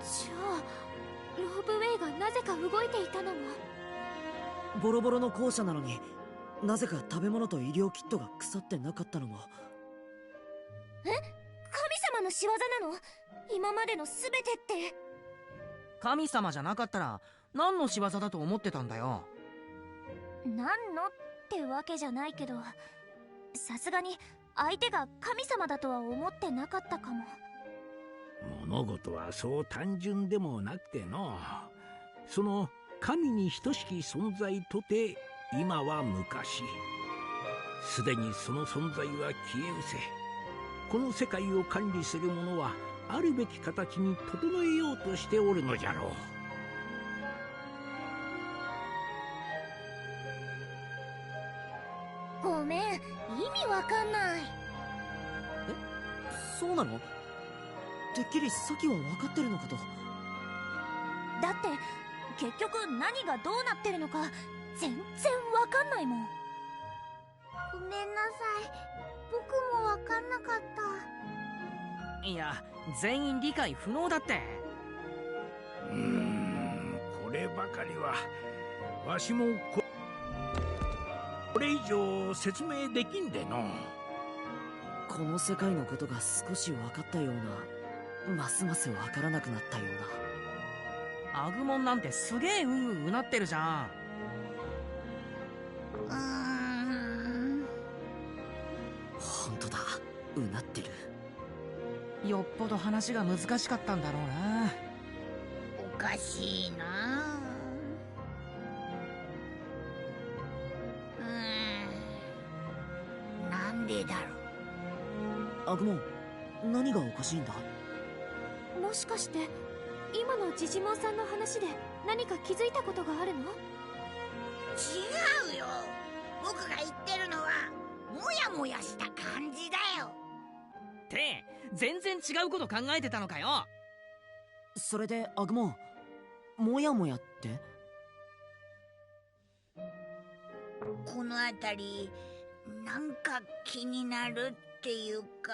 T: じゃあロープウェイがなぜか動いていたのも。
E: ボロボロの校舎なのになぜか食べ物と医療キットが腐ってなかったのも。
D: 神様の仕業なの？今までの全てって。
J: 神様じゃなかったら何の仕業だと思ってたんだよ。
D: 何のってわけじゃないけど、さすがに相手が神様だとは思ってなかったかも。
L: 物事はそう単純でもなくての、その神に等しき存在とて今は昔、すでにその存在は消え失せ、この世界を管理する者はあるべき形に整えようとしておるのじゃろう。
D: ごめん、意味わかんない。
E: そうなの？てっきりサキは分かってるのかと。
D: だって結局何がどうなってるのか全然わかんないもん。
C: ごめんなさい、僕もわかんなかった。
J: いや、全員理解不能だって。
G: こればかりはわしもこれ以上説明できんでの。
E: この世界のことが少し分かったような、ますます分からなくなったような。
J: アグモンなんてすげえうなってるじゃん。
E: 本当だ、うなってる。
J: よっぽど話が難しかったんだろうな。
C: おかしいな。なんでだろう。
E: アグモン、何がおかしいんだ？
T: もしかして今のジジモンさんの話で何か気づいたことがあるの？
C: 違うよ、僕が言ってるのはもやもやした感じだよ。
J: って全然違うこと考えてたのかよ。
E: それでアグモン、もやもやって？
C: この辺りなんか気になるっていうか。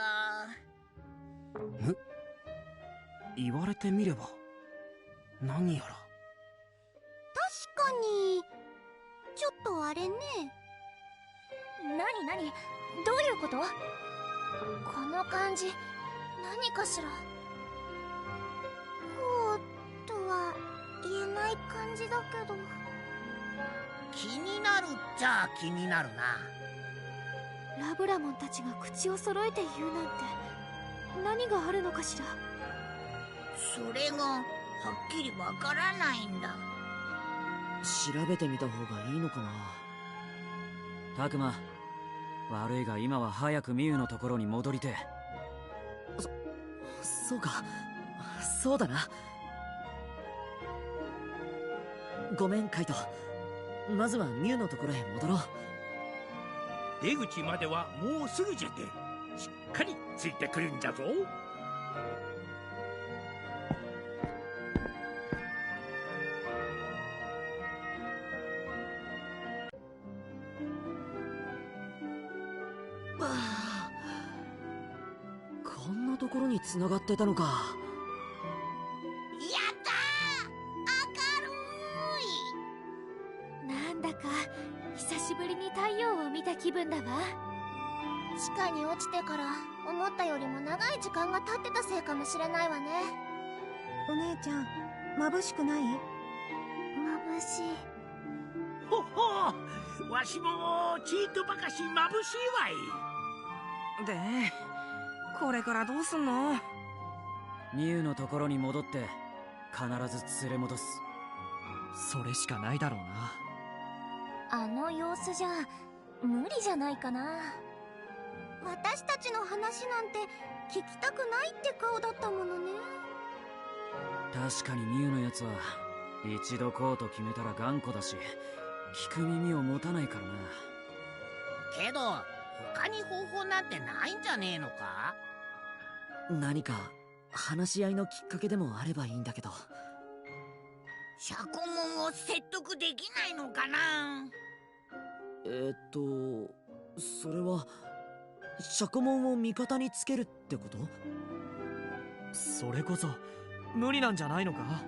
S: 言われてみれば何やら。
H: 確かにちょっとあれね。
D: 何どういうこと？この感じ何かしら。
H: こうとは言えない感じだけど。
K: 気になるっちゃ気になるな。
T: ラブラモンたちが口を揃えて言うなんて何があるのかしら。
C: それがはっきりわからないんだ。
E: 調べてみた方がいいのかな。
I: タクマ、悪いが今は早くミユのところに戻りて。
E: そうか、そうだな。ごめんカイト、まずはミュウのところへ戻ろう。
G: 出口まではもうすぐじゃて、しっかりついてくるんじゃぞ。
E: こんなところに繋がってたのか。
C: やったー、明るい。
T: なんだか久しぶりに太陽を見た気分だわ。
H: 地下に落ちてから思ったよりも長い時間が経ってたせいかもしれないわね。
M: お姉ちゃん、眩しくない？
H: 眩しい。
G: ほほう、わしもちーとばかし眩しいわい。
J: で、これからどうすんの？
I: ミユのところに戻って必ず連れ戻す。
E: それしかないだろうな。
D: あの様子じゃ無理じゃないかな。
H: 私たちの話なんて聞きたくないって顔だったものね。
I: 確かにミユのやつは一度こうと決めたら頑固だし、聞く耳を持たないからな。
K: けど他に方法なんてないんじゃねえのか？
E: 何か話し合いのきっかけでもあればいいんだけど。
C: シャコモンを説得できないのかな。
E: それはシャコモンを味方につけるってこと？
J: それこそ無理なんじゃないのか？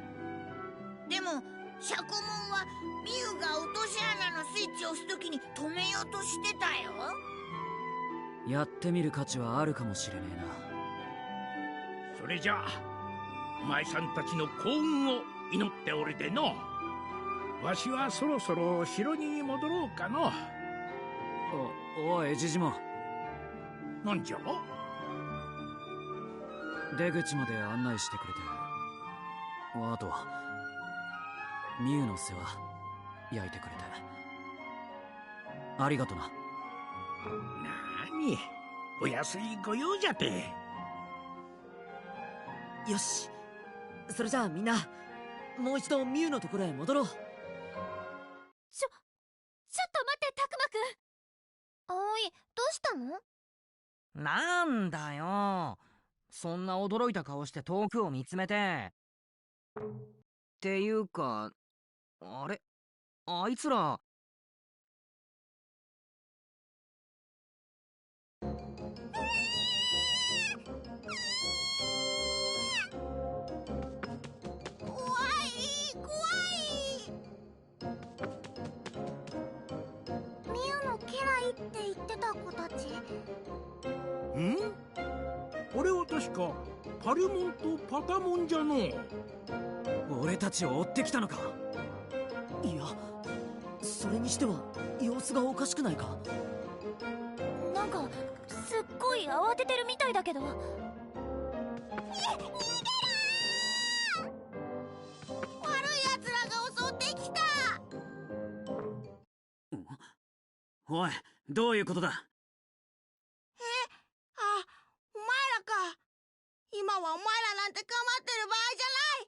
C: でもシャコモンはミユが落とし穴のスイッチを押すときに止めようとしてたよ。
I: やってみる価値はあるかもしれねえな。
G: それじゃあお前さんたちの幸運を祈っておるでの。わしはそろそろ城に戻ろうかの。
I: おいジジモン、
G: なんじゃ？
I: 出口まで案内してくれて、あとはミユの世話焼いてくれてありがとな。
G: なに、お安いご用じゃて。
E: よし、それじゃあみんなもう一度ミュウのところへ戻ろう。
T: ちょっと待ってタクマくん。
H: 葵、どうしたの？
J: なんだよ、そんな驚いた顔して遠くを見つめて。ていうか、あれ、あいつら。
H: ミュウの家来って言ってた子たち。
G: ん？これは確かパルモンとパタモンじゃのう。
I: 俺たちを追ってきたのか。
B: いや、それにしては様子がおかしくないか。
D: なんかすっごい慌ててるみたいだけど。
C: 悪い奴らが襲ってきた。
I: おい、どういうことだ。
C: お前らか。今はお前らなんて構ってる場合じゃない。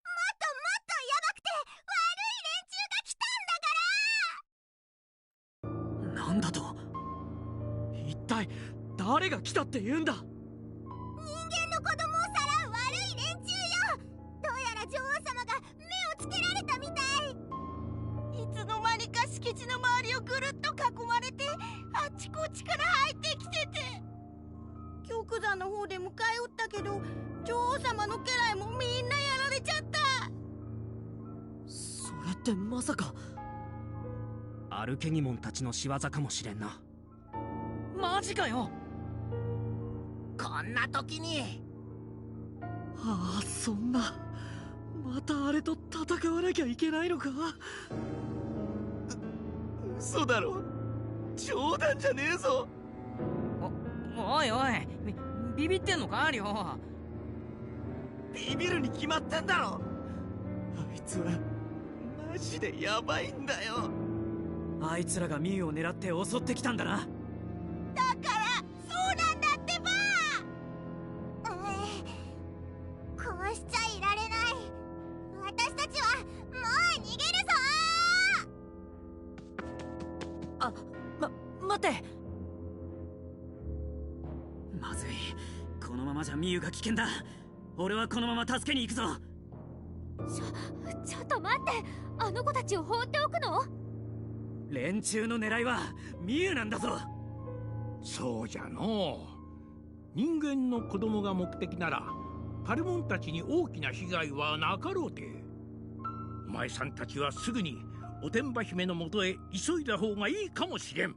C: もっともっとやばくて悪い連中が来たんだから。
E: なんだと。一体誰が来たって言うんだ。
H: 人間の子供をさらう悪い連中よ。どうやら女王様が目をつけられたみたい。
C: いつの間にか敷地の周りをぐるっと囲まれて、あっちこっちから入ってきてて、玉山の方で迎え撃ったけど、女王様の家来もみんなやられちゃった。
B: それってまさか
S: アルケニモンたちの仕業かもしれんな。
J: マジかよ。
K: こんな時に。
E: ああ、そんな。またあれと戦わなきゃいけないのか。
R: 嘘だろ。冗談じゃねえぞ。
J: おいおい、ビビってんのかリョウ。
R: ビビるに決まってんだろ。あいつはマジでヤバいんだよ。
I: あいつらがミュウを狙って襲ってきたんだな。
C: だからそうなんだってば。
H: こうしちゃいられない。私たちはもう逃げるぞ。
B: あ、待って。
I: まずい、このままじゃミュウが危険だ。俺はこのまま助けに行くぞ。
T: ちょっと待って。あの子たちを放っておくの？
I: 連中の狙いはミュウなんだぞ。
G: そうじゃのう。人間の子供が目的ならパルモンたちに大きな被害はなかろうて。お前さんたちはすぐにおてんば姫のもとへ急いだ方がいいかもしれん。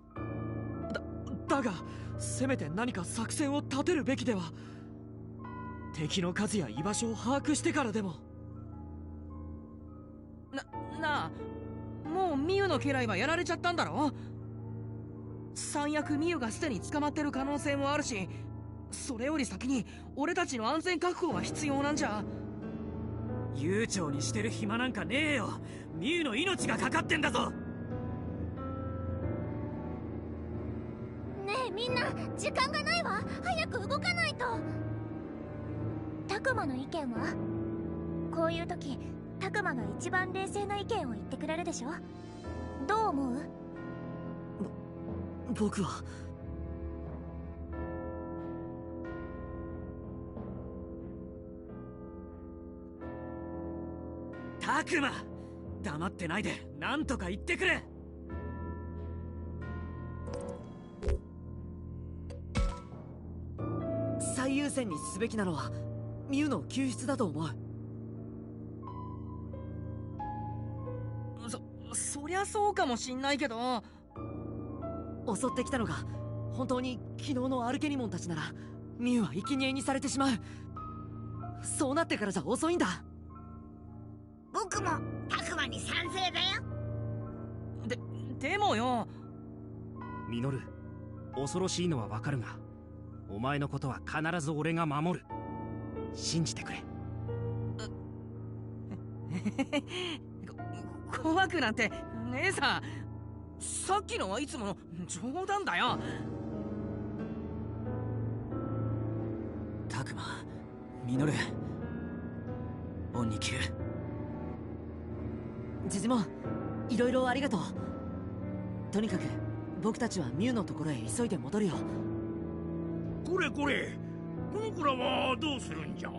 E: だがせめて何か作戦を立てるべきでは。敵の数や居場所を把握してからでも。
J: なあ、もうミユの家来はやられちゃったんだろ。最悪ミユがすでに捕まってる可能性もあるし、それより先に俺たちの安全確保が必要なんじゃ。
I: 悠長にしてる暇なんかねえよ。ミュウの命がかかってんだぞ。
H: ねえみんな、時間がないわ。早く動かないと。
D: タクマの意見は？こういう時タクマが一番冷静な意見を言ってくれるでしょ。どう思う？
B: 僕は
I: タクマ、黙ってないで何とか言ってくれ。
B: 最優先にすべきなのはミュウの救出だと思う。
J: そりゃそうかもしんないけど。
B: 襲ってきたのが本当に昨日のアルケニモンたちならミュウは生贄にされてしまう。そうなってからじゃ遅いんだ。
C: 僕もタクマに賛成だよ。
J: でもよ。
S: ミノル、恐ろしいのはわかるが、お前のことは必ず俺が守る。信じてくれ。
J: 怖くなんて姉さん。さっきのはいつもの冗談だよ。
I: タクマ、ミノル、恩に着る。
B: ジジモン、いろいろありがとう。とにかく僕たちはミュウのところへ急いで戻るよ。
G: これこれ、この子らはどうするんじゃ。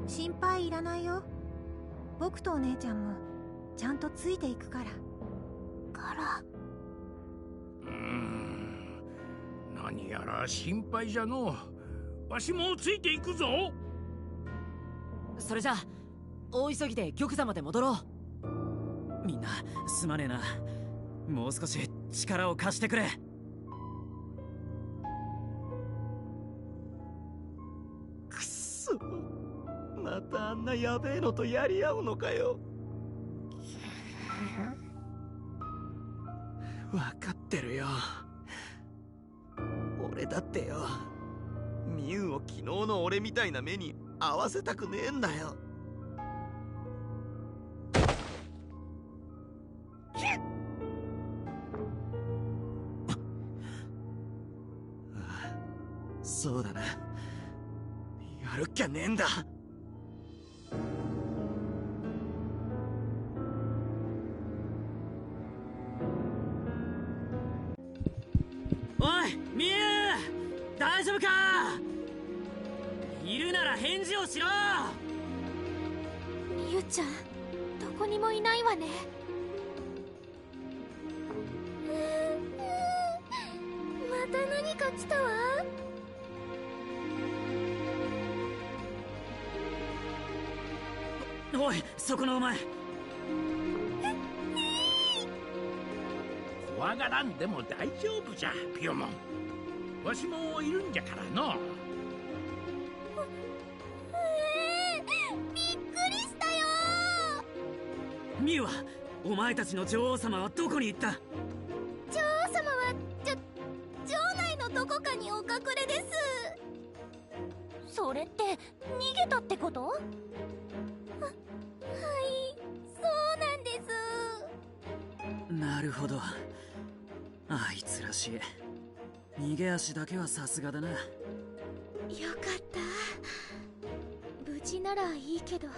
M: 心配いらないよ。僕とお姉ちゃんもちゃんとついていくから。
C: ガラ。
O: 何やら心配じゃのう。わしもついていくぞ。
B: それじゃあ大急ぎで玉座まで戻ろ
I: う。みんなすまねえな。もう少し力を貸してくれ。
R: くそ、またあんなやべえのとやり合うのかよ。分かってるよ。俺だってよ、ミュウを昨日の俺みたいな目に合わせたくねえんだよ。そうだな、やるっきゃねえんだ。
I: おいミュウ、大丈夫か？いるなら返事をしろ。
T: ミュウちゃんどこにもいないわね。また何か来たわ。
I: おい、そこのお前。
O: 怖がらんでも大丈夫じゃ、ピヨモン。わしもいるんじゃからの。
T: びっくりしたよ。
I: ミュウは、お前たちの女王様はどこに行った？
T: 女王様は城内のどこかにお隠れです。それって逃げたってこと？はい、そうなんです。
I: なるほど。あいつらしい。逃げ足だけはさすがだな。
T: よかった。無事ならいいけど。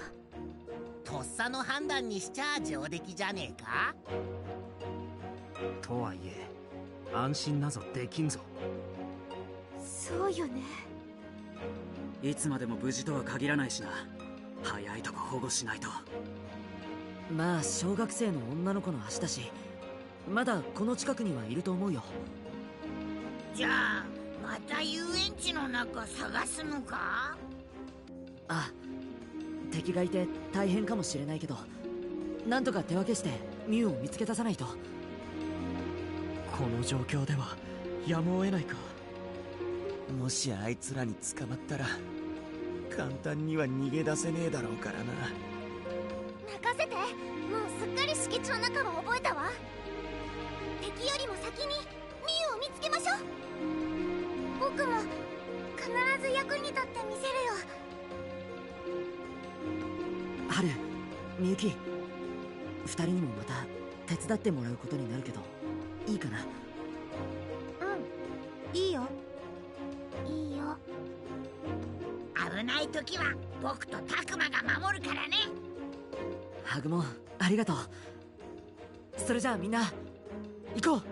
K: とっさの判断にしちゃ上出来じゃねえか。
S: とはいえ安心なぞできんぞ。
T: そうよね。
I: いつまでも無事とは限らないしな。早いとこ保護しないと。
B: まあ小学生の女の子の足だし、まだこの近くにはいると思うよ。
C: じゃあまた遊園地の中探すのか？
B: あ、敵がいて大変かもしれないけど、なんとか手分けしてミュウを見つけ出さないと。
N: この状況ではやむを得ないか。もしあいつらに捕まったら簡単には逃げ出せねえだろうからな。
H: 任せて。もうすっかり敷地の中は覚えたわ。敵よりも先にミュウを見つけましょう。僕も必ず役に立ってみせるよ。
B: ハル、ミユキ、二人にもまた手伝ってもらうことになるけど、いいかな？
M: うん、いいよ。
C: いいよ。危ない時は僕とタクマが守るからね。
B: ハグモン、ありがとう。それじゃあみんな行こう。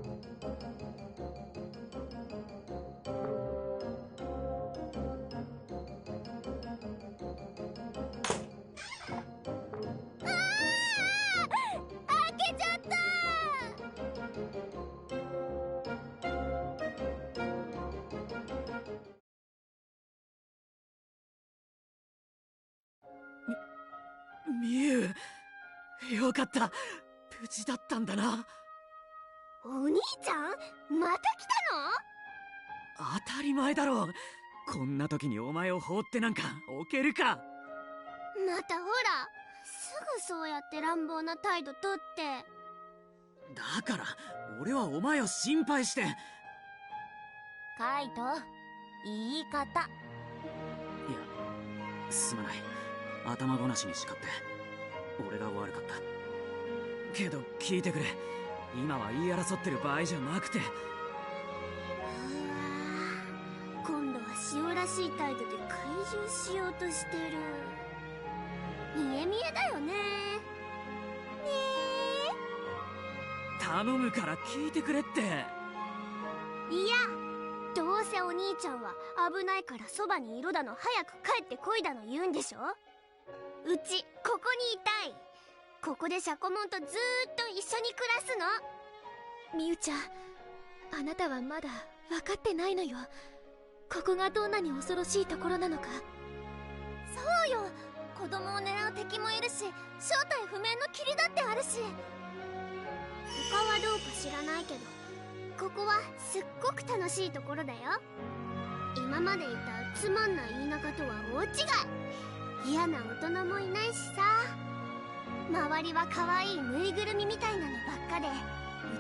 H: 開けちゃった。
E: みゆよかった、無事だったんだな。
H: お兄ちゃんまた来た
E: 当たり前だろう。こんな時にお前を放ってなんか置けるか。
H: の？またほら、すぐそうやって乱暴な態度とって。
E: だから俺はお前を心配して。
D: カイト、言い方。
I: いや、すまない。頭ごなしに叱って俺が悪かったけど、聞いてくれ。今は言い争ってる場合じゃなくて。
H: 今度は塩らしい態度で懐柔しようとしてる。見え見えだよね。
E: 頼むから聞いてくれって。
H: いや、どうせお兄ちゃんは危ないからそばにいろだの、早く帰ってこいだの言うんでしょ。うちここにいたい。ここでシャコモンとずーっと一緒に暮らすの。
T: みゆちゃん、あなたはまだ分かってないのよ。ここがどんなに恐ろしいところなのか。
H: そうよ、子供を狙う敵もいるし、正体不明の霧だってあるし。他はどうか知らないけど、ここはすっごく楽しいところだよ。今までいたつまんない田舎とは大違い。嫌な大人もいないしさ。周りは可愛いぬいぐるみみたいなのばっかで、う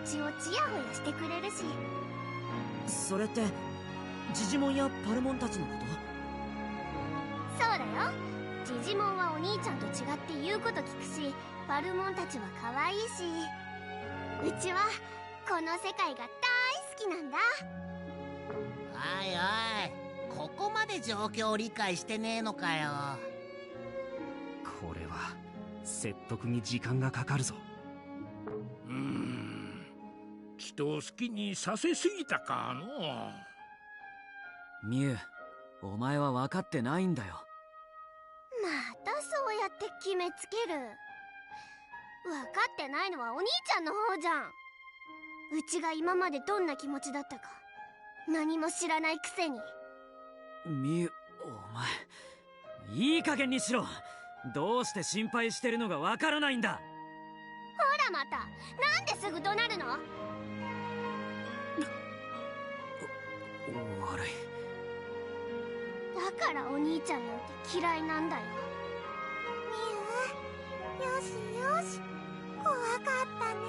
H: ちをチヤホヤしてくれるし。
E: それってジジモンやパルモンたちのこと？
H: そうだよ。ジジモンはお兄ちゃんと違って言うこと聞くし、パルモンたちは可愛いし、うちはこの世界が大好きなんだ。
K: おいおい、ここまで状況を理解してねえのかよ。
S: これは説得に時間がかかるぞ。
O: 人を好きにさせすぎたかの。
I: ミュウ、お前は分かってないんだよ。
H: またそうやって決めつける。分かってないのはお兄ちゃんの方じゃん。うちが今までどんな気持ちだったか何も知らないくせに。
I: ミュウ、お前いい加減にしろ。どうして心配してるのが分からないんだ。
H: ほらまた、なんですぐ怒鳴るの。
I: 悪い。
H: だからお兄ちゃんなんて嫌いなんだよ。
C: みゆ、よしよし、怖かったね。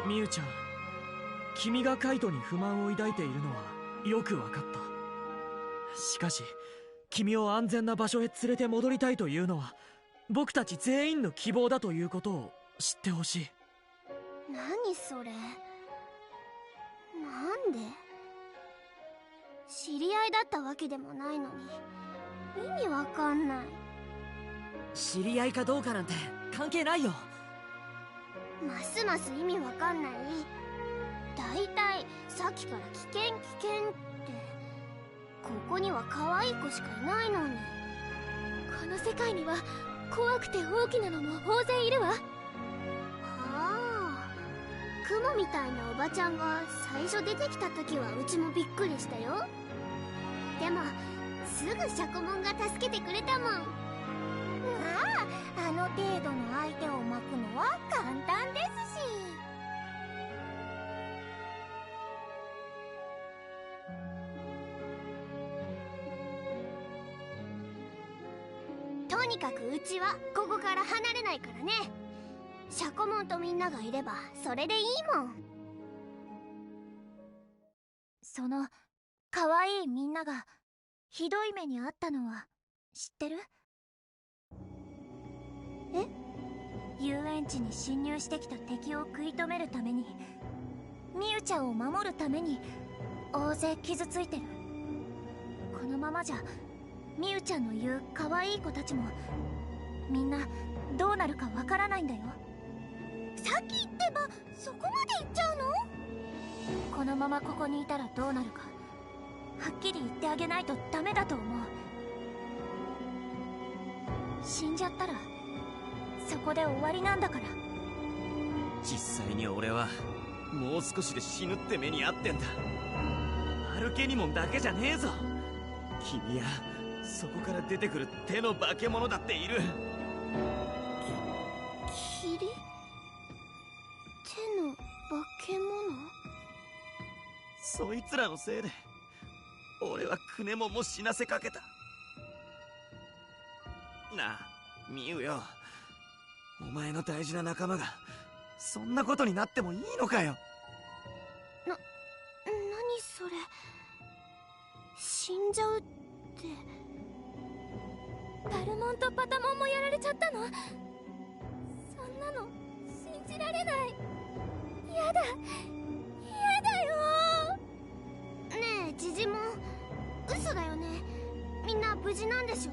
E: みゆちゃん、君がカイトに不満を抱いているのはよく分かった。しかし君を安全な場所へ連れて戻りたいというのは僕たち全員の希望だということを知ってほしい。
H: 何それ。なんで。知り合いだったわけでもないのに意味わかんない。
E: 知り合いかどうかなんて関係ないよ。
H: ますます意味わかんない。だいたいさっきから危険危険って。ここには可愛い子しかいないのに。
T: この世界には怖くて大きなのも大勢いるわ。
H: ああ、雲みたいなおばちゃんが最初出てきた時はうちもびっくりしたよ。でもすぐシャコモンが助けてくれたもん。
C: あの程度の相手を巻くのは簡単ですし。
H: とにかくうちはここから離れないからね。シャコモンとみんながいればそれでいいもん。
D: その可愛いみんながひどい目に遭ったのは知ってる？
H: え？
D: 遊園地に侵入してきた敵を食い止めるために、みゆちゃんを守るために大勢傷ついてる。このままじゃみゆちゃんの言う可愛い子たちもみんなどうなるかわからないんだよ。
H: さっき言ってばそこまで言っちゃうの？
D: このままここにいたらどうなるかはっきり言ってあげないとダメだと思う。死んじゃったらそこで終わりなんだから。
R: 実際に俺はもう少しで死ぬって目に遭ってんだ。アルケニモンだけじゃねえぞ。君やそこから出てくる手の化け物だっている。
H: 霧？手の化け物？
R: そいつらのせいで俺はクネモンも死なせかけた。なあミウよ、お前の大事な仲間がそんなことになってもいいのかよ。
H: 何それ、死んじゃうって。
T: パルモンとパタモンもやられちゃったの？そんなの信じられない。やだよ。
H: ねえジジモン、嘘だよね。みんな無事なんでしょ？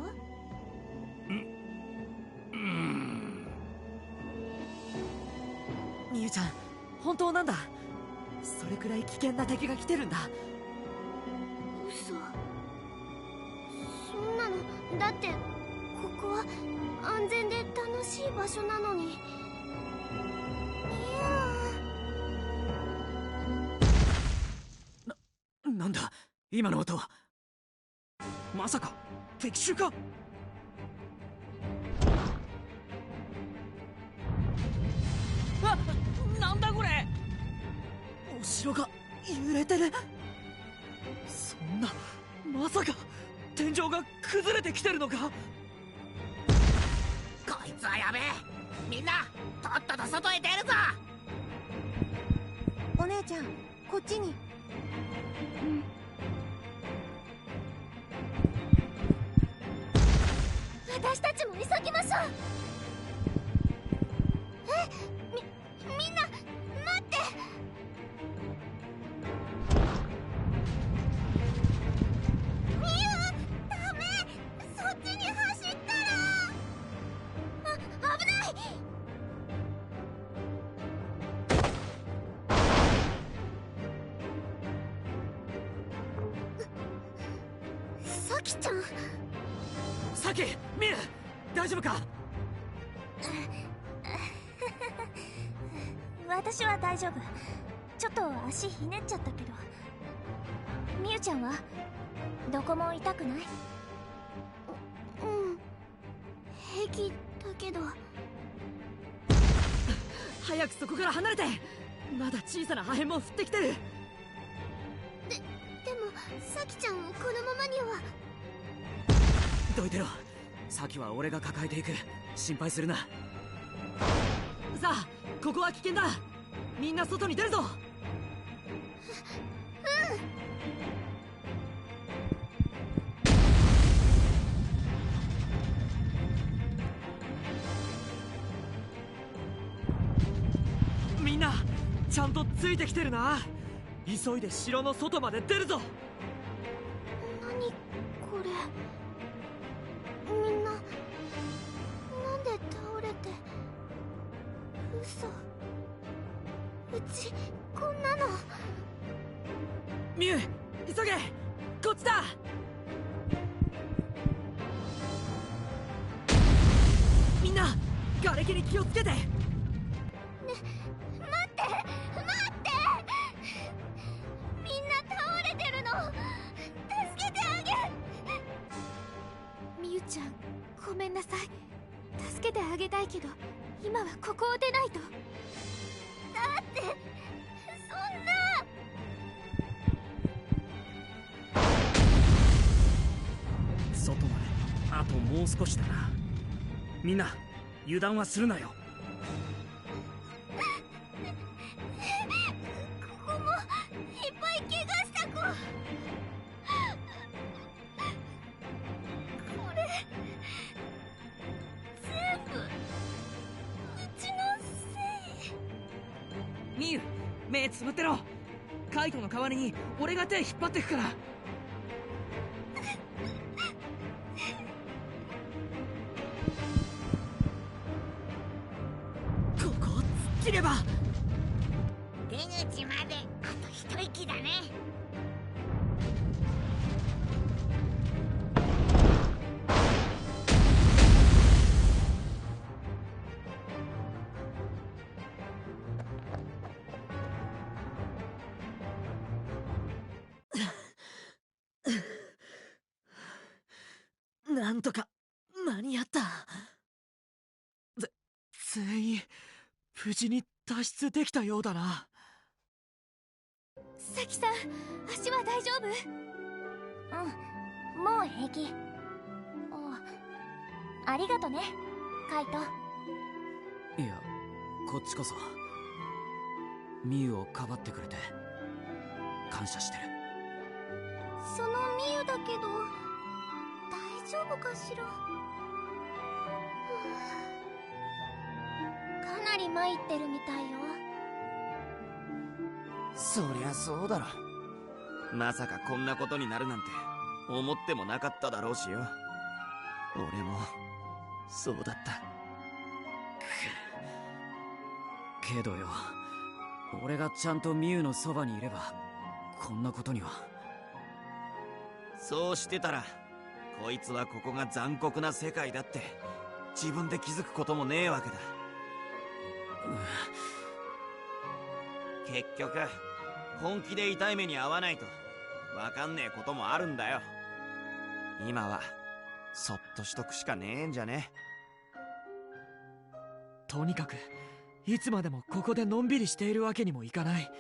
E: みゆちゃん、本当なんだ。それくらい危険な敵が来てるんだ。
H: 嘘。そんなの、だってここは安全で楽しい場所なのに。
E: なんだ今の音は。
S: まさか敵襲か？
E: あ、なんだこれ。お城が揺れてる。そんな、まさか天井が崩れてきてるのか？
K: こいつはやべえ。みんなとっとと外へ出るぞ。
M: お姉ちゃん、こっちに。
H: 私たちも急ぎましょう。みんな待って。ミユ、ダメ。そっちに走ったら危ない。サキちゃん。
E: サキ、ミユ、大丈夫か？
D: 私は大丈夫。ちょっと足ひねっちゃったけど。みゆちゃんはどこも痛くない？
H: 平気だけど。
E: 早くそこから離れて。まだ小さな破片も降ってきてる。
H: でもサキちゃんをこのままには。
E: どいてろ。サキは俺が抱えていく。心配するな。さあ、ここは危険だ。みんな外に出るぞ。みんなちゃんとついてきてるな。急いで城の外まで出るぞ。
H: 何これ。みんななんで倒れて。嘘。うちこんなの。
E: ミュウ、急げ。こっちだ。みんな瓦礫に気をつけて。
H: 待ってみんな倒れてるの。助けてあげ。
T: みゆちゃん、ごめんなさい。助けてあげたいけど今はここを出ないと。
H: だってそんな。
S: 外まであともう少しだな。みんな油断はするなよ。
H: ここもいっぱい怪我した子。これ全部うちのせい。
E: ミユ、目つぶってろ。カイトの代わりに俺が手引っ張ってくから。
H: で
B: きれば。
C: 出口まであと一息だね。
E: なんとか間に合った。全員無事に脱出できたようだな。
T: サキさん、足は大丈夫？
D: うん、もう平気。ありがとね、カイト。
I: いや、こっちこそミユをかばってくれて感謝してる。
D: そのミユだけど大丈夫かしら。かなり参ってるみたいよ。
R: そりゃそうだろ。まさかこんなことになるなんて思ってもなかっただろうしよ。俺もそうだった。
I: けどよ、俺がちゃんとミユのそばにいればこんなことには。
R: そうしてたらこいつはここが残酷な世界だって自分で気づくこともねえわけだ。結局本気で痛い目に遭わないとわかんねえこともあるんだよ。今はそっとしとくしかねえんじゃね。
E: とにかくいつまでもここでのんびりしているわけにもいかない。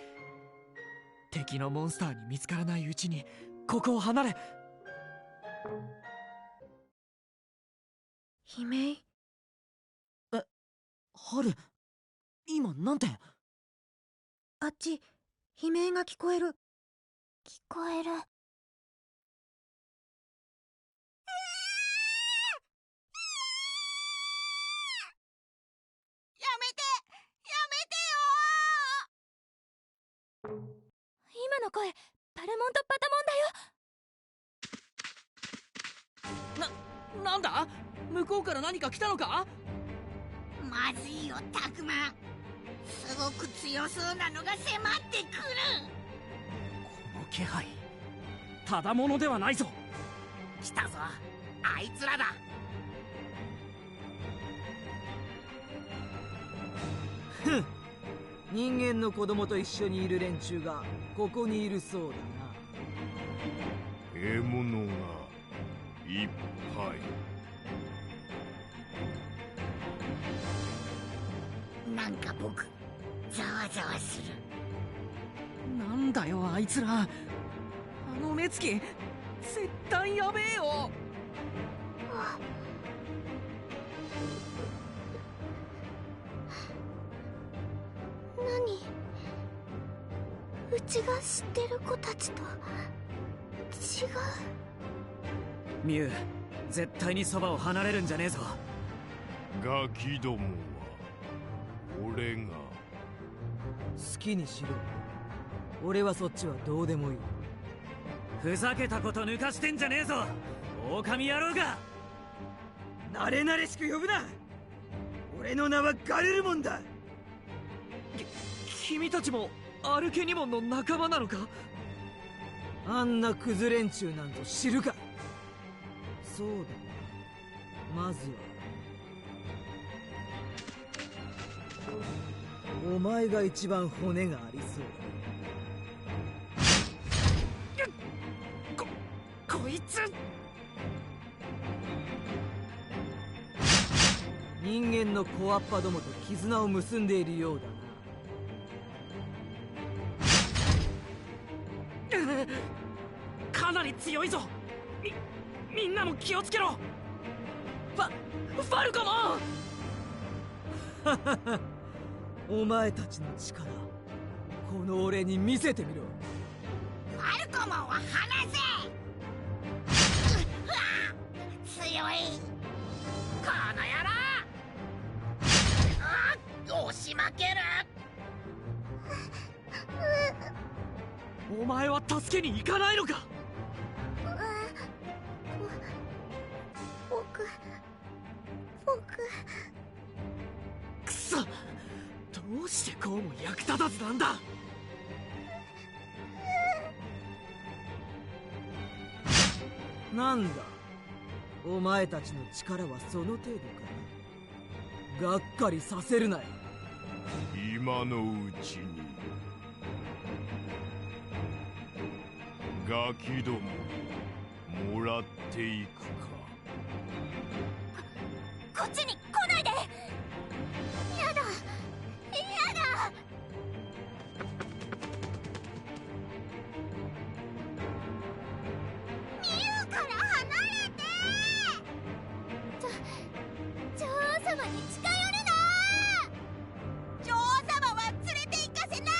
E: 敵のモンスターに見つからないうちにここを離れ。
M: 悲鳴？
E: 春、今なんて？
M: あっち、悲鳴が聞こえる。
D: 聞こえる。や
C: めて
T: 今の声、パルモンとパタモンだよ。
E: なんだ？向こうから何か来たのか？
C: まずいよ、タクマ。すごく強そうなのが迫ってくる。
S: この気配、ただものではないぞ。
K: 来たぞ、あいつらだ。
B: ふん、人間の子供と一緒にいる連中がここにいるそうだな。
L: 獲物がいっぱい。
C: なんか僕ざわざわする。
E: なんだよあいつら。あの目つき絶対やべえよ。
D: 何？うちが知ってる子たちと違う。
I: ミユ、絶対にそばを離れるんじゃねえぞ。
L: ガキどもは俺が。
B: 好きにしろ。俺はそっちはどうでもいい。
I: ふざけたこと抜かしてんじゃねえぞ、狼野郎が。
B: 慣れ慣れしく呼ぶな。俺の名はガルルモンだ。
E: 君たちもアルケニモンの仲間なのか？
B: あんなクズ連中なんと知るか。そうだな、まずはお前が一番骨がありそうだ。
S: こいつ。
B: 人間の小アッパどもと絆を結んでいるようだな。
S: かなり強いぞ。みんなも気をつけろ。ファルコ
B: モンお前たちの力、この俺に見せてみろ。
C: ファルコモンは離せ。強い。この野郎。押し負ける。
E: お前は助けに行かないのか？
D: 僕
E: くそ、どううしてこうも役立たずなんだ。
B: なんだ、お前たちの力はその程度か。がっかりさせるなよ。
L: 今のうちにガキどももらっていくか。
H: こっちに来ないで。やだやだ。ミュウから離れて。女王様に近寄るな。女王様は連れて行かせない。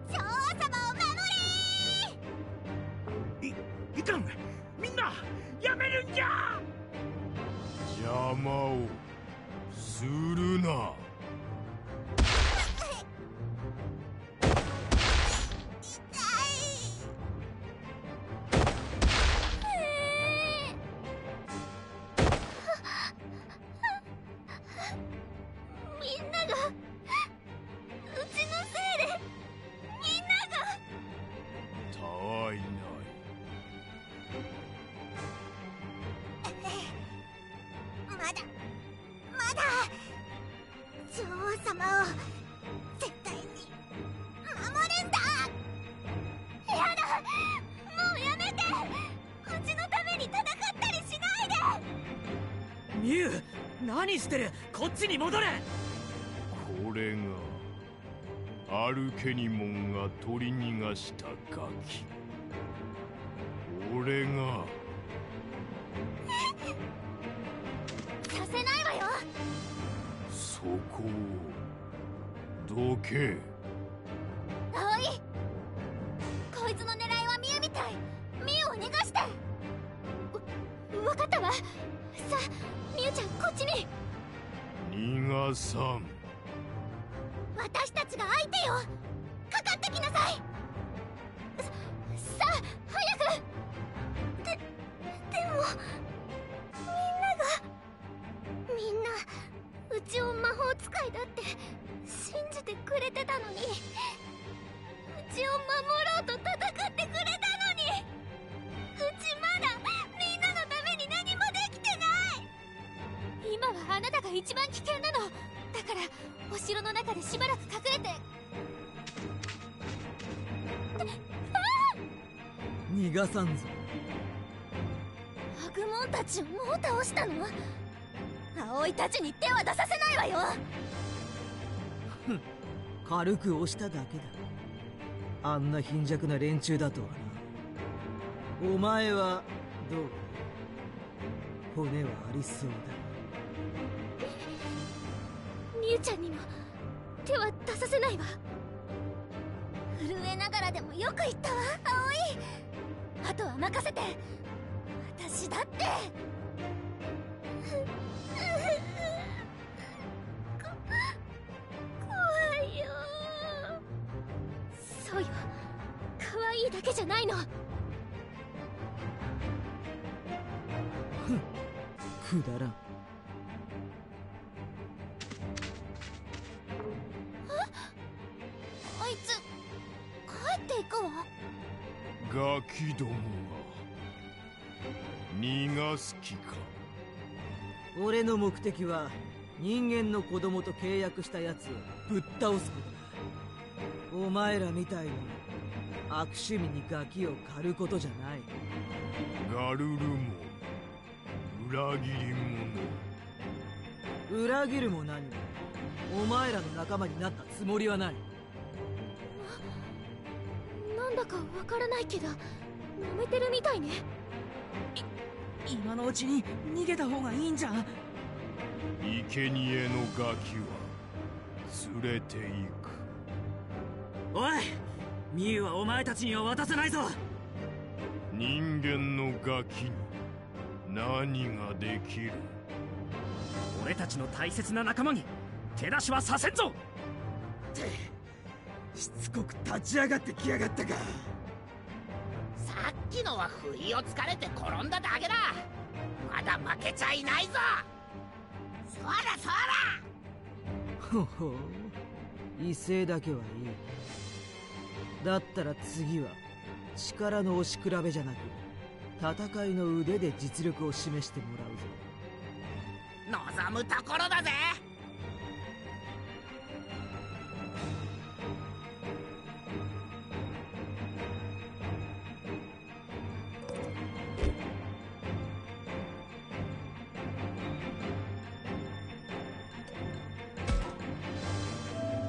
H: 女王様を守れ。
O: いかん、みんなやめるんじゃ。
L: 邪魔をするな。
H: みんなが、うちのせいでみんなが。
L: たわいない。
H: まだ女王様を絶対に守るんだ。やだ、もうやめて。うちのために戦ったりしないで。
E: ミュウ、何してる。こっちに戻れ。
L: これがアルケニモンが取り逃がしたガキ。俺が
H: させないわよ。
L: そこをどけ。
H: 葵、こいつの狙いはミュウみたい。ミュウを逃がして。わかったわ。さあ、ミュウちゃん、こっちに。
L: 逃がさん。
H: 私たちが相手よ。かかってきなさい。さあ、早く。でもみんなうちを魔法使いだって信じてくれてたのに、うちを守ろうと戦ってくれたのに、うちまだみんなのために何もできてない。今はあなたが一番危険なの。だからお城の中でしばらく隠れて。
B: 逃がさんぞ。
H: アグモンたちをもう倒したの？葵たちに手は出させないわよ。
B: ふん、軽く押しただけだ。あんな貧弱な連中だとはな。お前はどう？骨はありそうだ。
H: ミュウちゃんにも手は出させないわ。震えながらでもよく言ったわ、葵。あとは任せて。私だって怖いよ。そうよ、可愛いだけじゃないの。
B: ふん、くだらん。
H: あいつ帰っていくわ。
L: ガキどもが逃がす気か。
B: 俺の目的は人間の子供と契約したやつをぶっ倒すことだ。お前らみたいに悪趣味にガキを狩ることじゃない。
L: ガルルも裏切り者。
B: 裏切るも何もお前らの仲間になったつもりはない。
H: なんだかわからないけど揉めてるみたいね。
J: 今のうちに逃げた方がいいんじゃん。
L: 生贄のガキは連れて行く。
I: おい、ミウはお前たちには渡せないぞ。
L: 人間のガキに何ができる。
S: 俺たちの大切な仲間に手出しはさせんぞ。
N: ってしつこく立ち上がってきやがったか。
K: さっきのは不意をつかれて転んだだけだ。まだ負けちゃいないぞ。そらそら。
B: ほほう、
E: 威勢だけはいい。だったら次は力の押し比べじゃなく戦いの腕で実力を示してもらうぞ。
K: 望むところだぜ。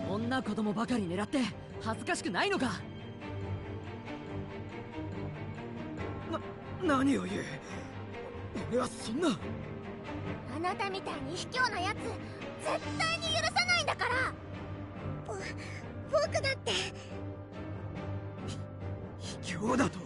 B: 女子供ばかり狙って恥ずかしくないのか。
E: 何を言う。俺はそんな。
H: あなたみたいに卑怯なやつ絶対に許さないんだから。僕だって
E: 卑怯だと。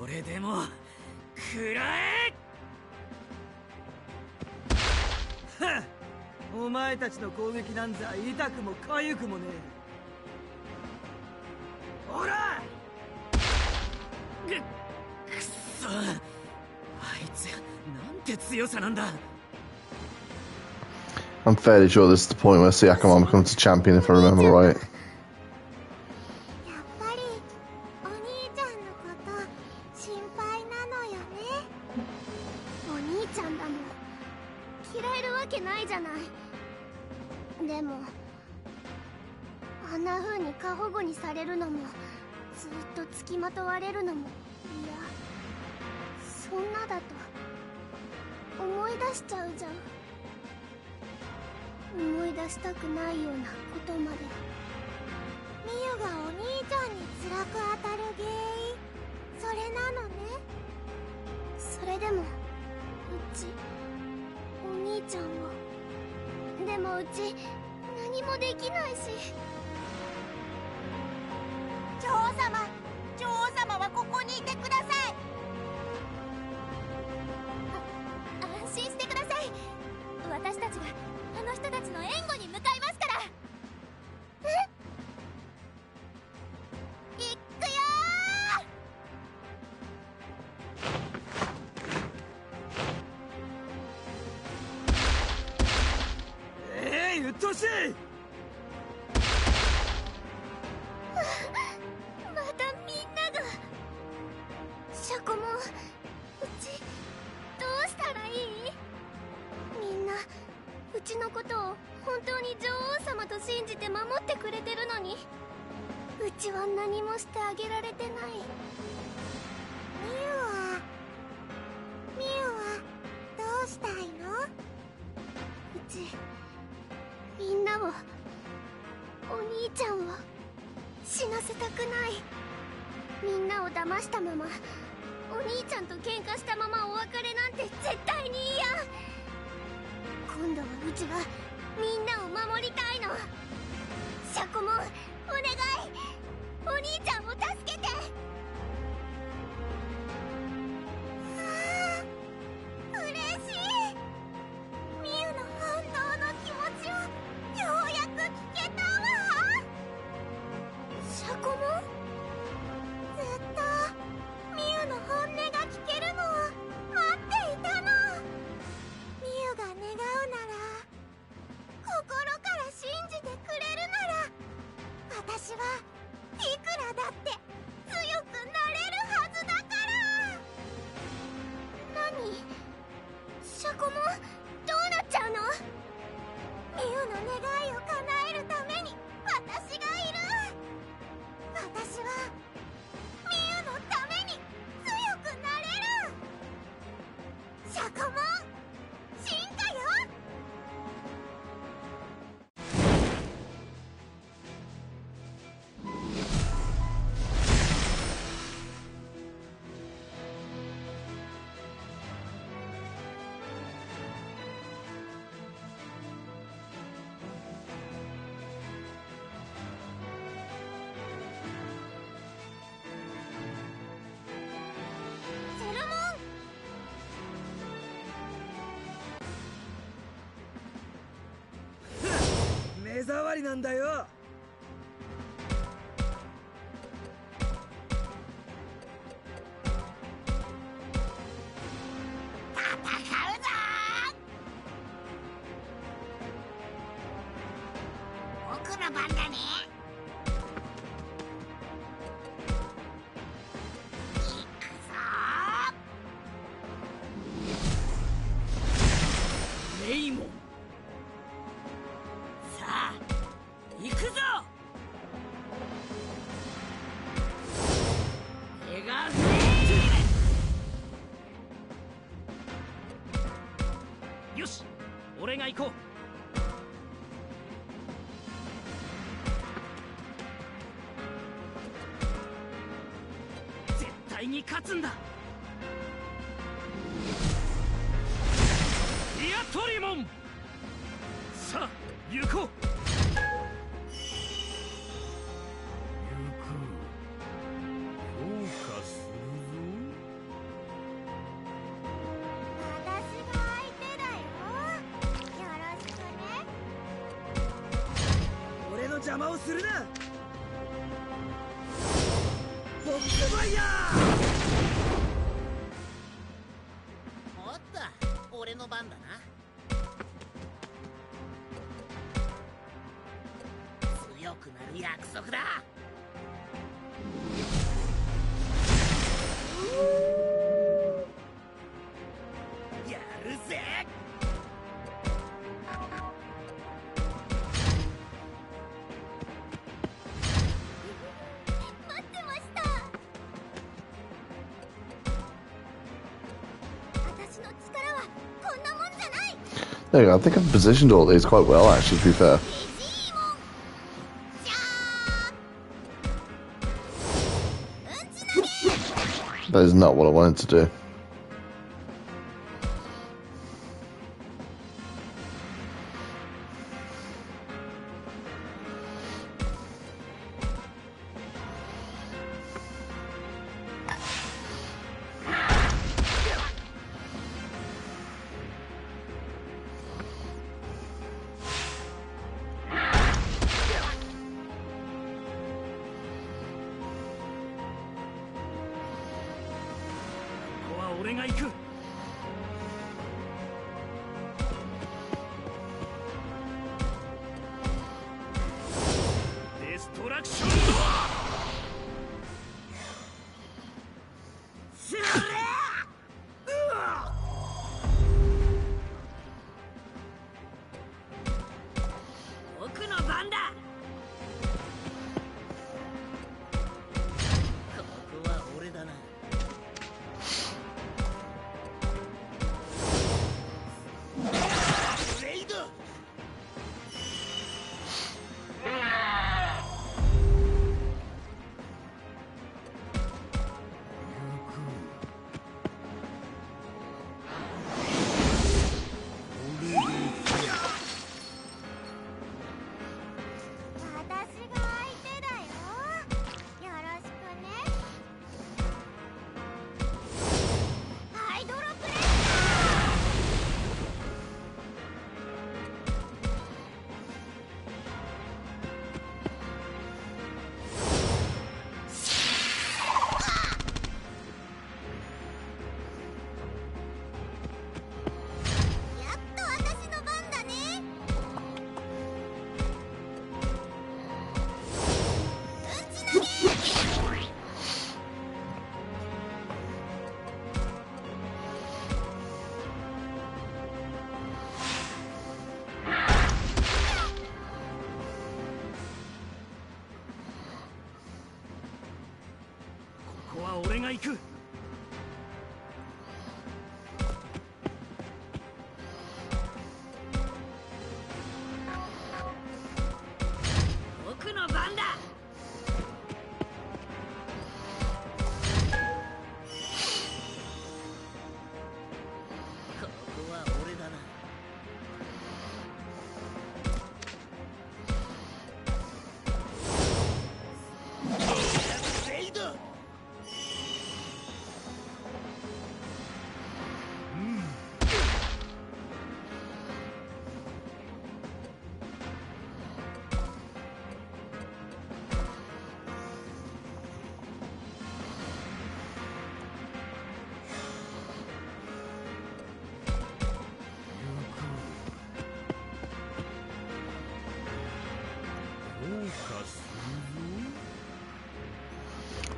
I: これでも食らえ。
E: お前たちの攻撃なんざ痛くも痒くもねえ。ほらくっそ、あいつなんて強さなんだ。
A: I'm fairly sure this is the point where Siakamon becomes a champion, if I remember right.
H: でもあんな風に過保護にされるのもずっと付きまとわれるのも、いやそんなだと思い出しちゃうじゃん。思い出したくないようなことまで。ミユがお兄ちゃんに辛く当たる原因、それなのね。それでもうちお兄ちゃんを、でもうち何もできないし。
C: 女王様はここにいてください。
T: 安心してください。私たちがあの人たちの援護に向かいますから。
H: いっくよ
E: うっとうしい。
H: またみんなが。シャコモン、うちどうしたらいい？みんなうちのことを本当に女王様と信じて守ってくれてるのに、うちは何もしてあげられてない。ミユはどうしたいの？うちみんなを、お兄ちゃんを死なせたくない。みんなを騙したまま、お兄ちゃんと喧嘩したままお別れなんて絶対に嫌。今度はうちがみんなを守りたいの。シャコモン、お願い、お兄ちゃんを助けて。嬉しい。ミユの本当の気持ちをようやく聞けたわ。シャコモン、ずっとミユの本音が聞けるのを待っていたの。ミユが願うなら、心から信じてくれるなら、私はいくらだって強く
N: いなんだよ。
C: 僕の番だね。
E: レイモン、さあ行くぞ。エガーズよし、俺が行こう。絶対に勝つんだ。ディアトリモン、さあ行こう。
O: 評価するぞ。
H: 私が相手だよ。よろしくね。
N: 俺の邪魔をするな。ボックファイヤ
K: おっと、俺の番だな。強くなる約束だ。やるぜ。
H: 待ってました。私の力はこんなもんじゃない。
A: There you go. I think I've positioned all these quite well, actually, to be fair. That is not what I wanted to do.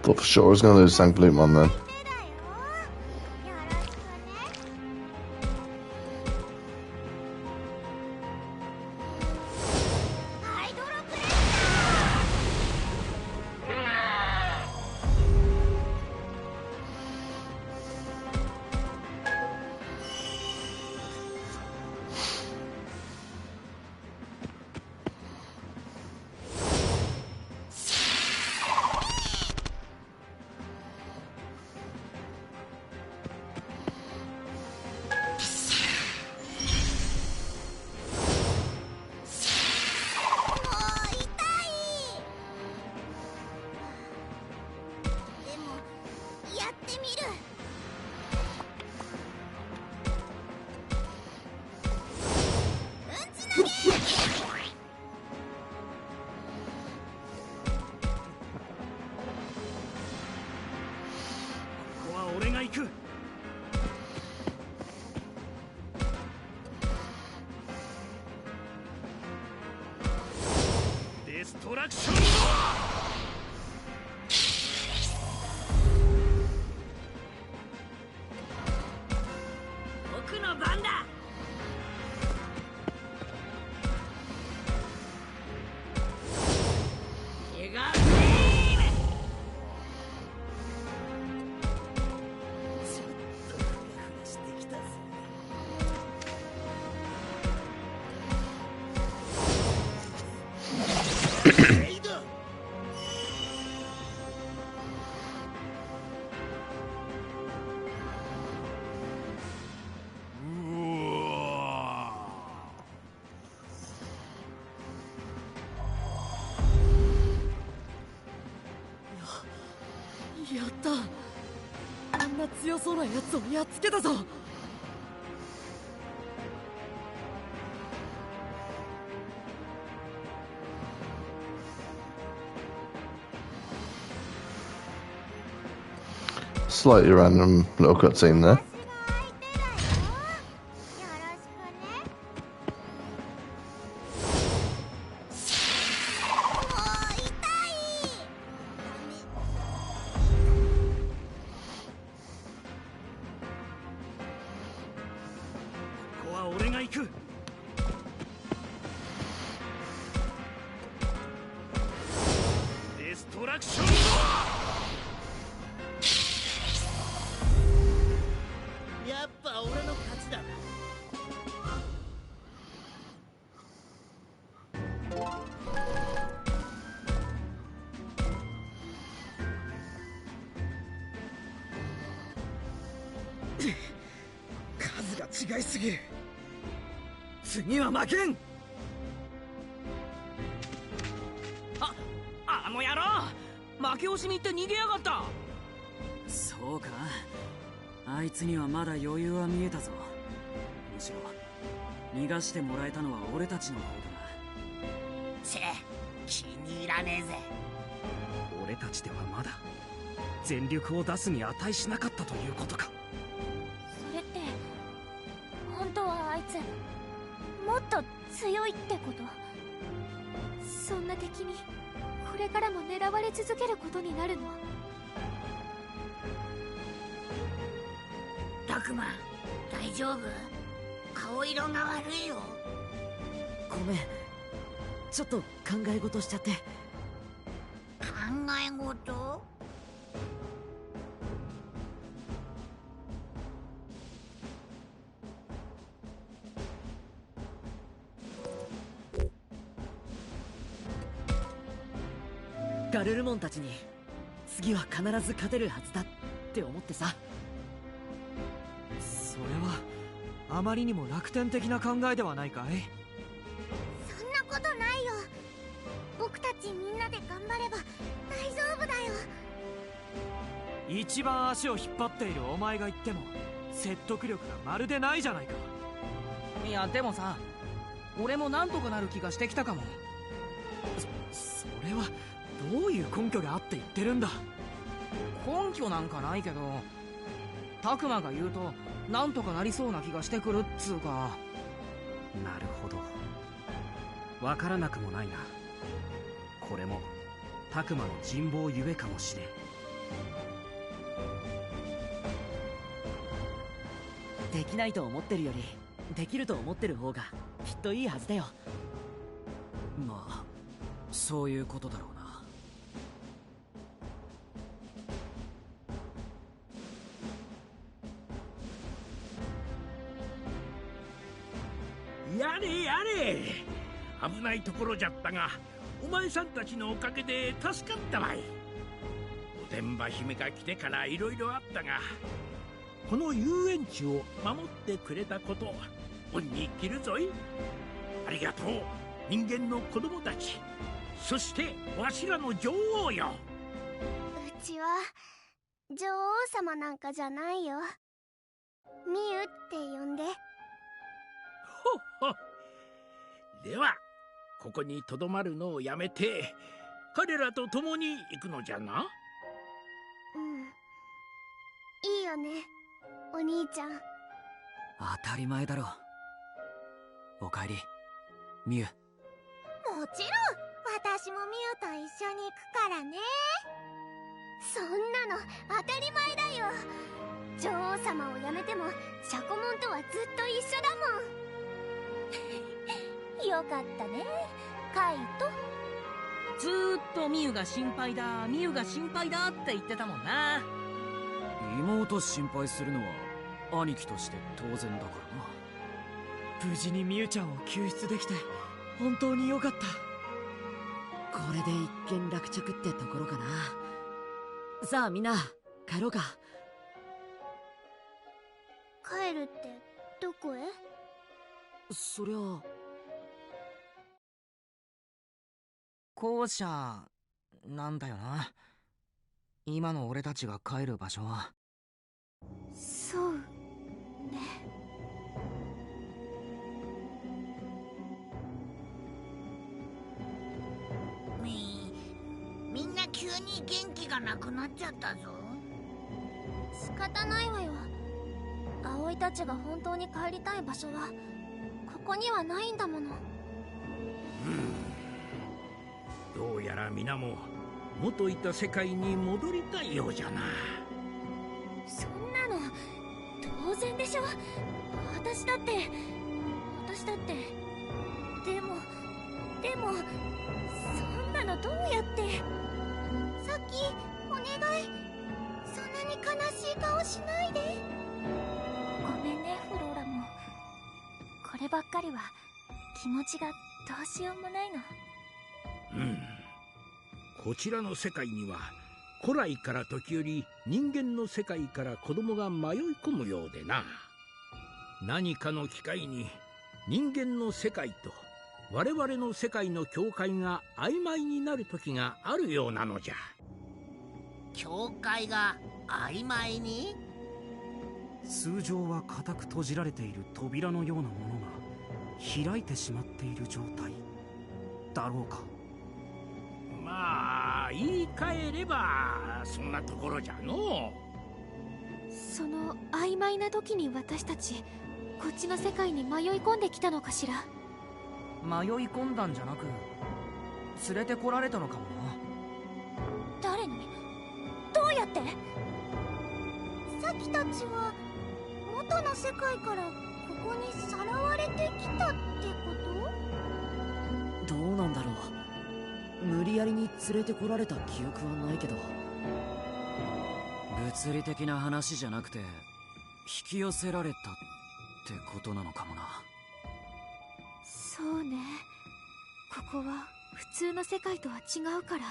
A: Thought for sure I was going to lose Sangbluemon then.
E: やった。あんな強そうなやつをやっつけたぞ。
A: Slightly random little cutscene there.
E: 数が違いすぎる。次は負けん。
J: あの野郎、負け惜しみって逃げやがった。
I: そうか、あいつにはまだ余裕は見えたぞ。むしろ逃がしてもらえたのは俺たちの方だな。
K: 気に入らねえぜ。
S: 俺たちではまだ全力を出すに値しなかったということか。
H: それって本当はあいつもっと強いってこと？そんな敵にこれからも狙われ続けることになるの？
C: タクマ、大丈夫？顔色が悪いよ。
B: ごめん、ちょっと考え事しちゃって。
C: 考え事？
B: ガルルモンたちに次は必ず勝てるはずだって思ってさ。
E: それはあまりにも楽天的な考えではないかい？
H: そんなことないよ。僕たちみんなで頑張れば大丈夫だよ。
E: 一番足を引っ張っているお前が言っても説得力がまるでないじゃないか。
J: いやでもさ、俺もなんとかなる気がしてきたかも。
E: それはどういう根拠があって言ってるんだ？
J: 根拠なんかないけど、タクマが言うとなんとかなりそうな気がしてくるっつうか。
S: なるほど、わからなくもないな。これもタクマの人望ゆえかもしれん。
B: できないと思ってるよりできると思ってる方がきっといいはずだよ。
I: まあそういうことだろうな。
O: やれやれ、危ないところじゃったがお前さんたちのおかげで助かったわい。おてんば姫が来てからいろいろあったが、この遊園地を守ってくれたこと恩に着るぞい。ありがとう人間の子供たち、そしてわしらの女王よ。
H: うちは女王様なんかじゃないよ。ミユって呼んで。
O: ほっほ。ではここにとどまるのをやめて彼らと共に行くのじゃな。
H: いいよねお兄ちゃん。
I: 当たり前だろ。おかえりミユ。
H: もちろん私もミユと一緒に行くからね。そんなの当たり前だよ。女王様をやめてもシャコモンとはずっと一緒だもん。よかったねカイト。
J: ずーっとミユが心配だミユが心配だって言ってたもんな。
I: 妹心配するのは兄貴として当然だからな。
E: 無事にミユちゃんを救出できて本当によかった。
B: これで一件落着ってところかな。さあみんな帰ろうか。
H: 帰るってどこへ？
B: そりゃ
J: 校舎なんだよな。今の俺たちが帰る場所は。
H: そうね。
C: みんな急に元気がなくなっちゃったぞ。
H: 仕方ないわよ。葵たちが本当に帰りたい場所はここにはないんだもの。
O: どうやら皆も元いた世界に戻りたいようじゃな。
H: そんなの当然でしょ。私だってでもそんなのどうやって。さっきお願い、そんなに悲しい顔しないで。ごめんねフローラも。こればっかりは気持ちがどうしようもないの。
O: こちらの世界には古来から時折人間の世界から子供が迷い込むようでな。何かの機会に人間の世界と我々の世界の境界が曖昧になる時があるようなのじゃ。
K: 境界が曖昧に？
S: 通常は固く閉じられている扉のようなものが開いてしまっている状態だろうか。
O: まあ言い換えればそんなところじゃの。
T: その曖昧な時に私たちこっちの世界に迷い込んできたのかしら。
J: 迷い込んだんじゃなく連れてこられたのかもな。
H: 誰に？どうやって？サキたちは元の世界からここにさらわれてきたってこと？
B: どうなんだろう。無理やりに連れてこられた記憶はないけど。
I: 物理的な話じゃなくて引き寄せられたってことなのかもな。
T: そうね。ここは普通の世界とは違うから。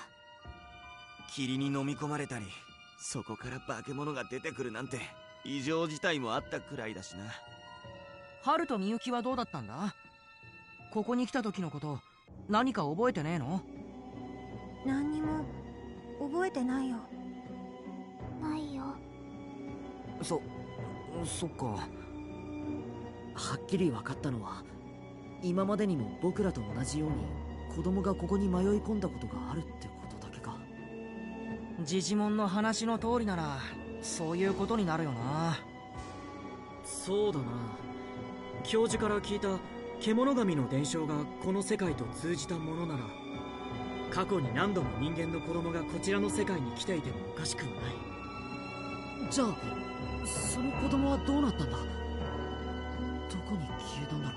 R: 霧に飲み込まれたりそこから化け物が出てくるなんて異常事態もあったくらいだしな。
J: 春とみゆきはどうだったんだ？ここに来た時のこと何か覚えてねえの？
M: 何にも覚えてないよ。
H: ないよ。
J: そっか。
B: はっきり分かったのは今までにも僕らと同じように子供がここに迷い込んだことがあるってことだけか。
J: ジジモンの話の通りならそういうことになるよな。
E: そうだな。教授から聞いた獣神の伝承がこの世界と通じたものなら過去に何度も人間の子供がこちらの世界に来ていてもおかしくはない。じゃあその子供はどうなったんだ？どこに消えたんだろ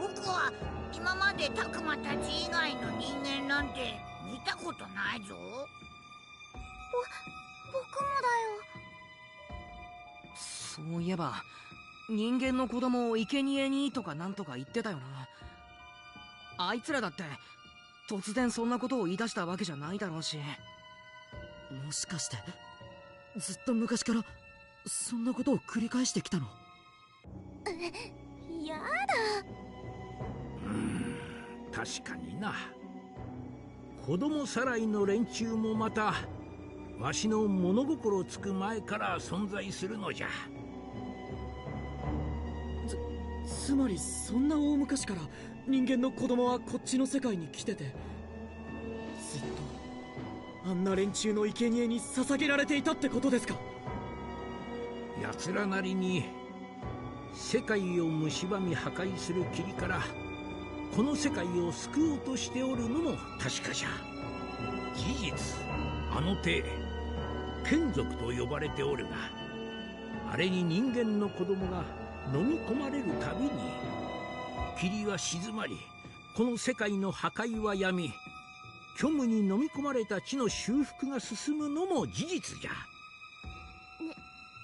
E: う。
C: 僕は今までタクマたち以外の人間なんて見たことないぞ。
H: 僕もだよ。
J: そういえば人間の子供を生贄にとかなんとか言ってたよな。あいつらだって突然そんなことを言い出したわけじゃないだろうし。
E: もしかしてずっと昔からそんなことを繰り返してきたの？
H: やだ。
O: 確かにな。子供さらいの連中もまたわしの物心つく前から存在するのじゃ。
E: つまりそんな大昔から人間の子供はこっちの世界に来てて、ずっとあんな連中の生贄に捧げられていたってことですか？
O: 奴らなりに世界を蝕み破壊する霧からこの世界を救おうとしておるのも確かじゃ。事実あの手眷属と呼ばれておるが、あれに人間の子供が飲み込まれるたびに霧は静まり、この世界の破壊はやみ、虚無に飲み込まれた地の修復が進むのも事実じゃ。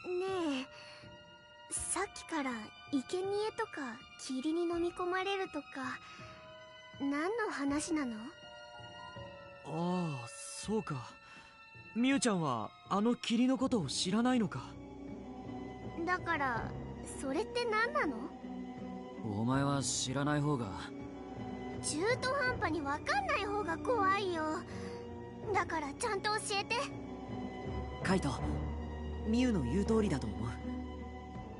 H: ねえ、さっきから生贄とか霧に飲み込まれるとか何の話なの？
E: ああ、そうか。みゆちゃんはあの霧のことを知らないのか。
H: だからそれって何なの？
I: お前は知らない方が。
H: 中途半端に分かんない方が怖いよ。だからちゃんと教えて。
B: カイト、ミユの言う通りだと思う。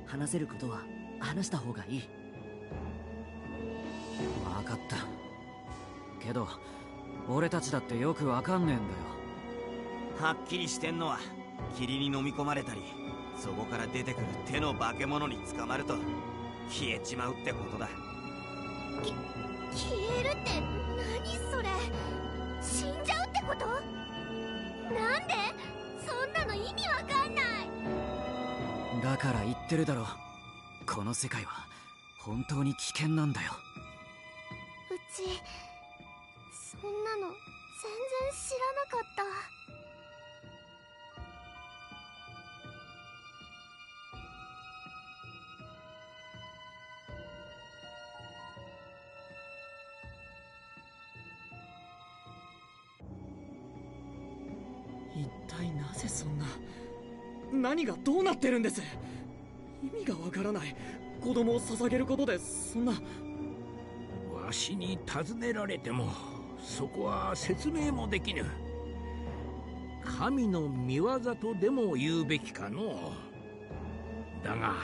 B: 話せることは話した方がいい。
I: 分かった。けど俺たちだってよくわかんねえんだよ。
R: はっきりしてんのは霧に飲み込まれたり、そこから出てくる手の化け物に捕まると消えちまうってことだ。
H: 消えるって何それ？死んじゃうってこと？なんで？そんなの意味わかんない。
I: だから言ってるだろ。この世界は本当に危険なんだよ。
H: うちそんなの全然知らなかった。
E: 一体なぜそんな。何がどうなってるんです？意味がわからない。子供を捧げることでそんな。
O: わしに尋ねられてもそこは説明もできぬ。神の御業とでも言うべきかの。だが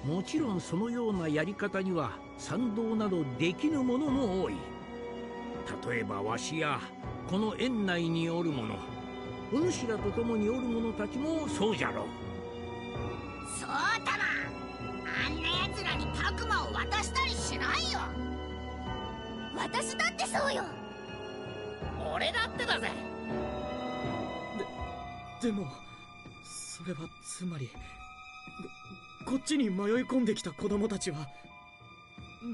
O: もちろんそのようなやり方には賛同などできぬものも多い。例えばわしやこの園内におる者、お主らと共におる者たちもそうじゃろう。
C: そうだな。あんな奴らにタクマを渡したりしないよ。
H: 私だってそうよ。
K: 俺だってだぜ。
E: でもそれはつまりこっちに迷い込んできた子供たちは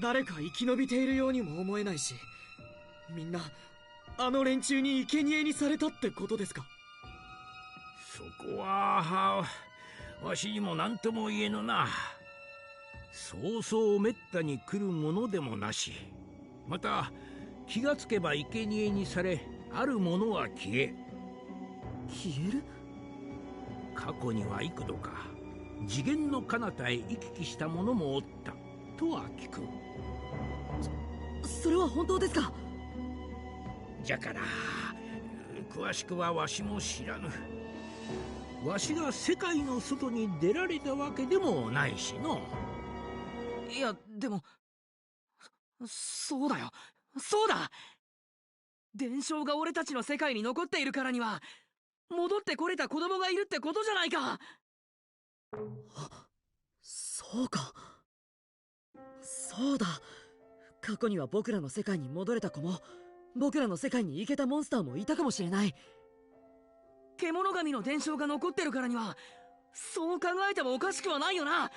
E: 誰か生き延びているようにも思えないし、みんなあの連中に生贄にされたってことですか？
O: そこはわしにも何とも言えぬな。そうそうめったに来るものでもなし、また気がつけば生贄にされ、あるものは消える。過去には幾度か次元の彼方へ行き来した者もおったとは聞く。
B: それは本当ですか？
O: じゃから詳しくはわしも知らぬ。わしが世界の外に出られたわけでもないしの。
J: いやでもそうだよ、そうだ。伝承が俺たちの世界に残っているからには戻ってこれた子供がいるってことじゃないか。
B: そうか。そうだ。過去には僕らの世界に戻れた子も僕らの世界に行けたモンスターもいたかもしれない。
E: 獣神の伝承が残ってるからには、そう考えてもおかしくはないよな。うん。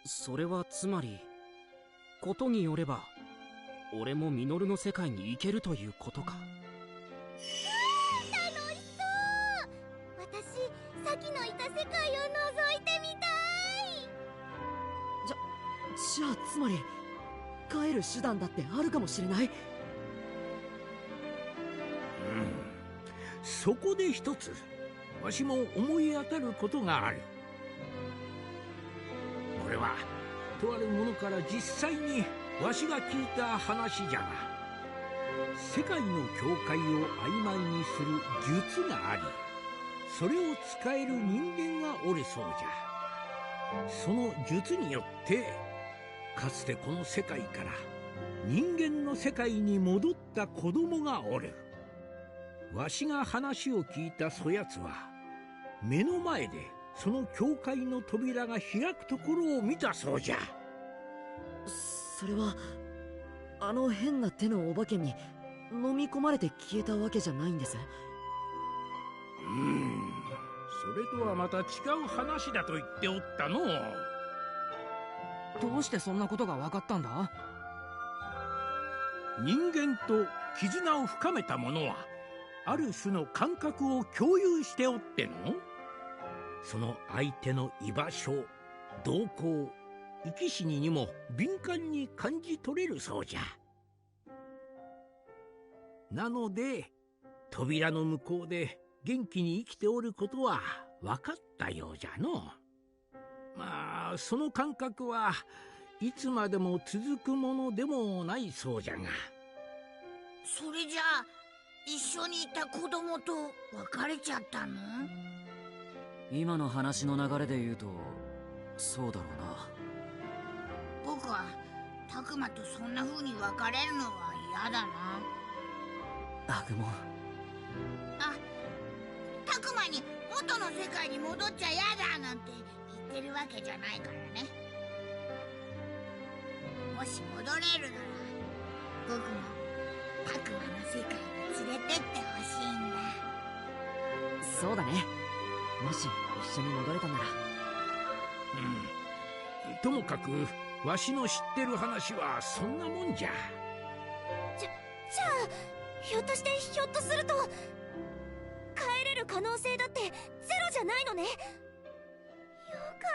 S: それはつまり、ことによれば俺もミノルの世界に行けるということか。
H: 楽しそう。私、さきのいた世界を覗いてみたい。
B: じゃあつまり帰る手段だってあるかもしれない。
O: そこで一つわしも思い当たることがある。これはとあるものから実際にわしが聞いた話じゃが、世界の境界を曖昧にする術があり、それを使える人間がおるそうじゃ。その術によってかつてこの世界から人間の世界に戻った子供がおる。わしが話を聞いたそやつは目の前でその教会の扉が開くところを見たそうじゃ。
B: それはあの変な手のお化けに飲み込まれて消えたわけじゃないんです。
O: それとはまた違う話だと言っておったのう。
E: どうしてそんなことが分かったんだ？
O: 人間と絆を深めた者はある種の感覚を共有しておっての、その相手の居場所、動向、生き死ににも敏感に感じ取れるそうじゃ。なので扉の向こうで元気に生きておることは分かったようじゃの。まあその感覚はいつまでも続くものでもないそうじゃが。
C: それじゃあ一緒にいた子供と別れちゃったの？
I: 今の話の流れで言うとそうだろうな。
C: 僕はタクマとそんな風に別れるのは嫌だな。
I: アグモン、
C: タクマに元の世界に戻っちゃ嫌だなんて言ってるわけじゃないからね。もし戻れるなら僕もタクマの世界に連れてってほしいんだ。
B: そうだね。もし一緒に戻れたなら。
O: ともかくわしの知ってる話はそんなもんじゃ。
H: じゃあひょっとすると帰れる可能性だってゼロじゃないのね。よか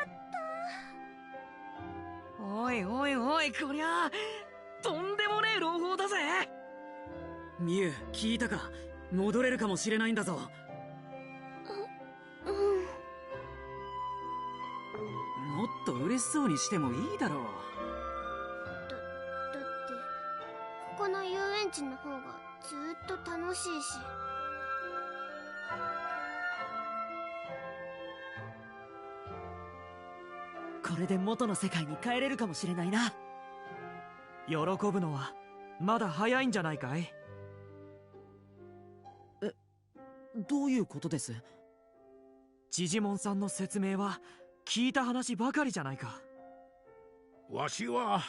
H: った。
E: おいおいおい、こりゃとんでもねえ朗報だぜ。
I: ミュウ、聞いたか？戻れるかもしれないんだぞ。もっと嬉しそうにしてもいいだろう。
H: だってここの遊園地の方がずっと楽しいし。
B: これで元の世界に帰れるかもしれないな。
E: 喜ぶのはまだ早いんじゃないかい？
B: どういうことです？
E: ジジモンさんの説明は聞いた話ばかりじゃないか。
O: わしは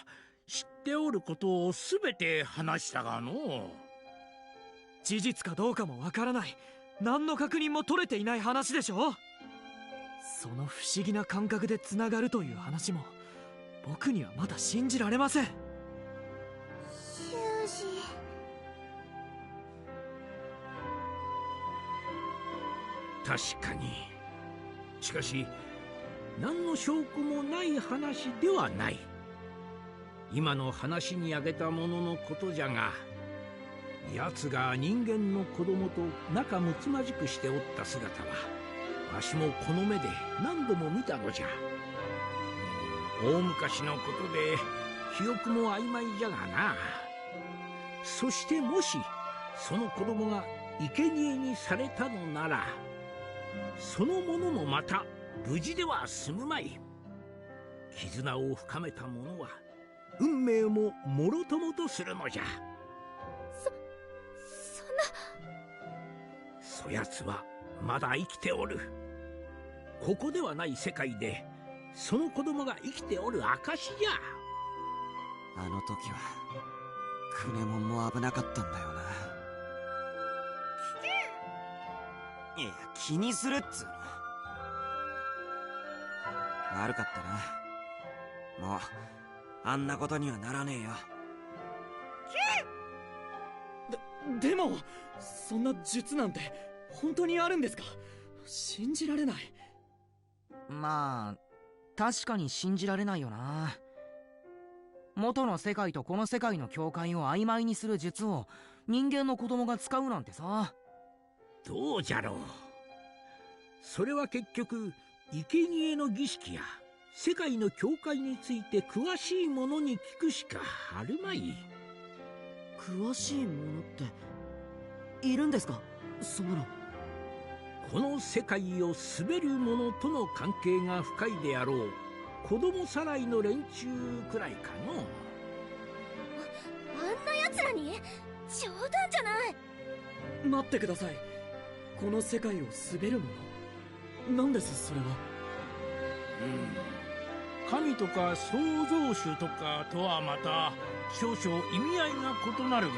O: 知っておることをすべて話したがの。
E: 事実かどうかもわからない、何の確認も取れていない話でしょ。その不思議な感覚でつながるという話も僕にはまだ信じられません。
H: 修二、
O: 確かに。しかし何の証拠もない話ではない。今の話に挙げたもののことじゃが、奴が人間の子供と仲睦まじくしておった姿はわしもこの目で何度も見たのじゃ。大昔のことで記憶も曖昧じゃがな。そしてもしその子供が生贄にされたのなら、その者もまた無事では済むまい。絆を深めた者は運命ももろともとするのじゃ。そやつはまだ生きておる。ここではない世界でその子供が生きておる証じゃ。
R: あの時はクネモンも危なかったんだよな。いや、気にするっつうの。悪かったな。もうあんなことにはならねえよ。
E: でもそんな術なんて本当にあるんですか？信じられない。
J: まあ確かに信じられないよな。元の世界とこの世界の境界を曖昧にする術を人間の子供が使うなんてさ。
O: どうじゃろう。それは結局生贄の儀式や世界の境界について詳しい者に聞くしかあるまい。
E: 詳しい者っているんですか？そんなの。
O: この世界を滑る者との関係が深いであろう子供さらいの連中くらいかの。
T: あんな奴らに？冗談じゃない。
E: 待ってください。この世界を滑る者？何ですそれは。
O: 神とか創造主とかとはまた少々意味合いが異なるが、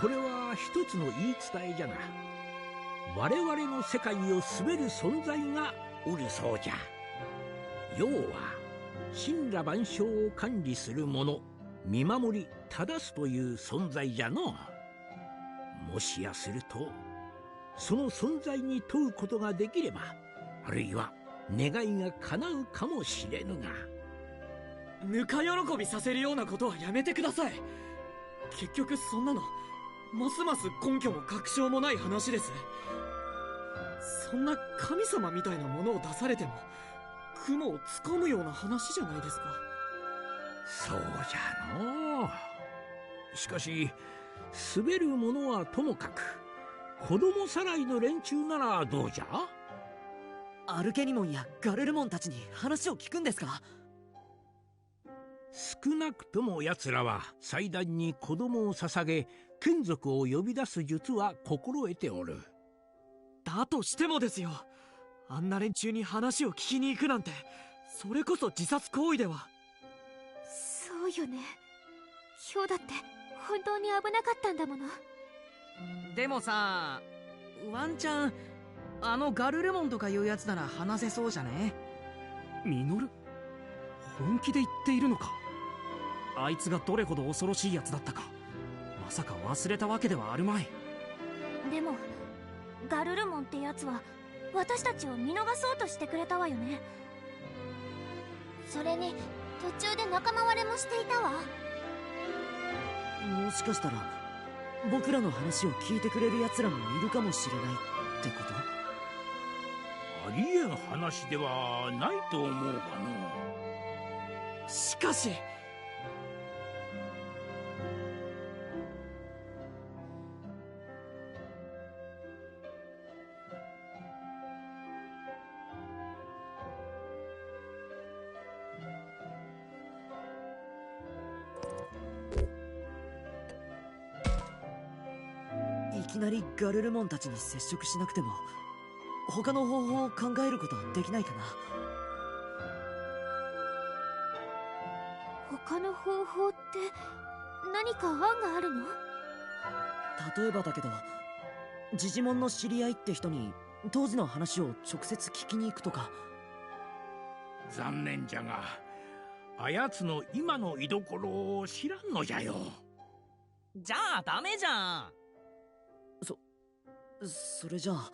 O: これは一つの言い伝えじゃな。我々の世界を滑る存在がおるそうじゃ。要は神羅万象を管理する者、見守り正すという存在じゃの。もしやするとその存在に問うことができれば、あるいは願いが叶うかもしれぬが。
E: ぬか喜びさせるようなことはやめてください。結局そんなのますます根拠も確証もない話です。そんな神様みたいなものを出されても雲をつかむような話じゃないですか。
O: そうじゃのう。しかし滑る者はともかく子供さらいの連中ならどうじゃ。
E: アルケニモンやガルルモンたちに話を聞くんですか？
O: 少なくとも奴らは祭壇に子供を捧げ眷属を呼び出す術は心得ておる。
E: だとしてもですよ、あんな連中に話を聞きに行くなんて、それこそ自殺行為では。
T: そうよね。ヒョウだって本当に危なかったんだもの。
J: でもさ、ワンチャンあのガルルモンとかいうやつなら話せそうじゃね？
S: ミノル、本気で言っているのか？あいつがどれほど恐ろしいやつだったか、まさか忘れたわけではあるまい。
T: でもガルルモンってやつは私たちを見逃そうとしてくれたわよね。それに途中で仲間割れもしていたわ。
B: もしかしたら僕らの話を聞いてくれる奴らもいるかもしれないってこと？
O: ありえん話ではないと思うかの。
E: しかしいきなりガルルモンたちに接触しなくても他の方法を考えることはできないかな。
T: 他の方法って何か案があるの？
B: 例えばだけど、ジジモンの知り合いって人に当時の話を直接聞きに行くとか。
O: 残念じゃがあやつの今の居所を知らんのじゃよ。
J: じゃあダメじゃん。
B: それじゃあ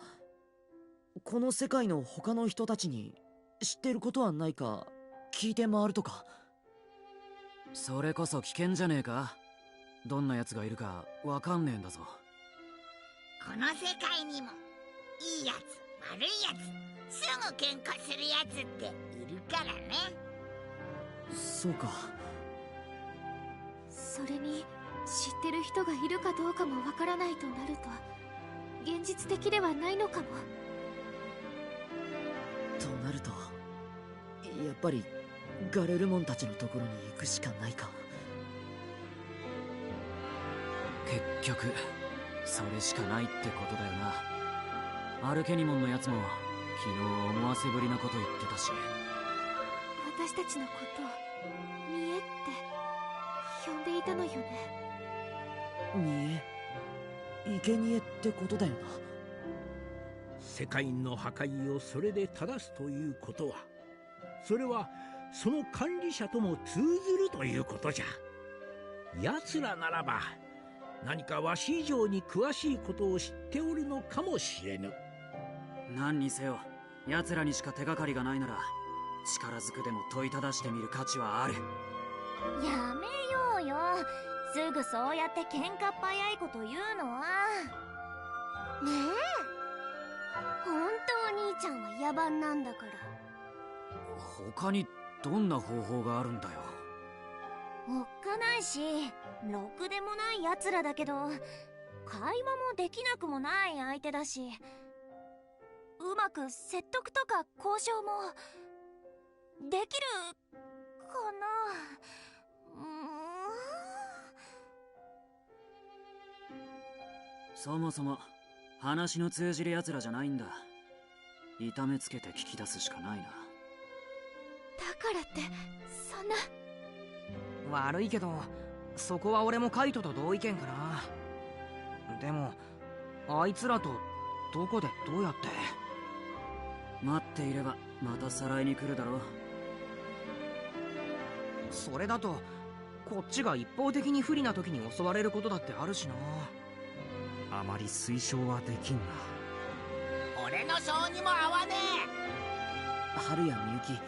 B: この世界の他の人たちに知ってることはないか聞いて回るとか。
I: それこそ危険じゃねえか。どんな奴がいるかわかんねえんだぞ。
C: この世界にもいいやつ悪いやつすぐ喧嘩するやつっているからね。
B: そうか。
T: それに知ってる人がいるかどうかもわからないとなると現実的ではないのかも。
B: となるとやっぱりガルルモンたちのところに行くしかないか。
I: 結局それしかないってことだよな。アルケニモンのやつも昨日思わせぶりなこと言ってたし。
T: 私たちのことを見えって。呼んでいたのよね。
I: 見え生贄ってことだよな。
O: 世界の破壊をそれで正すということは、それはその管理者とも通ずるということじゃ。奴らならば何かわし以上に詳しいことを知っておるのかもしれぬ。
I: 何にせよ奴らにしか手がかりがないなら、力ずくでも問いただしてみる価値はある。
D: やめようよ、すぐそうやって喧嘩っ早いこと言うのは。ねえ、本当お兄ちゃんは野蛮なんだから。
I: 他にどんな方法があるんだよ。
D: おっかないし、ろくでもない奴らだけど、会話もできなくもない相手だし、うまく説得とか交渉もできるかな。
I: そもそも話の通じる奴らじゃないんだ。痛めつけて聞き出すしかないな。
T: だからってそんな。
J: 悪いけどそこは俺もカイトと同意見かな。でもあいつらとどこでどうやって。
I: 待っていればまたさらいに来るだろう。
J: それだとこっちが一方的に不利な時に襲われることだってあるしな。
S: あまり推奨はできんな。
K: 俺の性にも合わねえ。
B: 春やみゆき、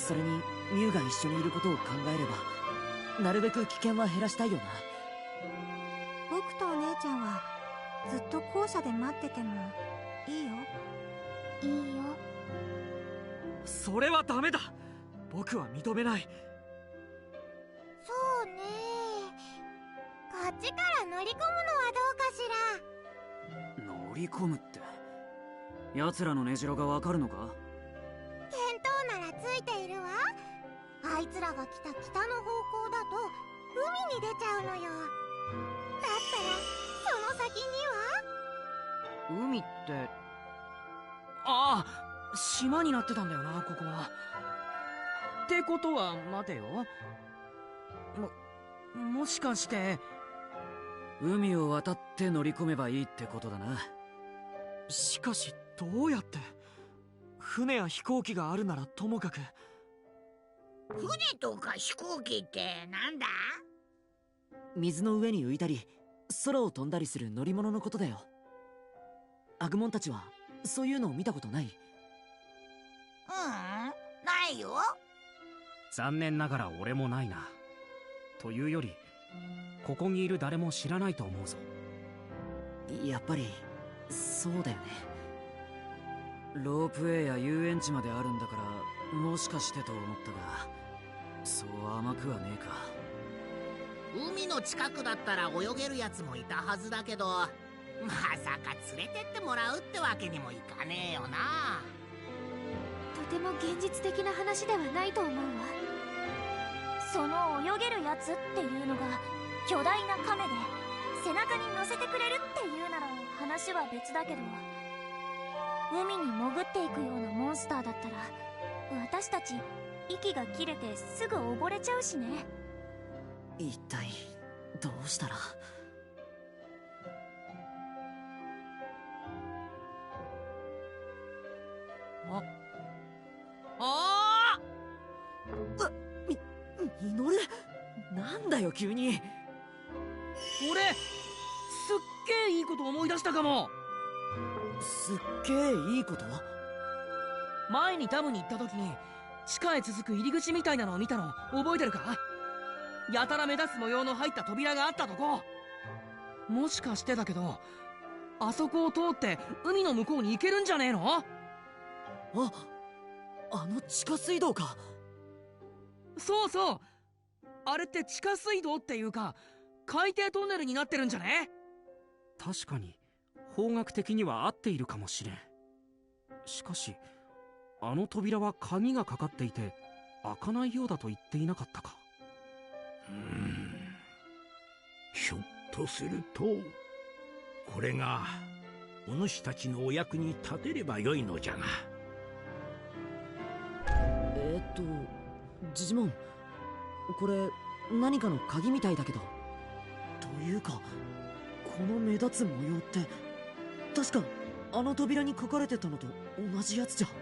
B: それにミュウが一緒にいることを考えれば、なるべく危険は減らしたいよな。
M: 僕とお姉ちゃんはずっと校舎で待っててもいいよ。
D: いいよ。
E: それはダメだ。僕は認めない。
H: そうね、こっちから乗り込むのはどうかしら。
I: 乗り込むって、奴らの根城がわかるのか？
H: 見当ならついているわ。あいつらが来た北の方向だと海に出ちゃうのよ。だったらその先には。
J: 海って、ああ、島になってたんだよな、ここは。ってことは待てよ、もしかして
I: 海を渡って乗り込めばいいってことだな。
E: しかしどうやって。船や飛行機があるならともかく。
C: 船とか飛行機ってなんだ？
B: 水の上に浮いたり空を飛んだりする乗り物のことだよ。アグモンたちはそういうのを見たことない？
C: ないよ。
S: 残念ながら俺もないな。というよりここにいる誰も知らないと思うぞ。
B: やっぱりそうだよね。
I: ロープウェイや遊園地まであるんだから、もしかしてと思ったが、そう甘くはねえか。
K: 海の近くだったら泳げるやつもいたはずだけど、まさか連れてってもらうってわけにもいかねえよな。
T: とても現実的な話ではないと思うわ。
D: その泳げるやつっていうのが巨大な亀で背中に乗せてくれるっていうなら話は別だけど、海に潜っていくようなモンスターだったら私たち息が切れてすぐ溺れちゃうしね。
B: 一体どうしたら。ミノル、なんだよ急に。
J: 俺すっげえいいこと思い出したかも。
B: すっげえいいこと？
J: 前にダムに行った時に地下へ続く入り口みたいなのを見たの覚えてるか？やたら目立つ模様の入った扉があったとこ。もしかしてだけどあそこを通って海の向こうに行けるんじゃねえの？
B: あの地下水道か。
J: そうそう、あれって地下水道っていうか海底トンネルになってるんじゃね？
S: 確かに方角的には合っているかもしれん。しかしあの扉は鍵がかかっていて開かないようだと言っていなかったか。
O: ひょっとするとこれがお主たちのお役に立てればよいのじゃが。
B: ジジモン、これ何かの鍵みたいだけど。というか、この目立つ模様って確かあの扉に書かれてたのと同じやつじゃ。
O: こ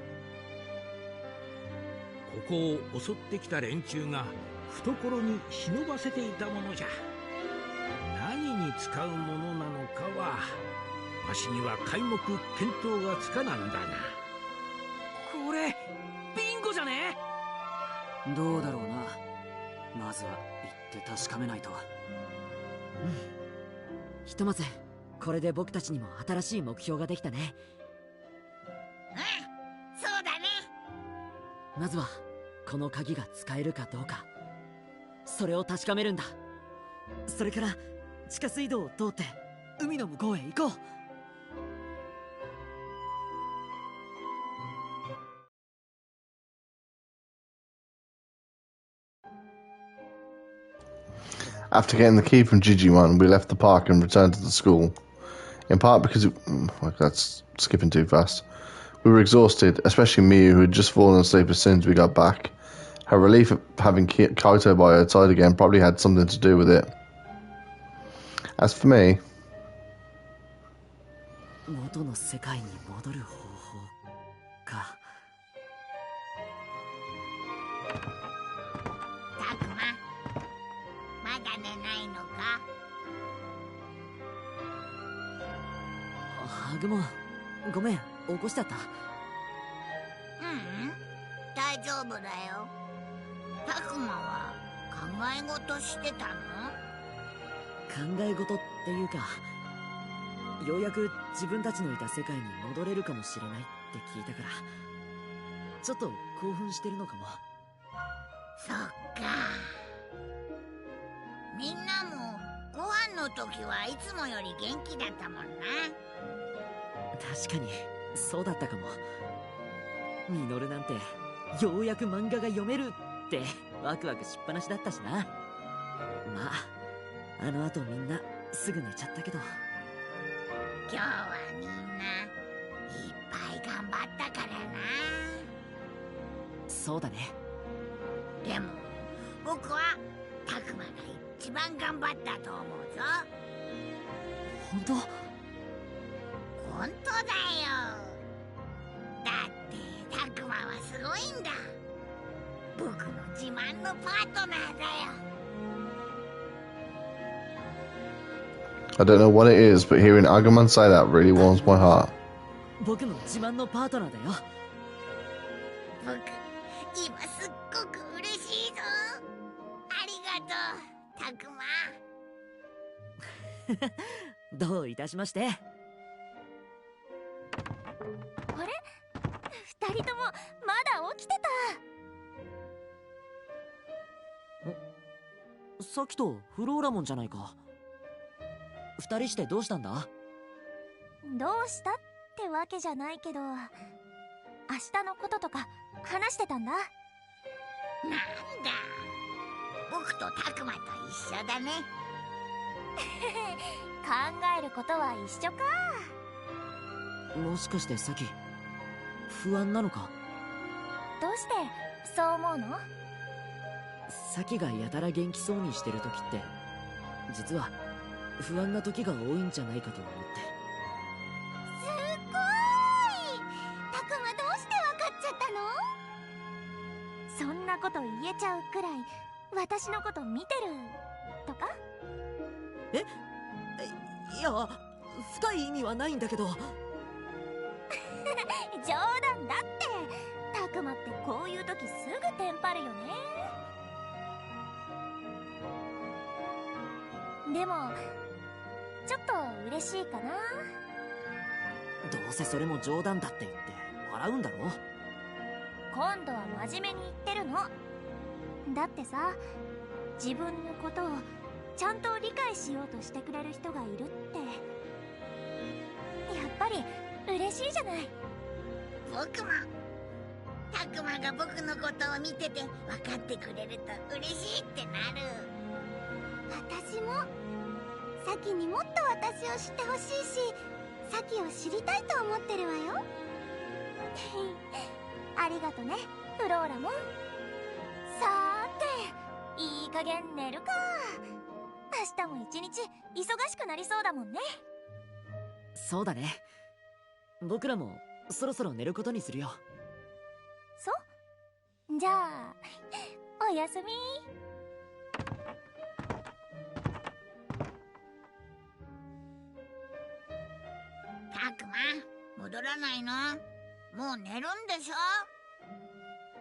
O: こを襲ってきた連中が懐に忍ばせていたものじゃ。何に使うものなのかはわしには皆目見当がつかなんだが。
E: これビンゴじゃね？
I: どうだろうな。まずは行って確かめないと。
B: ひとまずこれで僕たちにも新しい目標ができたね。
C: そうだね。
B: まずはこの鍵が使えるかどうか、それを確かめるんだ。それから地下水道を通って海の向こうへ行こう。
A: After getting the key from Digimon, we left the park and returned to the school. In part because that's skipping too fast. We were exhausted, especially Miyu, who had just fallen asleep as soon as we got back. Her relief at having Kaito by her side again probably had something to do with it. As for me,
B: 元の世界に戻る方法か。
C: たくま、まだ寝ないのか？
B: ハグモン、ごめん、起こしちゃった。
C: 大丈夫だよ。たくまは考え事してたの？
B: 考え事っていうか、ようやく自分たちのいた世界に戻れるかもしれないって聞いたから、ちょっと興奮してるのかも。
C: そっか。みんなもご飯の時はいつもより元気だったもんな。
B: 確かにそうだったかも。ミノルなんてようやく漫画が読めるってワクワクしっぱなしだったしな。まああの後みんなすぐ寝ちゃったけど。
C: 今日はみんないっぱい頑張ったからな。
B: そうだね。
C: でも僕はたくまが一番頑張ったと思うぞ。
B: 本当？
C: 本当だよ。だってたくまはすごいんだ。僕の自慢のパートナーだよ。
A: I don't know what it is, but hearing Agumon say that really warms my heart.
B: 僕の自慢のパートナーだよ。
C: 僕、今すっごく嬉しいぞ。ありがとう、たくま。
B: どういたしまして。
T: あれ？二人ともまだ起きて
B: た。さっきとフローラモンじゃないか。二人してどうしたんだ？
T: どうしたってわけじゃないけど、明日のこととか話してたんだ。
C: なんだ、僕とたくまと一緒だね。
T: 考えることは一緒か。
B: もしかしてサキ、不安なのか？
T: どうしてそう思うの？
B: サキがやたら元気そうにしてる時って実は不安な時が多いんじゃないかと思って。
T: すごーい！たくまどうして分かっちゃったの？そんなこと言えちゃうくらい私のこと見てるとか？
B: いや、深い意味はないんだけど。
T: 冗談だって。たくまってこういう時すぐテンパるよね。でもちょっと嬉しいかな。
B: どうせそれも冗談だって言って笑うんだろ。
T: 今度は真面目に言ってるの。だってさ、自分のことをちゃんと理解しようとしてくれる人がいるってやっぱり嬉しいじゃない。
C: 僕もたくまが僕のことを見てて分かってくれると嬉しいってなる。
M: 私もサキにもっと私を知ってほしいし、サキを知りたいと思ってるわよ。
T: ありがとね、フローラモン。さーて、いい
D: 加減寝るか。明日も一日忙しくなりそうだもんね。
B: そうだね。僕らもそろそろ寝ることにするよ。
D: そうじゃあおやすみ。
C: たくま戻らないの？もう寝るんでしょ？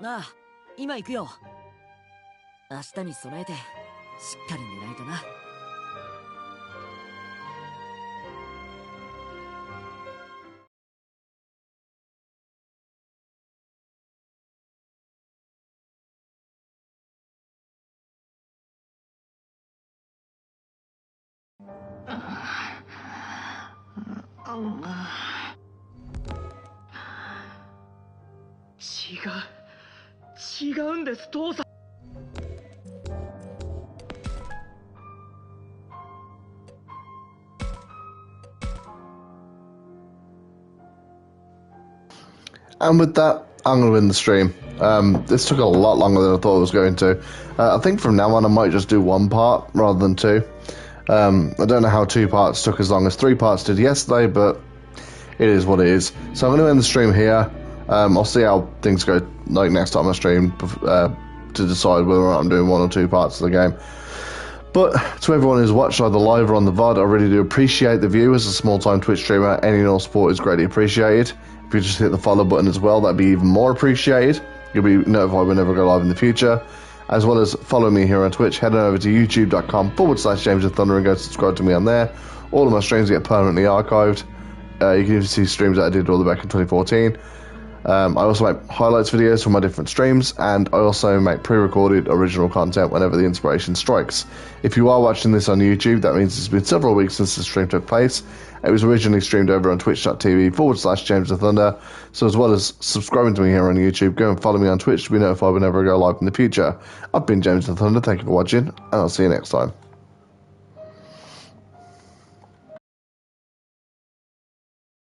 B: ああ、今行くよ。明日に備えてしっかり寝ないとな。
E: 違うんです、父さん。
A: And with that, I'm going to end the stream. This took a lot longer than I thought it was going to. I think from now on I might just do one part rather than two. I don't know how 2 parts took as long as 3 parts did yesterday, but it is what it is. So I'm going to end the stream here. I'll see how things go like next time I stream to decide whether or not I'm doing 1 or 2 parts of the game. But to everyone who's watched either live or on the VOD, I really do appreciate the view. As a small-time Twitch streamer, any and all support is greatly appreciated. If you just hit the follow button as well, that'd be even more appreciated. You'll be notified whenever I go live in the future. As well as follow me here on Twitch, head on over to youtube.com/James of Thunder and go subscribe to me on there. All of my streams get permanently archived. You can even see streams that I did all the way back in 2014. I also make highlights videos from my different streams, and I also make pre-recorded original content whenever the inspiration strikes. If you are watching this on YouTube, that means it's been several weeks since the stream took place. It was originally streamed over on twitch.tv/James of Thunder, so as well as subscribing to me here on YouTube, go and follow me on Twitch to be notified whenever I go live in the future. I've been James of Thunder, thank you for watching, and I'll see you next time.